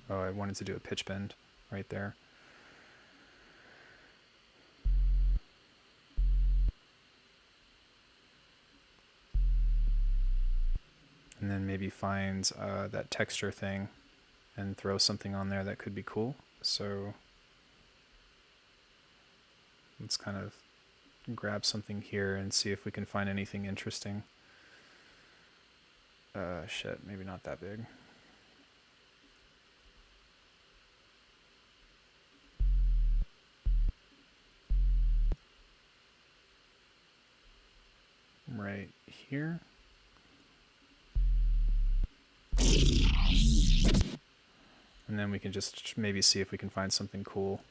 A: Oh, I wanted to do a pitch bend right there. And then maybe find that texture thing and throw something on there that could be cool. So let's kind of grab something here and see if we can find anything interesting. Shit, maybe not that big. Right here. And then we can just maybe see if we can find something cool.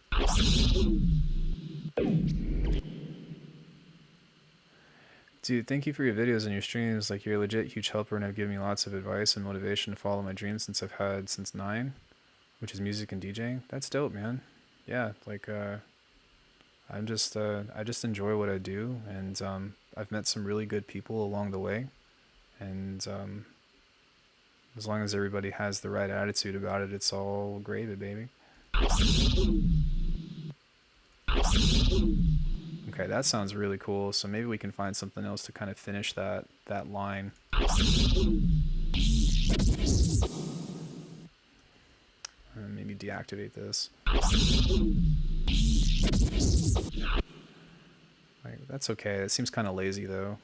A: Dude, thank you for your videos and your streams. Like, you're a legit huge helper and have given me lots of advice and motivation to follow my dreams since I've had since 9, which is music and DJing. That's dope, man. Yeah, like, I just enjoy what I do, and I've met some really good people along the way, and as long as everybody has the right attitude about it, it's all gravy, baby. Okay, that sounds really cool. So maybe we can find something else to kind of finish that line. And maybe deactivate this. Like, that's okay. It seems kind of lazy though.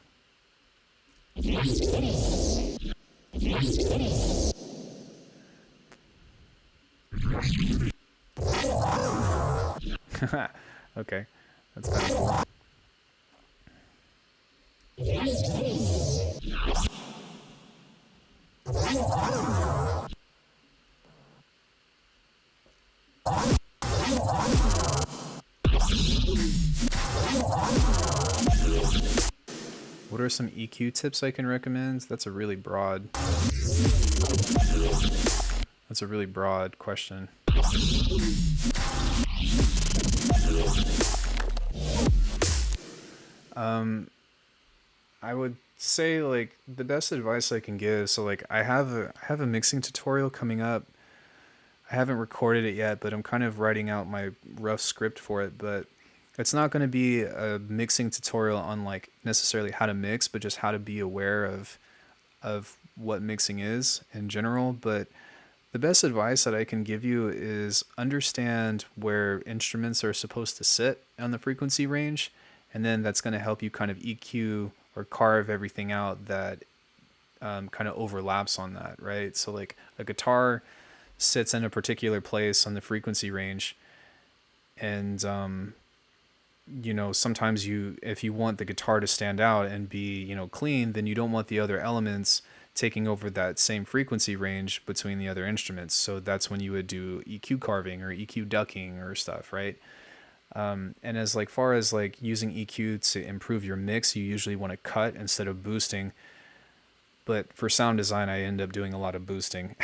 A: Okay, that's kind of cool. What are some EQ tips I can recommend? That's a really broad question. I would say, like, the best advice I can give, so like I have a mixing tutorial coming up. I haven't recorded it yet, but I'm kind of writing out my rough script for it, but it's not going to be a mixing tutorial on like necessarily how to mix, but just how to be aware of what mixing is in general. But the best advice that I can give you is understand where instruments are supposed to sit on the frequency range, and then that's going to help you kind of EQ or carve everything out that kind of overlaps on that, right? So like a guitar sits in a particular place on the frequency range, and you know, sometimes if you want the guitar to stand out and be, you know, clean, then you don't want the other elements taking over that same frequency range between the other instruments. So that's when you would do EQ carving or EQ ducking or stuff, right? And as like far as like using EQ to improve your mix, you usually want to cut instead of boosting. But for sound design, I end up doing a lot of boosting.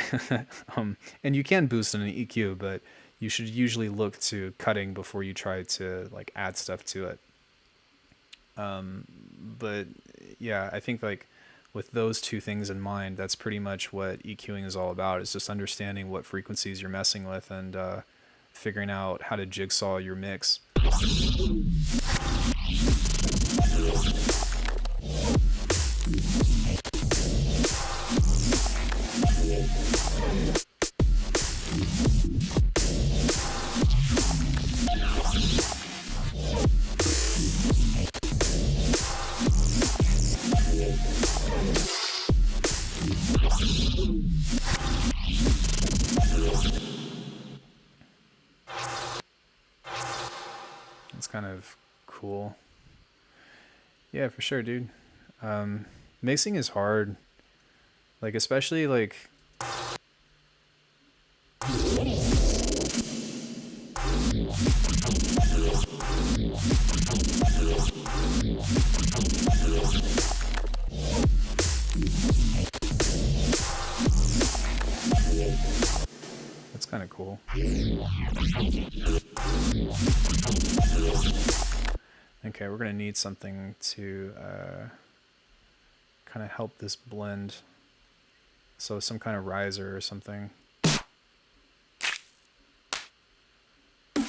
A: And you can boost in an EQ, but you should usually look to cutting before you try to like add stuff to it. But yeah, I think like with those two things in mind, that's pretty much what EQing is all about. Is just understanding what frequencies you're messing with and figuring out how to jigsaw your mix. It's kind of cool. Yeah, for sure, dude. Mixing is hard. Like, especially like That's kind of cool. Okay, we're gonna need something to kind of help this blend. So some kind of riser or something. I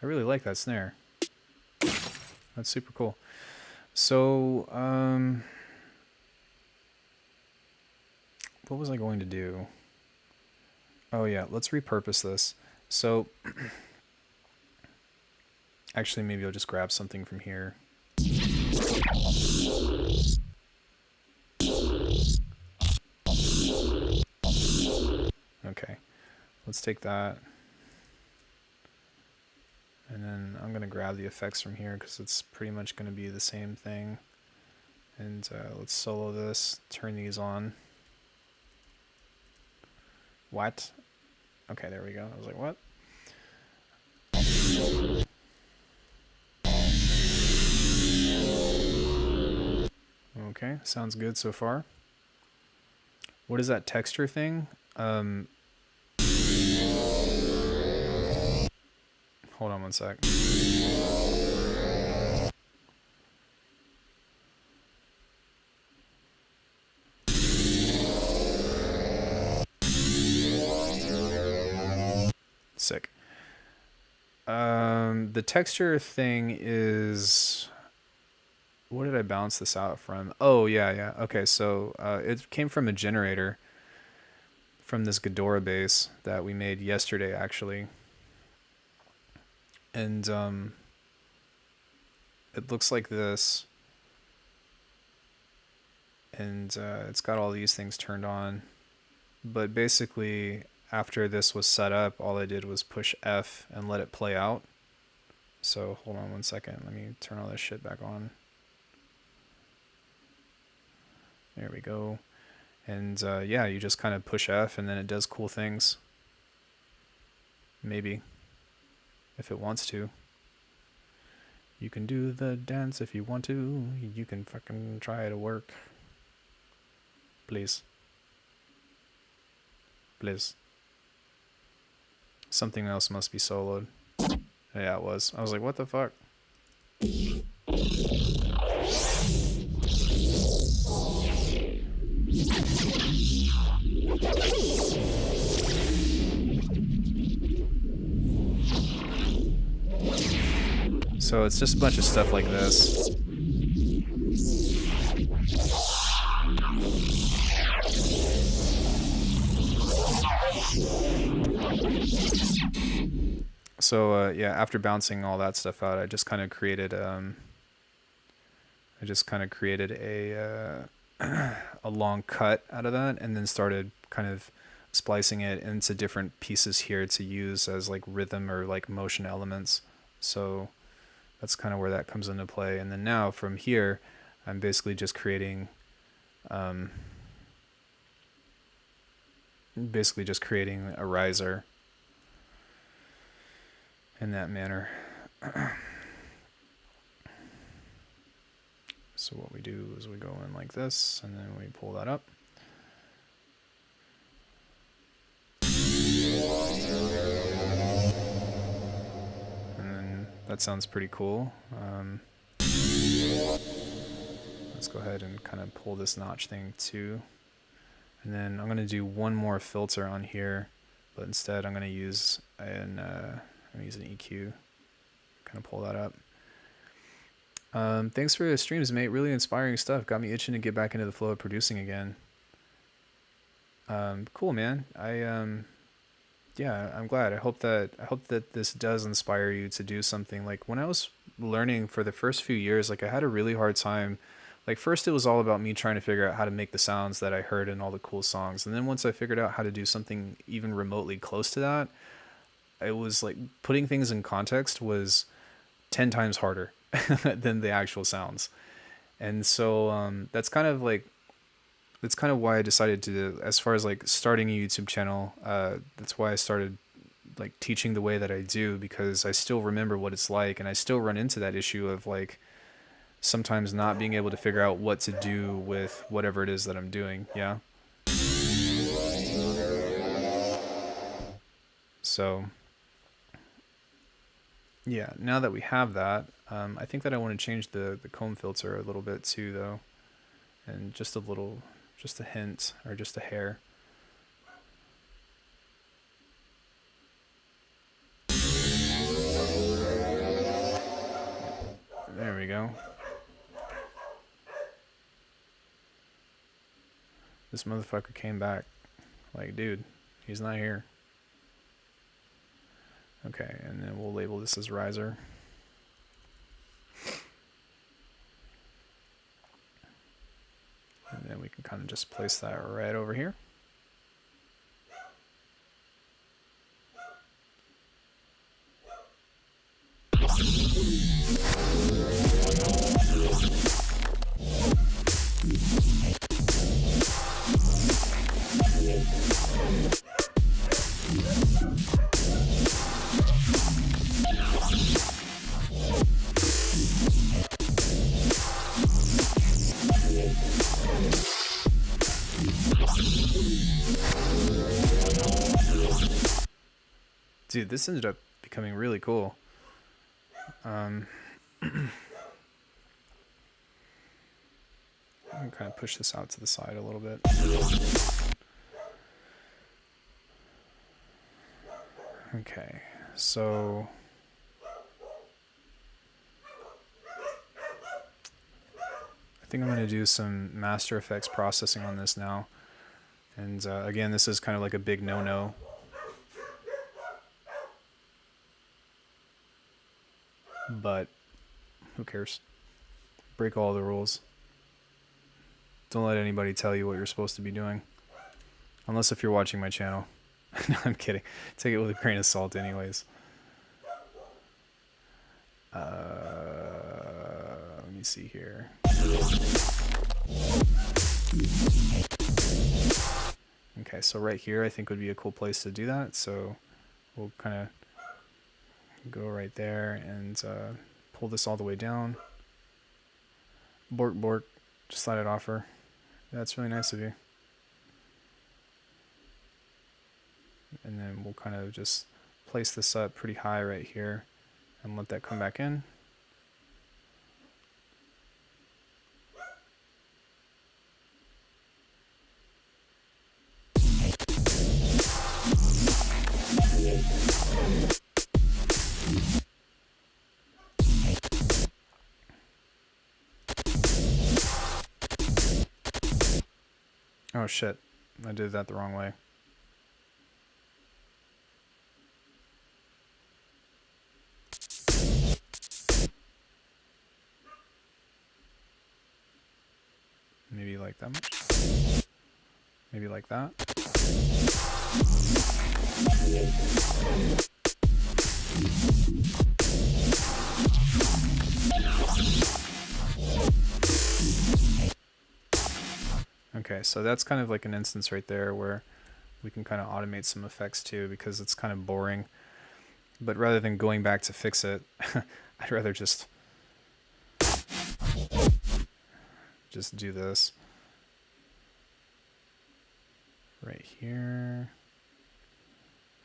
A: really like that snare. That's super cool. So, what was I going to do? Oh yeah, let's repurpose this. So, actually maybe I'll just grab something from here. Okay, let's take that. And then I'm going to grab the effects from here because it's pretty much going to be the same thing. And let's solo this, turn these on. What? Okay, there we go. I was like, what? Okay, sounds good so far. What is that texture thing? Hold on one sec. Sick. The texture thing is... What did I bounce this out from? Oh, yeah. Okay, so it came from a generator from this Ghidorah bass that we made yesterday, actually. And it looks like this. And it's got all these things turned on. But basically, after this was set up, all I did was push F and let it play out. So hold on one second. Let me turn all this shit back on. There we go. And yeah, you just kind of push F and then it does cool things. Maybe. If it wants to. You can do the dance if you want to. You can fucking try to work. Please. Please. Something else must be soloed. Yeah, it was. I was like, what the fuck? So it's just a bunch of stuff like this. So yeah, after bouncing all that stuff out, I just kind of created a a long cut out of that, and then started kind of splicing it into different pieces here to use as like rhythm or like motion elements. So that's kind of where that comes into play. And then now from here, I'm basically just creating a riser in that manner. So what we do is we go in like this, and then we pull that up. And then that sounds pretty cool. Let's go ahead and kind of pull this notch thing too. And then I'm going to do one more filter on here, but instead I'm going to use an EQ. Kind of pull that up. Thanks for the streams, mate. Really inspiring stuff. Got me itching to get back into the flow of producing again. Cool, man. Yeah, I'm glad. I hope that this does inspire you to do something. Like when I was learning for the first few years, like I had a really hard time. Like first it was all about me trying to figure out how to make the sounds that I heard in all the cool songs. And then once I figured out how to do something even remotely close to that, it was like putting things in context was 10 times harder than the actual sounds. And so that's kind of why I decided to, as far as like starting a YouTube channel, that's why I started like teaching the way that I do, because I still remember what it's like, and I still run into that issue of like sometimes not being able to figure out what to do with whatever it is that I'm doing. Yeah. So yeah, now that we have that, I think that I want to change the comb filter a little bit too, though, and just a hint or just a hair. There we go. This motherfucker came back. Like, dude, he's not here. Okay, and then we'll label this as riser. And then we can kind of just place that right over here. Dude, this ended up becoming really cool. I'm gonna kind of push this out to the side a little bit. Okay, so I think I'm gonna do some After Effects processing on this now. And again, this is kind of like a big no-no. But who cares? Break all the rules. Don't let anybody tell you what you're supposed to be doing. Unless if you're watching my channel. No, I'm kidding. Take it with a grain of salt anyways. Let me see here. Okay, so right here I think would be a cool place to do that. So we'll kind of go right there and pull this all the way down. Bork, bork. Just slide it off her. That's really nice of you. And then we'll kind of just place this up pretty high right here and let that come back in. Oh shit, I did that the wrong way. Maybe like that much. Maybe like that. Okay, so that's kind of like an instance right there where we can kind of automate some effects too, because it's kind of boring. But rather than going back to fix it, I'd rather just do this right here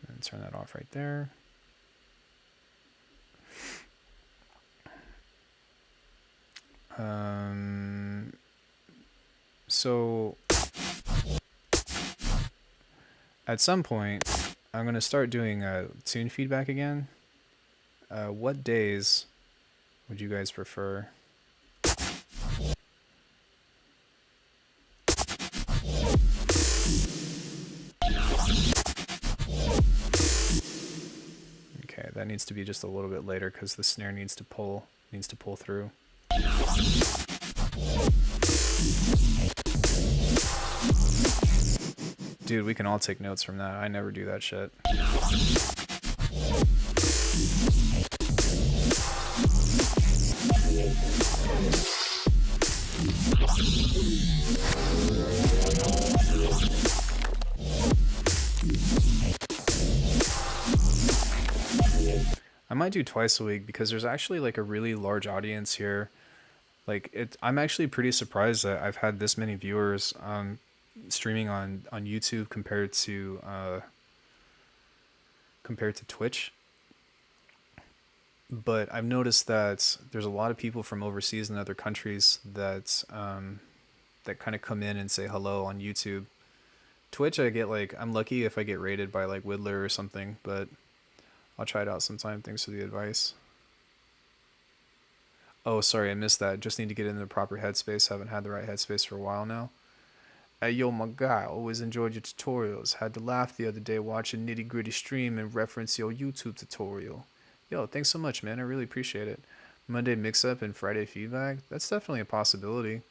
A: and turn that off right there. So at some point I'm going to start doing tune feedback again. What days would you guys prefer? Okay, that needs to be just a little bit later because the snare needs to pull through. Dude, we can all take notes from that. I never do that shit. I might do twice a week because there's actually like a really large audience here. Like I'm actually pretty surprised that I've had this many viewers streaming on YouTube compared to compared to Twitch. But I've noticed that there's a lot of people from overseas and other countries that that kind of come in and say hello on YouTube. Twitch, I get like, I'm lucky if I get rated by like Whittler or something, but I'll try it out sometime. Thanks for the advice. Oh, sorry, I missed that. Just need to get in the proper headspace. Haven't had the right headspace for a while now. Hey, yo, my guy, always enjoyed your tutorials. Had to laugh the other day watching Nitty Gritty stream and reference your YouTube tutorial. Yo, thanks so much, man. I really appreciate it. Monday mix-up and Friday feedback. That's definitely a possibility.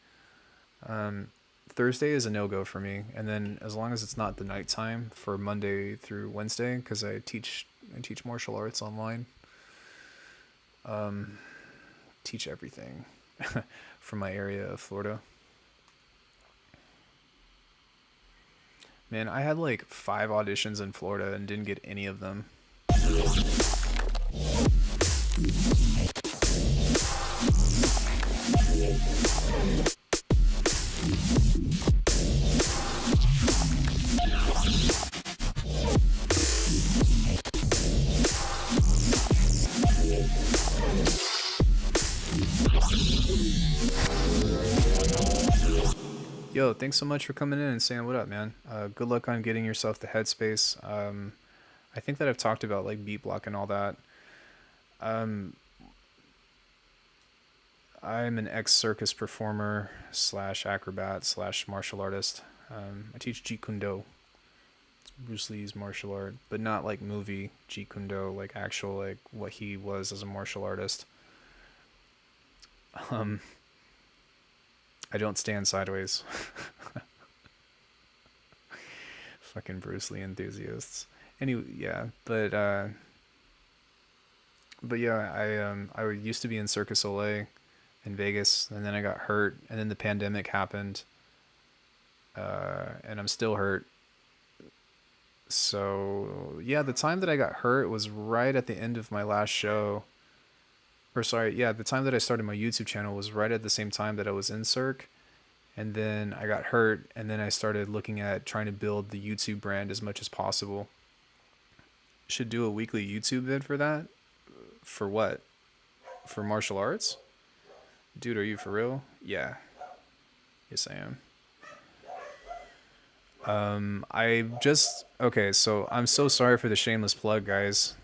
A: Thursday is a no-go for me. And then as long as it's not the nighttime for Monday through Wednesday, because I teach martial arts online. Teach everything from my area of Florida. Man, I had like 5 auditions in Florida and didn't get any of them. Yo, thanks so much for coming in and saying what up, man. Good luck on getting yourself the headspace. I think that I've talked about like beat block and all that. I'm an ex-circus performer / acrobat / martial artist. I teach Jeet Kune Do. It's Bruce Lee's martial art, but not like movie Jeet Kune Do, like actual like what he was as a martial artist. I don't stand sideways. Fucking Bruce Lee enthusiasts. Anyway, yeah, but yeah, I used to be in Circus Olay in Vegas, and then I got hurt, and then the pandemic happened, and I'm still hurt. So yeah, the time that I got hurt was right at the end of my last show. Or sorry, yeah, the time that I started my YouTube channel was right at the same time that I was in Cirque. And then I got hurt, and then I started looking at trying to build the YouTube brand as much as possible. Should do a weekly YouTube vid for that? For what? For martial arts? Dude, are you for real? Yeah. Yes, I am. Okay, so I'm so sorry for the shameless plug, guys.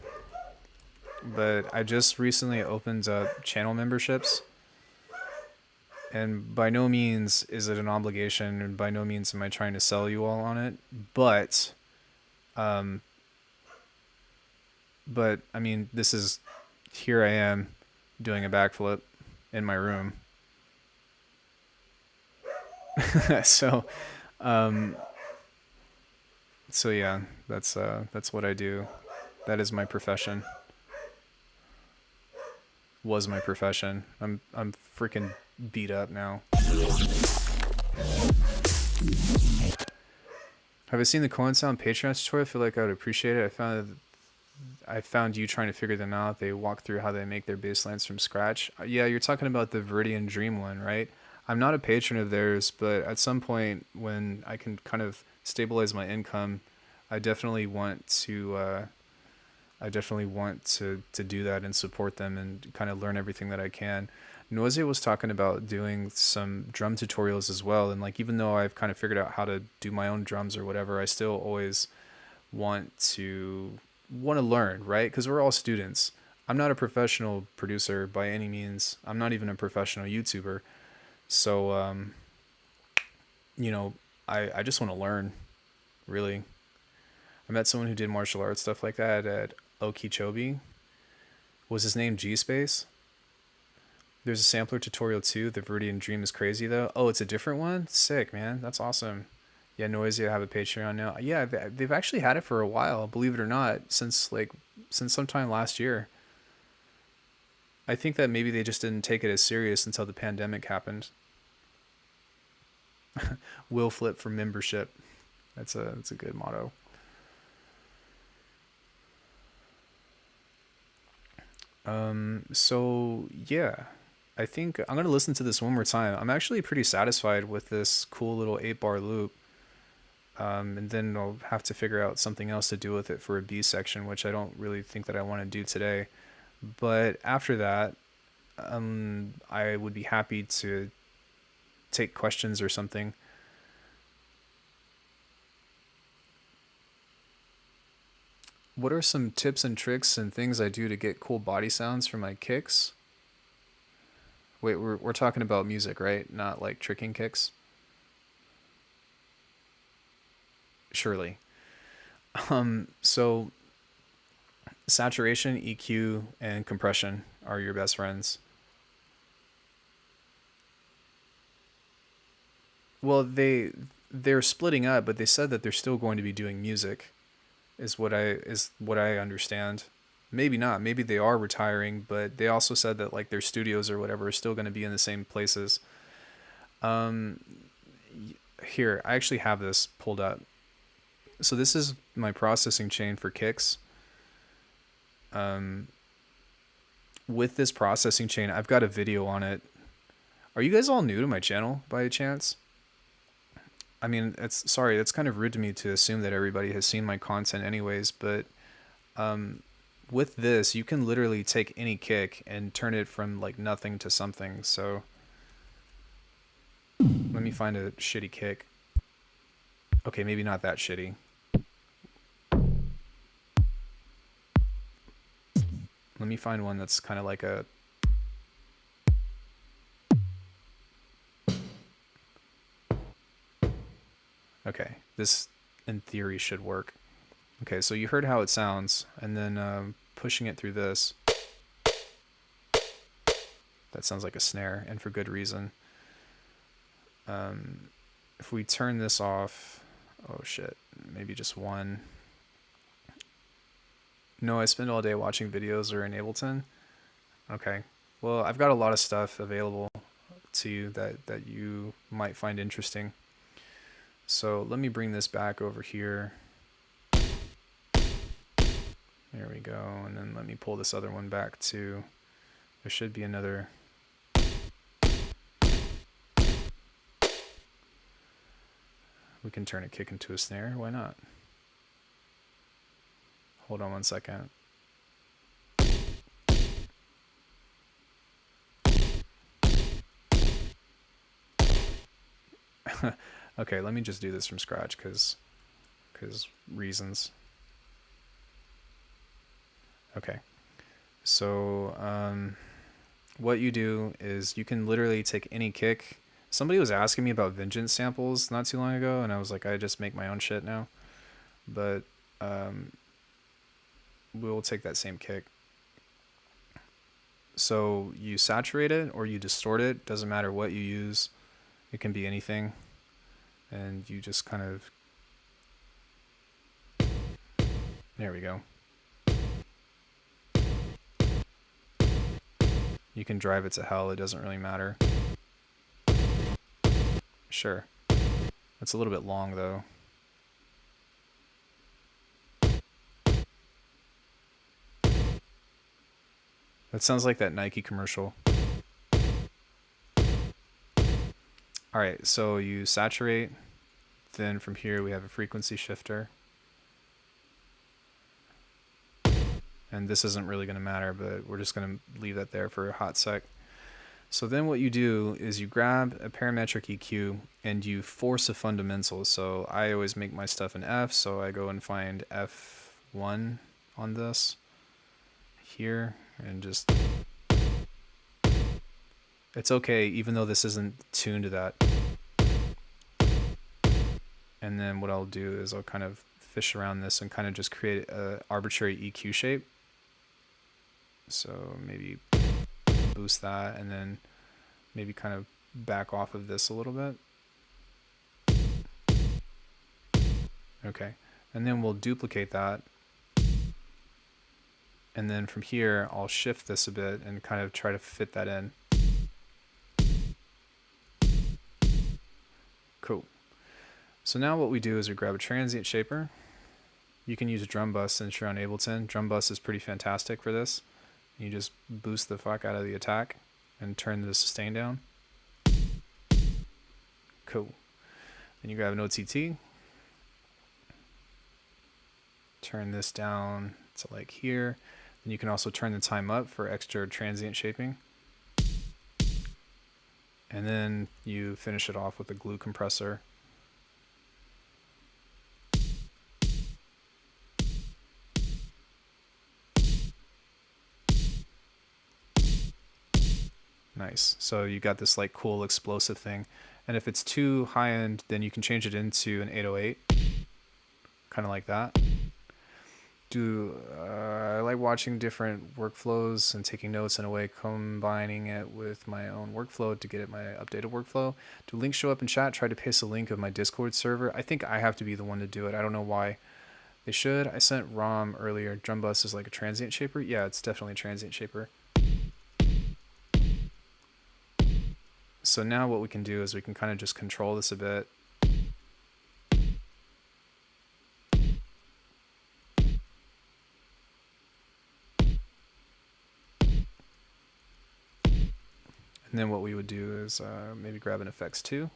A: But I just recently opened up channel memberships, and by no means is it an obligation, and by no means am I trying to sell you all on it, but I mean, here I am doing a backflip in my room. So yeah, that's what I do. That is my profession. Was my profession. I'm freaking beat up now. Have I seen the Cohen Sound Patreon tutorial? I feel like I would appreciate it. I found you trying to figure them out. They walk through how they make their bass lines from scratch. Yeah, you're talking about the Viridian Dream one, right? I'm not a patron of theirs, but at some point when I can kind of stabilize my income, I definitely want to do that and support them and kind of learn everything that I can. Nausea was talking about doing some drum tutorials as well, and like even though I've kind of figured out how to do my own drums or whatever, I still always want to learn, right? Because we're all students. I'm not a professional producer by any means. I'm not even a professional YouTuber. So I just want to learn, really. I met someone who did martial arts stuff like that at Okeechobee. Was his name G-Space? There's a sampler tutorial too. The Viridian Dream is crazy though. Oh, it's a different one? Sick, man. That's awesome. Yeah, Noisy, I have a Patreon now. Yeah, they've actually had it for a while, believe it or not, since sometime last year. I think that maybe they just didn't take it as serious until the pandemic happened. Will flip for membership. That's a good motto. So yeah, I think I'm gonna listen to this one more time. I'm actually pretty satisfied with this cool little 8-bar loop. And then I'll have to figure out something else to do with it for a B section, which I don't really think that I want to do today. But after that, I would be happy to take questions or something. What are some tips and tricks and things I do to get cool body sounds for my kicks? Wait, we're talking about music, right? Not like tricking kicks? Surely. So saturation, EQ, and compression are your best friends. Well, they're splitting up, but they said that they're still going to be doing music, is what I understand. Maybe not. Maybe they are retiring, but they also said that like their studios or whatever are still going to be in the same places. Um, Here, I actually have this pulled up. So this is my processing chain for kicks. Um, with this processing chain, I've got a video on it. Are you guys all new to my channel by chance? I mean, it's kind of rude to me to assume that everybody has seen my content anyways, but um, with this, you can literally take any kick and turn it from like nothing to something. So let me find a shitty kick. Okay, maybe not that shitty. Let me find one that's kind of like a... Okay, this in theory should work. Okay, so you heard how it sounds, and then pushing it through this. That sounds like a snare, and for good reason. If we turn this off... Oh shit, maybe just one. No, I spend all day watching videos or in Ableton. Okay, well, I've got a lot of stuff available to you that you might find interesting. So let me bring this back over here. There we go. And then let me pull this other one back too. There should be another. We can turn a kick into a snare. Why not? Hold on one second. Okay, let me just do this from scratch because reasons. Okay, so what you do is you can literally take any kick. Somebody was asking me about Vengeance samples not too long ago, and I was like, I just make my own shit now. But we'll take that same kick. So you saturate it or you distort it, doesn't matter what you use. It can be anything. And you just kind of... There we go. You can drive it to hell, it doesn't really matter. Sure. That's a little bit long though. That sounds like that Nike commercial. Alright, so you saturate, then from here we have a frequency shifter. And this isn't really going to matter, but we're just going to leave that there for a hot sec. So then what you do is you grab a parametric EQ and you force a fundamental. So I always make my stuff in F, so I go and find F1 on this here and just... It's okay, even though this isn't tuned to that. And then what I'll do is I'll kind of fish around this and kind of just create an arbitrary EQ shape. So maybe boost that and then maybe kind of back off of this a little bit. Okay, and then we'll duplicate that. And then from here, I'll shift this a bit and kind of try to fit that in. Cool. So now what we do is we grab a transient shaper. You can use drum bus since you're on Ableton. Drum bus is pretty fantastic for this. You just boost the fuck out of the attack and turn the sustain down. Cool. Then you grab an OTT turn this down to like here. Then you can also turn the time up for extra transient shaping. And then you finish it off with a glue compressor. Nice. So you got this like cool explosive thing. And if it's too high end, then you can change it into an 808. Kind of like that. I like watching different workflows and taking notes in a way, combining it with my own workflow to get it my updated workflow. Do links show up in chat? Try to paste a link of my Discord server. I think I have to be the one to do it. I don't know why. They should. I sent Rom earlier. Drum bus is like a transient shaper. Yeah, it's definitely a transient shaper. So now what we can do is we can kind of just control this a bit. And then what we would do is maybe grab an effects 2.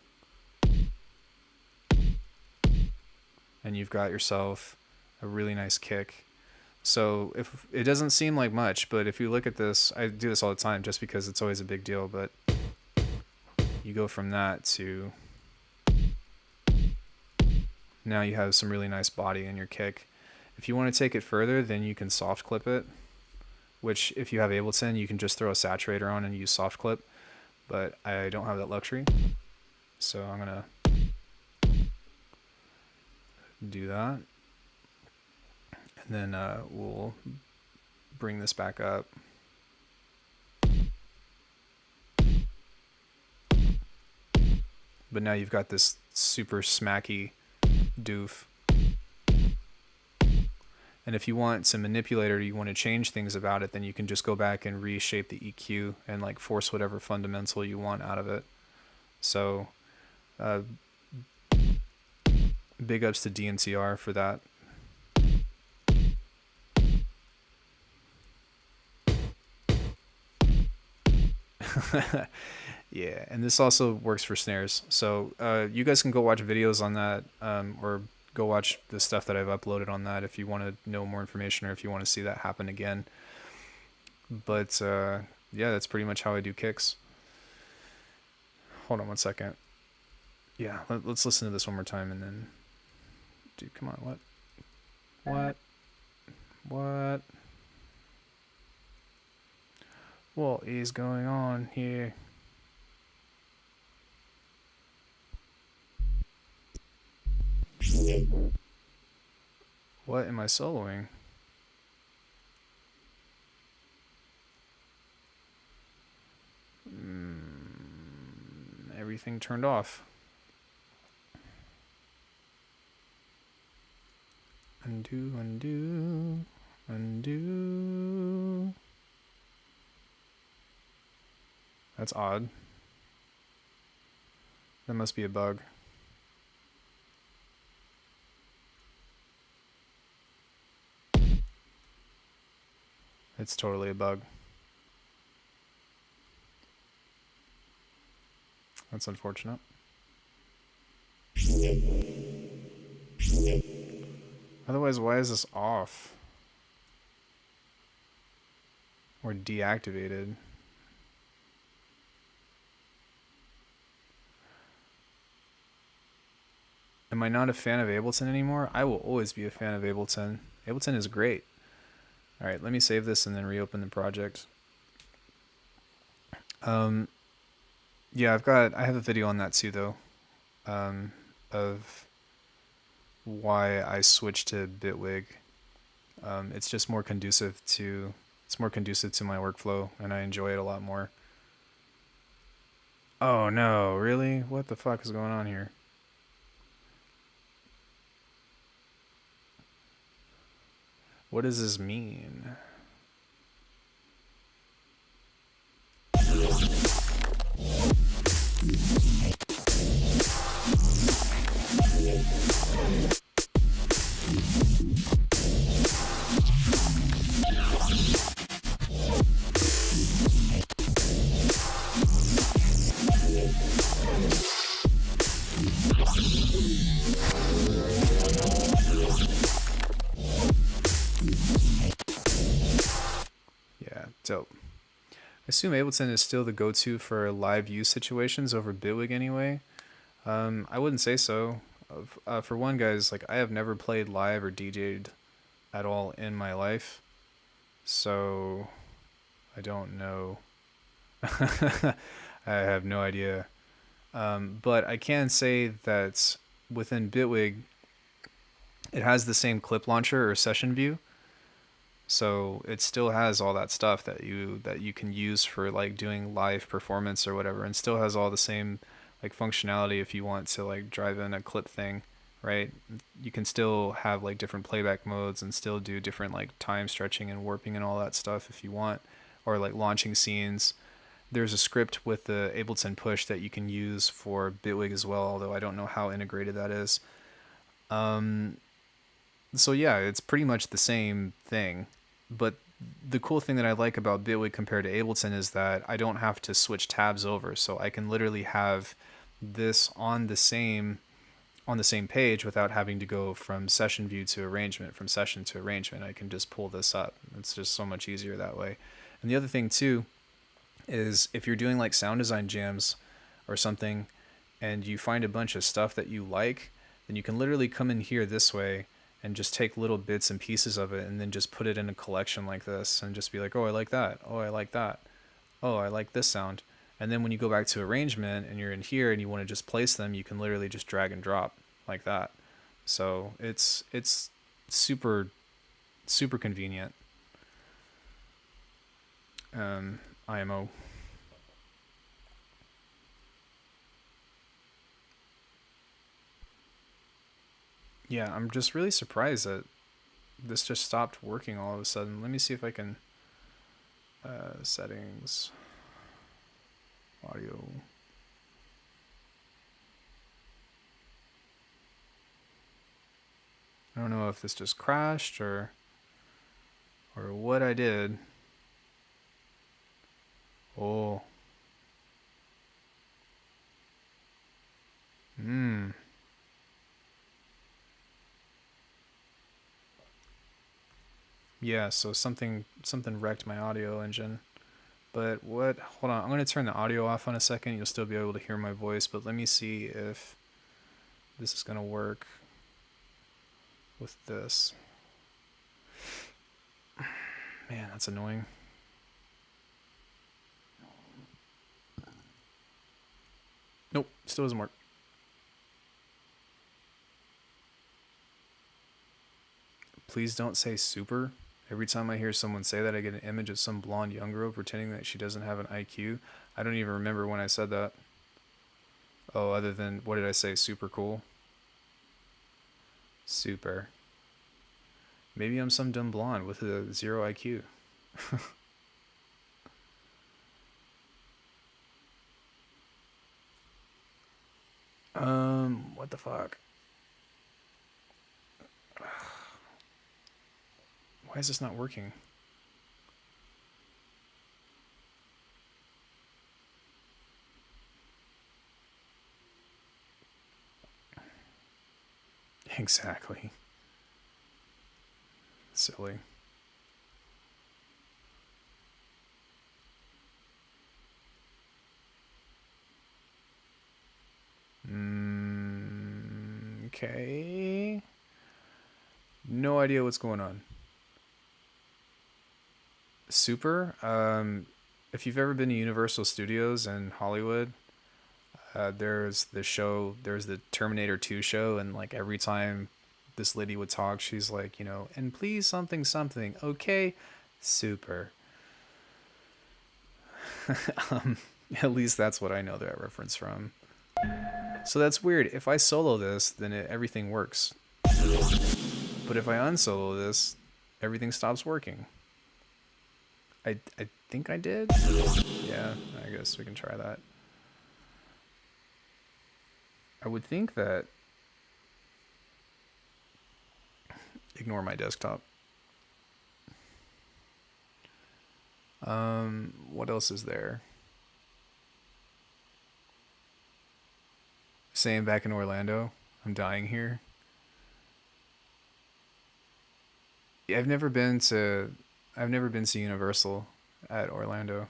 A: And you've got yourself a really nice kick. So if it doesn't seem like much, but if you look at this, I do this all the time just because it's always a big deal, but you go from that to now you have some really nice body in your kick. If you want to take it further, then you can soft clip it, which if you have Ableton, you can just throw a saturator on and use soft clip, but I don't have that luxury. So I'm gonna do that. And then we'll bring this back up. But now you've got this super smacky doof. And if you want to manipulate or you want to change things about it, then you can just go back and reshape the EQ and like force whatever fundamental you want out of it. So big ups to DMTR for that. Yeah, and this also works for snares. So you guys can go watch videos on that, or go watch the stuff that I've uploaded on that if you want to know more information or if you want to see that happen again. But yeah, that's pretty much how I do kicks. Hold on one second. Yeah, let's listen to this one more time and then... Dude, come on, what? What is going on here? What am I soloing? Everything turned off. Undo, undo, undo. That's odd. That must be a bug. It's totally a bug. That's unfortunate. Otherwise, why is this off? Or deactivated? Am I not a fan of Ableton anymore? I will always be a fan of Ableton. Ableton is great. Alright, let me save this and then reopen the project. Yeah, I have a video on that too though. Of why I switched to Bitwig. It's just more conducive to my workflow and I enjoy it a lot more. Oh no, really? What the fuck is going on here? What does this mean? Dope. I assume Ableton is still the go-to for live use situations over Bitwig anyway. I wouldn't say so. For one, guys, like I have never played live or DJ'd at all in my life, so I don't know. I have no idea. But I can say that within Bitwig, it has the same clip launcher or session view. So it still has all that stuff that you can use for like doing live performance or whatever, and still has all the same like functionality if you want to like drive in a clip thing, right? You can still have like different playback modes and still do different like time stretching and warping and all that stuff if you want, or like launching scenes. There's a script with the Ableton Push that you can use for Bitwig as well, although I don't know how integrated that is. So yeah, it's pretty much the same thing. But the cool thing that I like about Bitwig compared to Ableton is that I don't have to switch tabs over. So I can literally have this on the same page without having to go from session view to arrangement, from session to arrangement. I can just pull this up. It's just so much easier that way. And the other thing too is if you're doing like sound design jams or something and you find a bunch of stuff that you like, then you can literally come in here this way and just take little bits and pieces of it and then just put it in a collection like this and just be like, oh, I like that. Oh, I like that. Oh, I like this sound. And then when you go back to arrangement and you're in here and you want to just place them, you can literally just drag and drop like that. So it's super, super convenient. IMO. Yeah, I'm just really surprised that this just stopped working all of a sudden. Let me see if I can settings, audio. I don't know if this just crashed or what I did. Oh. Yeah, so something wrecked my audio engine. But what? Hold on, I'm going to turn the audio off on a second. You'll still be able to hear my voice, but let me see if this is going to work with this. Man, that's annoying. Nope, still doesn't work. Please don't say super. Every time I hear someone say that, I get an image of some blonde young girl pretending that she doesn't have an IQ. I don't even remember when I said that. Oh, other than, what did I say? Super cool? Super. Maybe I'm some dumb blonde with a 0 IQ. What the fuck? Why is this not working? Exactly. Silly. Okay. No idea what's going on. Super. If you've ever been to Universal Studios in Hollywood, there's the Terminator 2 show, and like every time this lady would talk, she's like, you know, and please something something. Okay, super. At least that's what I know that reference from. So that's weird. If I solo this, then everything works. But if I unsolo this, everything stops working. I think I did? Yeah, I guess we can try that. I would think that... Ignore my desktop. What else is there? Saying back in Orlando. I'm dying here. Yeah, I've never been to Universal. at Orlando.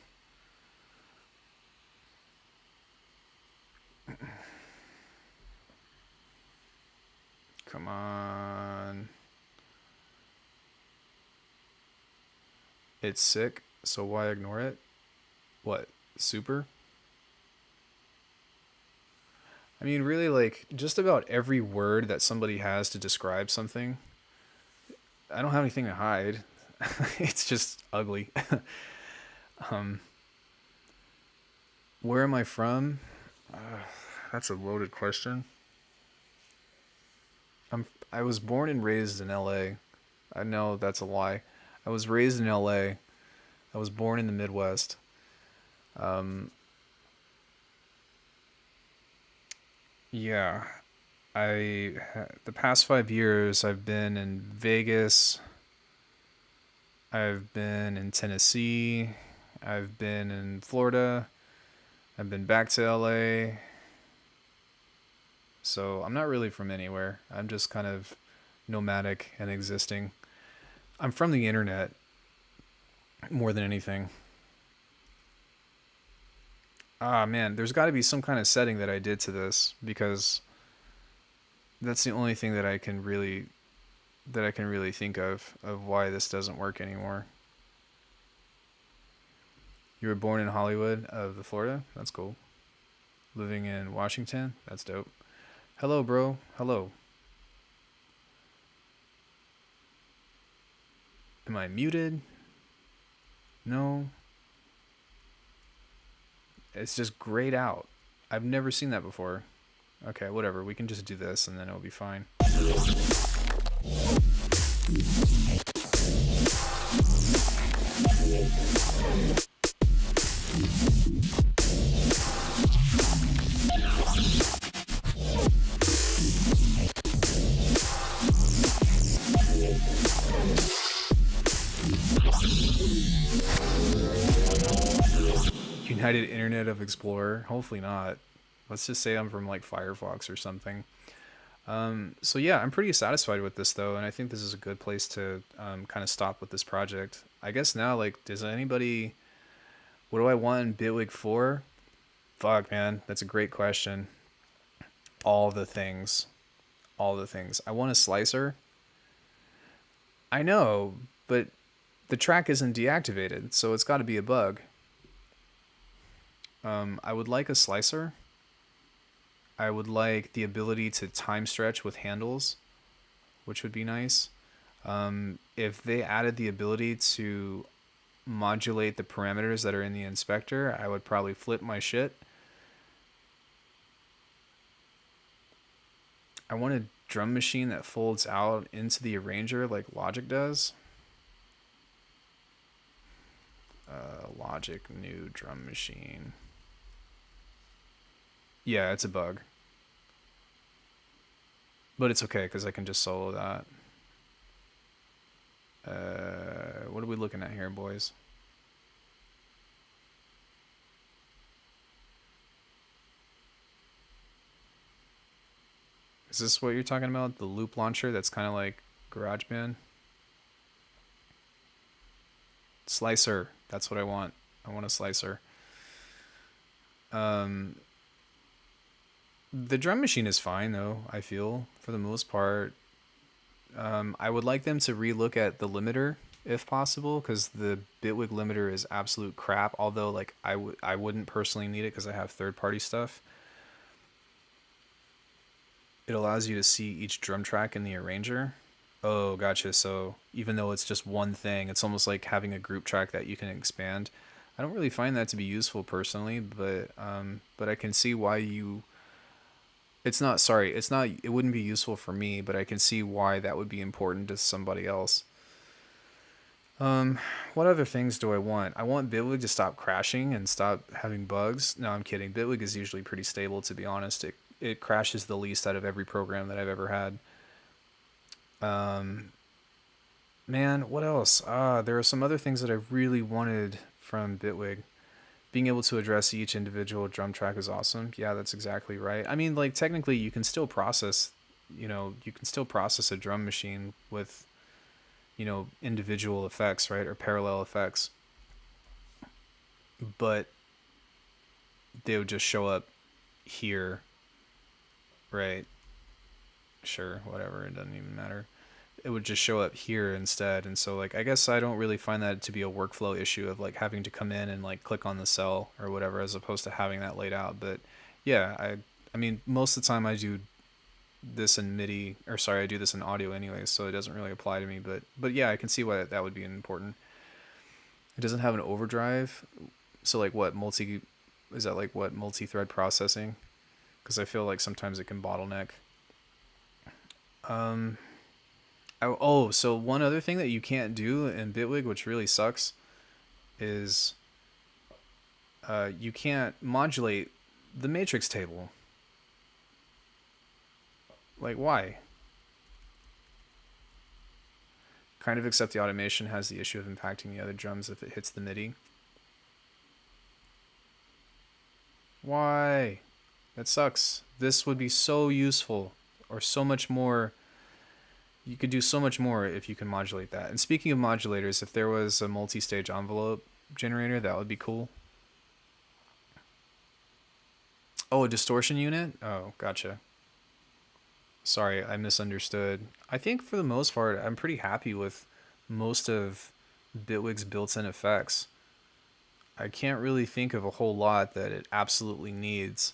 A: Come on. It's sick, so why ignore it? What? Super? I mean, really, like, just about every word that somebody has to describe something, I don't have anything to hide. It's just ugly. um, where am I from? That's a loaded question. I was born and raised in LA. I know that's a lie. I was raised in LA. I was born in the Midwest. Yeah, the past 5 years I've been in Vegas. I've been in Tennessee. I've been in Florida. I've been back to LA. So I'm not really from anywhere. I'm just kind of nomadic and existing. I'm from the internet more than anything. Ah, man, there's got to be some kind of setting that I did to this because that's the only thing that I can really think of why this doesn't work anymore. You were born in Hollywood of the Florida? That's cool. Living in Washington? That's dope. Hello, bro. Hello. Am I muted? No. It's just grayed out. I've never seen that before. Okay, whatever. We can just do this and then it'll be fine. United Internet of Explorer. Hopefully not. Let's just say I'm from like Firefox or something. So yeah, I'm pretty satisfied with this though, and I think this is a good place to kind of stop with this project. I guess now, like, does anybody... What do I want in Bitwig for? Fuck, man, that's a great question. All the things. All the things. I want a slicer. I know, but the track isn't deactivated, so it's got to be a bug. I would like a slicer. I would like the ability to time stretch with handles, which would be nice. If they added the ability to modulate the parameters that are in the inspector, I would probably flip my shit. I want a drum machine that folds out into the arranger like Logic does. Logic new drum machine. Yeah, it's a bug. But it's okay, because I can just solo that. What are we looking at here, boys? Is this what you're talking about? The loop launcher that's kind of like GarageBand? Slicer. That's what I want. I want a slicer. The drum machine is fine, though, I feel, for the most part. I would like them to relook at the limiter, if possible, because the Bitwig limiter is absolute crap, although, like, I wouldn't personally need it because I have third-party stuff. It allows you to see each drum track in the arranger. Oh, gotcha. So even though it's just one thing, it's almost like having a group track that you can expand. I don't really find that to be useful personally, but I can see why you... It wouldn't be useful for me, but I can see why that would be important to somebody else. What other things do I want? I want Bitwig to stop crashing and stop having bugs. No, I'm kidding. Bitwig is usually pretty stable, to be honest. It crashes the least out of every program that I've ever had. Man, what else? There are some other things that I really wanted from Bitwig. Being able to address each individual drum track is awesome. Yeah, that's exactly right. I mean, like, technically you can still process a drum machine with, individual effects, right? Or parallel effects. but they would just show up here, right? Sure, whatever, it doesn't even matter. It would just show up here instead. And so like I guess I don't really find that to be a workflow issue of like having to come in and like click on the cell or whatever, as opposed to having that laid out. But yeah, I mean most of the time I do this in MIDI, or sorry, I do this in audio anyway, so it doesn't really apply to me. But yeah, I can see why that would be important. It doesn't have an overdrive, so like what multi-thread processing? Because I feel like sometimes it can bottleneck. So one other thing that you can't do in Bitwig, which really sucks, is you can't modulate the matrix table. Like, why? Kind of except the automation has the issue of impacting the other drums if it hits the MIDI. Why? That sucks. This would be so useful, or so much more. You could do so much more if you can modulate that. And speaking of modulators, if there was a multi-stage envelope generator, that would be cool. Oh, a distortion unit? Oh, gotcha. Sorry, I misunderstood. I think for the most part, I'm pretty happy with most of Bitwig's built-in effects. I can't really think of a whole lot that it absolutely needs.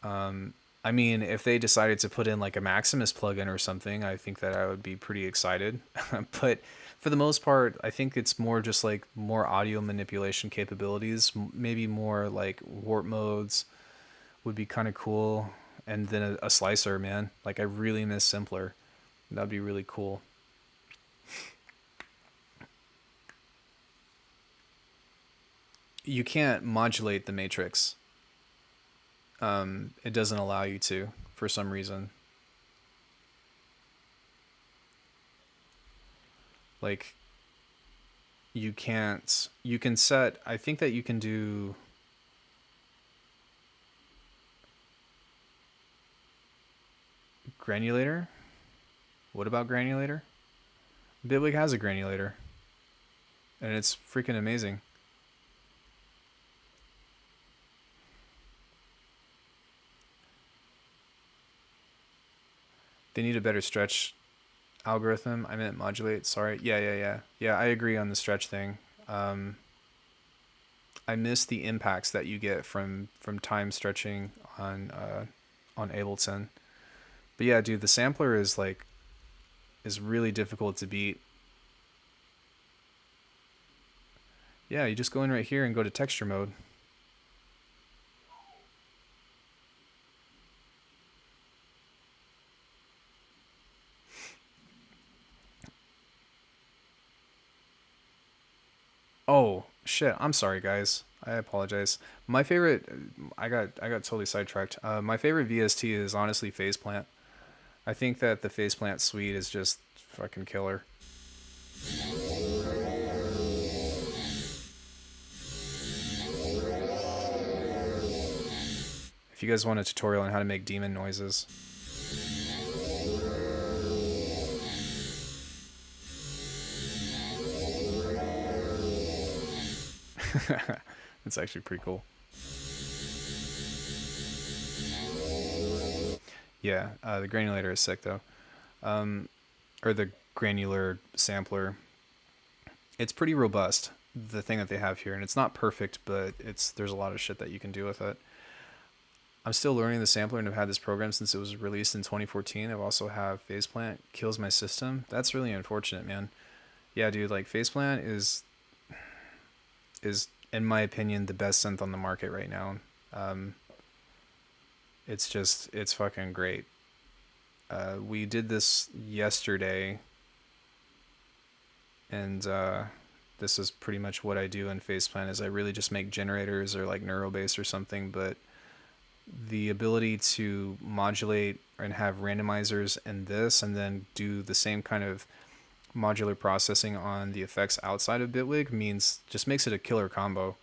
A: I mean, if they decided to put in like a Maximus plugin or something, I think that I would be pretty excited. But for the most part, I think it's more just like more audio manipulation capabilities, maybe more like warp modes would be kind of cool. And then a slicer, man. Like, I really miss Simpler. That'd be really cool. You can't modulate the matrix. It doesn't allow you to, for some reason. Like, you can't... You can set... I think that you can do... Granulator? What about granulator? Bitwig has a granulator. And it's freaking amazing. They need a better stretch algorithm. I meant modulate, sorry. Yeah, I agree on the stretch thing. I miss the impacts that you get from time stretching on Ableton. But yeah, dude, the sampler is really difficult to beat. Yeah, you just go in right here and go to texture mode. Oh, shit. I'm sorry, guys. I apologize. My favorite, I got totally sidetracked. My favorite VST is honestly Phase Plant. I think that the Phase Plant suite is just fucking killer. If you guys want a tutorial on how to make demon noises. It's actually pretty cool. Yeah, the granulator is sick though. Or the granular sampler. It's pretty robust, the thing that they have here, and it's not perfect, but there's a lot of shit that you can do with it. I'm still learning the sampler and I've had this program since it was released in 2014. I've also have Phase Plant kills my system. That's really unfortunate, man. Yeah, dude, like Phase Plant is in my opinion the best synth on the market right now. It's fucking great. We did this yesterday, and this is pretty much what I do in Phase Plant is I really just make generators or like Neurobase or something, but the ability to modulate and have randomizers in this and then do the same kind of modular processing on the effects outside of Bitwig just makes it a killer combo.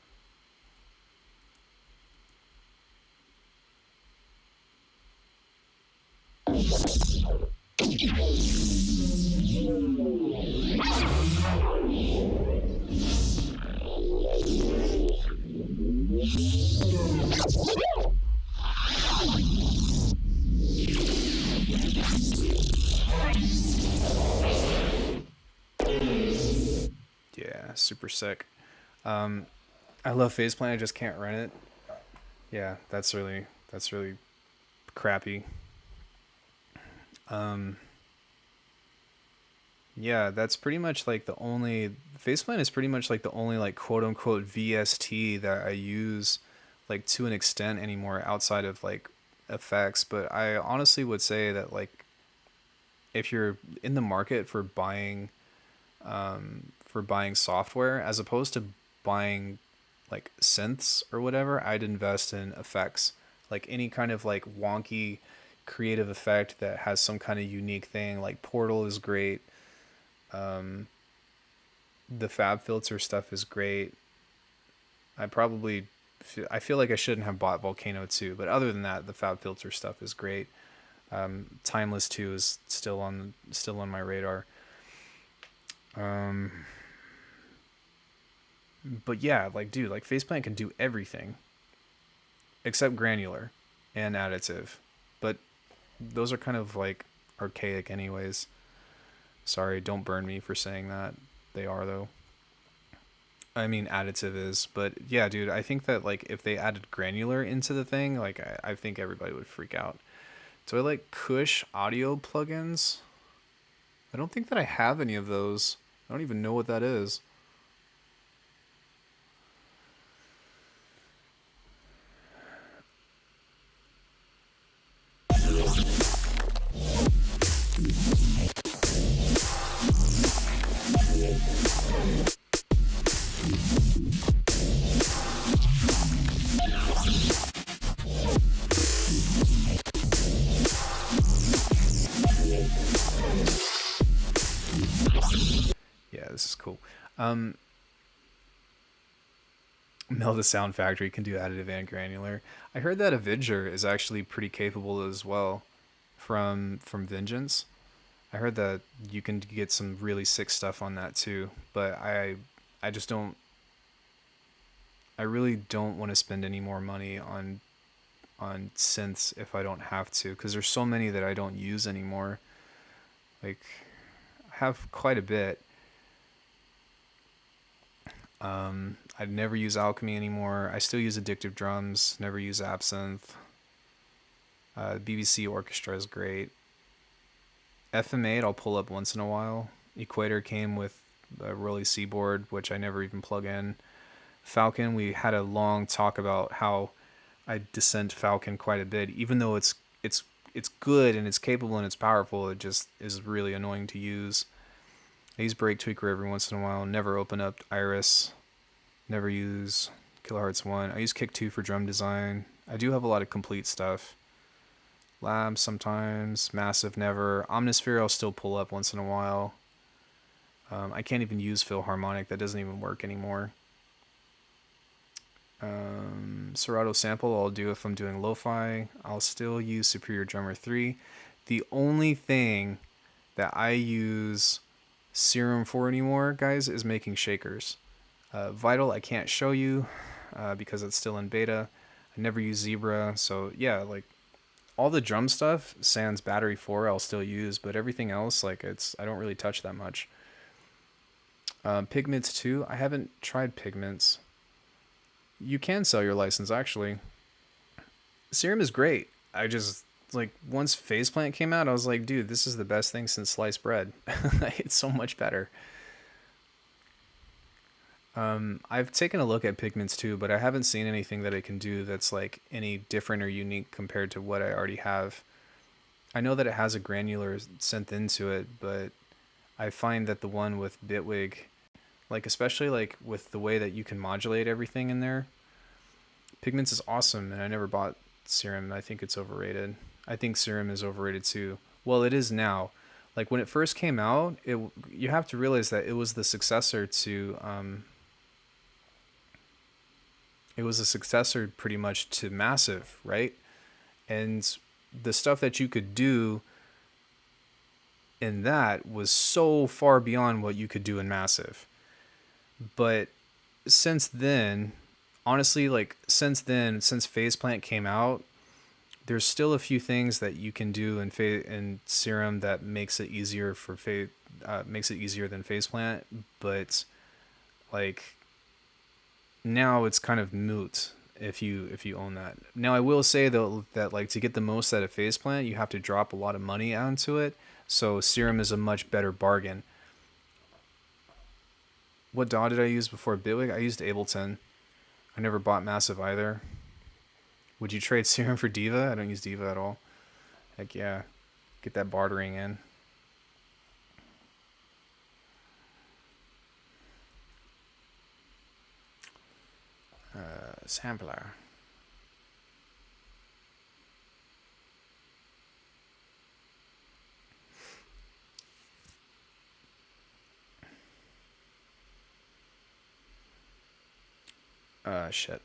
A: Yeah, super sick. I love Faceplant. I just can't run it. Yeah, that's really crappy. Um, yeah, that's pretty much like the only Faceplant is pretty much like the only like quote unquote VST that I use like to an extent anymore outside of like effects. But I honestly would say that like if you're in the market for buying software as opposed to buying like synths or whatever, I'd invest in effects. Like any kind of like wonky creative effect that has some kind of unique thing. Like Portal is great. Um, the FabFilter stuff is great. I probably I feel like I shouldn't have bought Volcano 2, but other than that, the FabFilter stuff is great. Timeless 2 is still on my radar. Um, but yeah, like dude, like Faceplant can do everything except granular and additive. But those are kind of like archaic anyways. Sorry, don't burn me for saying that. They are though. I mean additive is, but yeah, dude, I think that like if they added granular into the thing, like I think everybody would freak out. Do I like Kush audio plugins? I don't think that I have any of those. I don't even know what that is. Yeah, this is cool. Um, Melda Sound Factory can do additive and granular. I heard that Avenger is actually pretty capable as well from Vengeance. I heard that you can get some really sick stuff on that too, but I just don't I really don't want to spend any more money on synths if I don't have to because there's so many that I don't use anymore. Like I have quite a bit. I'd never use Alchemy anymore. I still use Addictive Drums. Never use Absinthe. BBC Orchestra is great. FM8 I'll pull up once in a while. Equator came with a Rolly Seaboard, which I never even plug in. Falcon, we had a long talk about how I dissent Falcon quite a bit, even though it's good and it's capable and it's powerful. It just is really annoying to use. I use Break Tweaker every once in a while. Never open up Iris. Never use Kilohertz 1. I use Kick 2 for drum design. I do have a lot of complete stuff. Lab sometimes. Massive never. Omnisphere I'll still pull up once in a while. I can't even use Philharmonic. That doesn't even work anymore. Serato Sample I'll do if I'm doing lo-fi. I'll still use Superior Drummer 3. The only thing that I use Serum for anymore, guys, is making shakers. Vital I can't show you because it's still in beta. I never use Zebra, so yeah, like all the drum stuff, sans Battery 4 I'll still use, but everything else, like I don't really touch that much. Pigments 2, I haven't tried Pigments. You can sell your license actually. Serum is great. I just like once Faceplant came out, I was like, dude, this is the best thing since sliced bread. It's so much better. I've taken a look at Pigments too, but I haven't seen anything that it can do that's like any different or unique compared to what I already have. I know that it has a granular synth into it, but I find that the one with Bitwig, like especially like with the way that you can modulate everything in there, Pigments is awesome, and I never bought Serum. I think it's overrated. I think Serum is overrated too. Well, it is now. Like when it first came out, you have to realize that it was the successor to it was a successor pretty much to Massive, right? And the stuff that you could do in that was so far beyond what you could do in Massive. But since then, honestly, like since Faceplant came out, there's still a few things that you can do in Serum that makes it easier than Faceplant, but like now it's kind of moot if you own that. Now I will say though that like to get the most out of Phase Plant, you have to drop a lot of money onto it. So Serum is a much better bargain. What DAW did I use before Bitwig? I used Ableton. I never bought Massive either. Would you trade Serum for Diva? I don't use Diva at all. Heck yeah. Get that bartering in. Sampler. Shit.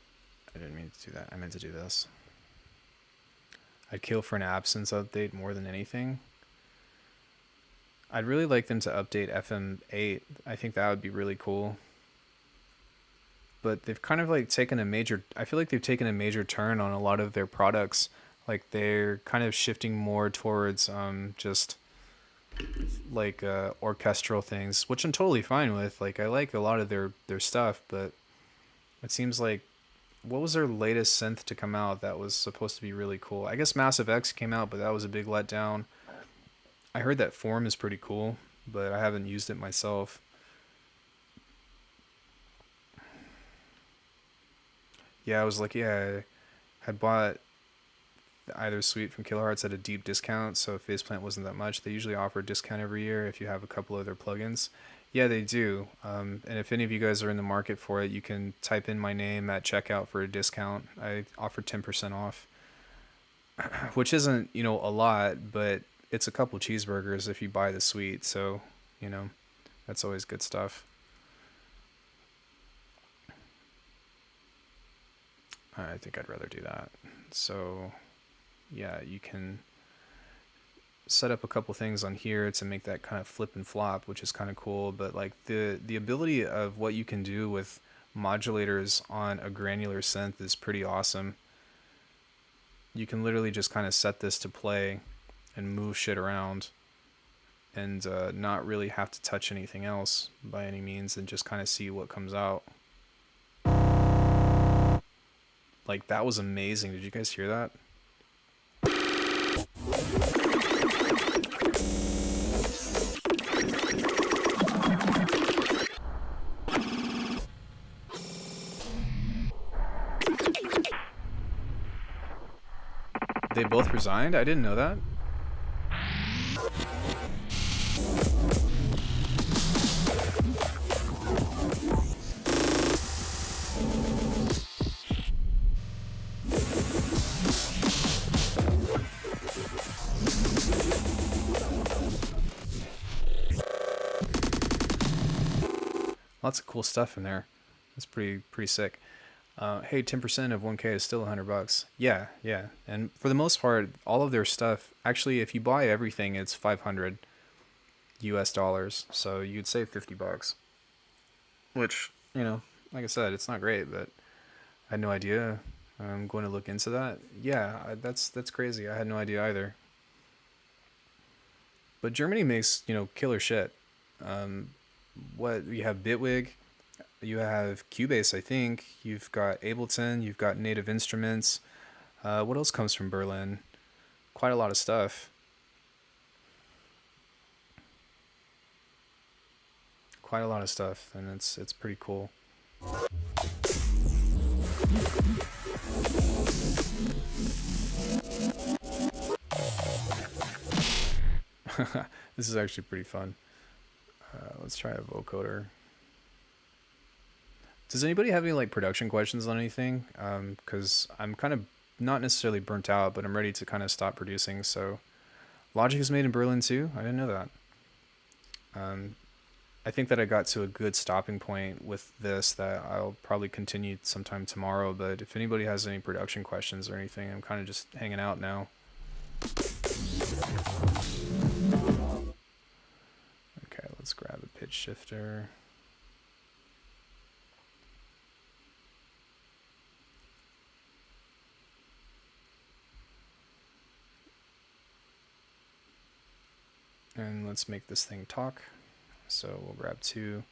A: I didn't mean to do that. I meant to do this. I'd kill for an absence update more than anything. I'd really like them to update FM8. I think that would be really cool. But they've kind of like taken a major... I feel like they've taken a major turn on a lot of their products. Like they're kind of shifting more towards just like orchestral things, which I'm totally fine with. Like I like a lot of their stuff, but it seems like... What was their latest synth to come out that was supposed to be really cool? I guess Massive X came out, but that was a big letdown. I heard that Form is pretty cool, but I haven't used it myself. Yeah, I was lucky. I had bought the Either Suite from Kilohearts at a deep discount, so Faceplant wasn't that much. They usually offer a discount every year if you have a couple of their plugins. Yeah, they do. And if any of you guys are in the market for it, you can type in my name at checkout for a discount. I offer 10% off, which isn't, a lot, but it's a couple cheeseburgers if you buy the suite. So, that's always good stuff. I think I'd rather do that. So, yeah, you can set up a couple things on here to make that kind of flip and flop, which is kind of cool. But like the ability of what you can do with modulators on a granular synth is pretty awesome. You can literally just kind of set this to play and move shit around and not really have to touch anything else by any means and just kind of see what comes out. Like that was amazing. Did you guys hear that? They both resigned? I didn't know that. Lots of cool stuff in there. That's pretty sick. Hey, 10% of 1K is still $100. Yeah. And for the most part, all of their stuff, actually, if you buy everything, it's $500 US. So you'd save $50. Which, like I said, it's not great, but I had no idea. I'm going to look into that. Yeah, that's crazy. I had no idea either. But Germany makes, killer shit. What you have Bitwig, you have Cubase, I think. You've got Ableton. You've got Native Instruments. What else comes from Berlin? Quite a lot of stuff. Quite a lot of stuff, and it's pretty cool. This is actually pretty fun. Let's try a vocoder. Does anybody have any like production questions on anything? Because I'm kind of not necessarily burnt out, but I'm ready to kind of stop producing. So Logic is made in Berlin too. I didn't know that. I think that I got to a good stopping point with this that I'll probably continue sometime tomorrow. But if anybody has any production questions or anything, I'm kind of just hanging out now. Okay, let's grab a pitch shifter. And let's make this thing talk. So we'll grab 2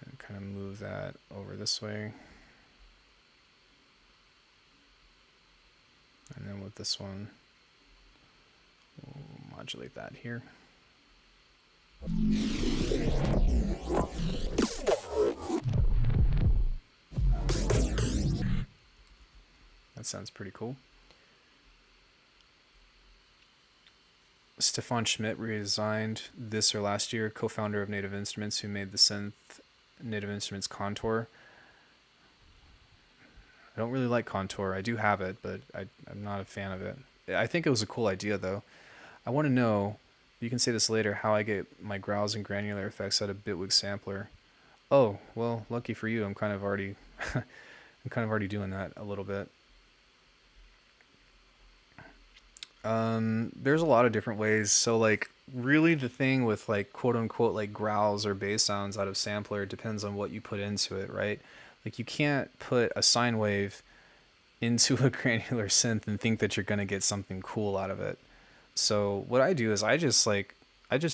A: and kind of move that over this way. And then with this one, we'll modulate that here. That sounds pretty cool. Stefan Schmidt resigned this or last year, co-founder of Native Instruments, who made the synth Native Instruments Contour. I don't really like Contour. I do have it, but I'm not a fan of it. I think it was a cool idea, though. I want to know, you can say this later, how I get my growls and granular effects out of Bitwig Sampler. Oh, well, lucky for you. I'm kind of already doing that a little bit. There's a lot of different ways. So like really the thing with like quote unquote like growls or bass sounds out of Sampler depends on what you put into it, right? Like you can't put a sine wave into a granular synth and think that you're going to get something cool out of it. So what I do is I just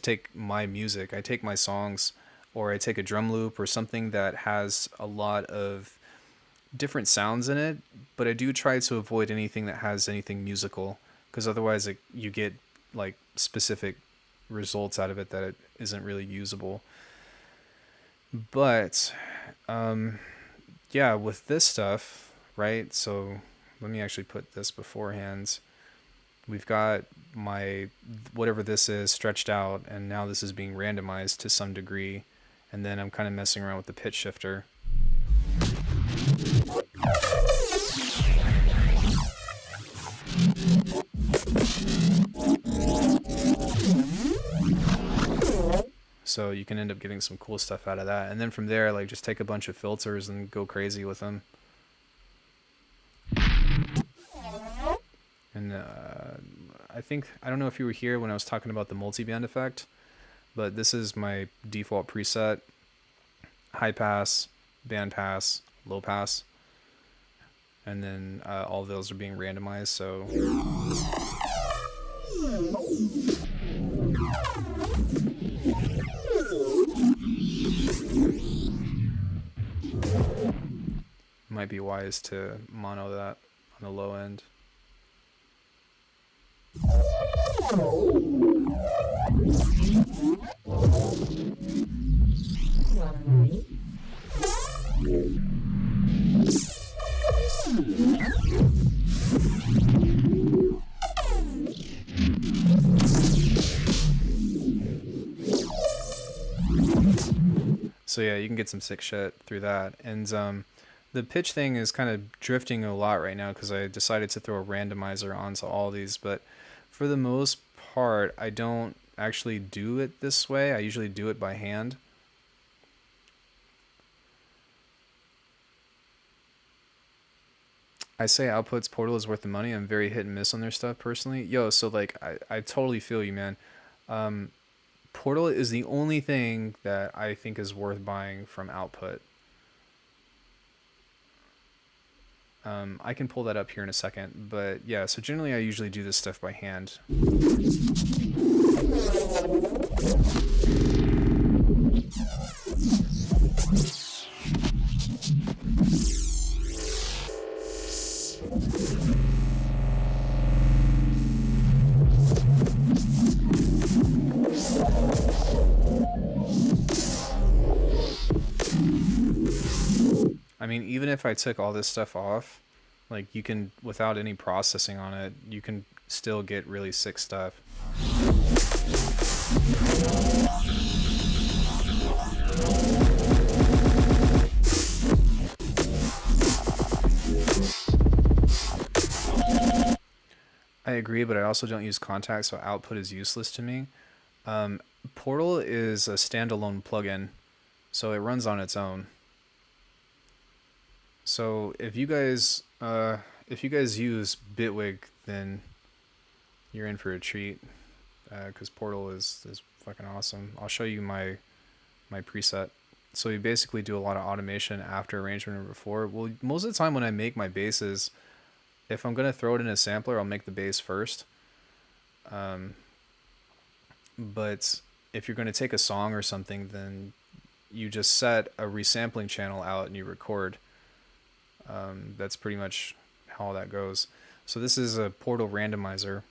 A: take my music, I take my songs, or I take a drum loop or something that has a lot of different sounds in it, but I do try to avoid anything that has anything musical, because otherwise you get like specific results out of it that it isn't really usable. But yeah, with this stuff, right? So let me actually put this beforehand. We've got my whatever this is stretched out, and now this is being randomized to some degree, and then I'm kind of messing around with the pitch shifter. So you can end up getting some cool stuff out of that. And then from there, like just take a bunch of filters and go crazy with them. And I don't know if you were here when I was talking about the multi-band effect, but this is my default preset: high pass, band pass, low pass. And then all of those are being randomized, so... Might be wise to mono that on the low end. So yeah, you can get some sick shit through that. And the pitch thing is kind of drifting a lot right now because I decided to throw a randomizer onto all these, but for the most part, I don't actually do it this way. I usually do it by hand. I say Output's Portal is worth the money. I'm very hit and miss on their stuff personally. Yo, so like I totally feel you, man. Portal is the only thing that I think is worth buying from Output. I can pull that up here in a second, but yeah, so generally I usually do this stuff by hand. I mean, even if I took all this stuff off, like you can, without any processing on it, you can still get really sick stuff. I agree, but I also don't use Kontakt, so Output is useless to me. Portal is a standalone plugin, so it runs on its own. So if you guys use Bitwig, then you're in for a treat, because Portal is fucking awesome. I'll show you my preset. So you basically do a lot of automation after arrangement or before. Well, most of the time when I make my basses, if I'm gonna throw it in a sampler, I'll make the bass first. But if you're gonna take a song or something, then you just set a resampling channel out and you record. That's pretty much how that goes. So this is a Portal randomizer.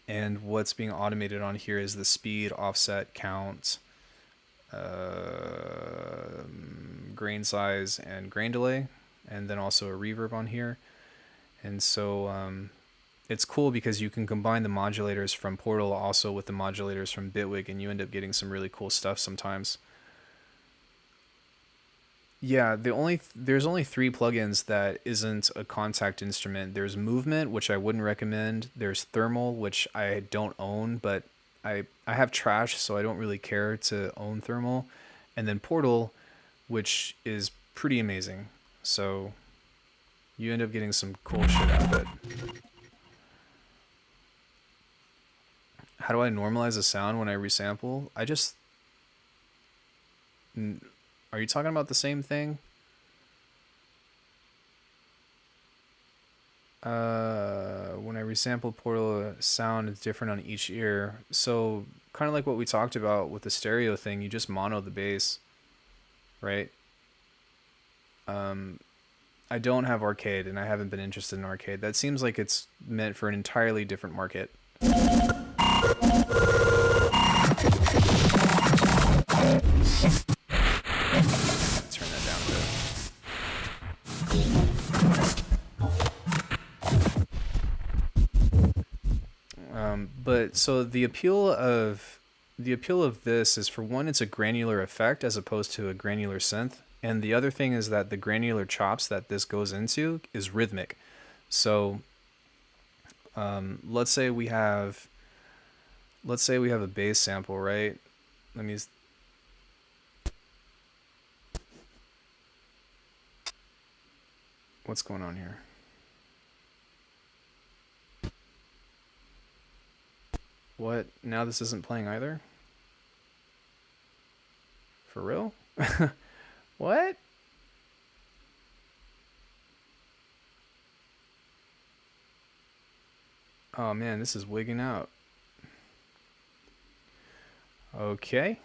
A: And what's being automated on here is the speed, offset, count, grain size, and grain delay, and then also a reverb on here. And so it's cool because you can combine the modulators from Portal also with the modulators from Bitwig, and you end up getting some really cool stuff sometimes. Yeah, there's only 3 plugins that isn't a contact instrument. There's Movement, which I wouldn't recommend. There's Thermal, which I don't own, but I have Trash, so I don't really care to own Thermal. And then Portal, which is pretty amazing. So you end up getting some cool shit out of it. How do I normalize a sound when I resample? Are you talking about the same thing? When I resample Portal, sound is different on each ear. So kind of like what we talked about with the stereo thing, you just mono the bass, right? I don't have Arcade, and I haven't been interested in Arcade. That seems like it's meant for an entirely different market. Turn that down a bit. But so the appeal of this is, for one, it's a granular effect as opposed to a granular synth, and the other thing is that the granular chops that this goes into is rhythmic. So let's say we have a bass sample, right? What's going on here? What? Now this isn't playing either? For real? What? Oh man, this is wigging out. Okay.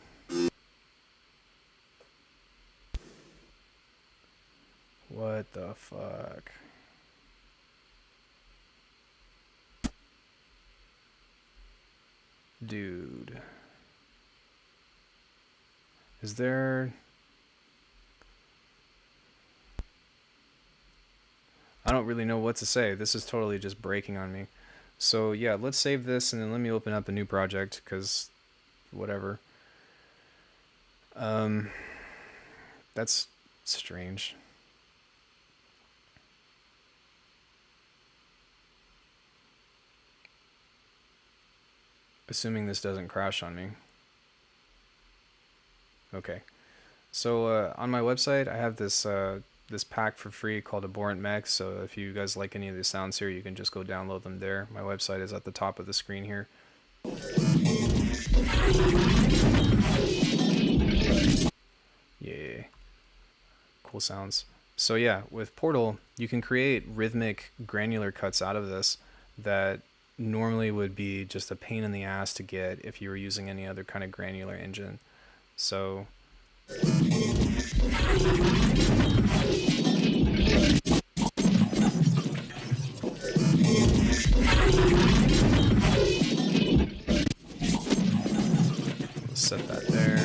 A: What the fuck? Dude. Is there... I don't really know what to say. This is totally just breaking on me. So yeah, let's save this and then let me open up a new project, because whatever. That's strange. Assuming this doesn't crash on me. Okay. So on my website, I have this this pack for free called Abhorrent Mech. So if you guys like any of the sounds here, you can just go download them there. My website is at the top of the screen here. Yeah. Cool sounds. So yeah, with Portal, you can create rhythmic granular cuts out of this that normally would be just a pain in the ass to get if you were using any other kind of granular engine. So set that there.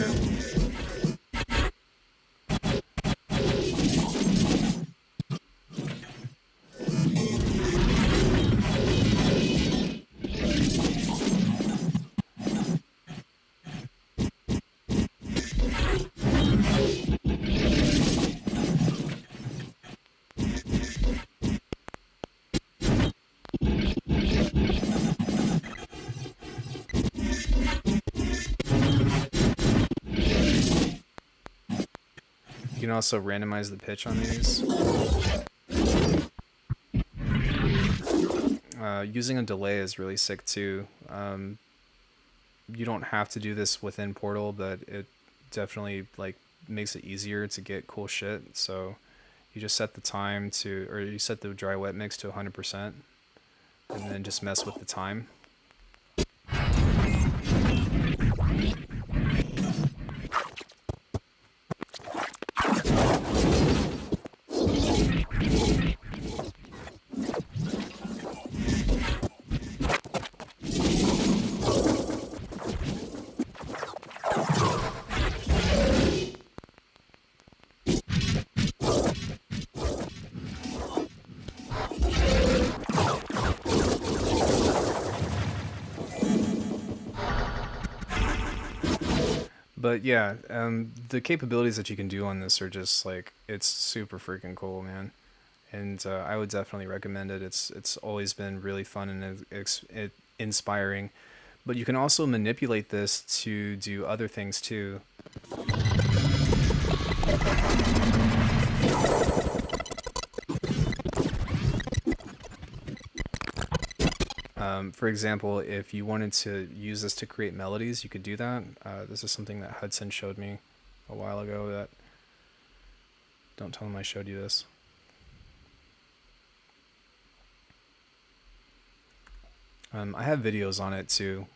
A: You can also randomize the pitch on these. Using a delay is really sick too. You don't have to do this within Portal, but it definitely like makes it easier to get cool shit. So you just set the time to, or you set the dry wet mix to 100%, and then just mess with the time. But yeah, the capabilities that you can do on this are just like, it's super freaking cool, man. And I would definitely recommend it. It's always been really fun and inspiring. But you can also manipulate this to do other things too. For example, if you wanted to use this to create melodies, you could do that. This is something that Hudson showed me a while ago. That, don't tell him I showed you this. I have videos on it too.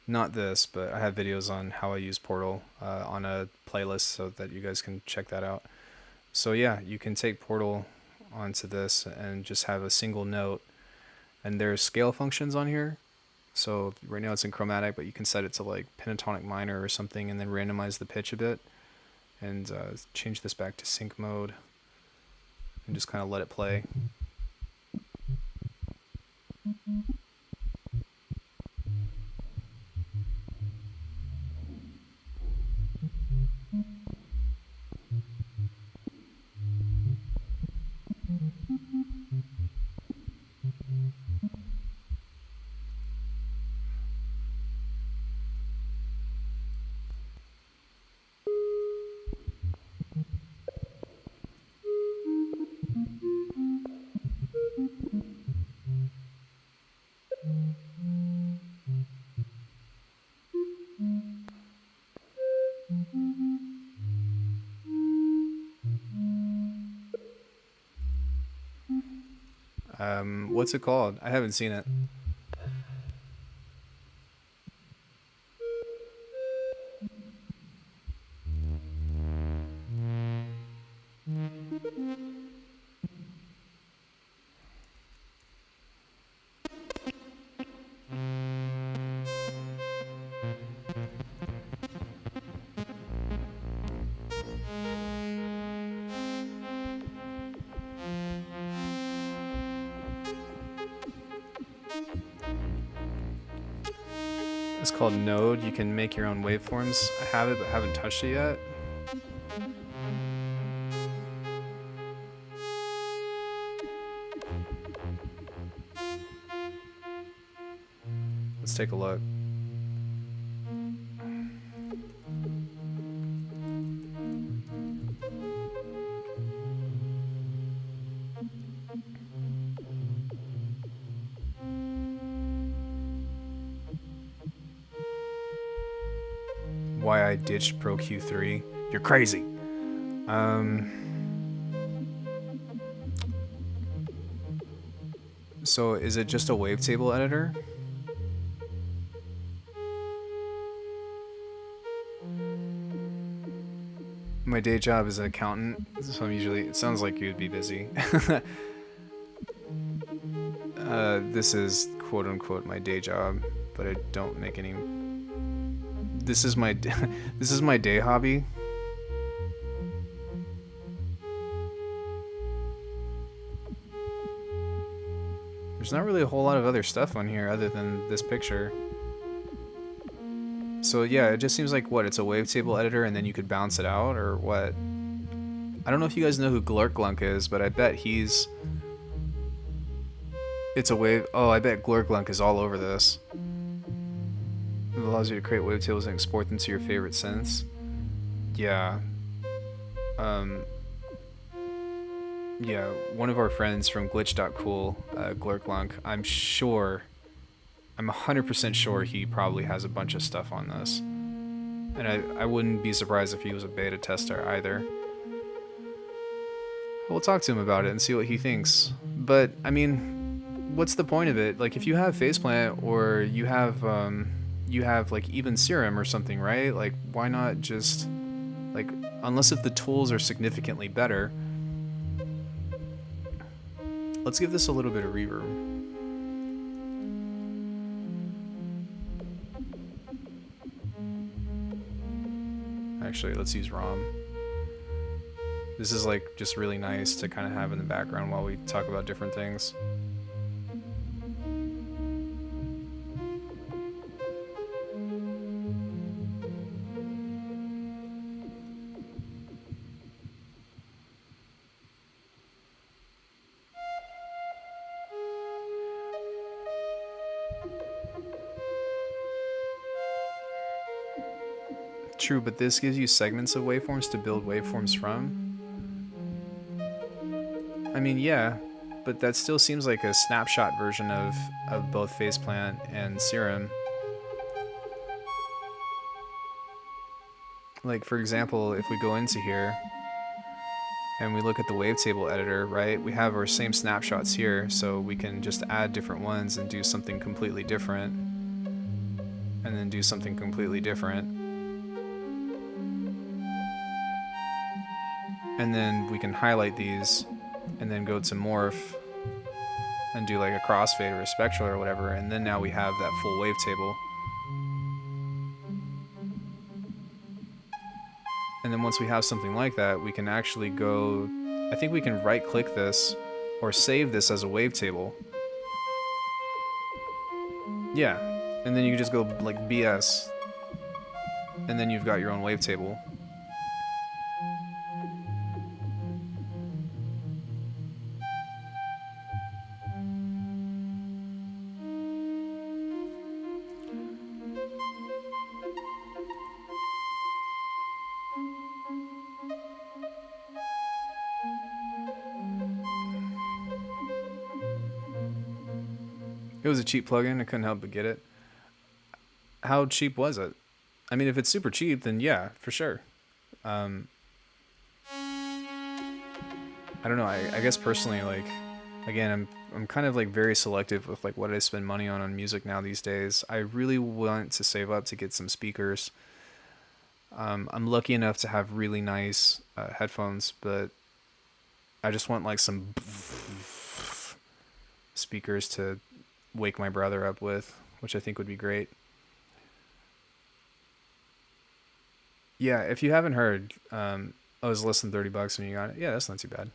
A: Not this, but I have videos on how I use Portal on a playlist so that you guys can check that out. So yeah, you can take Portal onto this and just have a single note, and there's scale functions on here. So right now it's in chromatic, but you can set it to like pentatonic minor or something and then randomize the pitch a bit and change this back to sync mode and just kind of let it play. What's it called? I haven't seen it. It's called Node. You can make your own waveforms. I have it, but haven't touched it yet. Let's take a look. Why I ditched Pro Q3? You're crazy. So is it just a wavetable editor? My day job is an accountant, so I'm usually, it sounds like you'd be busy. This is quote unquote my day job, but I don't make any. This is my this is my day hobby. There's not really a whole lot of other stuff on here other than this picture. So yeah, it just seems like, what, it's a wavetable editor and then you could bounce it out, or what? I don't know if you guys know who Glurklunk is, but I bet he's... It's a wave... Oh, I bet Glurklunk is all over this. It allows you to create wavetables and export them to your favorite synths. Yeah. Yeah, one of our friends from glitch.cool, Glurklunk, I'm 100% sure he probably has a bunch of stuff on this. And I wouldn't be surprised if he was a beta tester either. We'll talk to him about it and see what he thinks. But, I mean, what's the point of it? Like, if you have Faceplant, or you have like even Serum or something, right? Like, why not just, like, unless if the tools are significantly better. Let's give this a little bit of reverb. Actually, let's use ROM. This is like just really nice to kind of have in the background while we talk about different things. True, but this gives you segments of waveforms to build waveforms from. I mean, yeah, but that still seems like a snapshot version of both Faceplant and Serum. Like, for example, if we go into here and we look at the wavetable editor, right, we have our same snapshots here, so we can just add different ones and do something completely different, and then do something completely different. And then we can highlight these and then go to morph and do like a crossfade or a spectral or whatever, and then now we have that full wavetable. And then once we have something like that, we can actually go, I think we can right click this or save this as a wavetable. Yeah, and then you can just go like BS, and then you've got your own wavetable. It was a cheap plugin. I couldn't help but get it. How cheap was it? I mean, if it's super cheap, then yeah, for sure. I don't know. I guess personally, like, again, I'm kind of like very selective with like what I spend money on music now these days. I really want to save up to get some speakers. I'm lucky enough to have really nice headphones, but I just want like some speakers to wake my brother up with, which I think would be great. Yeah, if you haven't heard, I was less than $30 when you got it. Yeah, that's not too bad.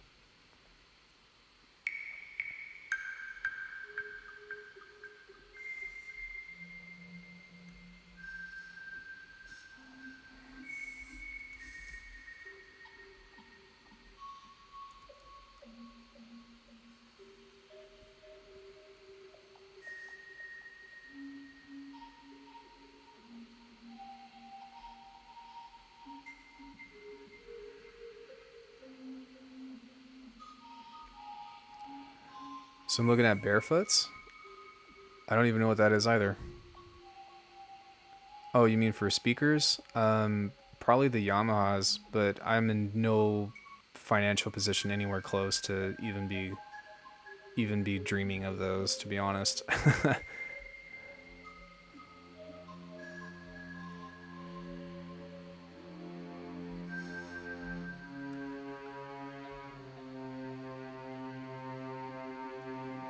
A: So I'm looking at Barefoots. I don't even know what that is either. Oh, you mean for speakers? Probably the Yamahas, but I'm in no financial position anywhere close to even be dreaming of those, to be honest.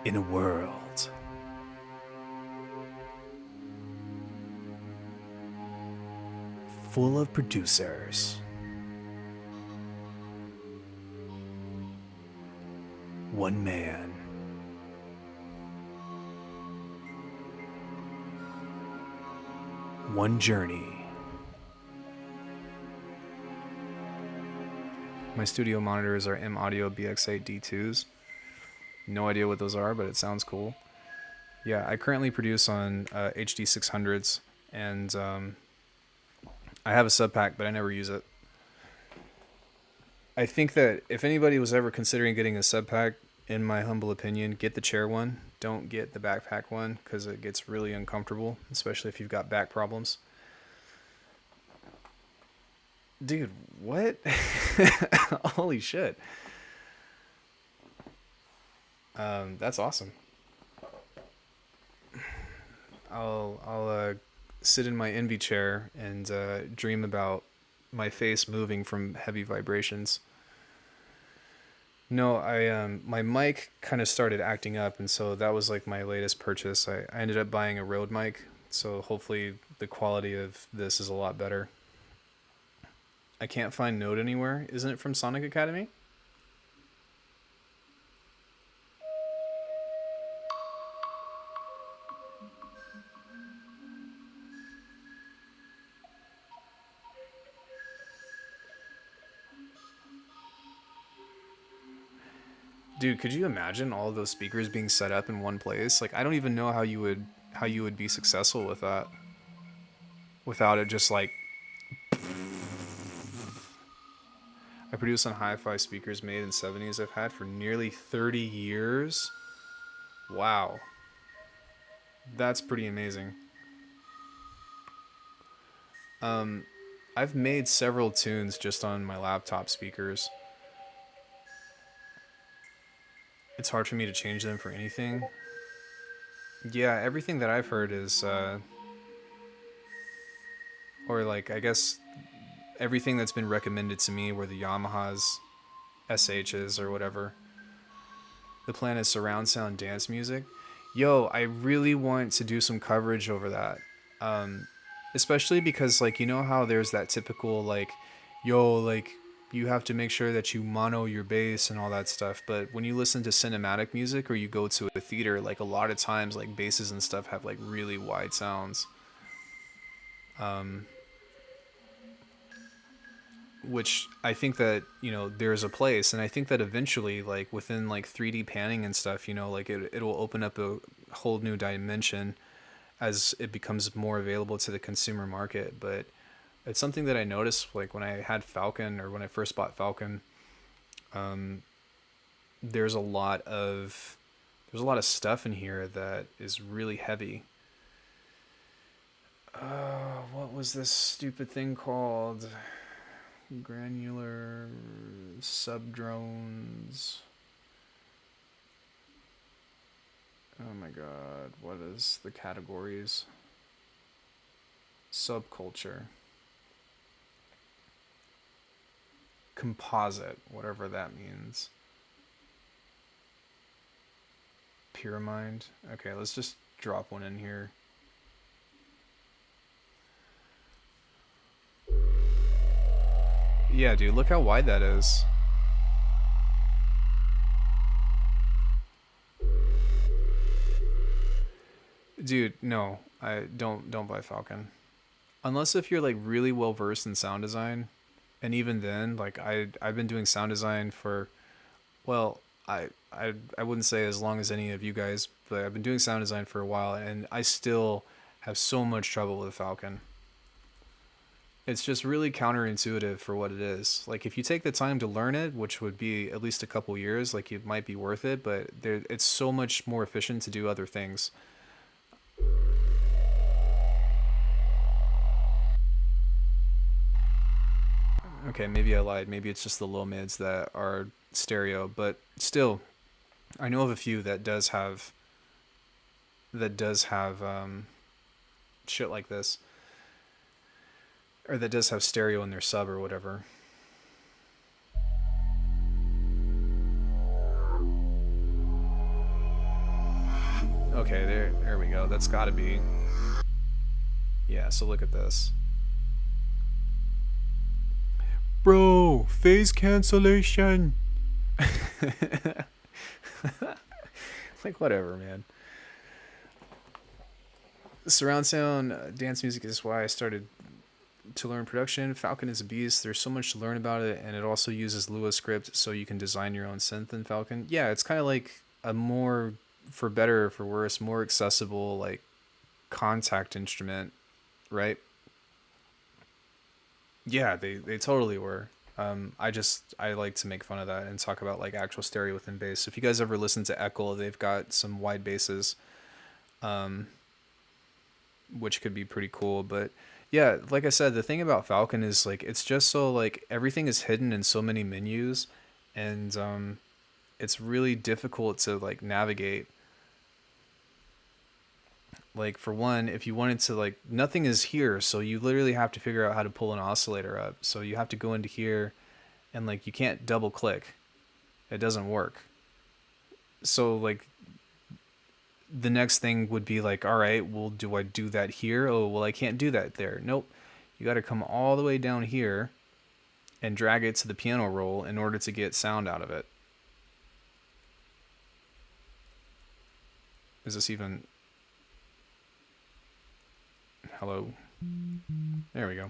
A: In a world full of producers, one man, one journey. My studio monitors are M Audio BX8 D2s. No idea what those are, but it sounds cool. Yeah, I currently produce on HD 600s, and I have a sub pack, but I never use it. I think that if anybody was ever considering getting a sub pack, in my humble opinion, get the chair one. Don't get the backpack one, because it gets really uncomfortable, especially if you've got back problems. Dude, what? Holy shit. That's awesome. I'll sit in my envy chair and dream about my face moving from heavy vibrations. No, my mic kind of started acting up, and so that was like my latest purchase. I ended up buying a Rode mic, so hopefully the quality of this is a lot better. I can't find Node anywhere. Isn't it from Sonic Academy? Dude, could you imagine all of those speakers being set up in one place? Like, I don't even know how you would be successful with that without it just like I produce on hi-fi speakers made in 70s. I've had for nearly 30 years. Wow. That's pretty amazing. I've made several tunes just on my laptop speakers. It's hard for me to change them for anything. Yeah, everything that I've heard is, or like, I guess everything that's been recommended to me were the Yamaha's SHs or whatever. The plan is surround sound dance music. Yo, I really want to do some coverage over that. Especially because, like, you know how there's that typical, like, yo, like, you have to make sure that you mono your bass and all that stuff. But when you listen to cinematic music or you go to a theater, like, a lot of times, like, basses and stuff have, like, really wide sounds. Which I think that, you know, there's a place, and I think that eventually, like, within, like, 3D panning and stuff, you know, like, it'll open up a whole new dimension as it becomes more available to the consumer market. But it's something that I noticed, like, when I had Falcon, or when I first bought Falcon. There's a lot of stuff in here that is really heavy. What was this stupid thing called? Granular subdrones. Oh my god, what is the categories? Subculture. Composite, whatever that means. Pyramind. Okay, let's just drop one in here. Yeah, dude, look how wide that is. Dude, no, I don't buy Falcon. Unless if you're, like, really well versed in sound design, and even then, like, I've been doing sound design for, well, I wouldn't say as long as any of you guys, but I've been doing sound design for a while, and I still have so much trouble with Falcon. It's just really counterintuitive for what it is. Like, if you take the time to learn it, which would be at least a couple years, like, it might be worth it, but it's so much more efficient to do other things. Okay, maybe I lied. Maybe it's just the low mids that are stereo, but still, I know of a few that does have shit like this, or that does have stereo in their sub or whatever. Okay, there we go. That's gotta be. Yeah, so look at this. Bro, phase cancellation. Like, whatever, man. Surround sound dance music is why I started to learn production. Falcon is a beast. There's so much to learn about it, and it also uses Lua script, so you can design your own synth in Falcon. Yeah, it's kind of like a more, for better or for worse, more accessible, like, contact instrument, right? Yeah, they totally were. I like to make fun of that and talk about, like, actual stereo within bass. If you guys ever listen to Eckle, they've got some wide basses, which could be pretty cool. But yeah, like I said, the thing about Falcon is, like, it's just so, like, everything is hidden in so many menus, and it's really difficult to, like, navigate. Like, for one, if you wanted to, like, nothing is here, so you literally have to figure out how to pull an oscillator up. So you have to go into here, and, like, you can't double click. It doesn't work. So, like, the next thing would be like, all right, well, do I do that here? Oh, well, I can't do that there. Nope. You got to come all the way down here and drag it to the piano roll in order to get sound out of it. Is this even... Hello? There we go.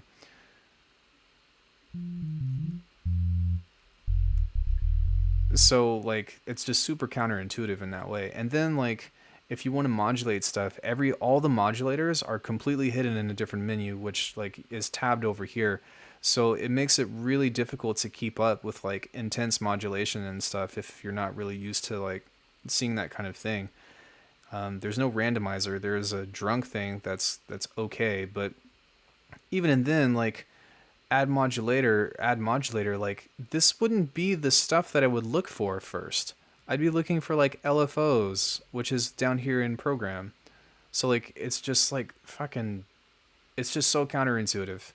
A: So, like, it's just super counterintuitive in that way. And then, like, if you want to modulate stuff, all the modulators are completely hidden in a different menu, which like is tabbed over here. So it makes it really difficult to keep up with like intense modulation and stuff if you're not really used to like seeing that kind of thing. There's no randomizer. There's a drunk thing that's okay, but even and then like add modulator, like this wouldn't be the stuff that I would look for first. I'd be looking for like LFOs, which is down here in program. So like it's just like fucking, it's just so counterintuitive.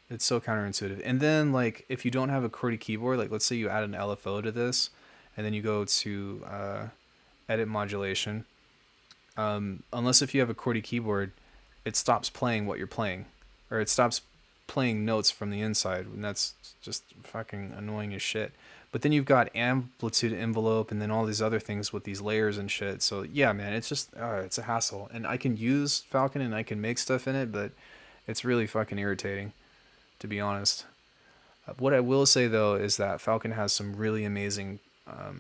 A: It's so counterintuitive. And then like if you don't have a QWERTY keyboard, like let's say you add an LFO to this, and then you go to edit modulation. Unless if you have a QWERTY keyboard, it stops playing what you're playing, or it stops playing notes from the inside, and that's just fucking annoying as shit. But then you've got amplitude envelope and then all these other things with these layers and shit. So yeah, man, it's just it's a hassle. And I can use Falcon and I can make stuff in it, but it's really fucking irritating, to be honest. What I will say though is that Falcon has some really amazing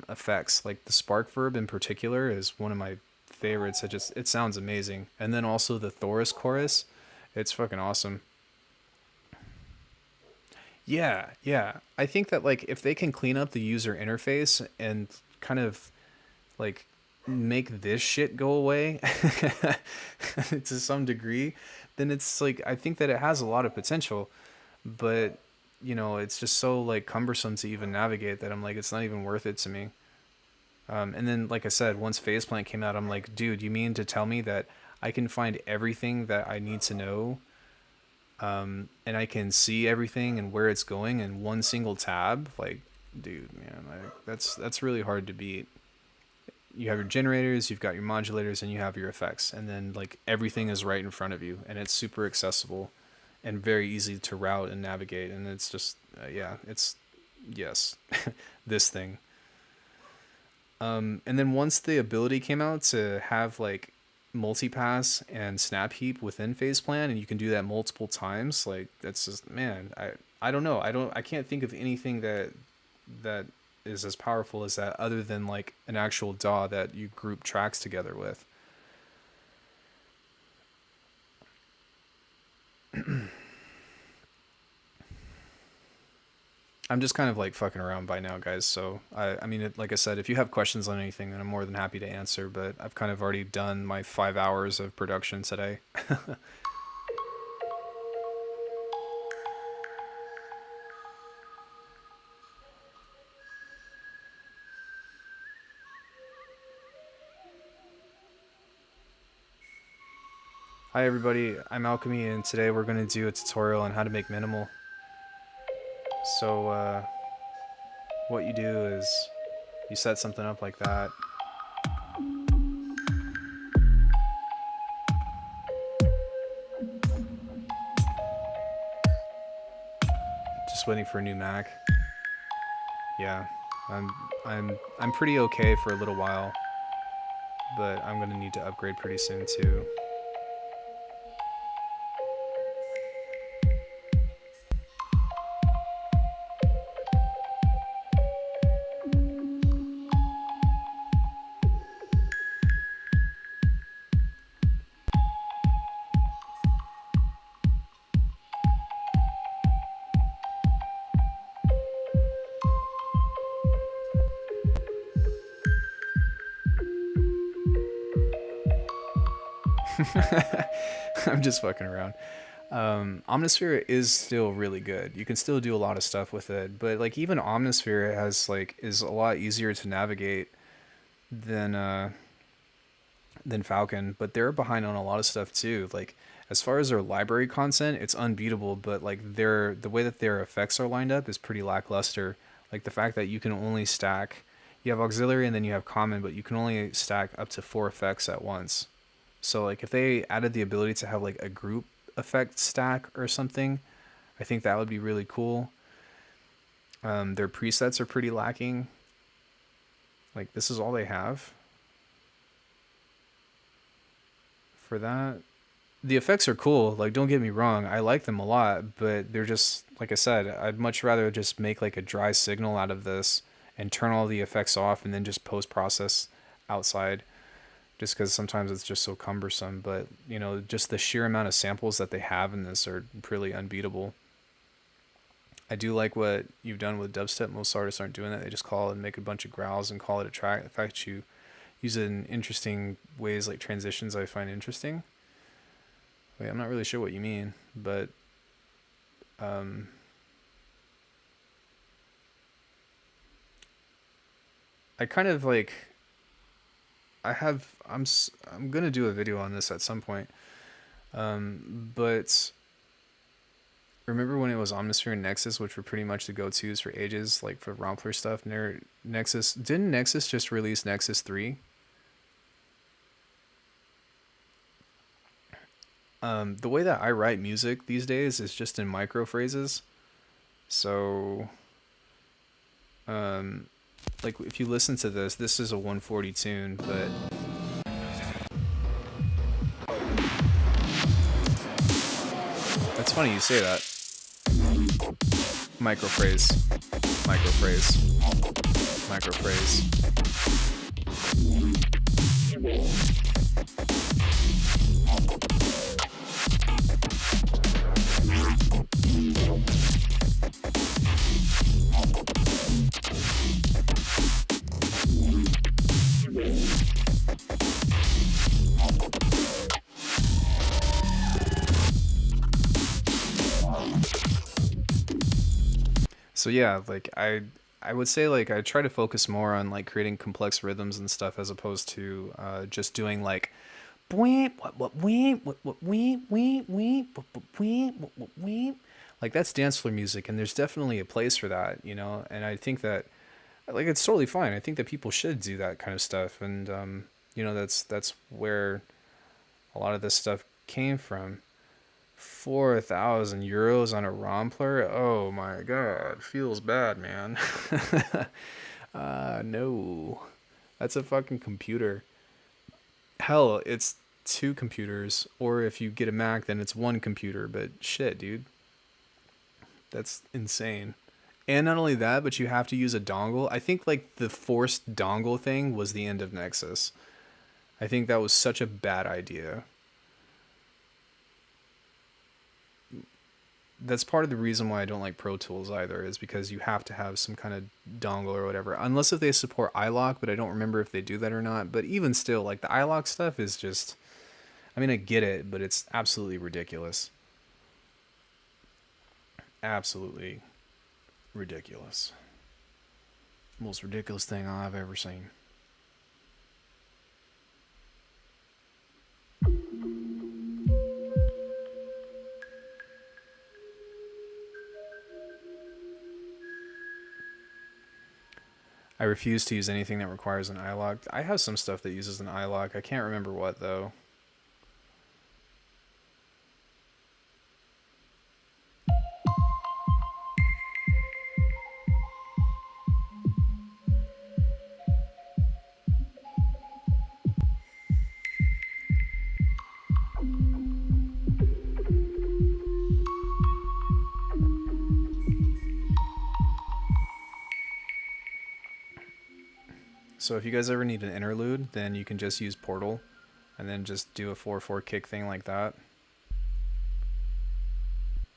A: effects. Like the spark verb in particular is one of my favorites. It sounds amazing. And then also the Thoris chorus, it's fucking awesome. Yeah. I think that like if they can clean up the user interface and kind of like make this shit go away to some degree, then it's like I think that it has a lot of potential, but you know, it's just so like cumbersome to even navigate that I'm like it's not even worth it to me. And then like I said, once Faceplant came out, I'm like, dude, you mean to tell me that I can find everything that I need to know, and I can see everything and where it's going in one single tab? Like, dude, man, that's really hard to beat. You have your generators, you've got your modulators, and you have your effects, and then like everything is right in front of you, and it's super accessible and very easy to route and navigate. And it's just yes, this thing. And then once the ability came out to have like multipass and snap heap within Faceplant, and you can do that multiple times, like that's just, man, I don't know, I can't think of anything that is as powerful as that, other than like an actual DAW that you group tracks together with. I'm just kind of like fucking around by now, guys. So I mean, like I said, if you have questions on anything, then I'm more than happy to answer. But I've kind of already done my 5 hours of production today. Hi everybody, I'm Alchemy, and today we're going to do a tutorial on how to make minimal. So what you do is you set something up like that. Just waiting for a new Mac. Yeah, I'm pretty okay for a little while, but I'm gonna need to upgrade pretty soon too. I'm just fucking around. Omnisphere is still really good. You can still do a lot of stuff with it, but like even Omnisphere is a lot easier to navigate than Falcon, but they're behind on a lot of stuff too. Like as far as their library content, it's unbeatable, but like the way that their effects are lined up is pretty lackluster. Like the fact that you can only stack, you have auxiliary and then you have common, but you can only stack up to 4 effects at once. So like if they added the ability to have like a group effect stack or something, I think that would be really cool. Their presets are pretty lacking. Like this is all they have for that. The effects are cool, like don't get me wrong, I like them a lot, but they're just, like I said, I'd much rather just make like a dry signal out of this and turn all the effects off and then just post process outside. just because sometimes it's just so cumbersome. But you know, just the sheer amount of samples that they have in this are pretty unbeatable. I do like what you've done with dubstep. Most artists aren't doing that. They just call it and make a bunch of growls and call it a track. The fact that you use it in interesting ways like transitions, I find interesting. Wait, I'm not really sure what you mean, but I kind of like I'm gonna do a video on this at some point. But remember when it was Omnisphere and Nexus, which were pretty much the go-tos for ages, like for Rompler stuff. Nexus didn't Nexus just release Nexus 3? The way that I write music these days is just in micro phrases. So, like if you listen to this is a 140 tune, but it's funny you say that. Microphrase, microphrase, microphrase. So yeah, like I would say like I try to focus more on like creating complex rhythms and stuff as opposed to just doing like like that's dance floor music, and there's definitely a place for that, you know. And I think that like it's totally fine. I think that people should do that kind of stuff, and you know, that's where a lot of this stuff came from. 4,000 euros on a Rompler? Oh my god, feels bad, man. No. That's a fucking computer. Hell, it's two computers, or if you get a Mac, then it's one computer, but shit, dude. That's insane. And not only that, but you have to use a dongle. I think like the forced dongle thing was the end of Nexus. I think that was such a bad idea. That's part of the reason why I don't like Pro Tools either, is because you have to have some kind of dongle or whatever. Unless if they support iLok, but I don't remember if they do that or not. But even still, like the iLok stuff is just, I mean, I get it, but it's absolutely ridiculous. Absolutely ridiculous. Most ridiculous thing I've ever seen. I refuse to use anything that requires an iLok. I have some stuff that uses an iLok. I can't remember what though. So if you guys ever need an interlude, then you can just use Portal and then just do a 4/4 kick thing like that.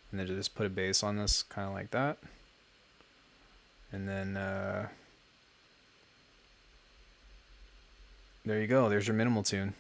A: And then just put a bass on this kind of like that. And then there you go. There's your minimal tune.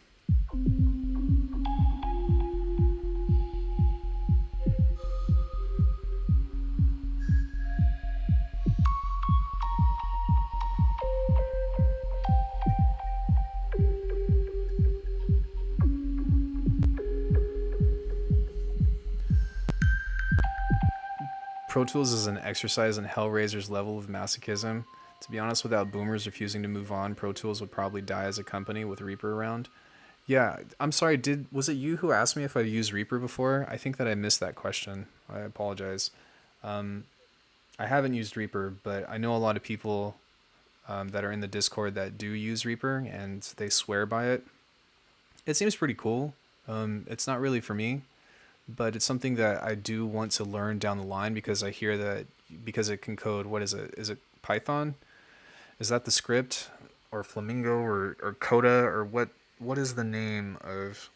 A: Pro Tools is an exercise in Hellraiser's level of masochism. To be honest, without boomers refusing to move on, Pro Tools would probably die as a company with Reaper around. Yeah, I'm sorry, was it you who asked me if I've used Reaper before? I think that I missed that question. I apologize. I haven't used Reaper, but I know a lot of people that are in the Discord that do use Reaper, and they swear by it. It seems pretty cool. It's not really for me, but it's something that I do want to learn down the line, because I hear that because it can code, what is it? Is it Python? Is that the script, or Flamingo, or Coda, or what what is the name of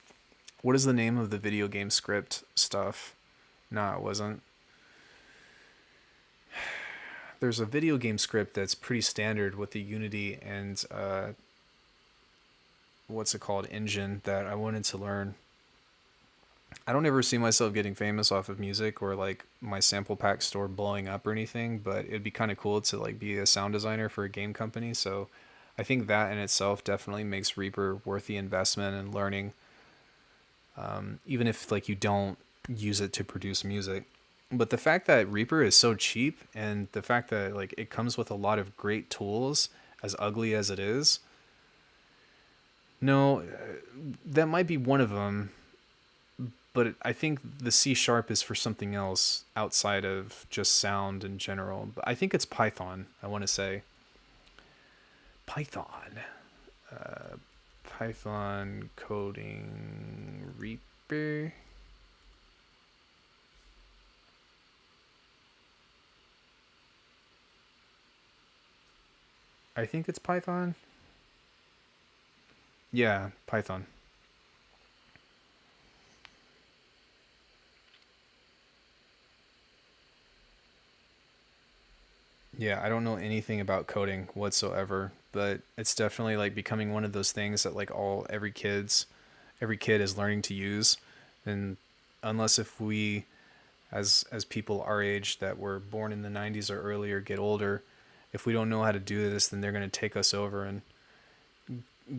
A: the video game script stuff? No, it wasn't. There's a video game script that's pretty standard with the Unity and what's it called, engine, that I wanted to learn. I don't ever see myself getting famous off of music or like my sample pack store blowing up or anything, but it'd be kind of cool to like be a sound designer for a game company. So I think that in itself definitely makes Reaper worth the investment and learning, even if like you don't use it to produce music. But the fact that Reaper is so cheap, and the fact that like it comes with a lot of great tools, as ugly as it is, no, that might be one of them. But I think the C# is for something else outside of just sound in general. But I think it's Python, I want to say. Python. Python coding Reaper. I think it's Python. Yeah, Python. Yeah, I don't know anything about coding whatsoever, but it's definitely like becoming one of those things that like every kid is learning to use. And unless if we as people our age that were born in the 90s or earlier get older, if we don't know how to do this, then they're going to take us over. And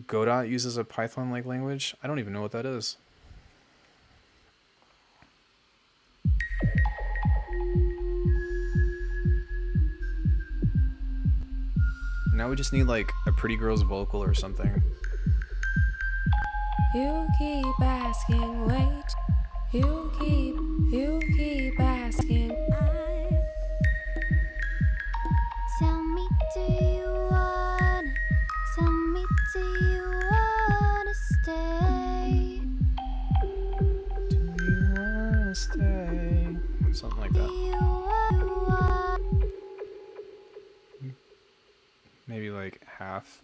A: Godot uses a Python like language. I don't even know what that is. Now we just need like a pretty girl's vocal or something.
D: You keep asking, wait. You keep asking.
E: Tell me, do you wanna stay?
A: Do you wanna stay? Something like that. Maybe like half.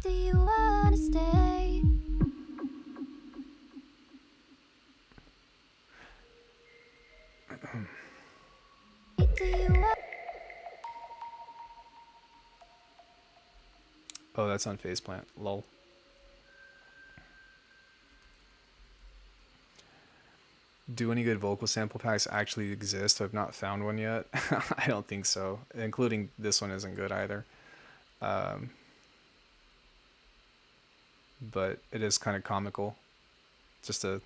E: Do you wanna stay?
A: Oh, that's on Faceplant. Lol. Do any good vocal sample packs actually exist? I've not found one yet. I don't think so. Including this one isn't good either. But it is kind of comical. Just a...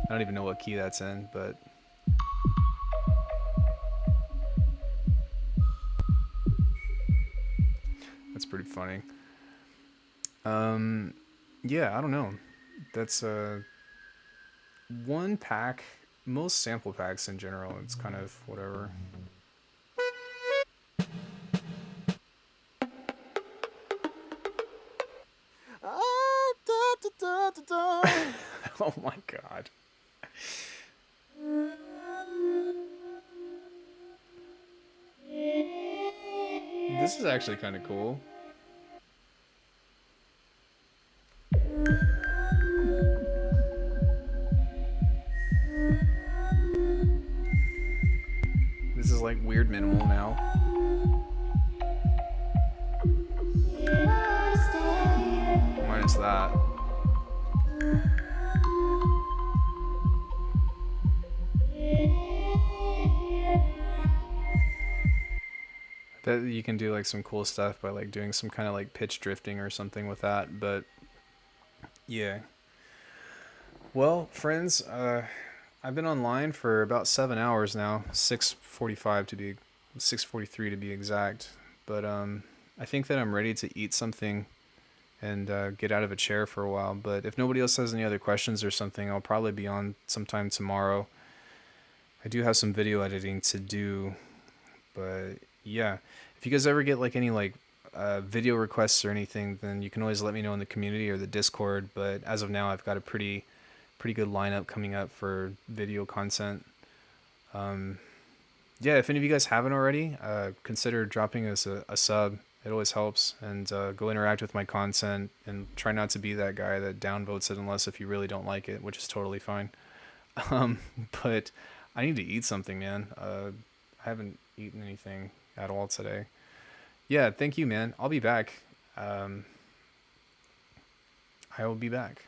A: I don't even know what key that's in, but... That's pretty funny. Yeah, I don't know. That's one pack. Most sample packs in general, it's kind of whatever. Oh my god. This is actually kind of cool. This is like weird minimal now. Minus that. That you can do like some cool stuff by like doing some kind of like pitch drifting or something with that, but yeah. Well, friends, I've been online for about 7 hours now, 6:45 to be 6:43 to be exact. But I think that I'm ready to eat something and get out of a chair for a while. But if nobody else has any other questions or something, I'll probably be on sometime tomorrow. I do have some video editing to do, but yeah, if you guys ever get like any like video requests or anything, then you can always let me know in the community or the Discord. But as of now, I've got a pretty good lineup coming up for video content. Yeah, if any of you guys haven't already, consider dropping us a sub. It always helps. And go interact with my content and try not to be that guy that downvotes it unless if you really don't like it, which is totally fine. But I need to eat something, man. I haven't eaten anything at all today. Yeah, thank you, man. I'll be back. I will be back.